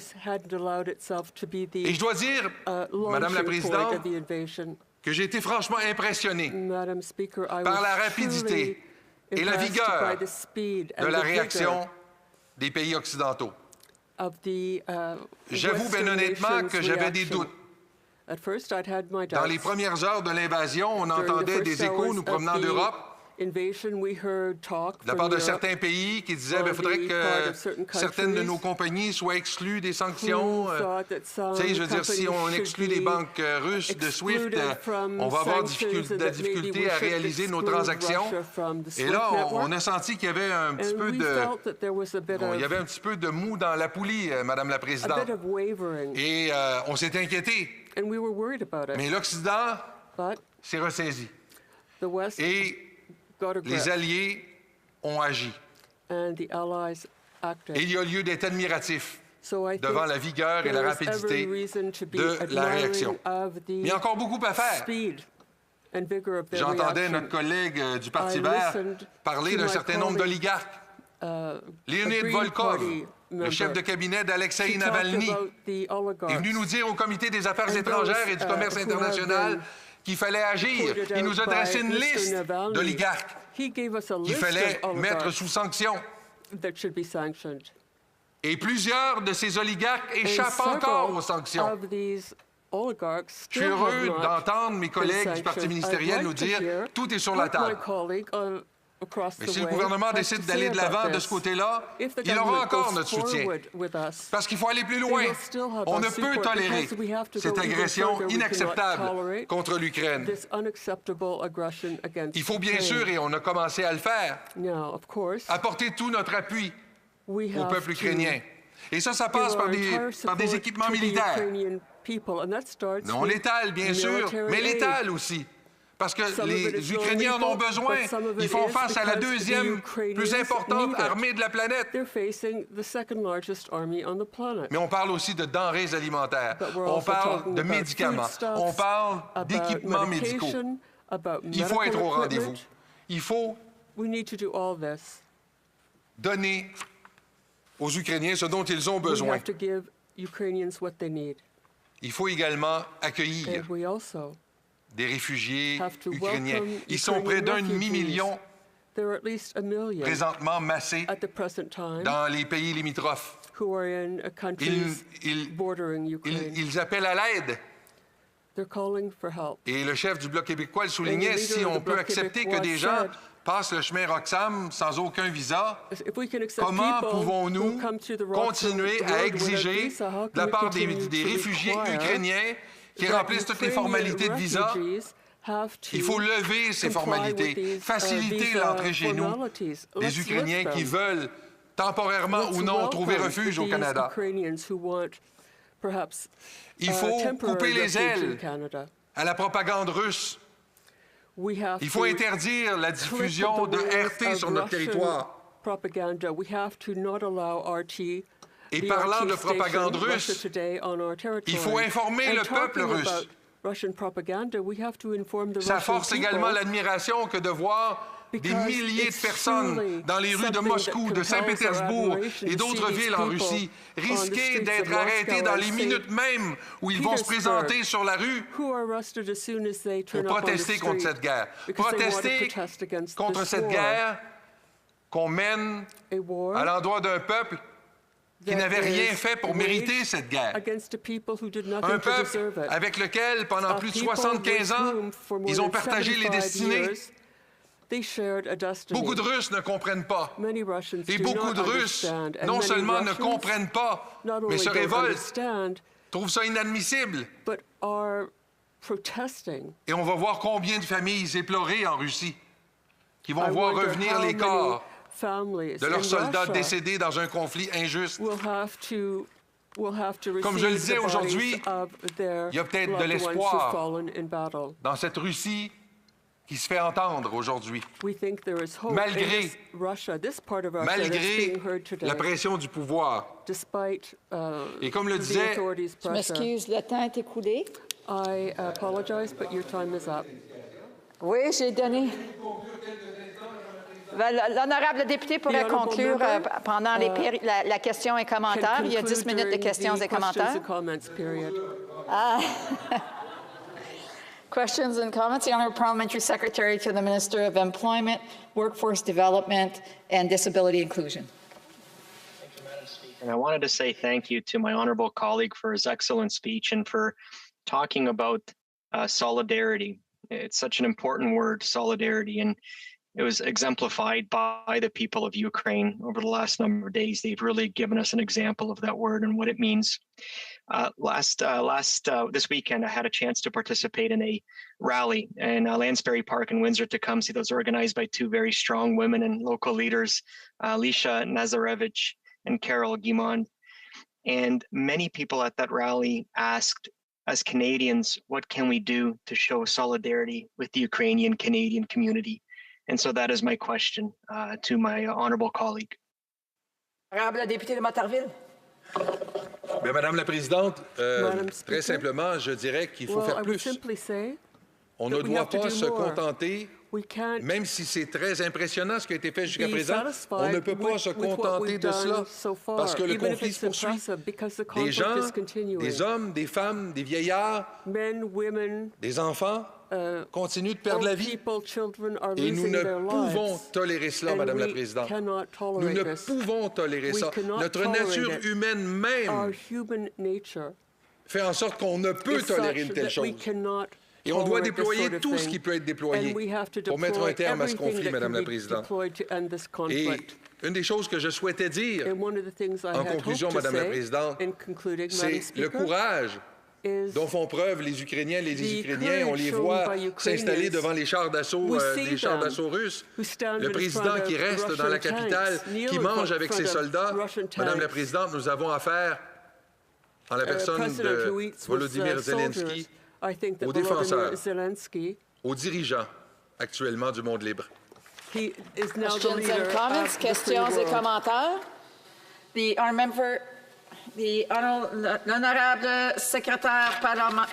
je dois dire, Madame la Présidente, que j'ai été franchement impressionné par la rapidité et la vigueur de la réaction des pays occidentaux. J'avoue bien honnêtement que j'avais des doutes. Dans les premières heures de l'invasion, on entendait des échos nous promenant d'Europe de la part de certains pays qui disaient qu'il faudrait que certaines de nos compagnies soient exclues des sanctions. Tu sais, je veux dire, si on exclut les banques russes de SWIFT, on va avoir de la difficulté à réaliser nos transactions. Et là, on a senti qu'il y avait un petit peu de mou dans la poulie, Madame la Présidente. Et on s'est inquiété. Mais l'Occident s'est ressaisi. Et les Alliés ont agi. Et il y a lieu d'être admiratif devant la vigueur et la rapidité de la réaction. Mais il y a encore beaucoup à faire. J'entendais notre collègue du Parti vert parler d'un certain nombre d'oligarques. Leonid Volkov, le chef de cabinet d'Alexeï Navalny, est venu nous dire au Comité des affaires étrangères et du commerce international qu'il fallait agir. Il nous a dressé une liste d'oligarques qu'il fallait mettre sous sanction. Et plusieurs de ces oligarques échappent encore aux sanctions. Je suis heureux d'entendre mes collègues du Parti ministériel nous dire « tout est sur la table ». Mais si le gouvernement décide d'aller de l'avant de ce côté-là, il aura encore notre soutien. Parce qu'il faut aller plus loin. On ne peut tolérer cette agression inacceptable contre l'Ukraine. Il faut bien sûr, et on a commencé à le faire, apporter tout notre appui au peuple ukrainien. Et ça passe par des équipements militaires. Non létals, bien sûr, mais létals aussi. Parce que les Ukrainiens en ont besoin. Ils font face à la deuxième plus importante armée de la planète. Mais on parle aussi de denrées alimentaires. On parle de médicaments. On parle d'équipements médicaux. Il faut être au rendez-vous. Il faut donner aux Ukrainiens ce dont ils ont besoin. Il faut également accueillir des réfugiés ukrainiens. Ils sont près d'1,5 million présentement massés dans les pays limitrophes. Ils appellent à l'aide. Et le chef du Bloc québécois le soulignait, si on peut accepter que des gens passent le chemin Roxham sans aucun visa, comment pouvons-nous continuer à exiger de la part des réfugiés ukrainiens qui remplissent toutes les formalités de visa? Il faut lever ces formalités, faciliter l'entrée chez nous des Ukrainiens qui veulent temporairement ou non trouver refuge au Canada. Il faut couper les ailes à la propagande russe. Il faut interdire la diffusion de RT sur notre territoire. Et parlant de propagande russe, il faut informer le peuple russe. Ça force également l'admiration que de voir des milliers de personnes dans les rues de Moscou, de Saint-Pétersbourg et d'autres villes en Russie risquer d'être arrêtés dans les minutes même où ils vont se présenter sur la rue pour protester contre cette guerre. Protester contre cette guerre qu'on mène à l'endroit d'un peuple qui n'avait rien fait pour mériter cette guerre. Un peuple avec lequel, pendant plus de 75 ans, ils ont partagé les destinées. Beaucoup de Russes ne comprennent pas. Et beaucoup de Russes, non seulement ne comprennent pas, mais se révoltent, trouvent ça inadmissible. Et on va voir combien de familles éplorées en Russie qui vont voir revenir les corps de leurs soldats décédés dans un conflit injuste. Comme je le disais aujourd'hui, il y a peut-être de l'espoir dans cette Russie qui se fait entendre aujourd'hui, malgré la pression du pouvoir. Et comme le disait... Je m'excuse, le temps est écoulé. Oui, j'ai donné... L'honorable député pourrait conclure pendant la question et commentaire. Il y a 10 minutes de questions et commentaires. Questions and comments. The Honourable Parliamentary Secretary to the Minister of Employment, Workforce Development and Disability Inclusion. Thank you, Madam Speaker. And I wanted to say thank you to my honourable colleague for his excellent speech and for talking about solidarity. It's such an important word, solidarity, and it was exemplified by the people of Ukraine over the last number of days. They've really given us an example of that word and what it means. This weekend, I had a chance to participate in a rally in Lansbury Park in Windsor-Tecumseh that was organized by two very strong women and local leaders, Lisha Nazarevich and Carol Guimond. And many people at that rally asked, as Canadians, what can we do to show solidarity with the Ukrainian Canadian community? And so that is my question to my honourable colleague. Honorable député de Montarville. Bien, Madame la Présidente, très simplement, je dirais qu'il faut faire plus. On ne doit pas se contenter, même si c'est très impressionnant ce qui a été fait jusqu'à présent, on ne peut pas se contenter de cela parce que le conflit se poursuit. Des gens, des hommes, des femmes, des vieillards, des enfants continuent de perdre la vie. Et nous ne pouvons tolérer cela, Madame la Présidente. Nous ne pouvons tolérer ça. Notre nature humaine même fait en sorte qu'on ne peut tolérer une telle chose. Et on doit déployer tout ce qui peut être déployé pour mettre un terme à ce conflit, Madame la Présidente. Et une des choses que je souhaitais dire en conclusion, Madame la Présidente, c'est le courage dont font preuve les Ukrainiens. Les Ukrainiens, on les voit s'installer devant les chars d'assaut russes. Le président qui reste dans la capitale, qui mange avec ses soldats. Madame la Présidente, nous avons affaire, en la personne de Volodymyr Zelensky, aux défenseurs, aux dirigeants actuellement du monde libre. Questions and comments, questions et commentaires. L'honorable secrétaire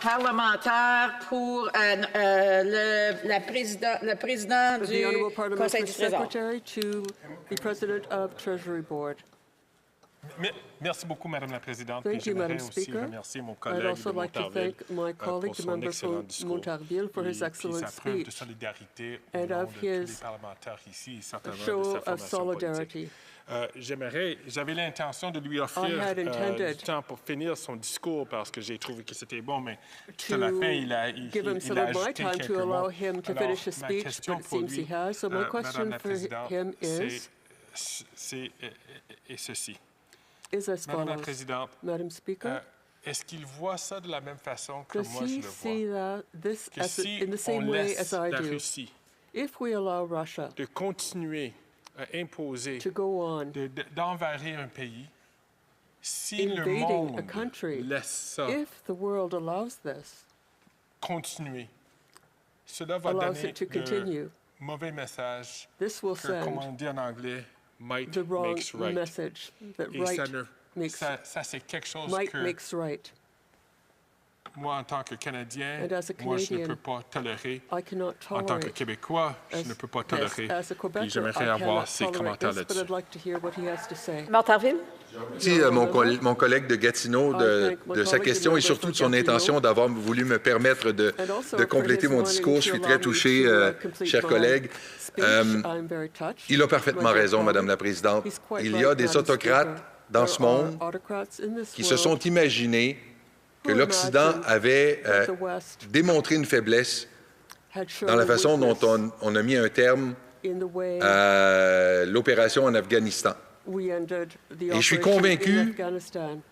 parlementaire pour le président du Conseil du Trésor. Merci beaucoup, Madame la Présidente. Thank you, Madam aussi Speaker. remercier mon I'd collègue also de like to Montarville thank my colleague, the member from Montarville, for his excellent speech and of his show of solidarity. J'avais l'intention de lui offrir du temps pour finir son discours parce que j'ai trouvé que c'était bon, mais tout à la fin, il a ajouté quelques mots. Alors, ma question pour lui, Madame la Présidente, c'est ceci. Madame la Présidente, Madam Speaker, est-ce qu'il voit ça de la même façon que does moi je he le see vois? Que si in the same on way as I laisse la do? Russie If we allow Russia de continuer à imposer, to go on d'envahir un pays, si le invading monde a country, laisse ça if the world allows this, continuer, cela va allows donner it to de continue, mauvais messages this will que, comme send on dit en anglais, might the wrong makes right. message that Et right ça c'est quelque chose might que makes right. moi, en tant que Canadien, And as a moi, je ne Canadian, peux pas tolérer. I cannot En tant que tolerate Québécois, je ne peux pas tolérer. as a Puis Quebecer, I j'aimerais avoir cannot ses tolerate commentaires this, but là-dessus. I'd like to hear what he has to say. Montarville? Merci mon collègue de Gatineau de sa question et surtout de son intention d'avoir voulu me permettre de compléter mon discours. Je suis très touché, chers collègues. Il a parfaitement raison, Madame la Présidente. Il y a des autocrates dans ce monde qui se sont imaginés que l'Occident avait démontré une faiblesse dans la façon dont on a mis un terme à l'opération en Afghanistan. Et je suis convaincu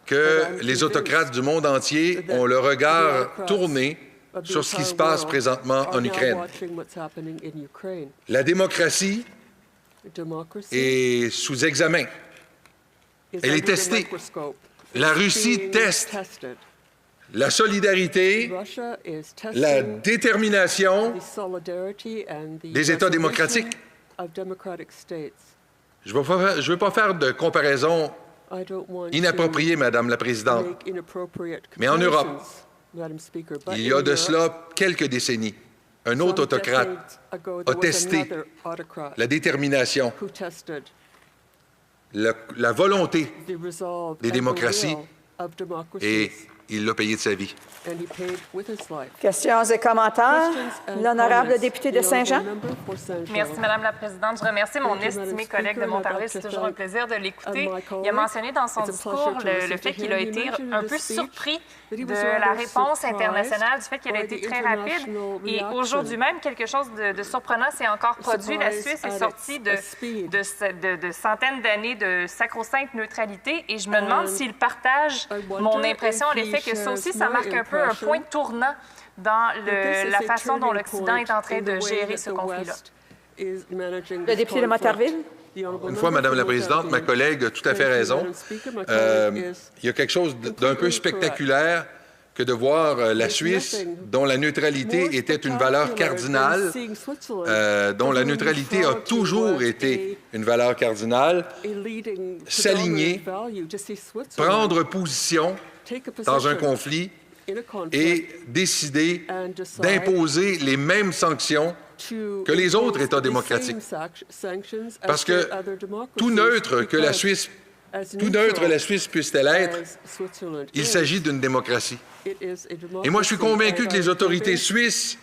que les autocrates du monde entier ont le regard tourné sur ce qui se passe présentement en Ukraine. La démocratie est sous examen. Elle est testée. La Russie teste la solidarité, la détermination des États démocratiques. Je ne veux pas faire de comparaison inappropriée, Madame la Présidente, mais en Europe, il y a de cela quelques décennies, un autre autocrate a testé la détermination, la volonté des démocraties et il l'a payé de sa vie. Questions et commentaires? L'honorable député de Saint-Jean. Merci, Madame la Présidente. Je remercie mon estimé collègue de Montarville. C'est toujours un plaisir de l'écouter. Il a mentionné dans son discours le fait qu'il a été un peu surpris de la réponse internationale, du fait qu'elle a été très rapide. Et aujourd'hui même, quelque chose de surprenant s'est encore produit. La Suisse est sortie de centaines d'années de sacro-sainte neutralité. Et je me demande s'il partage mon impression à l'effet que ça aussi, ça marque un peu un point tournant dans la façon dont l'Occident est en train de gérer ce conflit-là. Le député de Montarville. Une fois, Madame la Présidente, ma collègue a tout à fait raison. Il y a quelque chose d'un peu spectaculaire que de voir la Suisse, dont la neutralité était une valeur cardinale, dont la neutralité a toujours été une valeur cardinale, s'aligner, prendre position dans un conflit et décider d'imposer les mêmes sanctions que les autres États démocratiques. Parce que tout neutre la Suisse puisse-t-elle être, il s'agit d'une démocratie. Et moi, je suis convaincu que les autorités suisses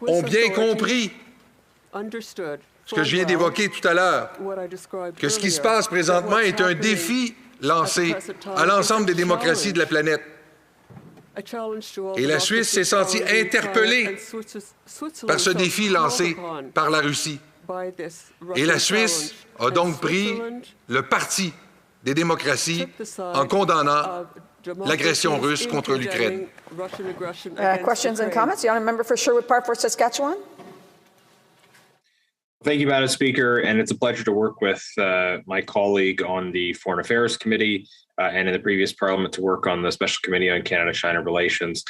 ont bien compris ce que je viens d'évoquer tout à l'heure, que ce qui se passe présentement est un défi lancé à l'ensemble des démocraties de la planète. Et la Suisse s'est sentie interpellée par ce défi lancé par la Russie. Et la Suisse a donc pris le parti des démocraties en condamnant l'agression russe contre l'Ukraine. Questions and comments? The honourable member for Sherwood Park for Saskatchewan. Thank you, Madam Speaker, and it's a pleasure to work with my colleague on the Foreign Affairs Committee and in the previous Parliament to work on the Special Committee on Canada-China Relations.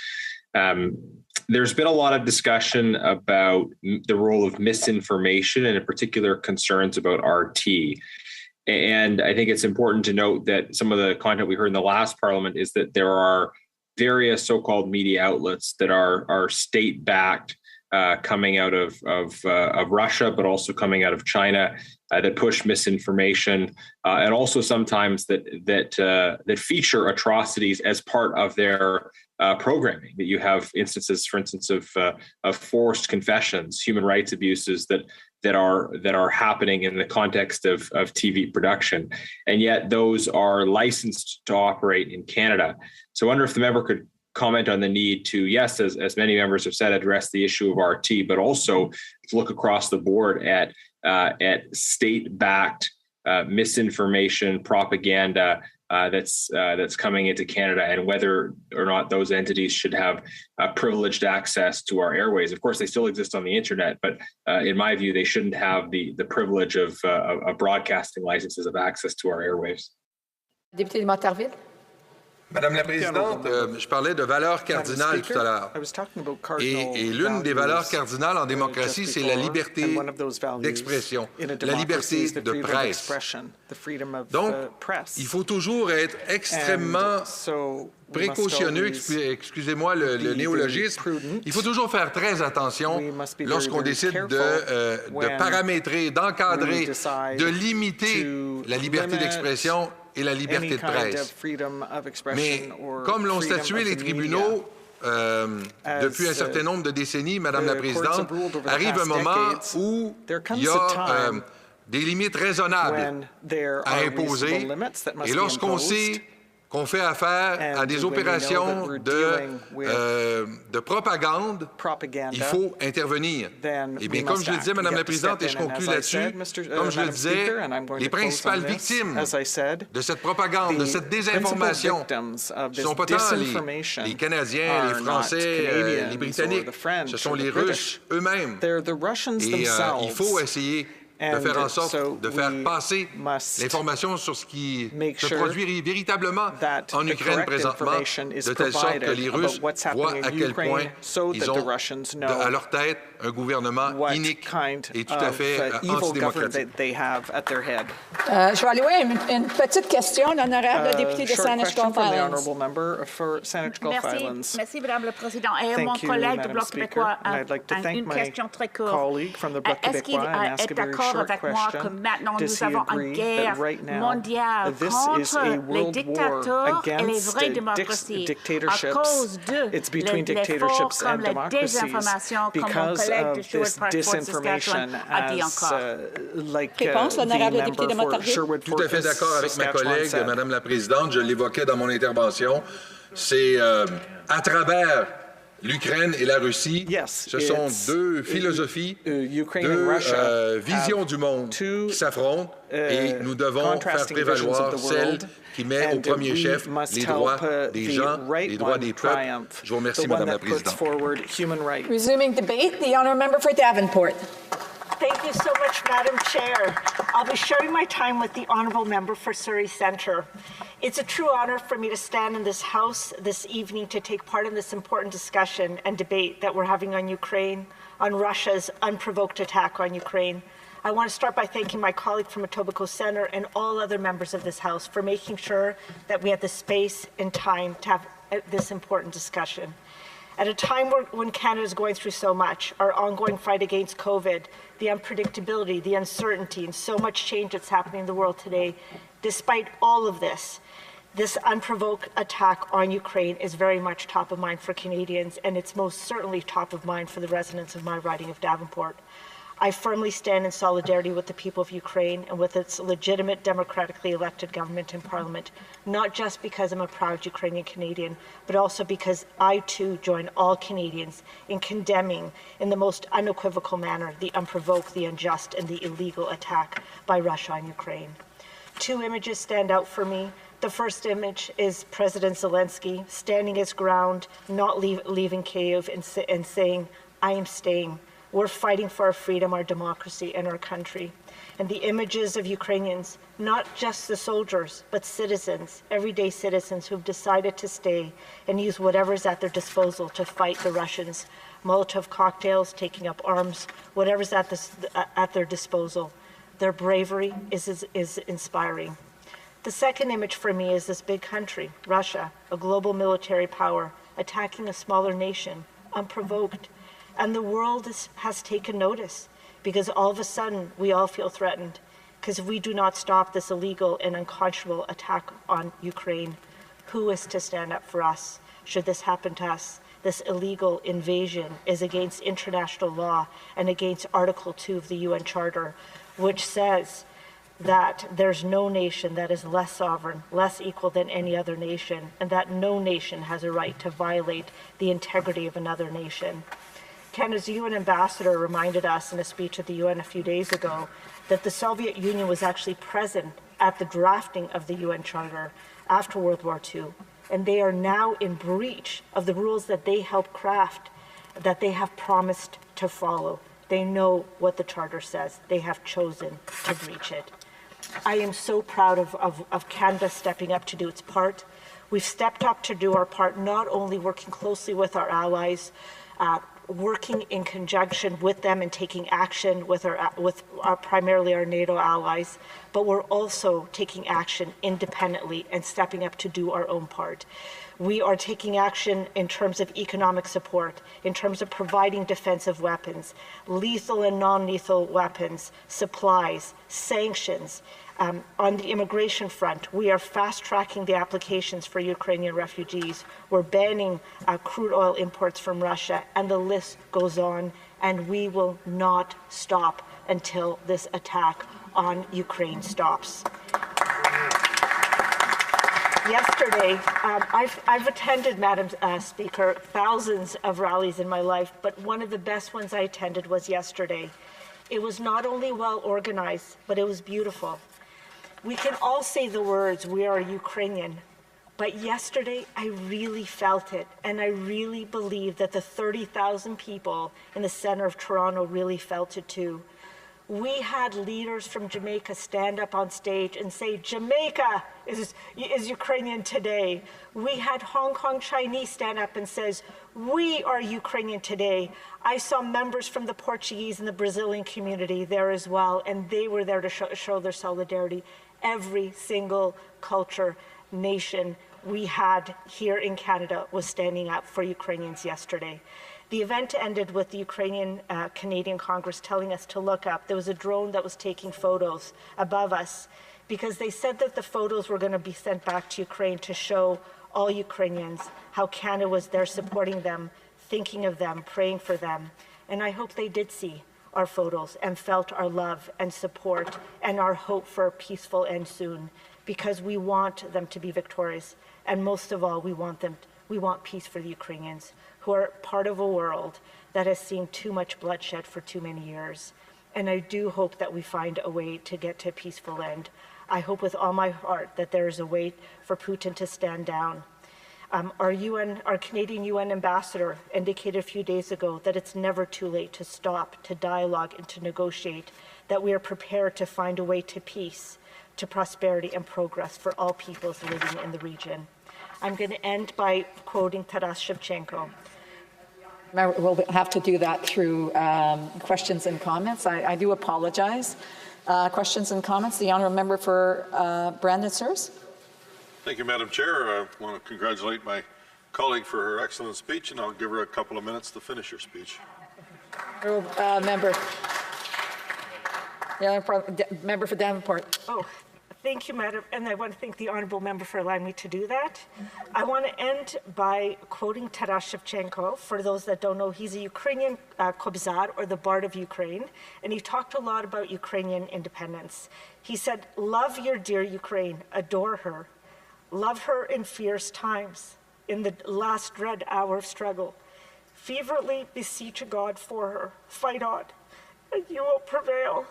There's been a lot of discussion about the role of misinformation and in particular concerns about RT. And I think it's important to note that some of the content we heard in the last Parliament is that there are various so-called media outlets that are state-backed coming out of Russia, but also coming out of China that push misinformation, and also sometimes that feature atrocities as part of their programming. That you have instances, for instance, of forced confessions, human rights abuses that are happening in the context of TV production, and yet those are licensed to operate in Canada. So I wonder if the member could comment on the need to, yes, as many members have said, address the issue of RT, but also to look across the board at state-backed misinformation, propaganda that's coming into Canada, and whether or not those entities should have privileged access to our airways. Of course, they still exist on the internet, but in my view, they shouldn't have the privilege of broadcasting licenses of access to our airwaves. Député de Montarville. Madame la Présidente, je parlais de valeurs cardinales tout à l'heure. Et l'une des valeurs cardinales en démocratie, c'est la liberté d'expression, la liberté de presse. Donc, il faut toujours être extrêmement précautionneux, excusez-moi le néologisme, il faut toujours faire très attention lorsqu'on décide de paramétrer, d'encadrer, de limiter la liberté d'expression et la liberté de presse. Mais comme l'ont statué les tribunaux depuis un certain nombre de décennies, Madame la Présidente, arrive un moment où il y a des limites raisonnables à imposer. Et lorsqu'on sait qu'on fait affaire à des opérations de propagande, il faut intervenir. Et bien, comme je le disais, Madame la Présidente, et je conclue là-dessus, comme je le disais, les principales victimes de cette propagande, de cette désinformation, ne sont pas tant les Canadiens, les Français, les Britanniques, ce sont les Russes eux-mêmes. Et il faut essayer de faire en sorte de faire passer l'information sur ce qui se produit véritablement en Ukraine présentement, de telle sorte que les Russes voient à quel point ils ont à leur tête un gouvernement inique et tout à fait antidémocratique. Je vais aller une petite question, l'honorable député de Saanich-Gulf Islands. Merci, Madame le Président. Et mon collègue du Bloc québécois a une question très courte. Est-ce qu'il est d'accord avec moi que maintenant nous avons une guerre mondiale contre les dictateurs et les vraies démocraties à cause de les forces comme la désinformation, comme mon collègue de Sherwood-Park-Fort Saskatchewan a dit encore. Réponse, l'honorable député de Montarville. Tout à fait d'accord avec ma collègue, Madame la Présidente. Je l'évoquais dans mon intervention. C'est à travers l'Ukraine et la Russie, ce sont deux philosophies, deux visions du monde qui s'affrontent et nous devons faire prévaloir celle qui met au premier chef les droits des gens, les droits des peuples. Je vous remercie, Madame la Présidente. Resuming debate, the honourable member for Davenport. Thank you so much, Madam Chair. I'll be sharing my time with the honourable member for Surrey Centre. It's a true honour for me to stand in this House this evening to take part in this important discussion and debate that we're having on Ukraine, on Russia's unprovoked attack on Ukraine. I want to start by thanking my colleague from Etobicoke Centre and all other members of this House for making sure that we had the space and time to have this important discussion. At a time when Canada is going through so much, our ongoing fight against COVID, the unpredictability, the uncertainty, and so much change that's happening in the world today, despite all of this, this unprovoked attack on Ukraine is very much top of mind for Canadians, and it's most certainly top of mind for the residents of my riding of Davenport. I firmly stand in solidarity with the people of Ukraine and with its legitimate democratically elected government and parliament, not just because I'm a proud Ukrainian Canadian, but also because I too join all Canadians in condemning in the most unequivocal manner the unprovoked, the unjust, and the illegal attack by Russia on Ukraine. Two images stand out for me. The first image is President Zelensky standing his ground, not leaving Kyiv and saying, I am staying. We're fighting for our freedom, our democracy, and our country. And the images of Ukrainians, not just the soldiers, but citizens, everyday citizens who've decided to stay and use whatever's at their disposal to fight the Russians. Molotov cocktails, taking up arms, whatever's at their disposal. Their bravery is inspiring. The second image for me is this big country, Russia, a global military power, attacking a smaller nation, unprovoked. And the world has taken notice because all of a sudden we all feel threatened because if we do not stop this illegal and unconscionable attack on Ukraine, who is to stand up for us should this happen to us? This illegal invasion is against international law and against Article 2 of the UN Charter, which says that there's no nation that is less sovereign, less equal than any other nation, and that no nation has a right to violate the integrity of another nation. Canada's UN ambassador reminded us in a speech at the UN a few days ago that the Soviet Union was actually present at the drafting of the UN Charter after World War II, and they are now in breach of the rules that they helped craft, that they have promised to follow. They know what the Charter says. They have chosen to breach it. I am so proud of Canada stepping up to do its part. We've stepped up to do our part, not only working closely with our allies, working in conjunction with them and taking action with primarily our NATO allies, but we're also taking action independently and stepping up to do our own part. We are taking action in terms of economic support, in terms of providing defensive weapons, lethal and non-lethal weapons, supplies, sanctions. On the immigration front, we are fast-tracking the applications for Ukrainian refugees. We're banning crude oil imports from Russia, and the list goes on, and we will not stop until this attack on Ukraine stops. Yesterday, I've attended, Madam Speaker, thousands of rallies in my life, but one of the best ones I attended was yesterday. It was not only well organized, but it was beautiful. We can all say the words, "We are Ukrainian," but yesterday I really felt it, and I really believe that the 30,000 people in the center of Toronto really felt it too. We had leaders from Jamaica stand up on stage and say, "Jamaica is Ukrainian today." We had Hong Kong Chinese stand up and says, "We are Ukrainian today." I saw members from the Portuguese and the Brazilian community there as well, and they were there to show their solidarity. Every single culture, nation we had here in Canada was standing up for Ukrainians yesterday. The event ended with the Ukrainian Canadian Congress telling us to look up. There was a drone that was taking photos above us because they said that the photos were going to be sent back to Ukraine to show all Ukrainians how Canada was there supporting them, thinking of them, praying for them. And I hope they did see our photos and felt our love and support and our hope for a peaceful end soon, because we want them to be victorious. And most of all, we want peace for the Ukrainians, who are part of a world that has seen too much bloodshed for too many years. And I do hope that we find a way to get to a peaceful end. I hope with all my heart that there is a way for Putin to stand down. Our Canadian UN ambassador indicated a few days ago that it's never too late to stop, to dialogue, and to negotiate, that we are prepared to find a way to peace, to prosperity and progress for all peoples living in the region. I'm going to end by quoting Taras Shevchenko. We'll have to do that through questions and comments. I do apologize. Questions and comments. The honourable member for Brandon Sears. Thank you, Madam Chair. I want to congratulate my colleague for her excellent speech, and I'll give her a couple of minutes to finish her speech. Member for Davenport. Oh, thank you, Madam, and I want to thank the honourable member for allowing me to do that. I want to end by quoting Taras Shevchenko. For those that don't know, he's a Ukrainian Kobzar, or the Bard of Ukraine, and he talked a lot about Ukrainian independence. He said, "Love your dear Ukraine, adore her. Love her in fierce times, in the last dread hour of struggle. Fervently beseech God for her. Fight on, and you will prevail.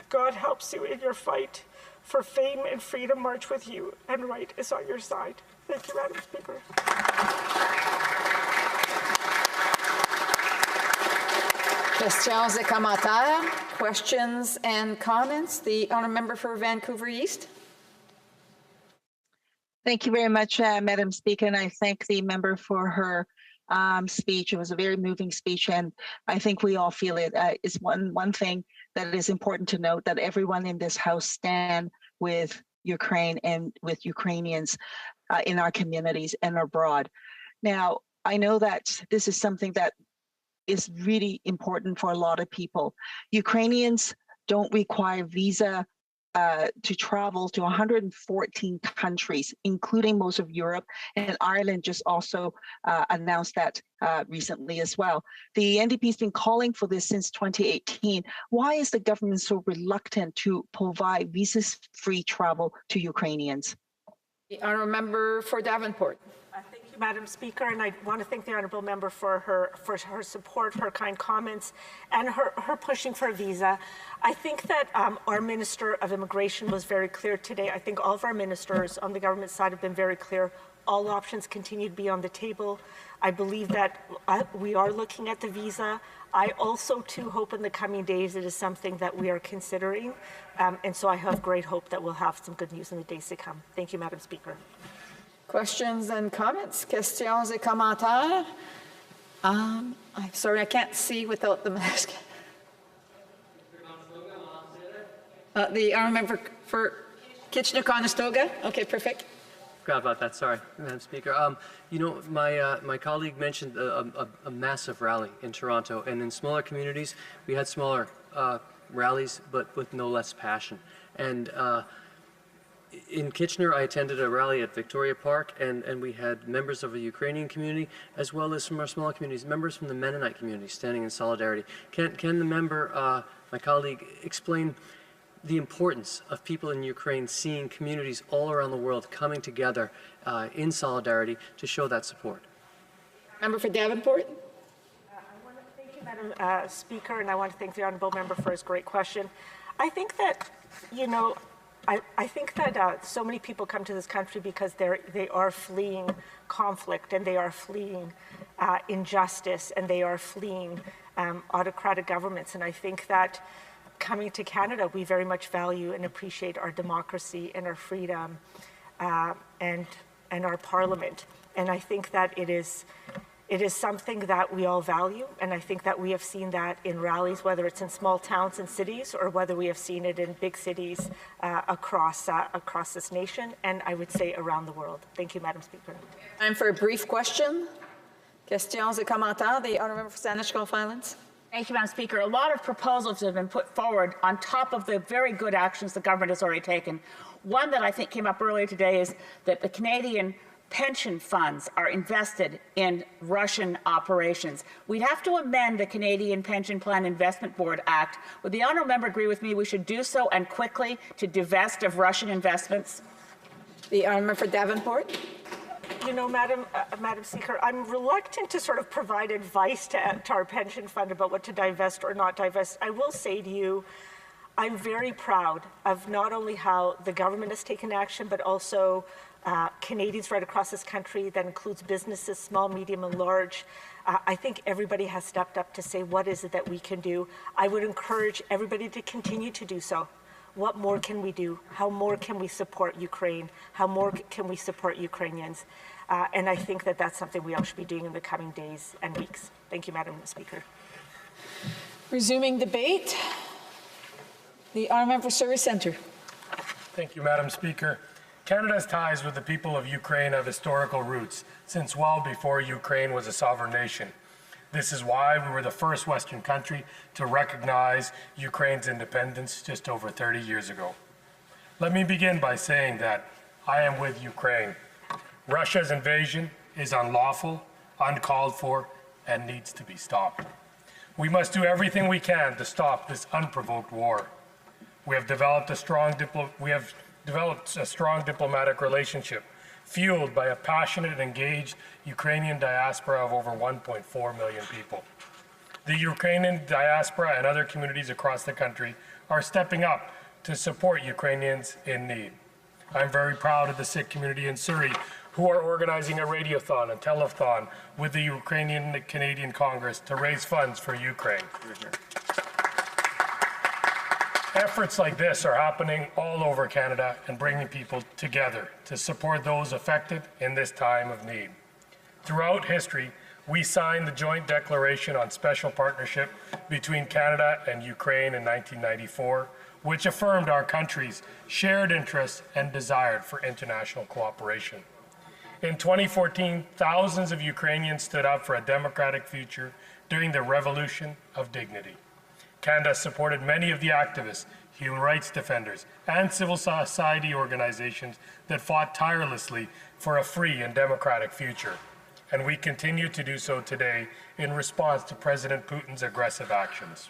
God helps you in your fight. For fame and freedom march with you, and right is on your side." Thank you, Madam Speaker. Questions et commentaires. Questions and comments. The honourable member for Vancouver East. Thank you very much, Madam Speaker, and I thank the member for her speech. It was a very moving speech, and I think we all feel it. Is one thing that is important to note, that everyone in this House stand with Ukraine and with Ukrainians in our communities and abroad. Now, I know that this is something that is really important for a lot of people. Ukrainians don't require visa to travel to 114 countries, including most of Europe, and Ireland just also announced that recently as well. The NDP has been calling for this since 2018. Why is the government so reluctant to provide visa-free travel to Ukrainians? The honourable member for Davenport. Thank you, Madam Speaker, and I want to thank the honourable member for her support, her kind comments, and her pushing for a visa. I think that our Minister of Immigration was very clear today. I think all of our ministers on the government side have been very clear. All options continue to be on the table. I believe that we are looking at the visa. I also, too, hope in the coming days it is something that we are considering, and so I have great hope that we'll have some good news in the days to come. Thank you, Madam Speaker. Questions and comments? Questions et commentaires? I'm sorry, I can't see without the mask. The honourable member for Kitchener-Conestoga. Okay, perfect. Forgot about that. Sorry, Madam Speaker. You know, my colleague mentioned a massive rally in Toronto, and in smaller communities, we had smaller rallies, but with no less passion. And in Kitchener, I attended a rally at Victoria Park, and we had members of a Ukrainian community, as well as from our smaller communities, members from the Mennonite community standing in solidarity. Can the member, my colleague, explain the importance of people in Ukraine seeing communities all around the world coming together in solidarity to show that support? Member for Davenport. Thank you, Madam Speaker, and I want to thank the honourable member for his great question. I think that, you know, I think that so many people come to this country because they are fleeing conflict, and they are fleeing injustice, and they are fleeing autocratic governments. And I think that coming to Canada, we very much value and appreciate our democracy and our freedom and our parliament. And I think that it is something that we all value, and I think that we have seen that in rallies, whether it's in small towns and cities, or whether we have seen it in big cities across this nation, and I would say around the world. Thank you, Madam Speaker. Time for a brief question. Questions et commentaires. The honourable member for Saanich Gulf Islands. Thank you, Madam Speaker. A lot of proposals have been put forward on top of the very good actions the government has already taken. One that I think came up earlier today is that the Canadian pension funds are invested in Russian operations. We'd have to amend the Canadian Pension Plan Investment Board Act. Would the honourable member agree with me we should do so, and quickly, to divest of Russian investments? The honourable member for Davenport. You know, Madam Speaker, I'm reluctant to sort of provide advice to our pension fund about what to divest or not divest. I will say to you, I'm very proud of not only how the government has taken action, but also Canadians right across this country. That includes businesses, small, medium, and large. I think everybody has stepped up to say, what is it that we can do? I would encourage everybody to continue to do so. What more can we do? How more can we support Ukraine? How more can we support Ukrainians? And I think that that's something we all should be doing in the coming days and weeks. Thank you, Madam Speaker. Resuming debate. The honourable member for Surrey Centre. Thank you, Madam Speaker. Canada's ties with the people of Ukraine have historical roots, since well before Ukraine was a sovereign nation. This is why we were the first Western country to recognize Ukraine's independence just over 30 years ago. Let me begin by saying that I am with Ukraine. Russia's invasion is unlawful, uncalled for, and needs to be stopped. We must do everything we can to stop this unprovoked war. We have developed a strong diplomatic relationship, fueled by a passionate and engaged Ukrainian diaspora of over 1.4 million people. The Ukrainian diaspora and other communities across the country are stepping up to support Ukrainians in need. I'm very proud of the Sikh community in Surrey, who are organizing a radiothon and telethon with the Ukrainian-Canadian Congress to raise funds for Ukraine. Efforts like this are happening all over Canada and bringing people together to support those affected in this time of need. Throughout history, we signed the Joint Declaration on Special Partnership between Canada and Ukraine in 1994, which affirmed our countries' shared interests and desire for international cooperation. In 2014, thousands of Ukrainians stood up for a democratic future during the Revolution of Dignity. Canada supported many of the activists, human rights defenders, and civil society organizations that fought tirelessly for a free and democratic future. And we continue to do so today in response to President Putin's aggressive actions.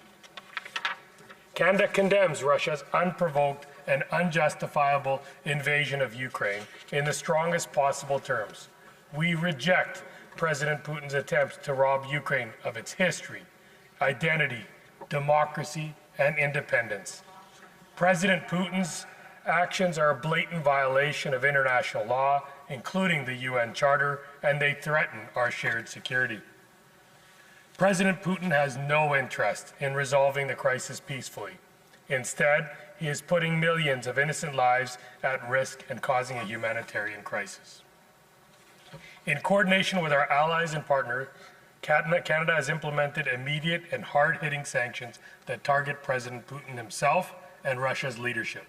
Canada condemns Russia's unprovoked and unjustifiable invasion of Ukraine in the strongest possible terms. We reject President Putin's attempts to rob Ukraine of its history, identity, democracy, and independence. President Putin's actions are a blatant violation of international law, including the UN Charter, and they threaten our shared security. President Putin has no interest in resolving the crisis peacefully. Instead, he is putting millions of innocent lives at risk and causing a humanitarian crisis. In coordination with our allies and partners, Canada has implemented immediate and hard-hitting sanctions that target President Putin himself and Russia's leadership,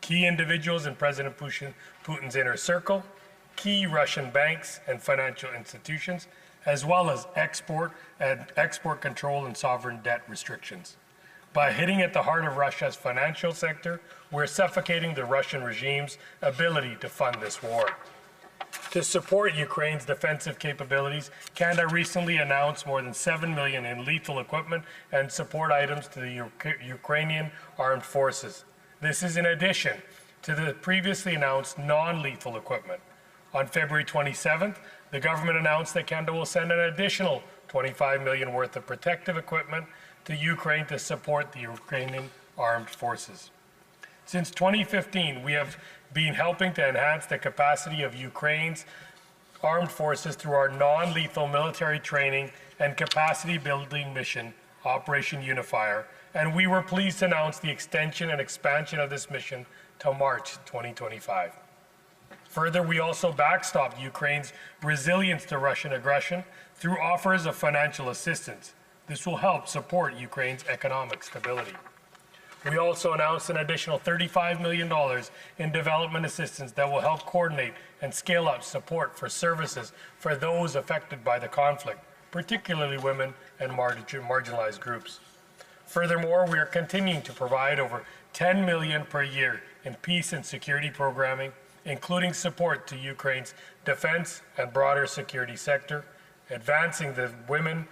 key individuals in President Putin's inner circle, key Russian banks and financial institutions, as well as export control and sovereign debt restrictions. By hitting at the heart of Russia's financial sector, we're suffocating the Russian regime's ability to fund this war. To support Ukraine's defensive capabilities, Canada recently announced more than $7 million in lethal equipment and support items to the Ukrainian armed forces. This is in addition to the previously announced non-lethal equipment. On February 27th, the government announced that Canada will send an additional $25 million worth of protective equipment to Ukraine to support the Ukrainian armed forces. Since 2015, we have been helping to enhance the capacity of Ukraine's armed forces through our non-lethal military training and capacity building mission, Operation Unifier, and we were pleased to announce the extension and expansion of this mission to March 2025. Further, we also backstopped Ukraine's resilience to Russian aggression through offers of financial assistance. This will help support Ukraine's economic stability. We also announced an additional $35 million in development assistance that will help coordinate and scale up support for services for those affected by the conflict, particularly women and marginalized groups. Furthermore, we are continuing to provide over $10 million per year in peace and security programming, including support to Ukraine's defense and broader security sector, advancing the women,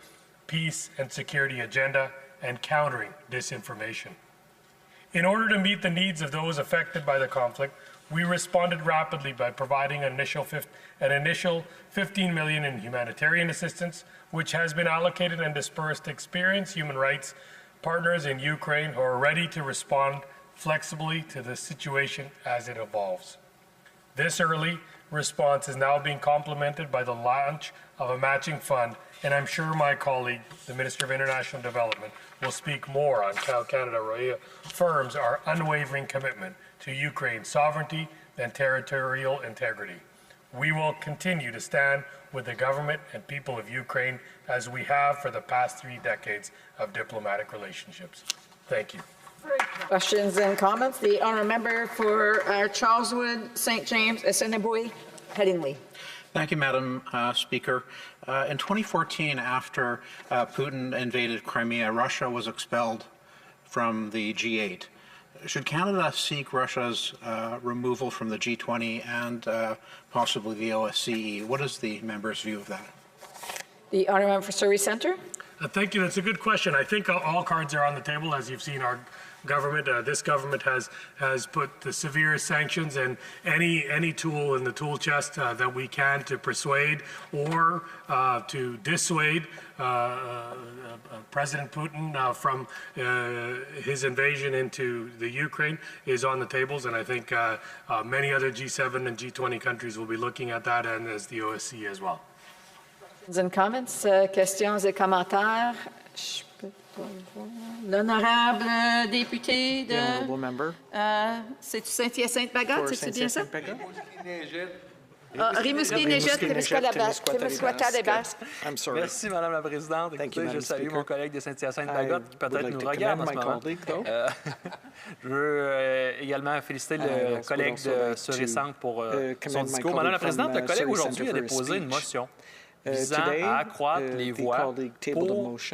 peace, and security agenda, and countering disinformation. In order to meet the needs of those affected by the conflict, we responded rapidly by providing an initial $15 million in humanitarian assistance, which has been allocated and dispersed to experienced human rights partners in Ukraine who are ready to respond flexibly to the situation as it evolves. This early response is now being complemented by the launch of a matching fund, and I'm sure my colleague, the Minister of International Development, will speak more on how Canada reaffirms our unwavering commitment to Ukraine's sovereignty and territorial integrity. We will continue to stand with the government and people of Ukraine as we have for the past 3 decades of diplomatic relationships. Thank you. Questions and comments? The honourable member for Charleswood, St. James, Assiniboine, Headingley. Thank you, Madam Speaker. In 2014, after Putin invaded Crimea, Russia was expelled from the G8. Should Canada seek Russia's removal from the G20 and possibly the OSCE? What is the member's view of that? The honourable member for Surrey Centre. Thank you. That's a good question. I think all cards are on the table. As you've seen, our government, this government has put the severe sanctions and any tool in the tool chest that we can to persuade or to dissuade President Putin from his invasion into the Ukraine is on the tables, and I think many other G7 and G20 countries will be looking at that, and as the OSCE as well. Questions and comments? Questions et commentaires? L'honorable député de... c'est-tu Saint-Hyacinthe-Bagotte? C'est bien ça? Rimouski-Neigette-Témiscouata-les-Basques. Merci, Madame la Présidente. Écoutez, je salue mon collègue de Saint-Hyacinthe-Bagotte qui peut-être nous regarde en ce moment. Je veux également féliciter le collègue de Surrey Centre pour son discours. Madame la Présidente, le collègue aujourd'hui a déposé une motion visant à accroître les voies pour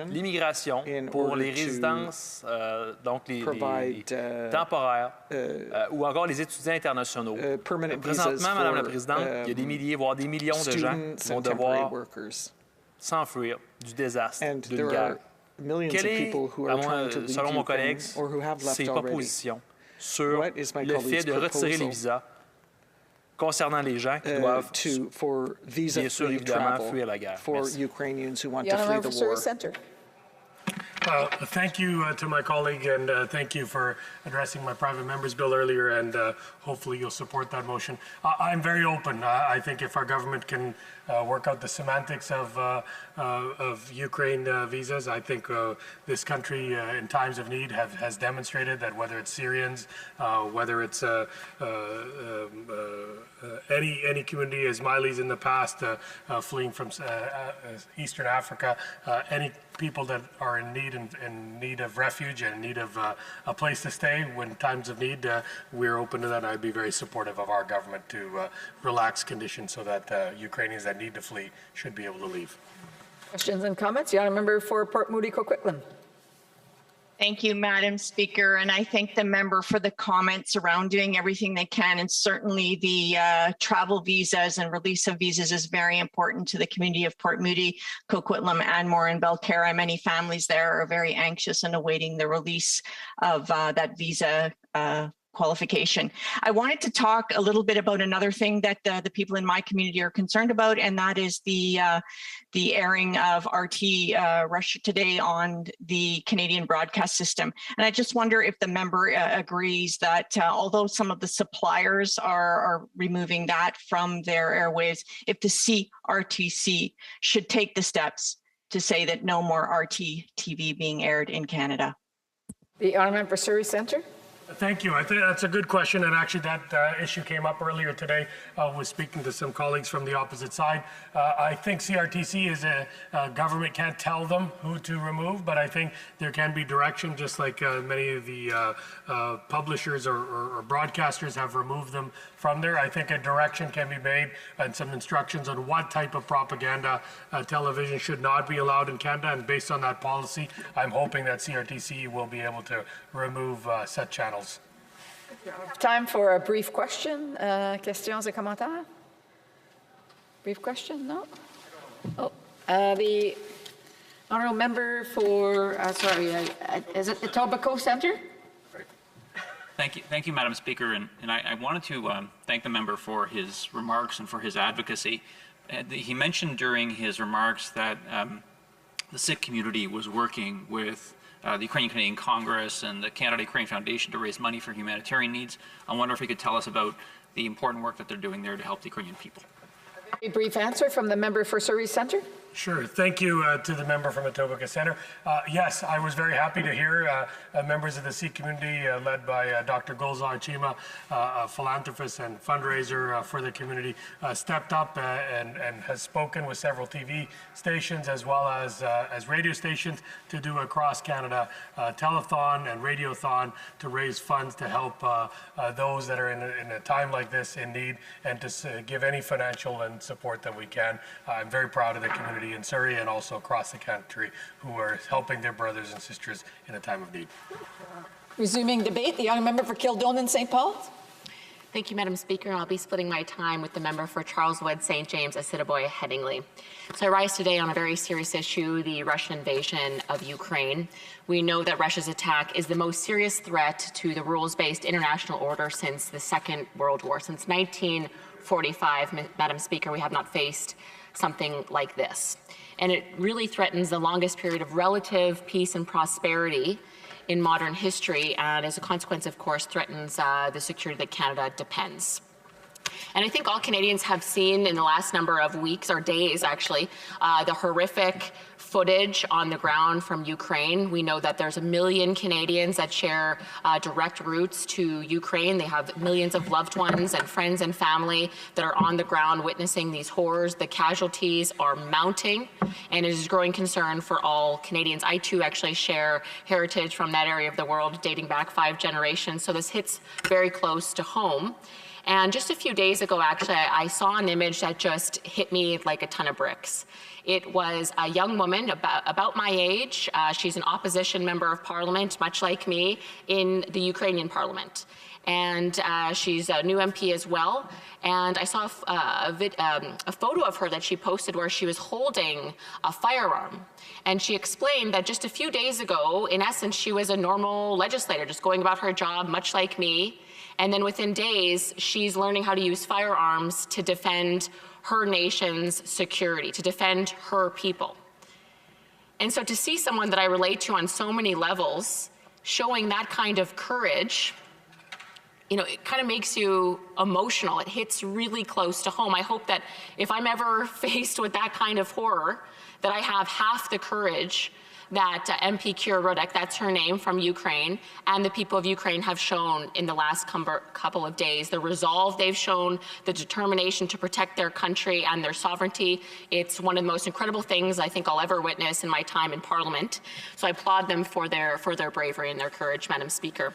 l'immigration, pour les résidences, donc les temporaires, ou encore les étudiants internationaux. Présentement, Madame la Présidente, il y a des milliers, voire des millions de gens qui vont devoir s'enfuir du désastre d'une guerre. Quelle est, selon mon collègue, ses propositions sur le fait de retirer les visas concernant les gens qui doivent, bien sûr, évidemment, fuir la guerre? Merci. Thank you to my colleague, and thank you for addressing my private member's bill earlier, and hopefully you'll support that motion. I'm very open. I think if our government can work out the semantics of Ukraine visas, I think this country in times of need has demonstrated that whether it's Syrians, whether it's any community as Miley's in the past, fleeing from Eastern Africa, any people that are in need of refuge and in need of a place to stay when times of need, we're open to that. I'd be very supportive of our government to relax conditions so that Ukrainians that need to flee should be able to leave. Questions and comments? The honourable member for Port Moody Coquitlam. Thank you, Madam Speaker, and I thank the member for the comments around doing everything they can, and certainly the travel visas and release of visas is very important to the community of Port Moody, Coquitlam, and Morin Belcarra. Many families there are very anxious and awaiting the release of that visa qualification. I wanted to talk a little bit about another thing that the people in my community are concerned about, and that is the airing of RT Russia Today on the Canadian broadcast system. And I just wonder if the member agrees that although some of the suppliers are removing that from their airwaves, if the CRTC should take the steps to say that no more RT TV being aired in Canada. The honourable for Surrey Centre. Thank you. I think that's a good question, and actually that issue came up earlier today. Was speaking to some colleagues from the opposite side. I think CRTC is a government can't tell them who to remove, but I think there can be direction, just like many of the publishers or broadcasters have removed them from there. I think a direction can be made and some instructions on what type of propaganda television should not be allowed in Canada, and based on that policy, I'm hoping that CRTC will be able to remove such channels. Time for a brief question. Questions et commentaires? Brief question? No? Oh, the honourable member for, is it the Etobicoke Centre? Thank you, Madam Speaker. And I wanted to thank the member for his remarks and for his advocacy. He mentioned during his remarks that the Sikh community was working with the Ukrainian Canadian Congress and the Canada-Ukraine Foundation to raise money for humanitarian needs. I wonder if he could tell us about the important work that they're doing there to help the Ukrainian people. A brief answer from the member for Surrey Centre. Sure. Thank you to the member from Etobicoke Centre. Yes, I was very happy to hear members of the Sikh community led by Dr. Gulzar Chima, a philanthropist and fundraiser for the community, stepped up and has spoken with several TV stations as well as radio stations to do a cross-Canada telethon and radiothon to raise funds to help those that are in a time like this in need, and to give any financial and support that we can. I'm very proud of the community in Surrey and also across the country who are helping their brothers and sisters in a time of need. Resuming debate, the honourable member for Kildonan St. Paul. Thank you, Madam Speaker. I'll be splitting my time with the member for Charleswood, St. James, Assiniboia, Headingley. So I rise today on a very serious issue, the Russian invasion of Ukraine. We know that Russia's attack is the most serious threat to the rules-based international order since the Second World War. Since 1945, Madam Speaker, we have not faced something like this. And it really threatens the longest period of relative peace and prosperity in modern history, and as a consequence, of course, threatens the security that Canada depends. And I think all Canadians have seen in the last number of weeks, or days actually, the horrific footage on the ground from Ukraine. We know that there's 1 million Canadians that share direct routes to Ukraine. They have millions of loved ones and friends and family that are on the ground witnessing these horrors. The casualties are mounting, and it is a growing concern for all Canadians. I too actually share heritage from that area of the world dating back 5 generations, so this hits very close to home. And just a few days ago, actually, I saw an image that just hit me like a ton of bricks. It was a young woman about my age. She's an opposition member of parliament, much like me, in the Ukrainian parliament. And she's a new MP as well. And I saw a photo of her that she posted where she was holding a firearm. And she explained that just a few days ago, in essence, she was a normal legislator, just going about her job, much like me. And then within days, she's learning how to use firearms to defend her nation's security, to defend her people. And so to see someone that I relate to on so many levels showing that kind of courage, you know, it kind of makes you emotional. It hits really close to home. I hope that if I'm ever faced with that kind of horror, that I have half the courage that MP Kira Rudek, that's her name, from Ukraine, and the people of Ukraine have shown in the last couple of days. The resolve they've shown, the determination to protect their country and their sovereignty. It's one of the most incredible things I think I'll ever witness in my time in Parliament. So I applaud them for their bravery and their courage, Madam Speaker.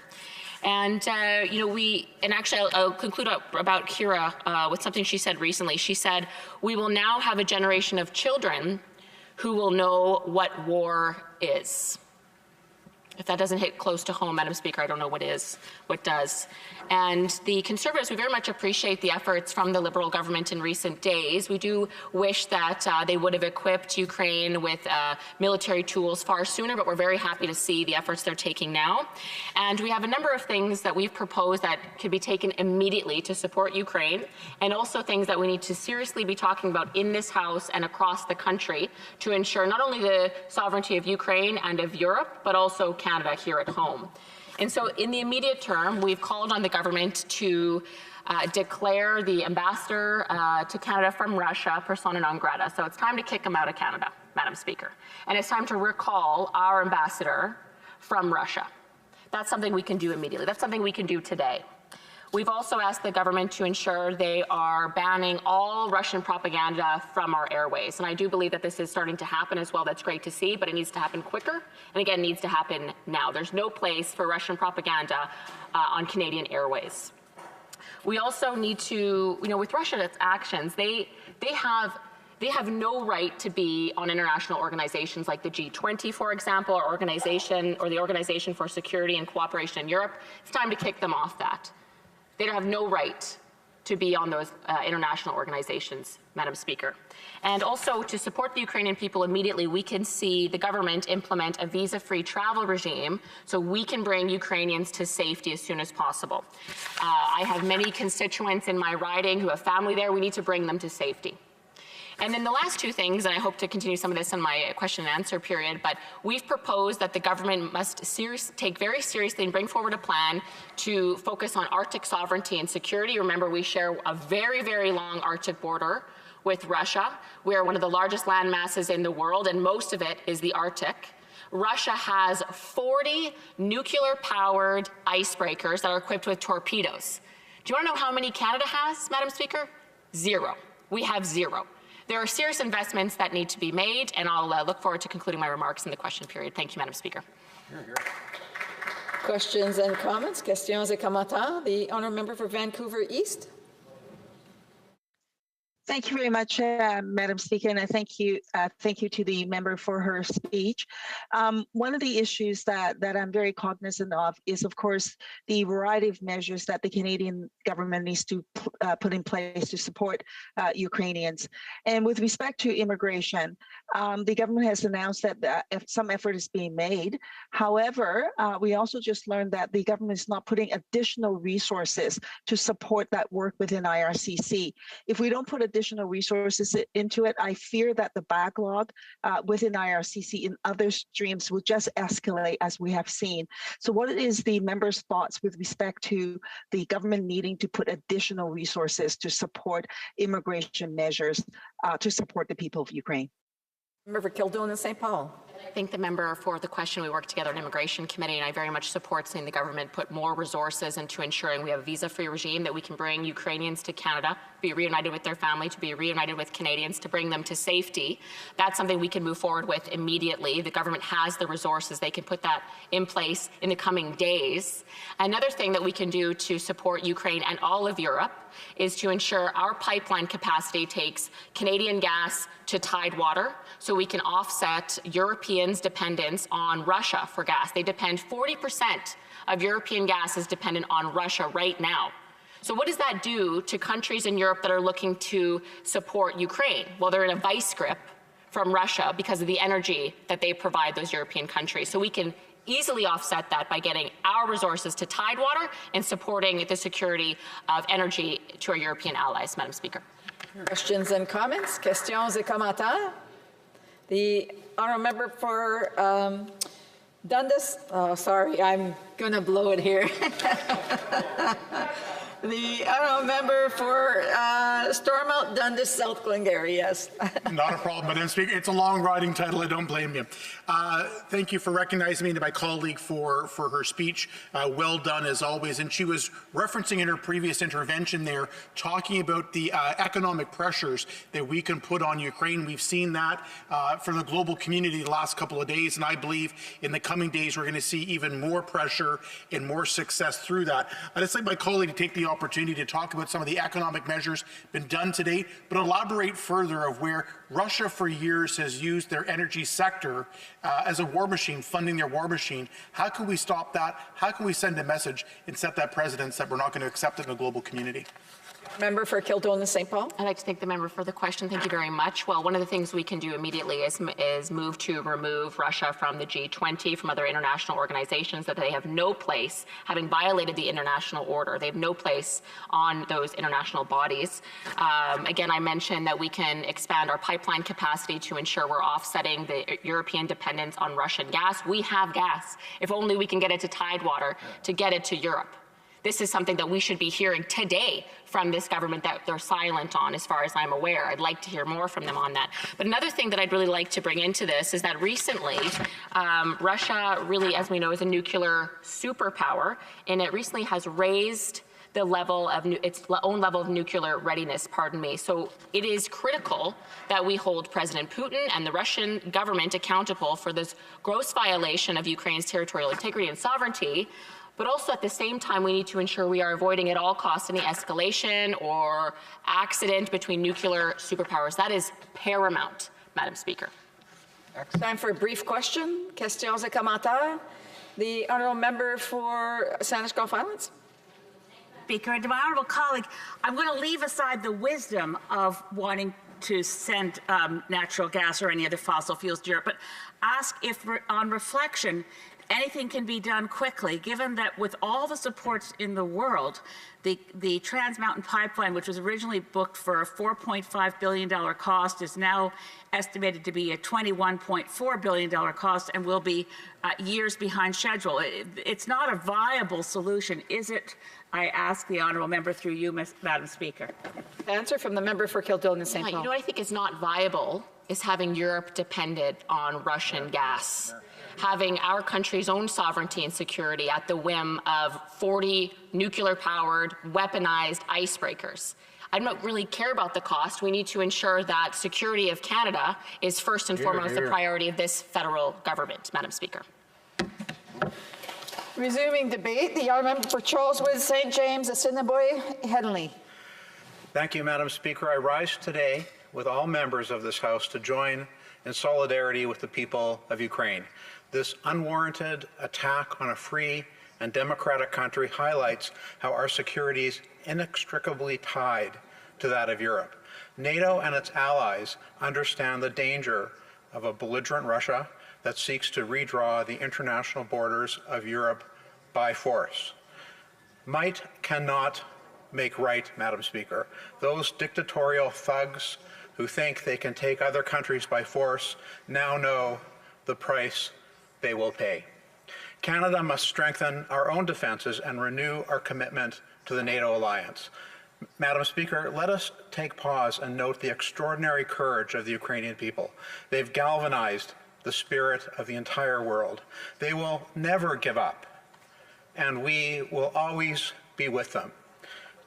And, you know, actually I'll conclude about Kira with something she said recently. She said, "We will now have a generation of children who will know what war is." If that doesn't hit close to home, Madam Speaker, I don't know what does. And the Conservatives, we very much appreciate the efforts from the Liberal government in recent days. We do wish that they would have equipped Ukraine with military tools far sooner, but we're very happy to see the efforts they're taking now. And we have a number of things that we've proposed that could be taken immediately to support Ukraine, and also things that we need to seriously be talking about in this House and across the country to ensure not only the sovereignty of Ukraine and of Europe, but also Canada here at home. And so in the immediate term, we've called on the government to declare the ambassador to Canada from Russia persona non grata. So it's time to kick him out of Canada, Madam Speaker. And it's time to recall our ambassador from Russia. That's something we can do immediately. That's something we can do today. We've also asked the government to ensure they are banning all Russian propaganda from our airways. And I do believe that this is starting to happen as well. That's great to see, but it needs to happen quicker. And again, it needs to happen now. There's no place for Russian propaganda on Canadian airways. We also need to, you know, with Russia's actions, they have no right to be on international organizations like the G20, for example, or the Organization for Security and Cooperation in Europe. It's time to kick them off that. They don't have no right to be on those international organizations, Madam Speaker. And also to support the Ukrainian people immediately, we can see the government implement a visa-free travel regime so we can bring Ukrainians to safety as soon as possible. I have many constituents in my riding who have family there. We need to bring them to safety. And then the last two things, and I hope to continue some of this in my question and answer period, but we've proposed that the government must take very seriously and bring forward a plan to focus on Arctic sovereignty and security. Remember, we share a very, very long Arctic border with Russia. We are one of the largest land masses in the world, and most of it is the Arctic. Russia has 40 nuclear-powered icebreakers that are equipped with torpedoes. Do you want to know how many Canada has, Madam Speaker? 0. We have 0. There are serious investments that need to be made, and I'll look forward to concluding my remarks in the question period. Thank you, Madam Speaker. Questions and comments? Questions et commentaires? The honourable member for Vancouver East. Thank you very much, Madam Speaker, and I thank you to the member for her speech. One of the issues that I'm very cognizant of is, of course, the variety of measures that the Canadian government needs to put in place to support Ukrainians. And with respect to immigration, the government has announced that some effort is being made. However, we also just learned that the government is not putting additional resources to support that work within IRCC. If we don't put additional resources into it, I fear that the backlog within IRCC in other streams will just escalate, as we have seen. So what is the members' thoughts with respect to the government needing to put additional resources to support immigration measures to support the people of Ukraine? Member for Kildone and St. Paul. Thank the member for the question. We work together in Immigration Committee, and I very much support seeing the government put more resources into ensuring we have a visa-free regime, that we can bring Ukrainians to Canada, be reunited with their family, to be reunited with Canadians, to bring them to safety. That's something we can move forward with immediately. The government has the resources. They can put that in place in the coming days. Another thing that we can do to support Ukraine and all of Europe is to ensure our pipeline capacity takes Canadian gas to Tidewater, so we can offset Europeans' dependence on Russia for gas. They depend 40% of European gas is dependent on Russia right now. So what does that do to countries in Europe that are looking to support Ukraine? Well, they're in a vice grip from Russia because of the energy that they provide those European countries. So we can easily offset that by getting our resources to Tidewater and supporting the security of energy to our European allies, Madam Speaker. Questions and comments? Questions et commentaires? The honourable member for Dundas. Oh, sorry, I'm going to blow it here. The honourable member for Stormont, Dundas, South Glengarry, yes. Not a problem, Madam Speaker. It's a long riding title. I don't blame you. Thank you for recognizing me, to my colleague for her speech. Well done as always. And she was referencing in her previous intervention there, talking about the economic pressures that we can put on Ukraine. We've seen that for the global community the last couple of days, and I believe in the coming days we're going to see even more pressure and more success through that. I'd just like my colleague to take the opportunity to talk about some of the economic measures been done to date, but elaborate further of where Russia for years has used their energy sector as a war machine, funding their war machine. How can we stop that? How can we send a message and set that precedence that we're not going to accept it in the global community? Member for Kildonan and St. Paul. I'd like to thank the member for the question. Thank you very much. Well, one of the things we can do immediately is move to remove Russia from the G20, from other international organizations, that they have no place, having violated the international order. They have no place on those international bodies. Again, I mentioned that we can expand our pipeline capacity to ensure we're offsetting the European dependence on Russian gas. We have gas. If only we can get it to Tidewater to get it to Europe. This is something that we should be hearing today from this government that they're silent on, as far as I'm aware. I'd like to hear more from them on that. But another thing that I'd really like to bring into this is that recently, Russia really, as we know, is a nuclear superpower, and it recently has raised the level of its own level of nuclear readiness, pardon me. So it is critical that we hold President Putin and the Russian government accountable for this gross violation of Ukraine's territorial integrity and sovereignty. But also at the same time, we need to ensure we are avoiding at all costs any escalation or accident between nuclear superpowers. That is paramount, Madam Speaker. Time for a brief question. Questions et commentaires. The honourable member for Sandwich Gulf Islands. Speaker, and to my honourable colleague, I'm going to leave aside the wisdom of wanting to send natural gas or any other fossil fuels to Europe, but ask if, on reflection, anything can be done quickly, given that with all the supports in the world, the Trans Mountain Pipeline, which was originally booked for a $4.5 billion cost, is now estimated to be a $21.4 billion cost and will be years behind schedule. It's not a viable solution, is it? I ask the honourable member through you, Madam Speaker. Answer from the member for Kildonan and St. Paul. You know what I think is not viable is having Europe dependent on Russian gas. Having our country's own sovereignty and security at the whim of 40 nuclear-powered, weaponized icebreakers. I don't really care about the cost. We need to ensure that security of Canada is first and foremost the priority of this federal government, Madam Speaker. Resuming debate, the honourable member for Charleswood, St. James, Assiniboia, Henley. Thank you, Madam Speaker. I rise today with all members of this House to join in solidarity with the people of Ukraine. This unwarranted attack on a free and democratic country highlights how our security is inextricably tied to that of Europe. NATO and its allies understand the danger of a belligerent Russia that seeks to redraw the international borders of Europe by force. Might cannot make right, Madam Speaker. Those dictatorial thugs who think they can take other countries by force now know the price they will pay. Canada must strengthen our own defenses and renew our commitment to the NATO alliance. Madam Speaker, let us take pause and note the extraordinary courage of the Ukrainian people. They've galvanized the spirit of the entire world. They will never give up, and we will always be with them.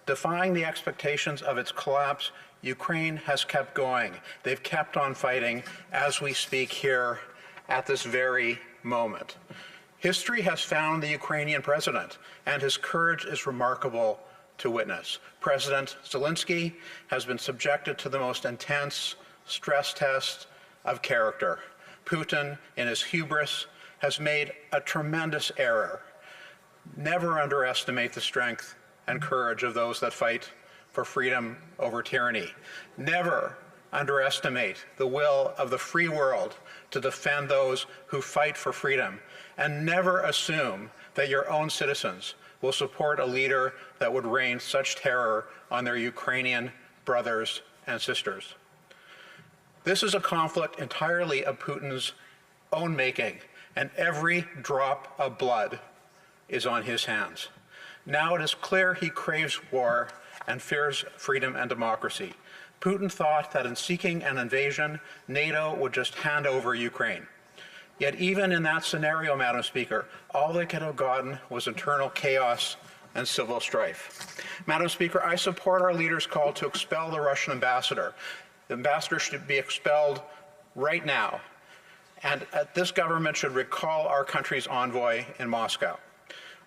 Defying the expectations of its collapse, Ukraine has kept going. They've kept on fighting as we speak here at this very moment. History has found the Ukrainian president, and his courage is remarkable to witness. President Zelensky has been subjected to the most intense stress test of character. Putin, in his hubris, has made a tremendous error. Never underestimate the strength and courage of those that fight for freedom over tyranny. Never underestimate the will of the free world to defend those who fight for freedom. And never assume that your own citizens will support a leader that would rain such terror on their Ukrainian brothers and sisters. This is a conflict entirely of Putin's own making, and every drop of blood is on his hands. Now it is clear he craves war and fears freedom and democracy. Putin thought that in seeking an invasion, NATO would just hand over Ukraine. Yet even in that scenario, Madam Speaker, all they could have gotten was internal chaos and civil strife. Madam Speaker, I support our leader's call to expel the Russian ambassador. The ambassador should be expelled right now, and this government should recall our country's envoy in Moscow.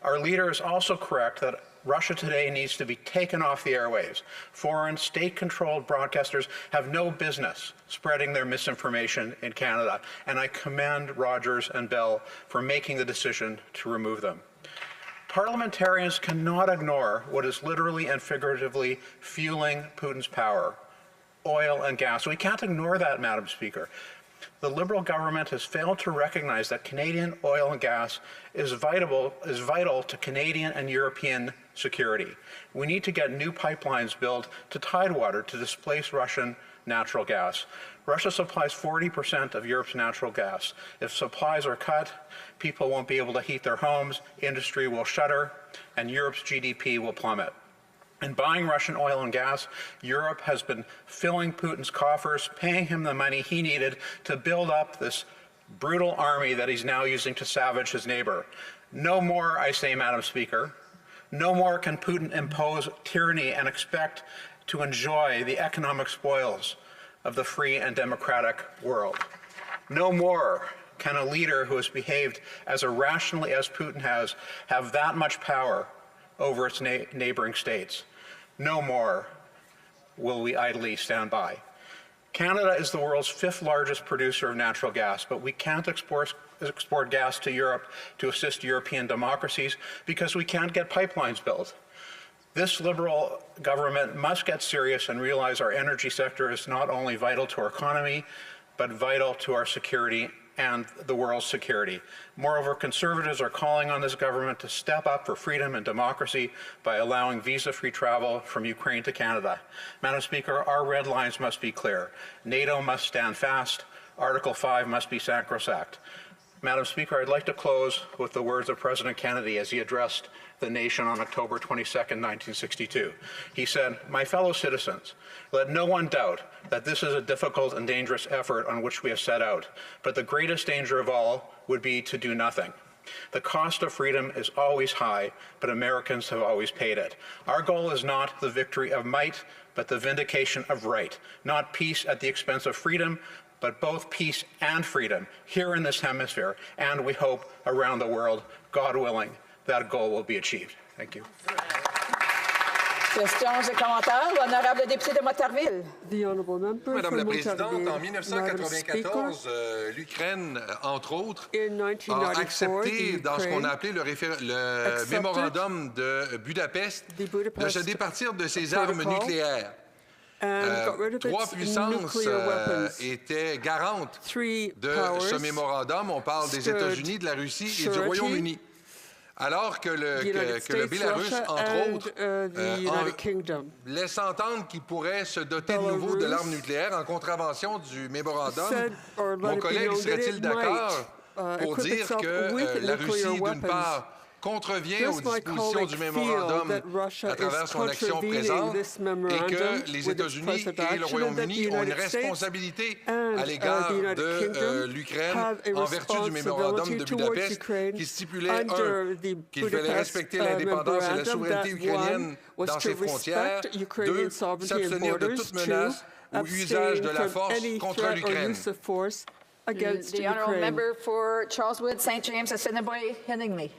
Our leader is also correct that Russia today needs to be taken off the airwaves. Foreign, state-controlled broadcasters have no business spreading their misinformation in Canada, and I commend Rogers and Bell for making the decision to remove them. Parliamentarians cannot ignore what is literally and figuratively fueling Putin's power: oil and gas. We can't ignore that, Madam Speaker. The Liberal government has failed to recognize that Canadian oil and gas is vital to Canadian and European security. We need to get new pipelines built to Tidewater to displace Russian natural gas. Russia supplies 40% of Europe's natural gas. If supplies are cut, people won't be able to heat their homes, industry will shutter, and Europe's GDP will plummet. In buying Russian oil and gas, Europe has been filling Putin's coffers, paying him the money he needed to build up this brutal army that he's now using to savage his neighbor. No more, I say, Madam Speaker. No more can Putin impose tyranny and expect to enjoy the economic spoils of the free and democratic world. No more can a leader who has behaved as irrationally as Putin has have that much power over its neighboring states. No more will we idly stand by. Canada is the world's 5th largest producer of natural gas, but we can't export gas to Europe to assist European democracies because we can't get pipelines built. This Liberal government must get serious and realize our energy sector is not only vital to our economy, but vital to our security and the world's security. Moreover, Conservatives are calling on this government to step up for freedom and democracy by allowing visa-free travel from Ukraine to Canada. Madam Speaker, our red lines must be clear. NATO must stand fast. Article 5 must be sacrosanct. Madam Speaker, I'd like to close with the words of President Kennedy as he addressed the nation on October 22, 1962. He said, "My fellow citizens, let no one doubt that this is a difficult and dangerous effort on which we have set out, but the greatest danger of all would be to do nothing. The cost of freedom is always high, but Americans have always paid it. Our goal is not the victory of might, but the vindication of right, not peace at the expense of freedom, but both peace and freedom here in this hemisphere, and we hope around the world. God willing, that goal will be achieved." Thank you. Questions et commentaires. L'honorable député de Montarville. Madame la Présidente, en 1994, l'Ukraine, entre autres, a accepté, dans ce qu'on a appelé le mémorandum de Budapest, de se départir de ses armes nucléaires. 3 puissances étaient garantes de ce mémorandum. On parle des États-Unis, de la Russie et du Royaume-Uni. Alors que le Bélarus, entre autres, laisse entendre qu'il pourrait se doter de nouveau de l'arme nucléaire en contravention du mémorandum, mon collègue serait-il d'accord pour dire que la Russie, d'une part, contrevient aux dispositions du mémorandum à travers son action présente et que les États-Unis et le Royaume-Uni ont une responsabilité à l'égard de l'Ukraine en vertu du mémorandum de Budapest qui stipulait qu'il fallait respecter l'indépendance et la souveraineté ukrainienne dans ses frontières, 2, s'abstenir de toute menace ou usage de la force contre l'Ukraine. The honourable member for Charles Wood, St. James, Assiniboia, Headingley.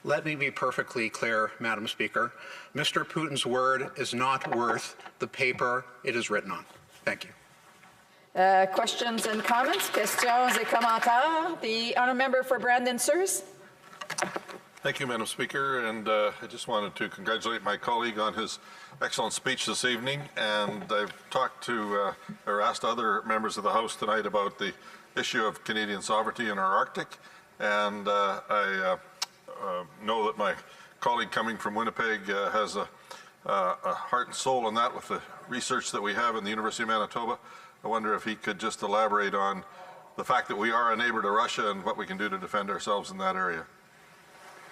Let me be perfectly clear, Madam Speaker. Mr. Putin's word is not worth the paper it is written on. Thank you. Questions and comments? Questions et commentaires? The honourable member for Brandon Sears. Thank you, Madam Speaker, and I just wanted to congratulate my colleague on his excellent speech this evening, and I've talked to or asked other members of the House tonight about the issue of Canadian sovereignty in our Arctic, and I know that my colleague coming from Winnipeg has a heart and soul in that with the research that we have in the University of Manitoba. I wonder if he could just elaborate on the fact that we are a neighbour to Russia and what we can do to defend ourselves in that area.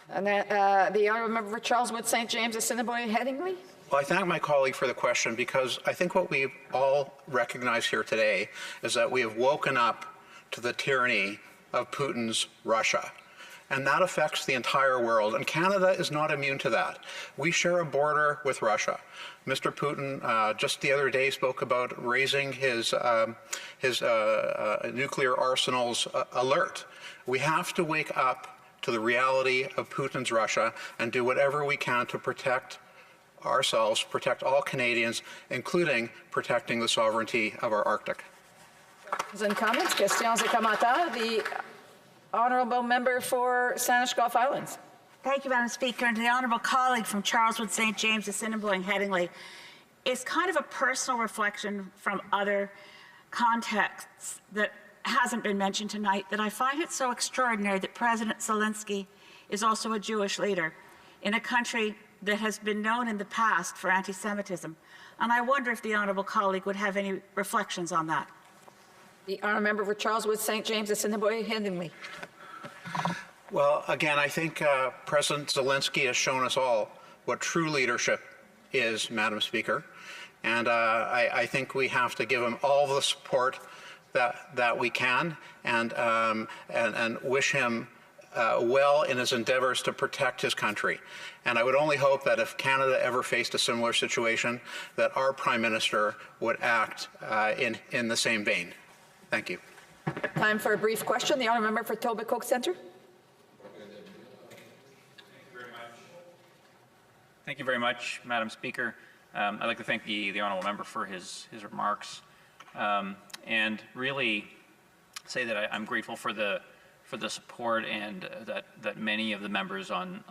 And the honourable member for Charles Wood, St. James, Assiniboia, Headingley. Well, I thank my colleague for the question because I think what we all recognize here today is that we have woken up to the tyranny of Putin's Russia. And that affects the entire world, and Canada is not immune to that. We share a border with Russia. Mr. Putin just the other day spoke about raising his nuclear arsenal's alert. We have to wake up to the reality of Putin's Russia and do whatever we can to protect ourselves, protect all Canadians, including protecting the sovereignty of our Arctic. And comments, questions et commentaires. The honourable member for Saanich Gulf Islands. Thank you, Madam Speaker, and to the honourable colleague from Charleswood, St. James, Assiniboia, and Headingley. It's kind of a personal reflection from other contexts that hasn't been mentioned tonight that I find it so extraordinary that President Zelensky is also a Jewish leader in a country that has been known in the past for anti-Semitism. And I wonder if the honourable colleague would have any reflections on that. The honourable member for Charleswood, St. James, Assiniboia, Headingley. Well, again, I think President Zelensky has shown us all what true leadership is, Madam Speaker. And I think we have to give him all the support that we can and wish him well in his endeavors to protect his country. And I would only hope that if Canada ever faced a similar situation, that our Prime Minister would act in the same vein. Thank you. Time for a brief question. The honourable member for Etobicoke Centre. Thank you very much, Madam Speaker. I'd like to thank the honourable member for his remarks, and really say that I'm grateful for the support and that many of the members on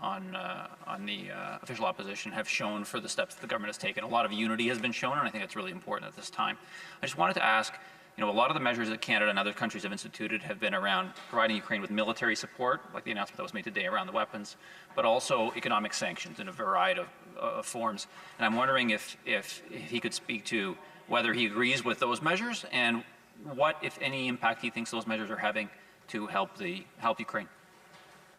the official opposition have shown for the steps that the government has taken. A lot of unity has been shown, and I think that's really important at this time. I just wanted to ask, a lot of the measures that Canada and other countries have instituted have been around providing Ukraine with military support, like the announcement that was made today around the weapons, but also economic sanctions in a variety of forms. And I'm wondering if he could speak to whether he agrees with those measures and what, if any, impact he thinks those measures are having to help Ukraine.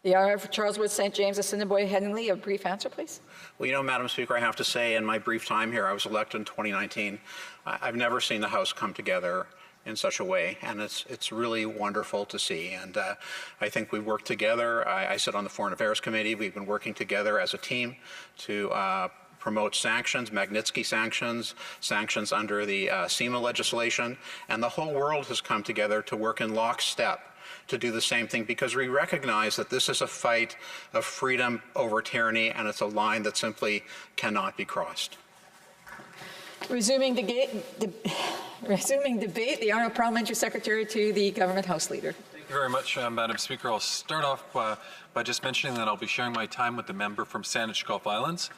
The honourable for Charleswood, St. James, Assiniboia, Headingley. A brief answer, please. Well, Madam Speaker, I have to say in my brief time here, I was elected in 2019. I've never seen the House come together in such a way, and it's really wonderful to see. And I think we work together. I sit on the Foreign Affairs Committee. We've been working together as a team to promote sanctions, Magnitsky sanctions, sanctions under the SEMA legislation, and the whole world has come together to work in lockstep to do the same thing, because we recognize that this is a fight of freedom over tyranny, and it's a line that simply cannot be crossed. Resuming debate, the Honourable Parliamentary Secretary to the Government House Leader. Thank you very much, Madam Speaker. I'll start off by just mentioning that I'll be sharing my time with the member from Saanich Gulf Islands.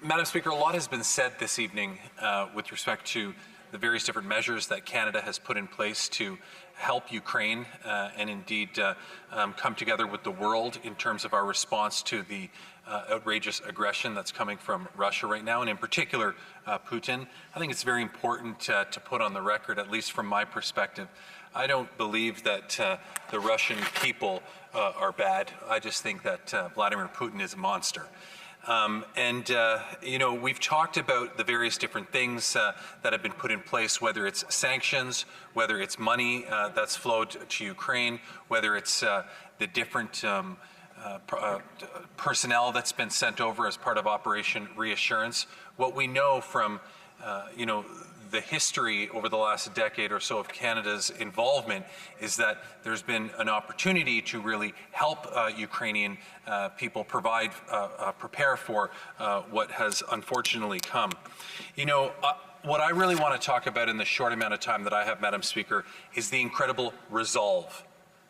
Madam Speaker, a lot has been said this evening with respect to the various different measures that Canada has put in place to help Ukraine and indeed come together with the world in terms of our response to the outrageous aggression that's coming from Russia right now, and in particular Putin. I think it's very important to put on the record, at least from my perspective, I don't believe that the Russian people are bad. I just think that Vladimir Putin is a monster. You know, we've talked about the various different things that have been put in place, whether it's sanctions, whether it's money that's flowed to Ukraine, whether it's the different personnel that's been sent over as part of Operation Reassurance. What we know from, you know, the history over the last decade or so of Canada's involvement is that there's been an opportunity to really help Ukrainian people prepare for what has unfortunately come. You know, what I really want to talk about in the short amount of time that I have, Madam Speaker, is the incredible resolve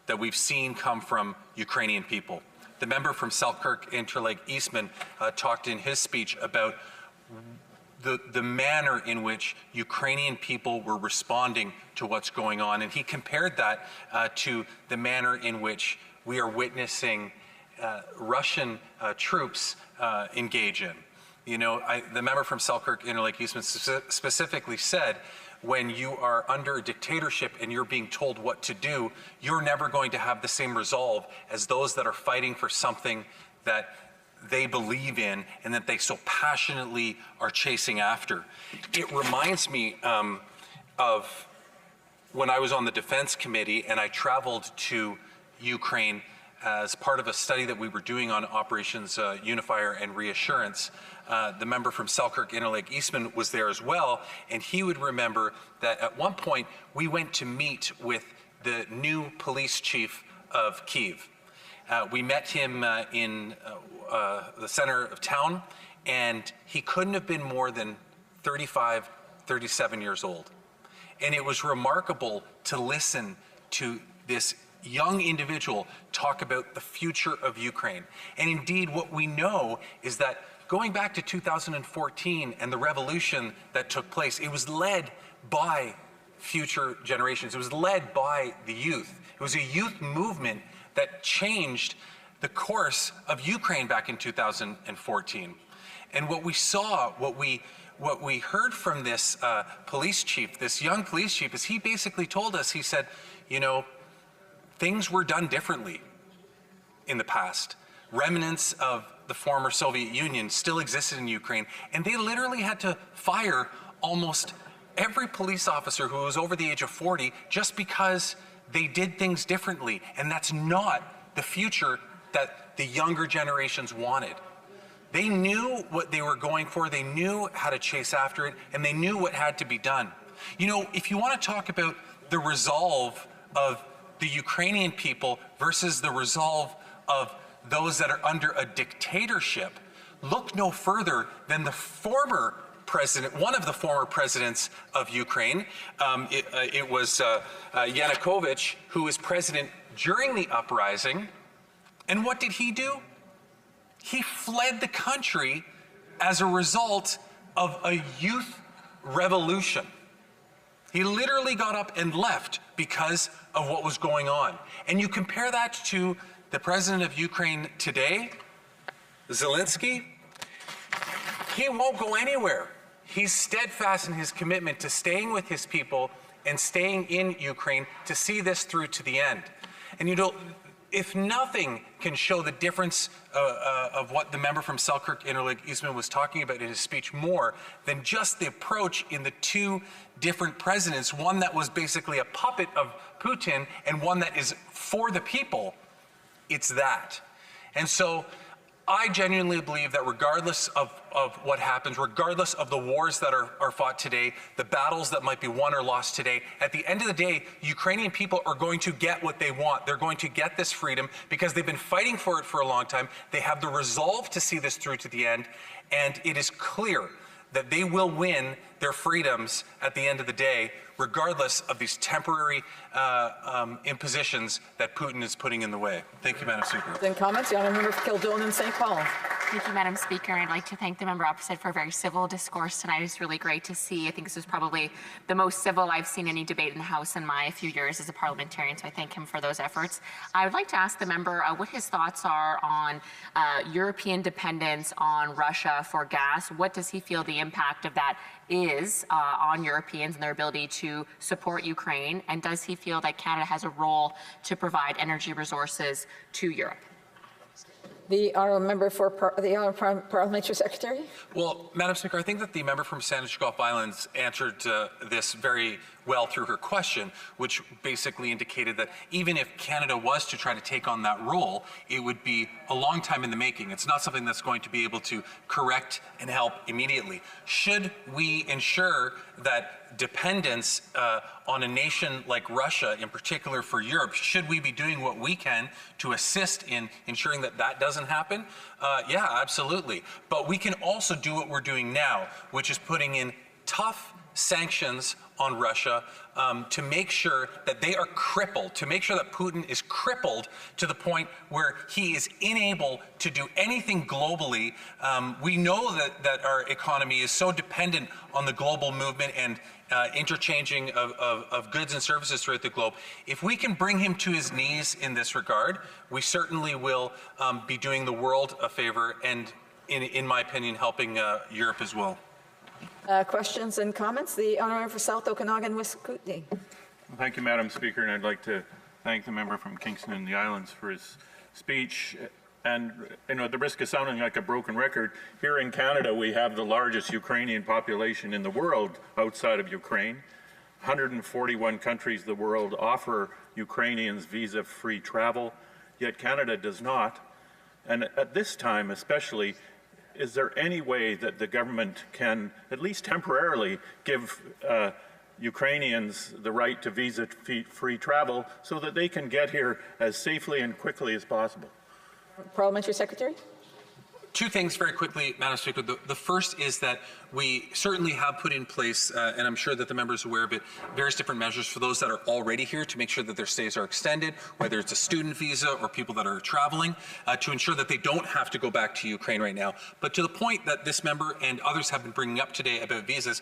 that we've seen come from Ukrainian people. The member from Selkirk Interlake Eastman talked in his speech about the manner in which Ukrainian people were responding to what's going on. And he compared that to the manner in which we are witnessing Russian troops engage in. You know, the member from Selkirk Interlake Eastman specifically said, when you are under a dictatorship and you're being told what to do, you're never going to have the same resolve as those that are fighting for something that they believe in and that they so passionately are chasing after. It reminds me of when I was on the Defense Committee and I traveled to Ukraine as part of a study that we were doing on Operations Unifier and Reassurance. The member from Selkirk Interlake Eastman was there as well, and he would remember that at one point we went to meet with the new police chief of Kyiv. We met him in the center of town, and he couldn't have been more than 35, 37 years old. And it was remarkable to listen to this young individual talk about the future of Ukraine. And indeed, what we know is that going back to 2014 and the revolution that took place, it was led by future generations. It was led by the youth. It was a youth movement that changed the course of Ukraine back in 2014. And what we saw, what we heard from this police chief, this young police chief, is he basically told us, he said, you know, things were done differently in the past. Remnants of the former Soviet Union still existed in Ukraine, and they literally had to fire almost every police officer who was over the age of 40 just because they did things differently. And that's not the future that the younger generations wanted. They knew what they were going for, they knew how to chase after it, and they knew what had to be done. You know, if you want to talk about the resolve of the Ukrainian people versus the resolve of those that are under a dictatorship, look no further than the former president, one of the former presidents of Ukraine. It was Yanukovych, who was president during the uprising. And what did he do? He fled the country as a result of a youth revolution. He literally got up and left because of what was going on. And you compare that to the president of Ukraine today, Zelensky, he won't go anywhere. He's steadfast in his commitment to staying with his people and staying in Ukraine to see this through to the end. And you know, if nothing can show the difference of what the member from Selkirk Interlake Eastman was talking about in his speech more than just the approach in the two different presidents, one that was basically a puppet of Putin and one that is for the people, it's that. And so I genuinely believe that regardless of what happens, regardless of the wars that are fought today, the battles that might be won or lost today, at the end of the day, Ukrainian people are going to get what they want. They're going to get this freedom because they've been fighting for it for a long time. They have the resolve to see this through to the end, and it is clear that they will win their freedoms at the end of the day, regardless of these temporary impositions that Putin is putting in the way. Thank you, Madam Speaker. Then comments, the Honourable Member for Kildonan and St. Paul. Thank you, Madam Speaker. I'd like to thank the member opposite for a very civil discourse tonight. It's really great to see. I think this is probably the most civil I've seen any debate in the House in my few years as a parliamentarian, so I thank him for those efforts. I would like to ask the member what his thoughts are on European dependence on Russia for gas. What does he feel the impact of that is on Europeans and their ability to support Ukraine? And does he feel that Canada has a role to provide energy resources to Europe? The honourable member for the honourable parliamentary secretary. Well, Madam Speaker, I think that the member from Saanich Gulf Islands answered this very well through her question, which basically indicated that even if Canada was to try to take on that role, it would be a long time in the making. It's not something that's going to be able to correct and help immediately. Should we ensure that dependence on a nation like Russia, in particular for Europe, should we be doing what we can to assist in ensuring that that doesn't happen? Yeah, absolutely. But we can also do what we're doing now, which is putting in tough sanctions on Russia to make sure that they are crippled, to make sure that Putin is crippled to the point where he is unable to do anything globally. We know that our economy is so dependent on the global movement and interchanging of goods and services throughout the globe. If we can bring him to his knees in this regard, we certainly will be doing the world a favor and, in my opinion, helping Europe as well. Questions and comments? The honourable for South Okanagan, West Kootenay. Thank you, Madam Speaker, and I'd like to thank the member from Kingston and the Islands for his speech. And, you know, at the risk of sounding like a broken record, here in Canada we have the largest Ukrainian population in the world outside of Ukraine. 141 countries in the world offer Ukrainians visa-free travel, yet Canada does not. And at this time especially, is there any way that the government can, at least temporarily, give Ukrainians the right to visa-free travel so that they can get here as safely and quickly as possible? Parliamentary Secretary. Two things very quickly, Madam Speaker. The first is that we certainly have put in place, and I'm sure that the member is aware of it, various different measures for those that are already here to make sure that their stays are extended, whether it's a student visa or people that are traveling, to ensure that they don't have to go back to Ukraine right now. But to the point that this member and others have been bringing up today about visas,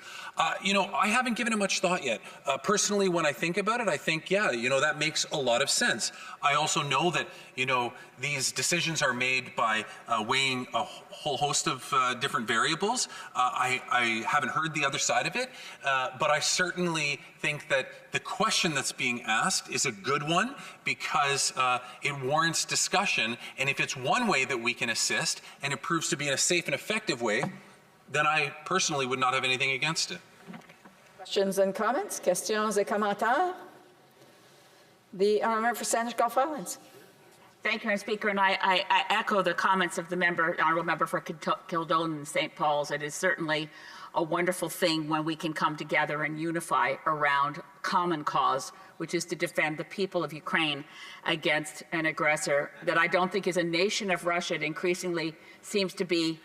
you know, I haven't given it much thought yet. Personally, when I think about it, I think, yeah, you know, that makes a lot of sense. I also know that, you know, these decisions are made by weighing a whole host of different variables. I haven't heard the other side of it, but I certainly think that the question that's being asked is a good one because it warrants discussion. And if it's one way that we can assist and it proves to be in a safe and effective way, then I personally would not have anything against it. Questions and comments? Questions et commentaires? The honourable for Saanich Gulf Islands. Thank you, Madam Speaker, and I echo the comments of the honourable member for Kildone and St. Paul's. It is certainly a wonderful thing when we can come together and unify around common cause, which is to defend the people of Ukraine against an aggressor that I don't think is a nation of Russia. It increasingly seems to be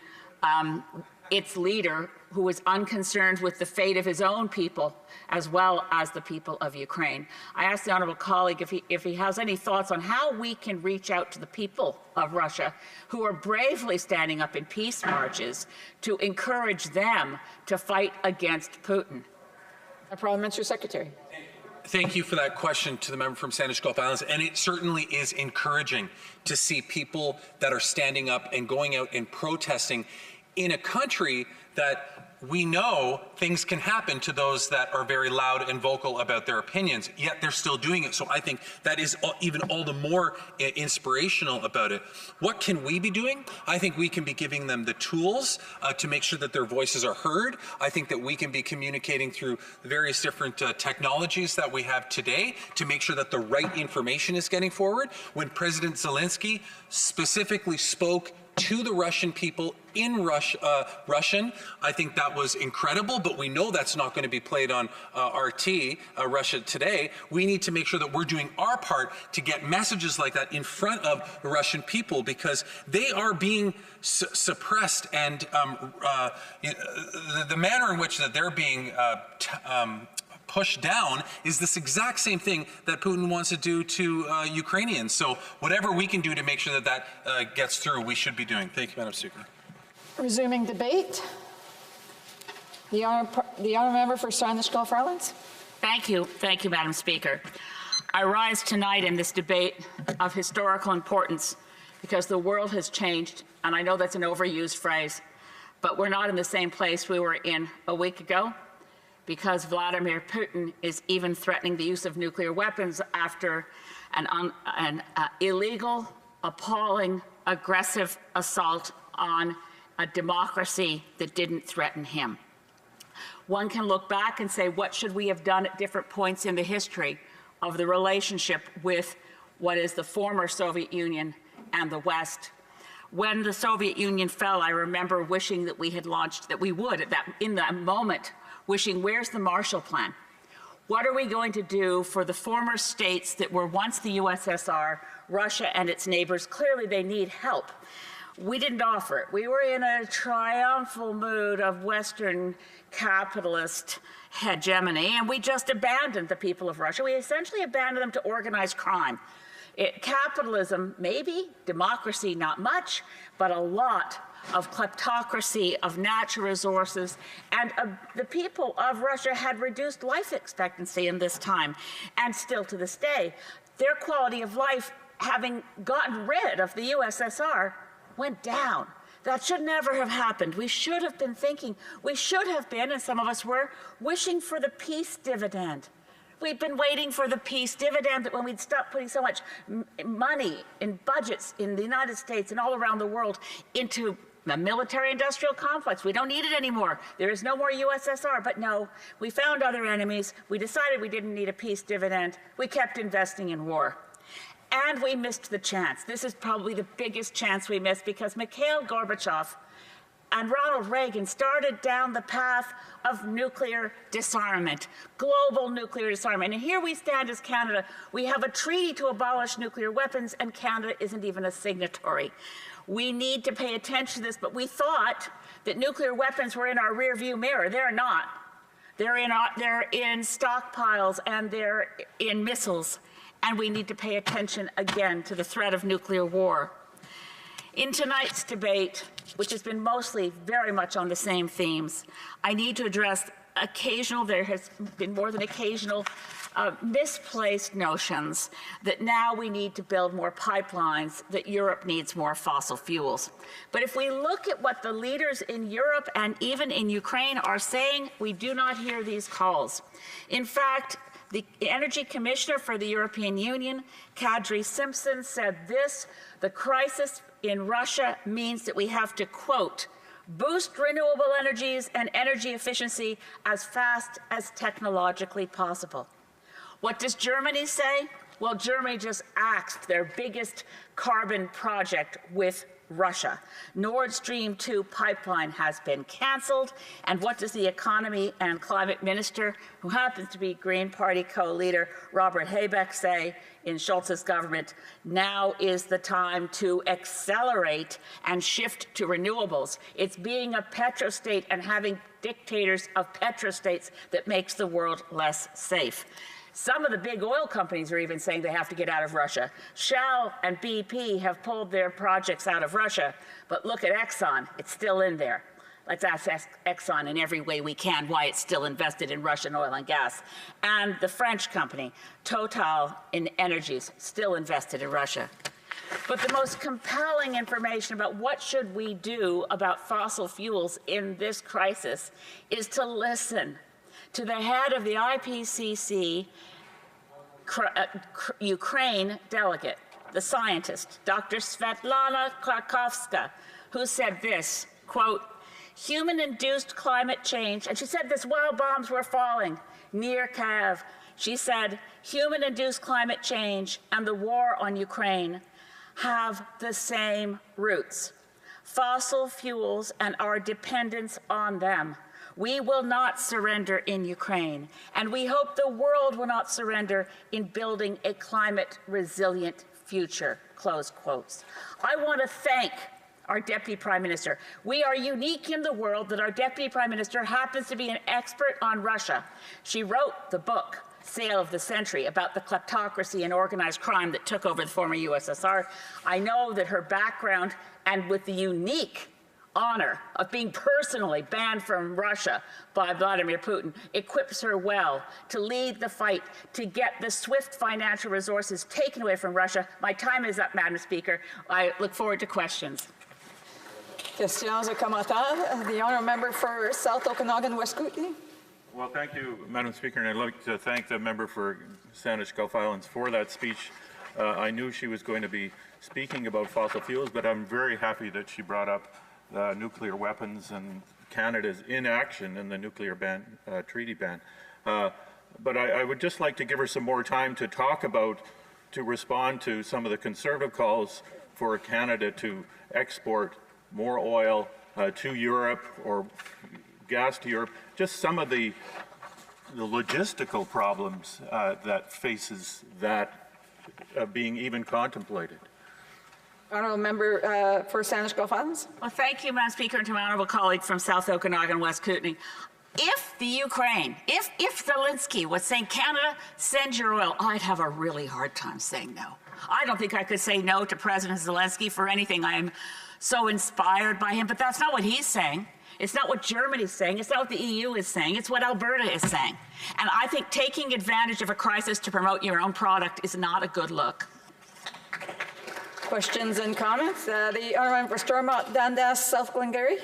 its leader, who is unconcerned with the fate of his own people as well as the people of Ukraine. I asked the honourable colleague if he has any thoughts on how we can reach out to the people of Russia who are bravely standing up in peace marches to encourage them to fight against Putin. The Parliamentary Secretary. Thank you for that question to the member from Saanich Gulf Islands. And it certainly is encouraging to see people that are standing up and going out and protesting in a country that we know things can happen to those that are very loud and vocal about their opinions, yet they're still doing it. So I think that is even all the more inspirational about it. What can we be doing? I think we can be giving them the tools to make sure that their voices are heard. I think that we can be communicating through the various different technologies that we have today to make sure that the right information is getting forward. When President Zelensky specifically spoke to the Russian people in Russian, I think that was incredible, but we know that's not going to be played on RT, Russia Today. We need to make sure that we're doing our part to get messages like that in front of the Russian people because they are being suppressed, and the manner in which that they're being pushed down is this exact same thing that Putin wants to do to Ukrainians. So whatever we can do to make sure that that gets through, we should be doing. Thank you, Madam Speaker. Resuming debate. The honourable member for Sandwich Gulf Islands. Thank you, Madam Speaker. I rise tonight in this debate of historical importance because the world has changed, and I know that's an overused phrase, but we're not in the same place we were in a week ago, because Vladimir Putin is even threatening the use of nuclear weapons after an illegal, appalling, aggressive assault on a democracy that didn't threaten him. One can look back and say, what should we have done at different points in the history of the relationship with what is the former Soviet Union and the West? When the Soviet Union fell, I remember wishing that we had launched, that we would, in that moment, wishing, where's the Marshall Plan? What are we going to do for the former states that were once the USSR, Russia and its neighbors? Clearly they need help. We didn't offer it. We were in a triumphal mood of Western capitalist hegemony, and we just abandoned the people of Russia. We essentially abandoned them to organized crime. Capitalism, maybe, democracy, not much, but a lot of kleptocracy, of natural resources, and the people of Russia had reduced life expectancy in this time, and still to this day. Their quality of life, having gotten rid of the USSR, went down. That should never have happened. We should have been thinking, we should have been, and some of us were, wishing for the peace dividend. We've been waiting for the peace dividend, that when we'd stop putting so much money in budgets in the United States and all around the world into the military-industrial complex. We don't need it anymore. There is no more USSR. But no, we found other enemies. We decided we didn't need a peace dividend. We kept investing in war. And we missed the chance. This is probably the biggest chance we missed, because Mikhail Gorbachev and Ronald Reagan started down the path of nuclear disarmament, global nuclear disarmament. And here we stand as Canada. We have a treaty to abolish nuclear weapons, and Canada isn't even a signatory. We need to pay attention to this, but we thought that nuclear weapons were in our rearview mirror. They're not. They're in stockpiles, and they're in missiles. And we need to pay attention again to the threat of nuclear war. In tonight's debate, which has been mostly very much on the same themes, I need to address there has been more than occasional misplaced notions that now we need to build more pipelines, that Europe needs more fossil fuels. But if we look at what the leaders in Europe and even in Ukraine are saying, we do not hear these calls. In fact, the Energy Commissioner for the European Union, Kadri Simpson, said this: the crisis in Russia means that we have to, quote, boost renewable energies and energy efficiency as fast as technologically possible. What does Germany say? Well, Germany just axed their biggest carbon project with Russia. Nord Stream 2 pipeline has been canceled. And what does the economy and climate minister, who happens to be Green Party co-leader Robert Habeck, say in Schulz's government? Now is the time to accelerate and shift to renewables. It's being a petrostate and having dictators of petrostates that makes the world less safe. Some of the big oil companies are even saying they have to get out of Russia. Shell and BP have pulled their projects out of Russia, but look at Exxon, it's still in there. Let's ask Exxon in every way we can why it's still invested in Russian oil and gas. And the French company, Total in Energies, still invested in Russia. But the most compelling information about what should we do about fossil fuels in this crisis is to listen to the head of the IPCC Ukraine delegate, the scientist, Dr. Svetlana Krakowska, who said this, quote, human-induced climate change, and she said this while bombs were falling near Kyiv. She said, human-induced climate change and the war on Ukraine have the same roots: fossil fuels and our dependence on them. We will not surrender in Ukraine, and we hope the world will not surrender in building a climate-resilient future, close quotes. I want to thank our Deputy Prime Minister. We are unique in the world that our Deputy Prime Minister happens to be an expert on Russia. She wrote the book, Sale of the Century, about the kleptocracy and organized crime that took over the former USSR. I know that her background, and with the unique honor of being personally banned from Russia by Vladimir Putin equips her well to lead the fight to get the swift financial resources taken away from Russia. My time is up, Madam Speaker. I look forward to questions. Questions or commentaires? The honourable member for South Okanagan, West Kootenay. Well, thank you, Madam Speaker, and I'd like to thank the member for Saanich Gulf Islands for that speech. I knew she was going to be speaking about fossil fuels, but I'm very happy that she brought up nuclear weapons and Canada's inaction in the nuclear ban, treaty ban. But I would just like to give her some more time to talk about, to respond to some of the conservative calls for Canada to export more oil to Europe or gas to Europe, just some of the logistical problems that faces that being even contemplated. Honourable member for Saanich Gulf Islands. Well, thank you, Madam Speaker, and to my honourable colleague from South Okanagan, West Kootenay. If the Ukraine, if Zelensky was saying, Canada, send your oil, I'd have a really hard time saying no. I don't think I could say no to President Zelensky for anything. I am so inspired by him, but that's not what he's saying. It's not what Germany's saying. It's not what the EU is saying. It's what Alberta is saying. And I think taking advantage of a crisis to promote your own product is not a good look. Questions and comments? The honourable member for Stormont, Dundas, South Glengarry.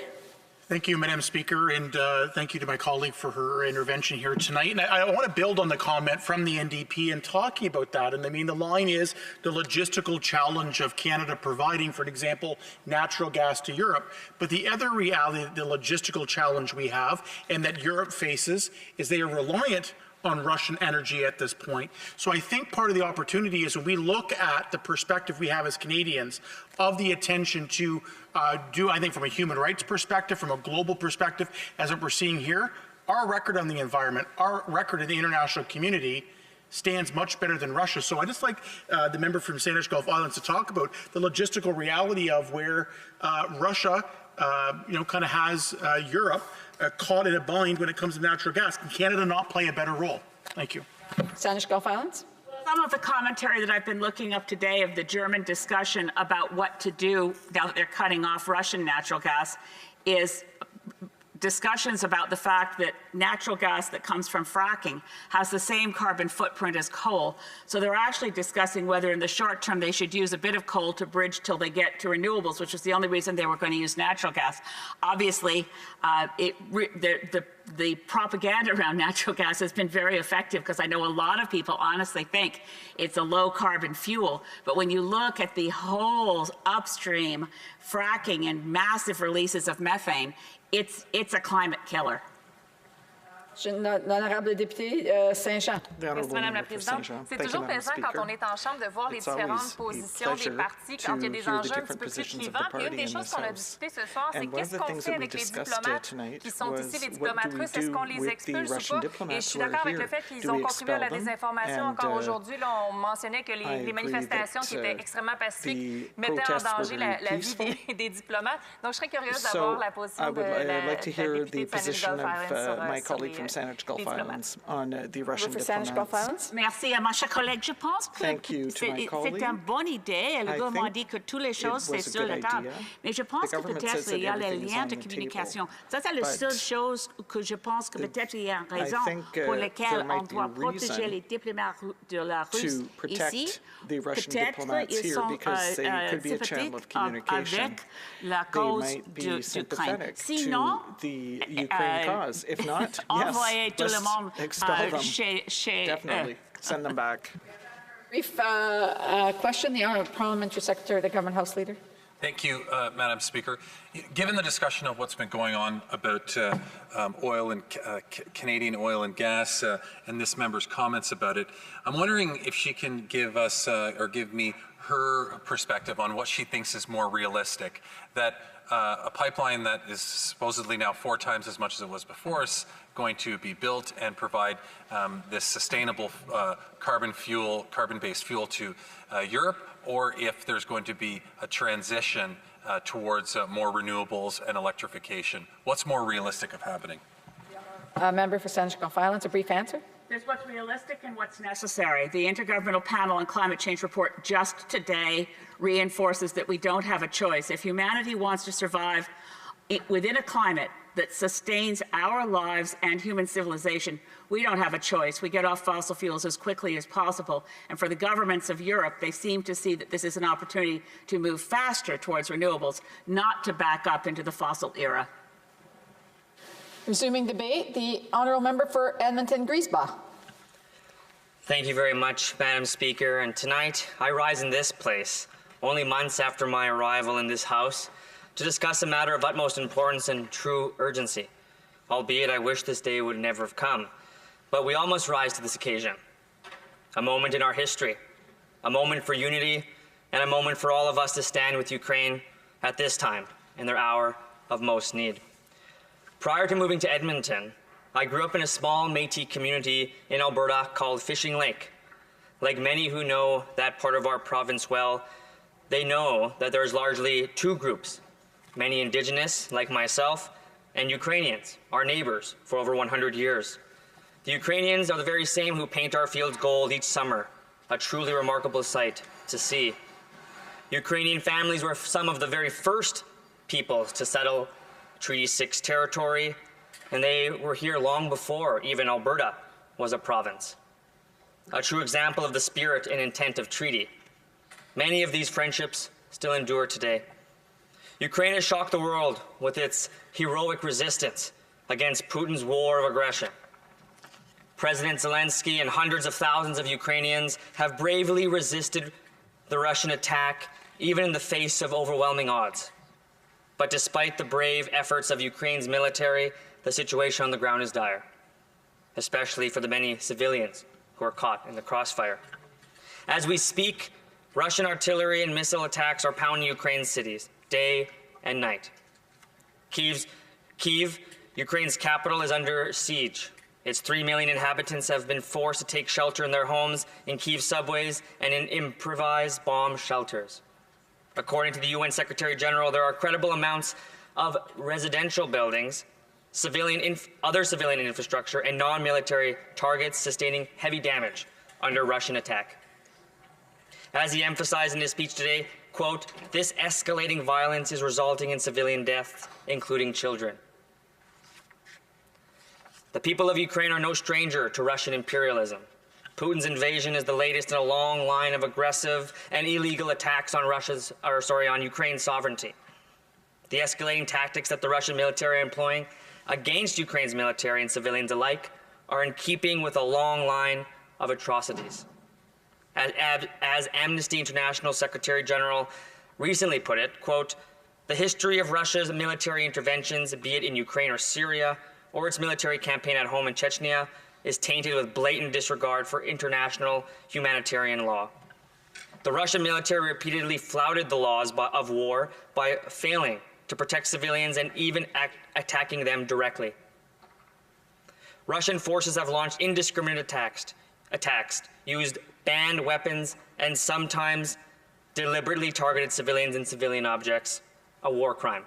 Thank you, Madam Speaker, and thank you to my colleague for her intervention here tonight. And I want to build on the comment from the NDP and talking about that. And I mean, the line is the logistical challenge of Canada providing, for example, natural gas to Europe. But the other reality, the logistical challenge we have and that Europe faces is they are reliant on Russian energy at this point. So I think part of the opportunity is when we look at the perspective we have as Canadians of the attention to I think from a human rights perspective, from a global perspective, as what we're seeing here, our record on the environment, our record in the international community stands much better than Russia. So I just like the member from Saanich Gulf Islands to talk about the logistical reality of where Russia kind of has Europe caught in a bind when it comes to natural gas. Can Canada not play a better role? Thank you. Saanich Gulf Islands. Some of the commentary that I've been looking up today of the German discussion about what to do now that they're cutting off Russian natural gas is discussions about the fact that natural gas that comes from fracking has the same carbon footprint as coal. So they're actually discussing whether in the short term they should use a bit of coal to bridge till they get to renewables, which was the only reason they were going to use natural gas. Obviously, the propaganda around natural gas has been very effective because I know a lot of people honestly think it's a low carbon fuel. But when you look at the whole upstream fracking and massive releases of methane, it's a climate killer. L'honorable député Saint-Jean. Merci, Madame la Présidente. C'est toujours plaisant quand on est en Chambre de voir les différentes positions des partis quand il y a des enjeux un petit peu plus clivants. Puis une des choses qu'on a discuté ce soir, c'est qu'est-ce qu'on fait avec les diplomates qui sont ici, les diplomates russes, est-ce qu'on les expulse ou pas? Et je suis d'accord avec le fait qu'ils ont contribué à la désinformation. Encore aujourd'hui, on mentionnait que les manifestations qui étaient extrêmement pacifiques mettaient en danger la vie des diplomates. Donc je serais curieuse d'avoir la position de la députée de Saanich Gulf Islands sur les from Saanich Gulf Islands on the Russian diplomats. Merci à ma chère collègue. Je pense que c'est une bonne idée. Le gouvernement dit que toutes les choses sont sur la table. Mais je pense que peut-être il y a les liens de communication. Ça, c'est la seule chose que je pense que peut-être il y a une raison pour laquelle on doit protéger les diplomates de la Russie ici. Peut-être ils sont sympathiques avec la cause de l'Ukraine. Sinon, envoyer tout le monde chez Definitely. Send them back. Brief question, the Honourable Parliamentary Secretary, the Government House Leader. Thank you, Madam Speaker. Given the discussion of what's been going on about oil and Canadian oil and gas and this member's comments about it, I'm wondering if she can give us or give me her perspective on what she thinks is more realistic. That a pipeline that is supposedly now 4 times as much as it was before is going to be built and provide this sustainable carbon-based fuel to Europe, or if there's going to be a transition towards more renewables and electrification. What's more realistic of happening? Member for Saanich Gulf Islands, a brief answer. There's what's realistic and what's necessary. The Intergovernmental Panel on Climate Change report just today reinforces that we don't have a choice. If humanity wants to survive within a climate that sustains our lives and human civilization, we don't have a choice. We get off fossil fuels as quickly as possible. And for the governments of Europe, they seem to see that this is an opportunity to move faster towards renewables, not to back up into the fossil era. Resuming debate, the honourable member for Edmonton-Griesbach. Thank you very much, Madam Speaker. And tonight, I rise in this place, only months after my arrival in this House, to discuss a matter of utmost importance and true urgency. Albeit I wish this day would never have come. But we all must rise to this occasion. A moment in our history, a moment for unity, and a moment for all of us to stand with Ukraine at this time, in their hour of most need. Prior to moving to Edmonton, I grew up in a small Métis community in Alberta called Fishing Lake. Like many who know that part of our province well, they know that there's largely two groups, many Indigenous, like myself, and Ukrainians, our neighbors, for over 100 years. The Ukrainians are the very same who paint our fields gold each summer, a truly remarkable sight to see. Ukrainian families were some of the very first peoples to settle Treaty 6 territory, and they were here long before even Alberta was a province. A true example of the spirit and intent of treaty. Many of these friendships still endure today. Ukraine has shocked the world with its heroic resistance against Putin's war of aggression. President Zelensky and hundreds of thousands of Ukrainians have bravely resisted the Russian attack, even in the face of overwhelming odds. But despite the brave efforts of Ukraine's military, the situation on the ground is dire, especially for the many civilians who are caught in the crossfire. As we speak, Russian artillery and missile attacks are pounding Ukraine's cities, day and night. Kyiv, Ukraine's capital, is under siege. Its 3 million inhabitants have been forced to take shelter in their homes, in Kyiv subways, and in improvised bomb shelters. According to the UN Secretary General, there are credible amounts of residential buildings, other civilian infrastructure, and non-military targets sustaining heavy damage under Russian attack. As he emphasized in his speech today, quote, "This escalating violence is resulting in civilian deaths, including children." The people of Ukraine are no stranger to Russian imperialism. Putin's invasion is the latest in a long line of aggressive and illegal attacks on on Ukraine's sovereignty. The escalating tactics that the Russian military are employing against Ukraine's military and civilians alike are in keeping with a long line of atrocities. As Amnesty International Secretary General recently put it, quote, "The history of Russia's military interventions, be it in Ukraine or Syria, or its military campaign at home in Chechnya, is tainted with blatant disregard for international humanitarian law. The Russian military repeatedly flouted the laws of war by failing to protect civilians and even attacking them directly. Russian forces have launched indiscriminate attacks, used banned weapons, and sometimes deliberately targeted civilians and civilian objects, a war crime.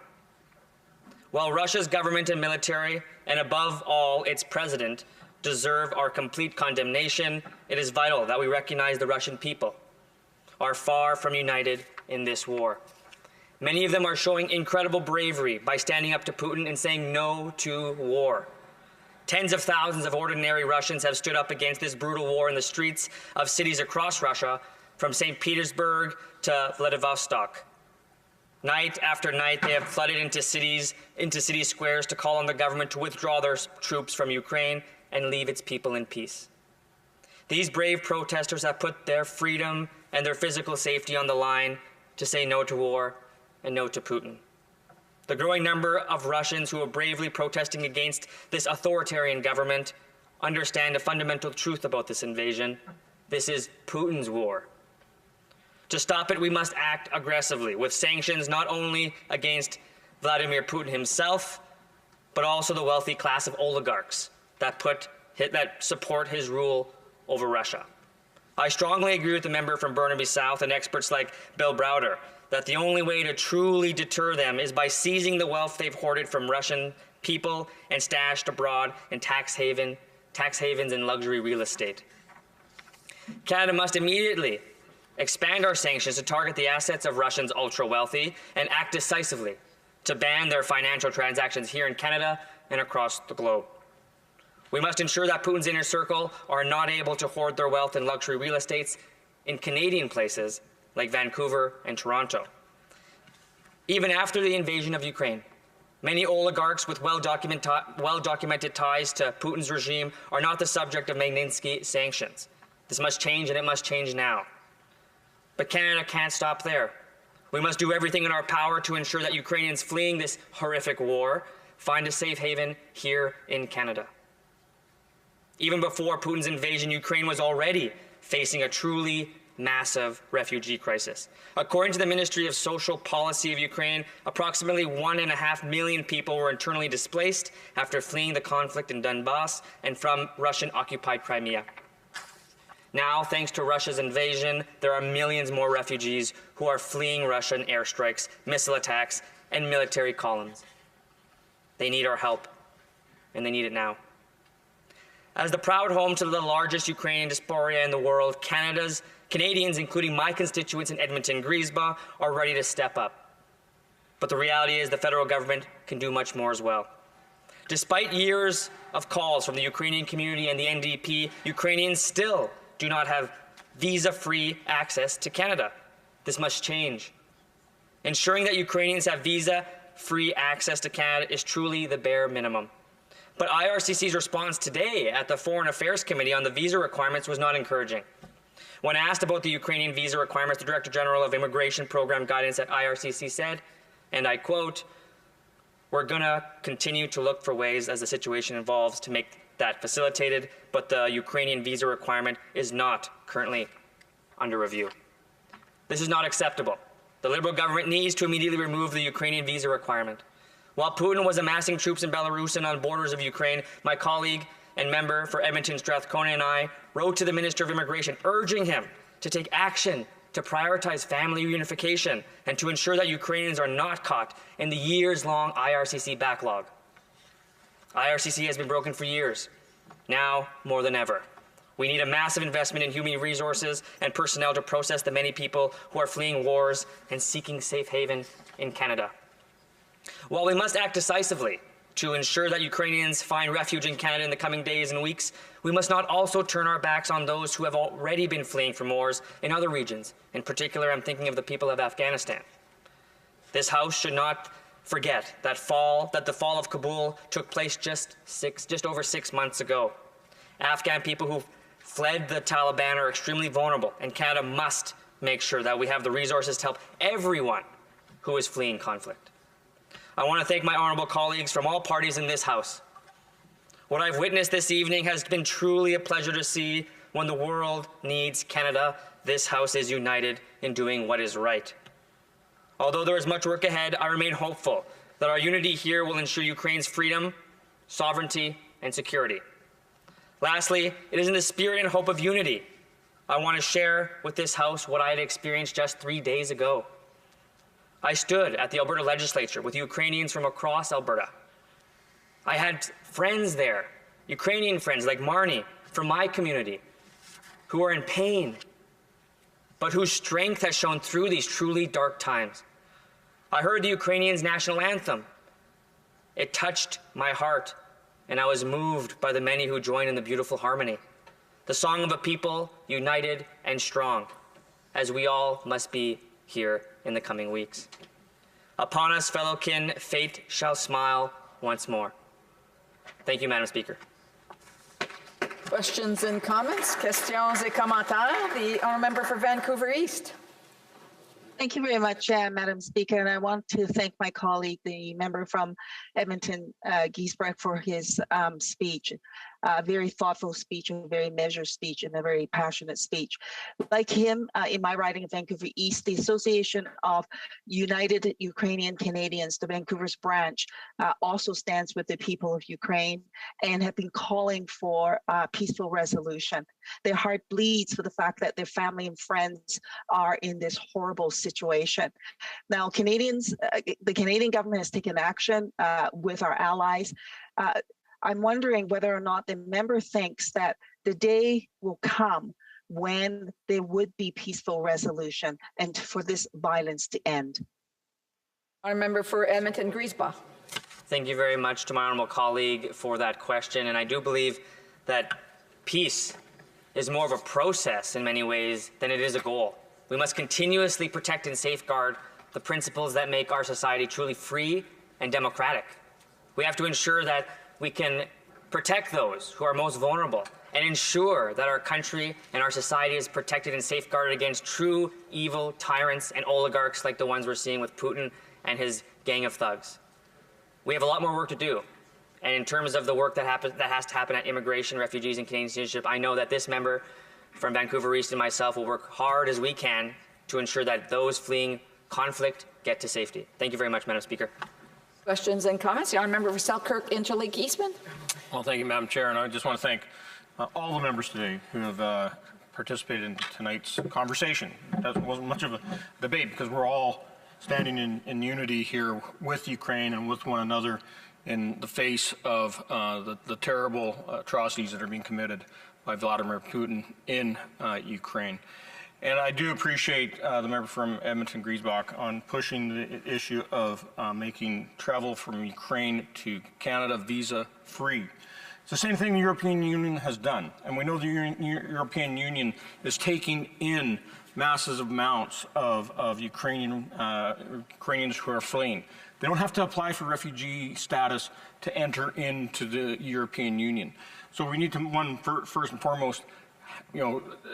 While Russia's government and military, and above all its president, deserve our complete condemnation, it is vital that we recognize the Russian people are far from united in this war. Many of them are showing incredible bravery by standing up to Putin and saying no to war. Tens of thousands of ordinary Russians have stood up against this brutal war in the streets of cities across Russia, from St. Petersburg to Vladivostok. Night after night, they have flooded into city squares to call on the government to withdraw their troops from Ukraine and leave its people in peace. These brave protesters have put their freedom and their physical safety on the line to say no to war and no to Putin. The growing number of Russians who are bravely protesting against this authoritarian government understand a fundamental truth about this invasion. This is Putin's war. To stop it, we must act aggressively with sanctions not only against Vladimir Putin himself, but also the wealthy class of oligarchs that support his rule over Russia. I strongly agree with the member from Burnaby South and experts like Bill Browder that the only way to truly deter them is by seizing the wealth they've hoarded from Russian people and stashed abroad in tax havens and luxury real estate. Canada must immediately expand our sanctions to target the assets of Russians ultra-wealthy and act decisively to ban their financial transactions here in Canada and across the globe. We must ensure that Putin's inner circle are not able to hoard their wealth in luxury real estates in Canadian places like Vancouver and Toronto. Even after the invasion of Ukraine, many oligarchs with well-documented ties to Putin's regime are not the subject of Magnitsky sanctions. This must change, and it must change now. But Canada can't stop there. We must do everything in our power to ensure that Ukrainians fleeing this horrific war find a safe haven here in Canada. Even before Putin's invasion, Ukraine was already facing a truly massive refugee crisis. According to the Ministry of Social Policy of Ukraine, approximately 1.5 million people were internally displaced after fleeing the conflict in Donbass and from Russian-occupied Crimea. Now, thanks to Russia's invasion, there are millions more refugees who are fleeing Russian airstrikes, missile attacks, and military columns. They need our help, and they need it now. As the proud home to the largest Ukrainian diaspora in the world, Canadians, including my constituents in Edmonton, Griesba, are ready to step up. But the reality is the federal government can do much more as well. Despite years of calls from the Ukrainian community and the NDP, Ukrainians still do not have visa-free access to Canada. This must change. Ensuring that Ukrainians have visa-free access to Canada is truly the bare minimum. But IRCC's response today at the Foreign Affairs Committee on the visa requirements was not encouraging. When asked about the Ukrainian visa requirements, the Director General of Immigration Program Guidance at IRCC said, and I quote, "We're going to continue to look for ways as the situation evolves to make that facilitated, but the Ukrainian visa requirement is not currently under review." This is not acceptable. The Liberal government needs to immediately remove the Ukrainian visa requirement. While Putin was amassing troops in Belarus and on borders of Ukraine, my colleague and member for Edmonton Strathcona and I wrote to the Minister of Immigration urging him to take action to prioritize family reunification and to ensure that Ukrainians are not caught in the years-long IRCC backlog. IRCC has been broken for years, now more than ever. We need a massive investment in human resources and personnel to process the many people who are fleeing wars and seeking safe haven in Canada. While we must act decisively to ensure that Ukrainians find refuge in Canada in the coming days and weeks, we must not also turn our backs on those who have already been fleeing from wars in other regions. In particular, I'm thinking of the people of Afghanistan. This House should not forget that the fall of Kabul took place just over 6 months ago. Afghan people who fled the Taliban are extremely vulnerable, and Canada must make sure that we have the resources to help everyone who is fleeing conflict. I want to thank my honorable colleagues from all parties in this House. What I've witnessed this evening has been truly a pleasure to see. When the world needs Canada, this House is united in doing what is right. Although there is much work ahead, I remain hopeful that our unity here will ensure Ukraine's freedom, sovereignty, and security. Lastly, it is in the spirit and hope of unity I want to share with this House what I had experienced just 3 days ago. I stood at the Alberta legislature with Ukrainians from across Alberta. I had friends there, Ukrainian friends like Marnie from my community, who are in pain, but whose strength has shown through these truly dark times. I heard the Ukrainians' national anthem. It touched my heart, and I was moved by the many who joined in the beautiful harmony. The song of a people united and strong, as we all must be here in the coming weeks. Upon us, fellow kin, fate shall smile once more. Thank you, Madam Speaker. Questions and comments? Questions et commentaires? The honourable member for Vancouver East. Thank you very much, Madam Speaker, and I want to thank my colleague, the member from Edmonton, Giesbrecht, for his speech. A very thoughtful speech, a very measured speech, and a very passionate speech. Like him, in my riding of Vancouver East, the Association of United Ukrainian Canadians, the Vancouver's branch, also stands with the people of Ukraine and have been calling for peaceful resolution. Their heart bleeds for the fact that their family and friends are in this horrible situation. Now, Canadians, the Canadian government has taken action with our allies. I'm wondering whether or not the member thinks that the day will come when there would be peaceful resolution and for this violence to end. Our member for Edmonton Griesbach. Thank you very much to my honourable colleague for that question. And I do believe that peace is more of a process in many ways than it is a goal. We must continuously protect and safeguard the principles that make our society truly free and democratic. We have to ensure that we can protect those who are most vulnerable and ensure that our country and our society is protected and safeguarded against true evil tyrants and oligarchs like the ones we're seeing with Putin and his gang of thugs. We have a lot more work to do. And in terms of the work that has to happen at immigration, refugees, and Canadian citizenship, I know that this member from Vancouver East and myself will work hard as we can to ensure that those fleeing conflict get to safety. Thank you very much, Madam Speaker. Questions and comments? The honourable member for Selkirk, Interlake, Eastman. Well, thank you, Madam Chair, and I just want to thank all the members today who have participated in tonight's conversation. That wasn't much of a debate because we're all standing in unity here with Ukraine and with one another in the face of the terrible atrocities that are being committed by Vladimir Putin in Ukraine. And I do appreciate the member from Edmonton Griesbach on pushing the issue of making travel from Ukraine to Canada visa-free. It's the same thing the European Union has done. And we know the European Union is taking in massive amounts of Ukrainians who are fleeing. They don't have to apply for refugee status to enter into the European Union. So we need to, first and foremost,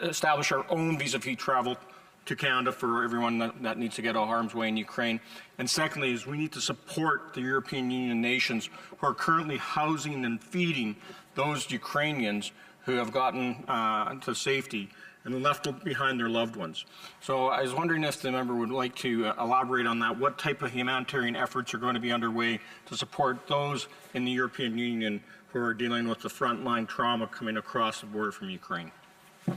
establish our own visa-free travel to Canada for everyone that needs to get out of harm's way in Ukraine. And secondly, is we need to support the European Union nations who are currently housing and feeding those Ukrainians who have gotten to safety and left behind their loved ones. So I was wondering if the member would like to elaborate on that. What type of humanitarian efforts are going to be underway to support those in the European Union who are dealing with the frontline trauma coming across the border from Ukraine?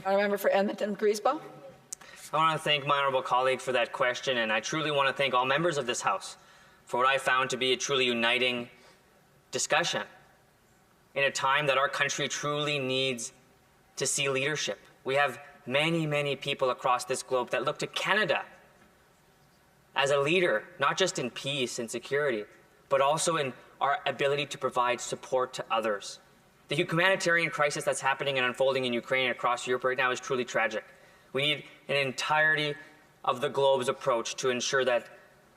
Our member for Edmonton Griesbach. I want to thank my honourable colleague for that question, and I truly want to thank all members of this House for what I found to be a truly uniting discussion in a time that our country truly needs to see leadership. We have many, many people across this globe that look to Canada as a leader, not just in peace and security, but also in our ability to provide support to others. The humanitarian crisis that's happening and unfolding in Ukraine and across Europe right now is truly tragic. We need an entirety of the globe's approach to ensure that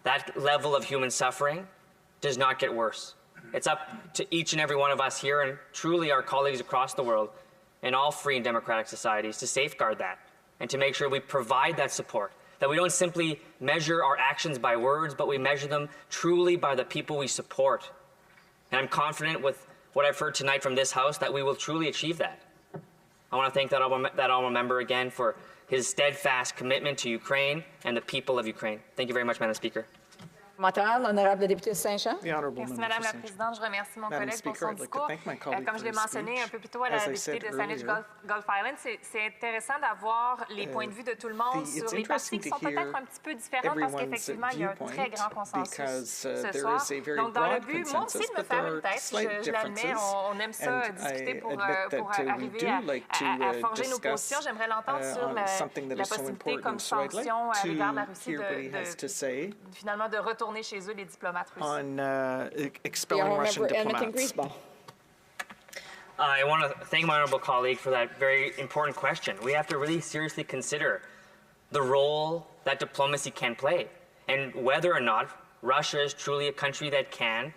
that level of human suffering does not get worse. It's up to each and every one of us here and truly our colleagues across the world in all free and democratic societies to safeguard that and to make sure we provide that support, that we don't simply measure our actions by words, but we measure them truly by the people we support. And I'm confident with what I've heard tonight from this House that we will truly achieve that. I want to thank that honourable member again for his steadfast commitment to Ukraine and the people of Ukraine. Thank you very much, Madam Speaker. L'honorable député Saint-Jean. Merci, Madame la Présidente. Je remercie mon collègue pour son discours. Comme je l'ai mentionné un peu plus tôt à la députée de Saanich Gulf Island, c'est intéressant d'avoir les points de vue de tout le monde sur les parties qui sont peut-être un petit peu différentes parce qu'effectivement, il y a un très grand consensus ce soir. Donc, dans le but, moi aussi, de me faire une tête, je l'admets, on aime ça discuter pour arriver à forger nos positions. J'aimerais l'entendre sur la possibilité comme sanction à l'égard de la Russie de finalement de retourner chez eux les diplomates russes. On expelling Russian diplomats. I want to thank my honourable colleague for that very important question. We have to really seriously consider the role that diplomacy can play and whether or not Russia is truly a country that can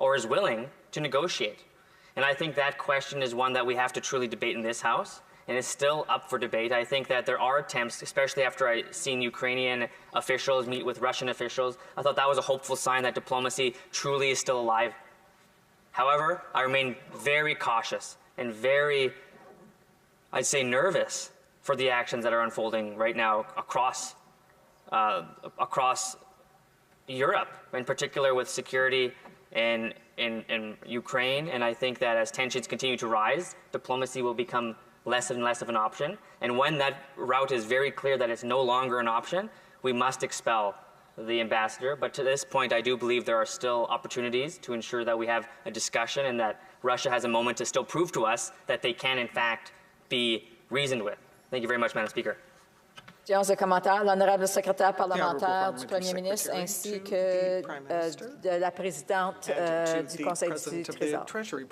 or is willing to negotiate. And I think that question is one that we have to truly debate in this House. And it's still up for debate. I think that there are attempts, especially after I seen Ukrainian officials meet with Russian officials. I thought that was a hopeful sign that diplomacy truly is still alive. However, I remain very cautious and very, I'd say, nervous for the actions that are unfolding right now across Europe, in particular with security in Ukraine. And I think that as tensions continue to rise, diplomacy will become less and less of an option. And when that route is very clear that it's no longer an option, we must expel the ambassador. But to this point, I do believe there are still opportunities to ensure that we have a discussion and that Russia has a moment to still prove to us that they can, in fact, be reasoned with. Thank you very much, Madam Speaker. Questions et commentaires. L'honorable secrétaire parlementaire du Premier ministre ainsi que de la présidente du Conseil du Trésor.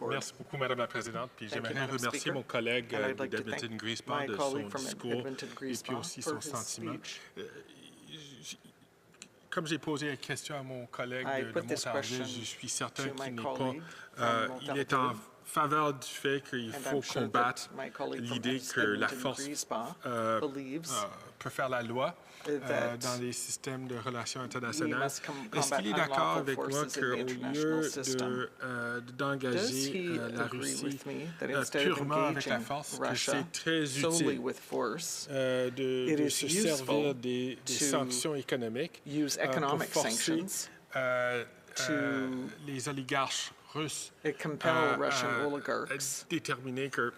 Merci beaucoup, Madame la Présidente. Puis j'aimerais remercier mon collègue d'Edmonton Griesbach de son discours et puis aussi son sentiment. Comme j'ai posé la question à mon collègue de Montarville, je suis certain qu'il n'est pas... il est en faveur du fait qu'il faut combattre l'idée que la force peut faire la loi dans les systèmes de relations internationales. Est-ce qu'il est d'accord avec moi qu'au lieu d'engager la Russie purement avec la force, que c'est très utile de se servir des sanctions économiques pour forcer les oligarches russes déterminer que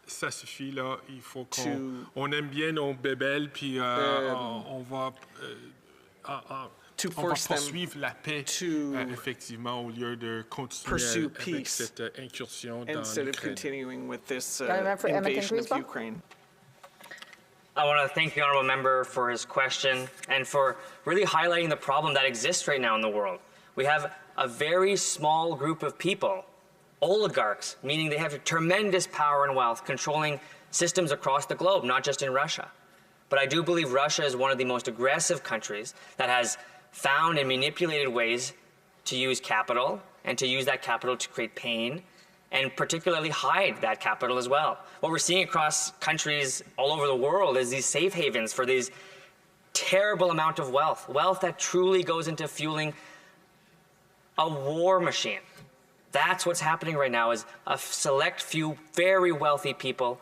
ça suffit, là, il faut qu'on aime bien nos bébelles, puis on va poursuivre la paix, effectivement, au lieu de continuer avec cette incursion dans l'Ukraine. I want to thank the honourable member for his question and for really highlighting the problem that exists right now in the world. We have a very small group of people, oligarchs, meaning they have tremendous power and wealth, controlling systems across the globe, not just in Russia. But I do believe Russia is one of the most aggressive countries that has found and manipulated ways to use capital and to use that capital to create pain and particularly hide that capital as well. What we're seeing across countries all over the world is these safe havens for these terrible amount of wealth, wealth that truly goes into fueling a war machine. That's what's happening right now, is a select few very wealthy people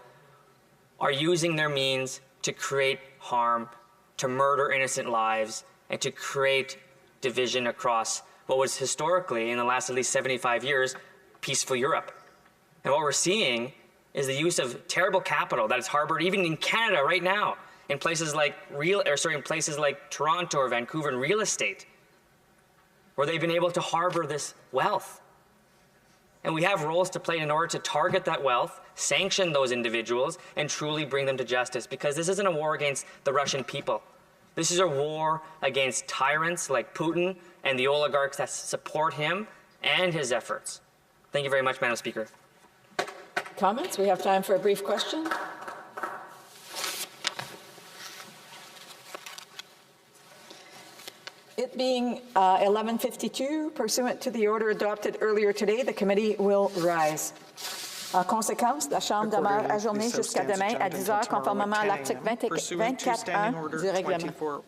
are using their means to create harm, to murder innocent lives, and to create division across what was historically, in the last at least 75 years, peaceful Europe. And what we're seeing is the use of terrible capital that is harbored even in Canada right now, in places like Toronto or Vancouver in real estate, where they've been able to harbor this wealth. And we have roles to play in order to target that wealth, sanction those individuals, and truly bring them to justice, because this isn't a war against the Russian people. This is a war against tyrants like Putin and the oligarchs that support him and his efforts. Thank you very much, Madam Speaker. Comments? We have time for a brief question. It being 11:52, pursuant to the order adopted earlier today, the committee will rise. En conséquence, la Chambre demeure ajournée jusqu'à demain à 10 heures, conformément à l'article 24.1 du règlement.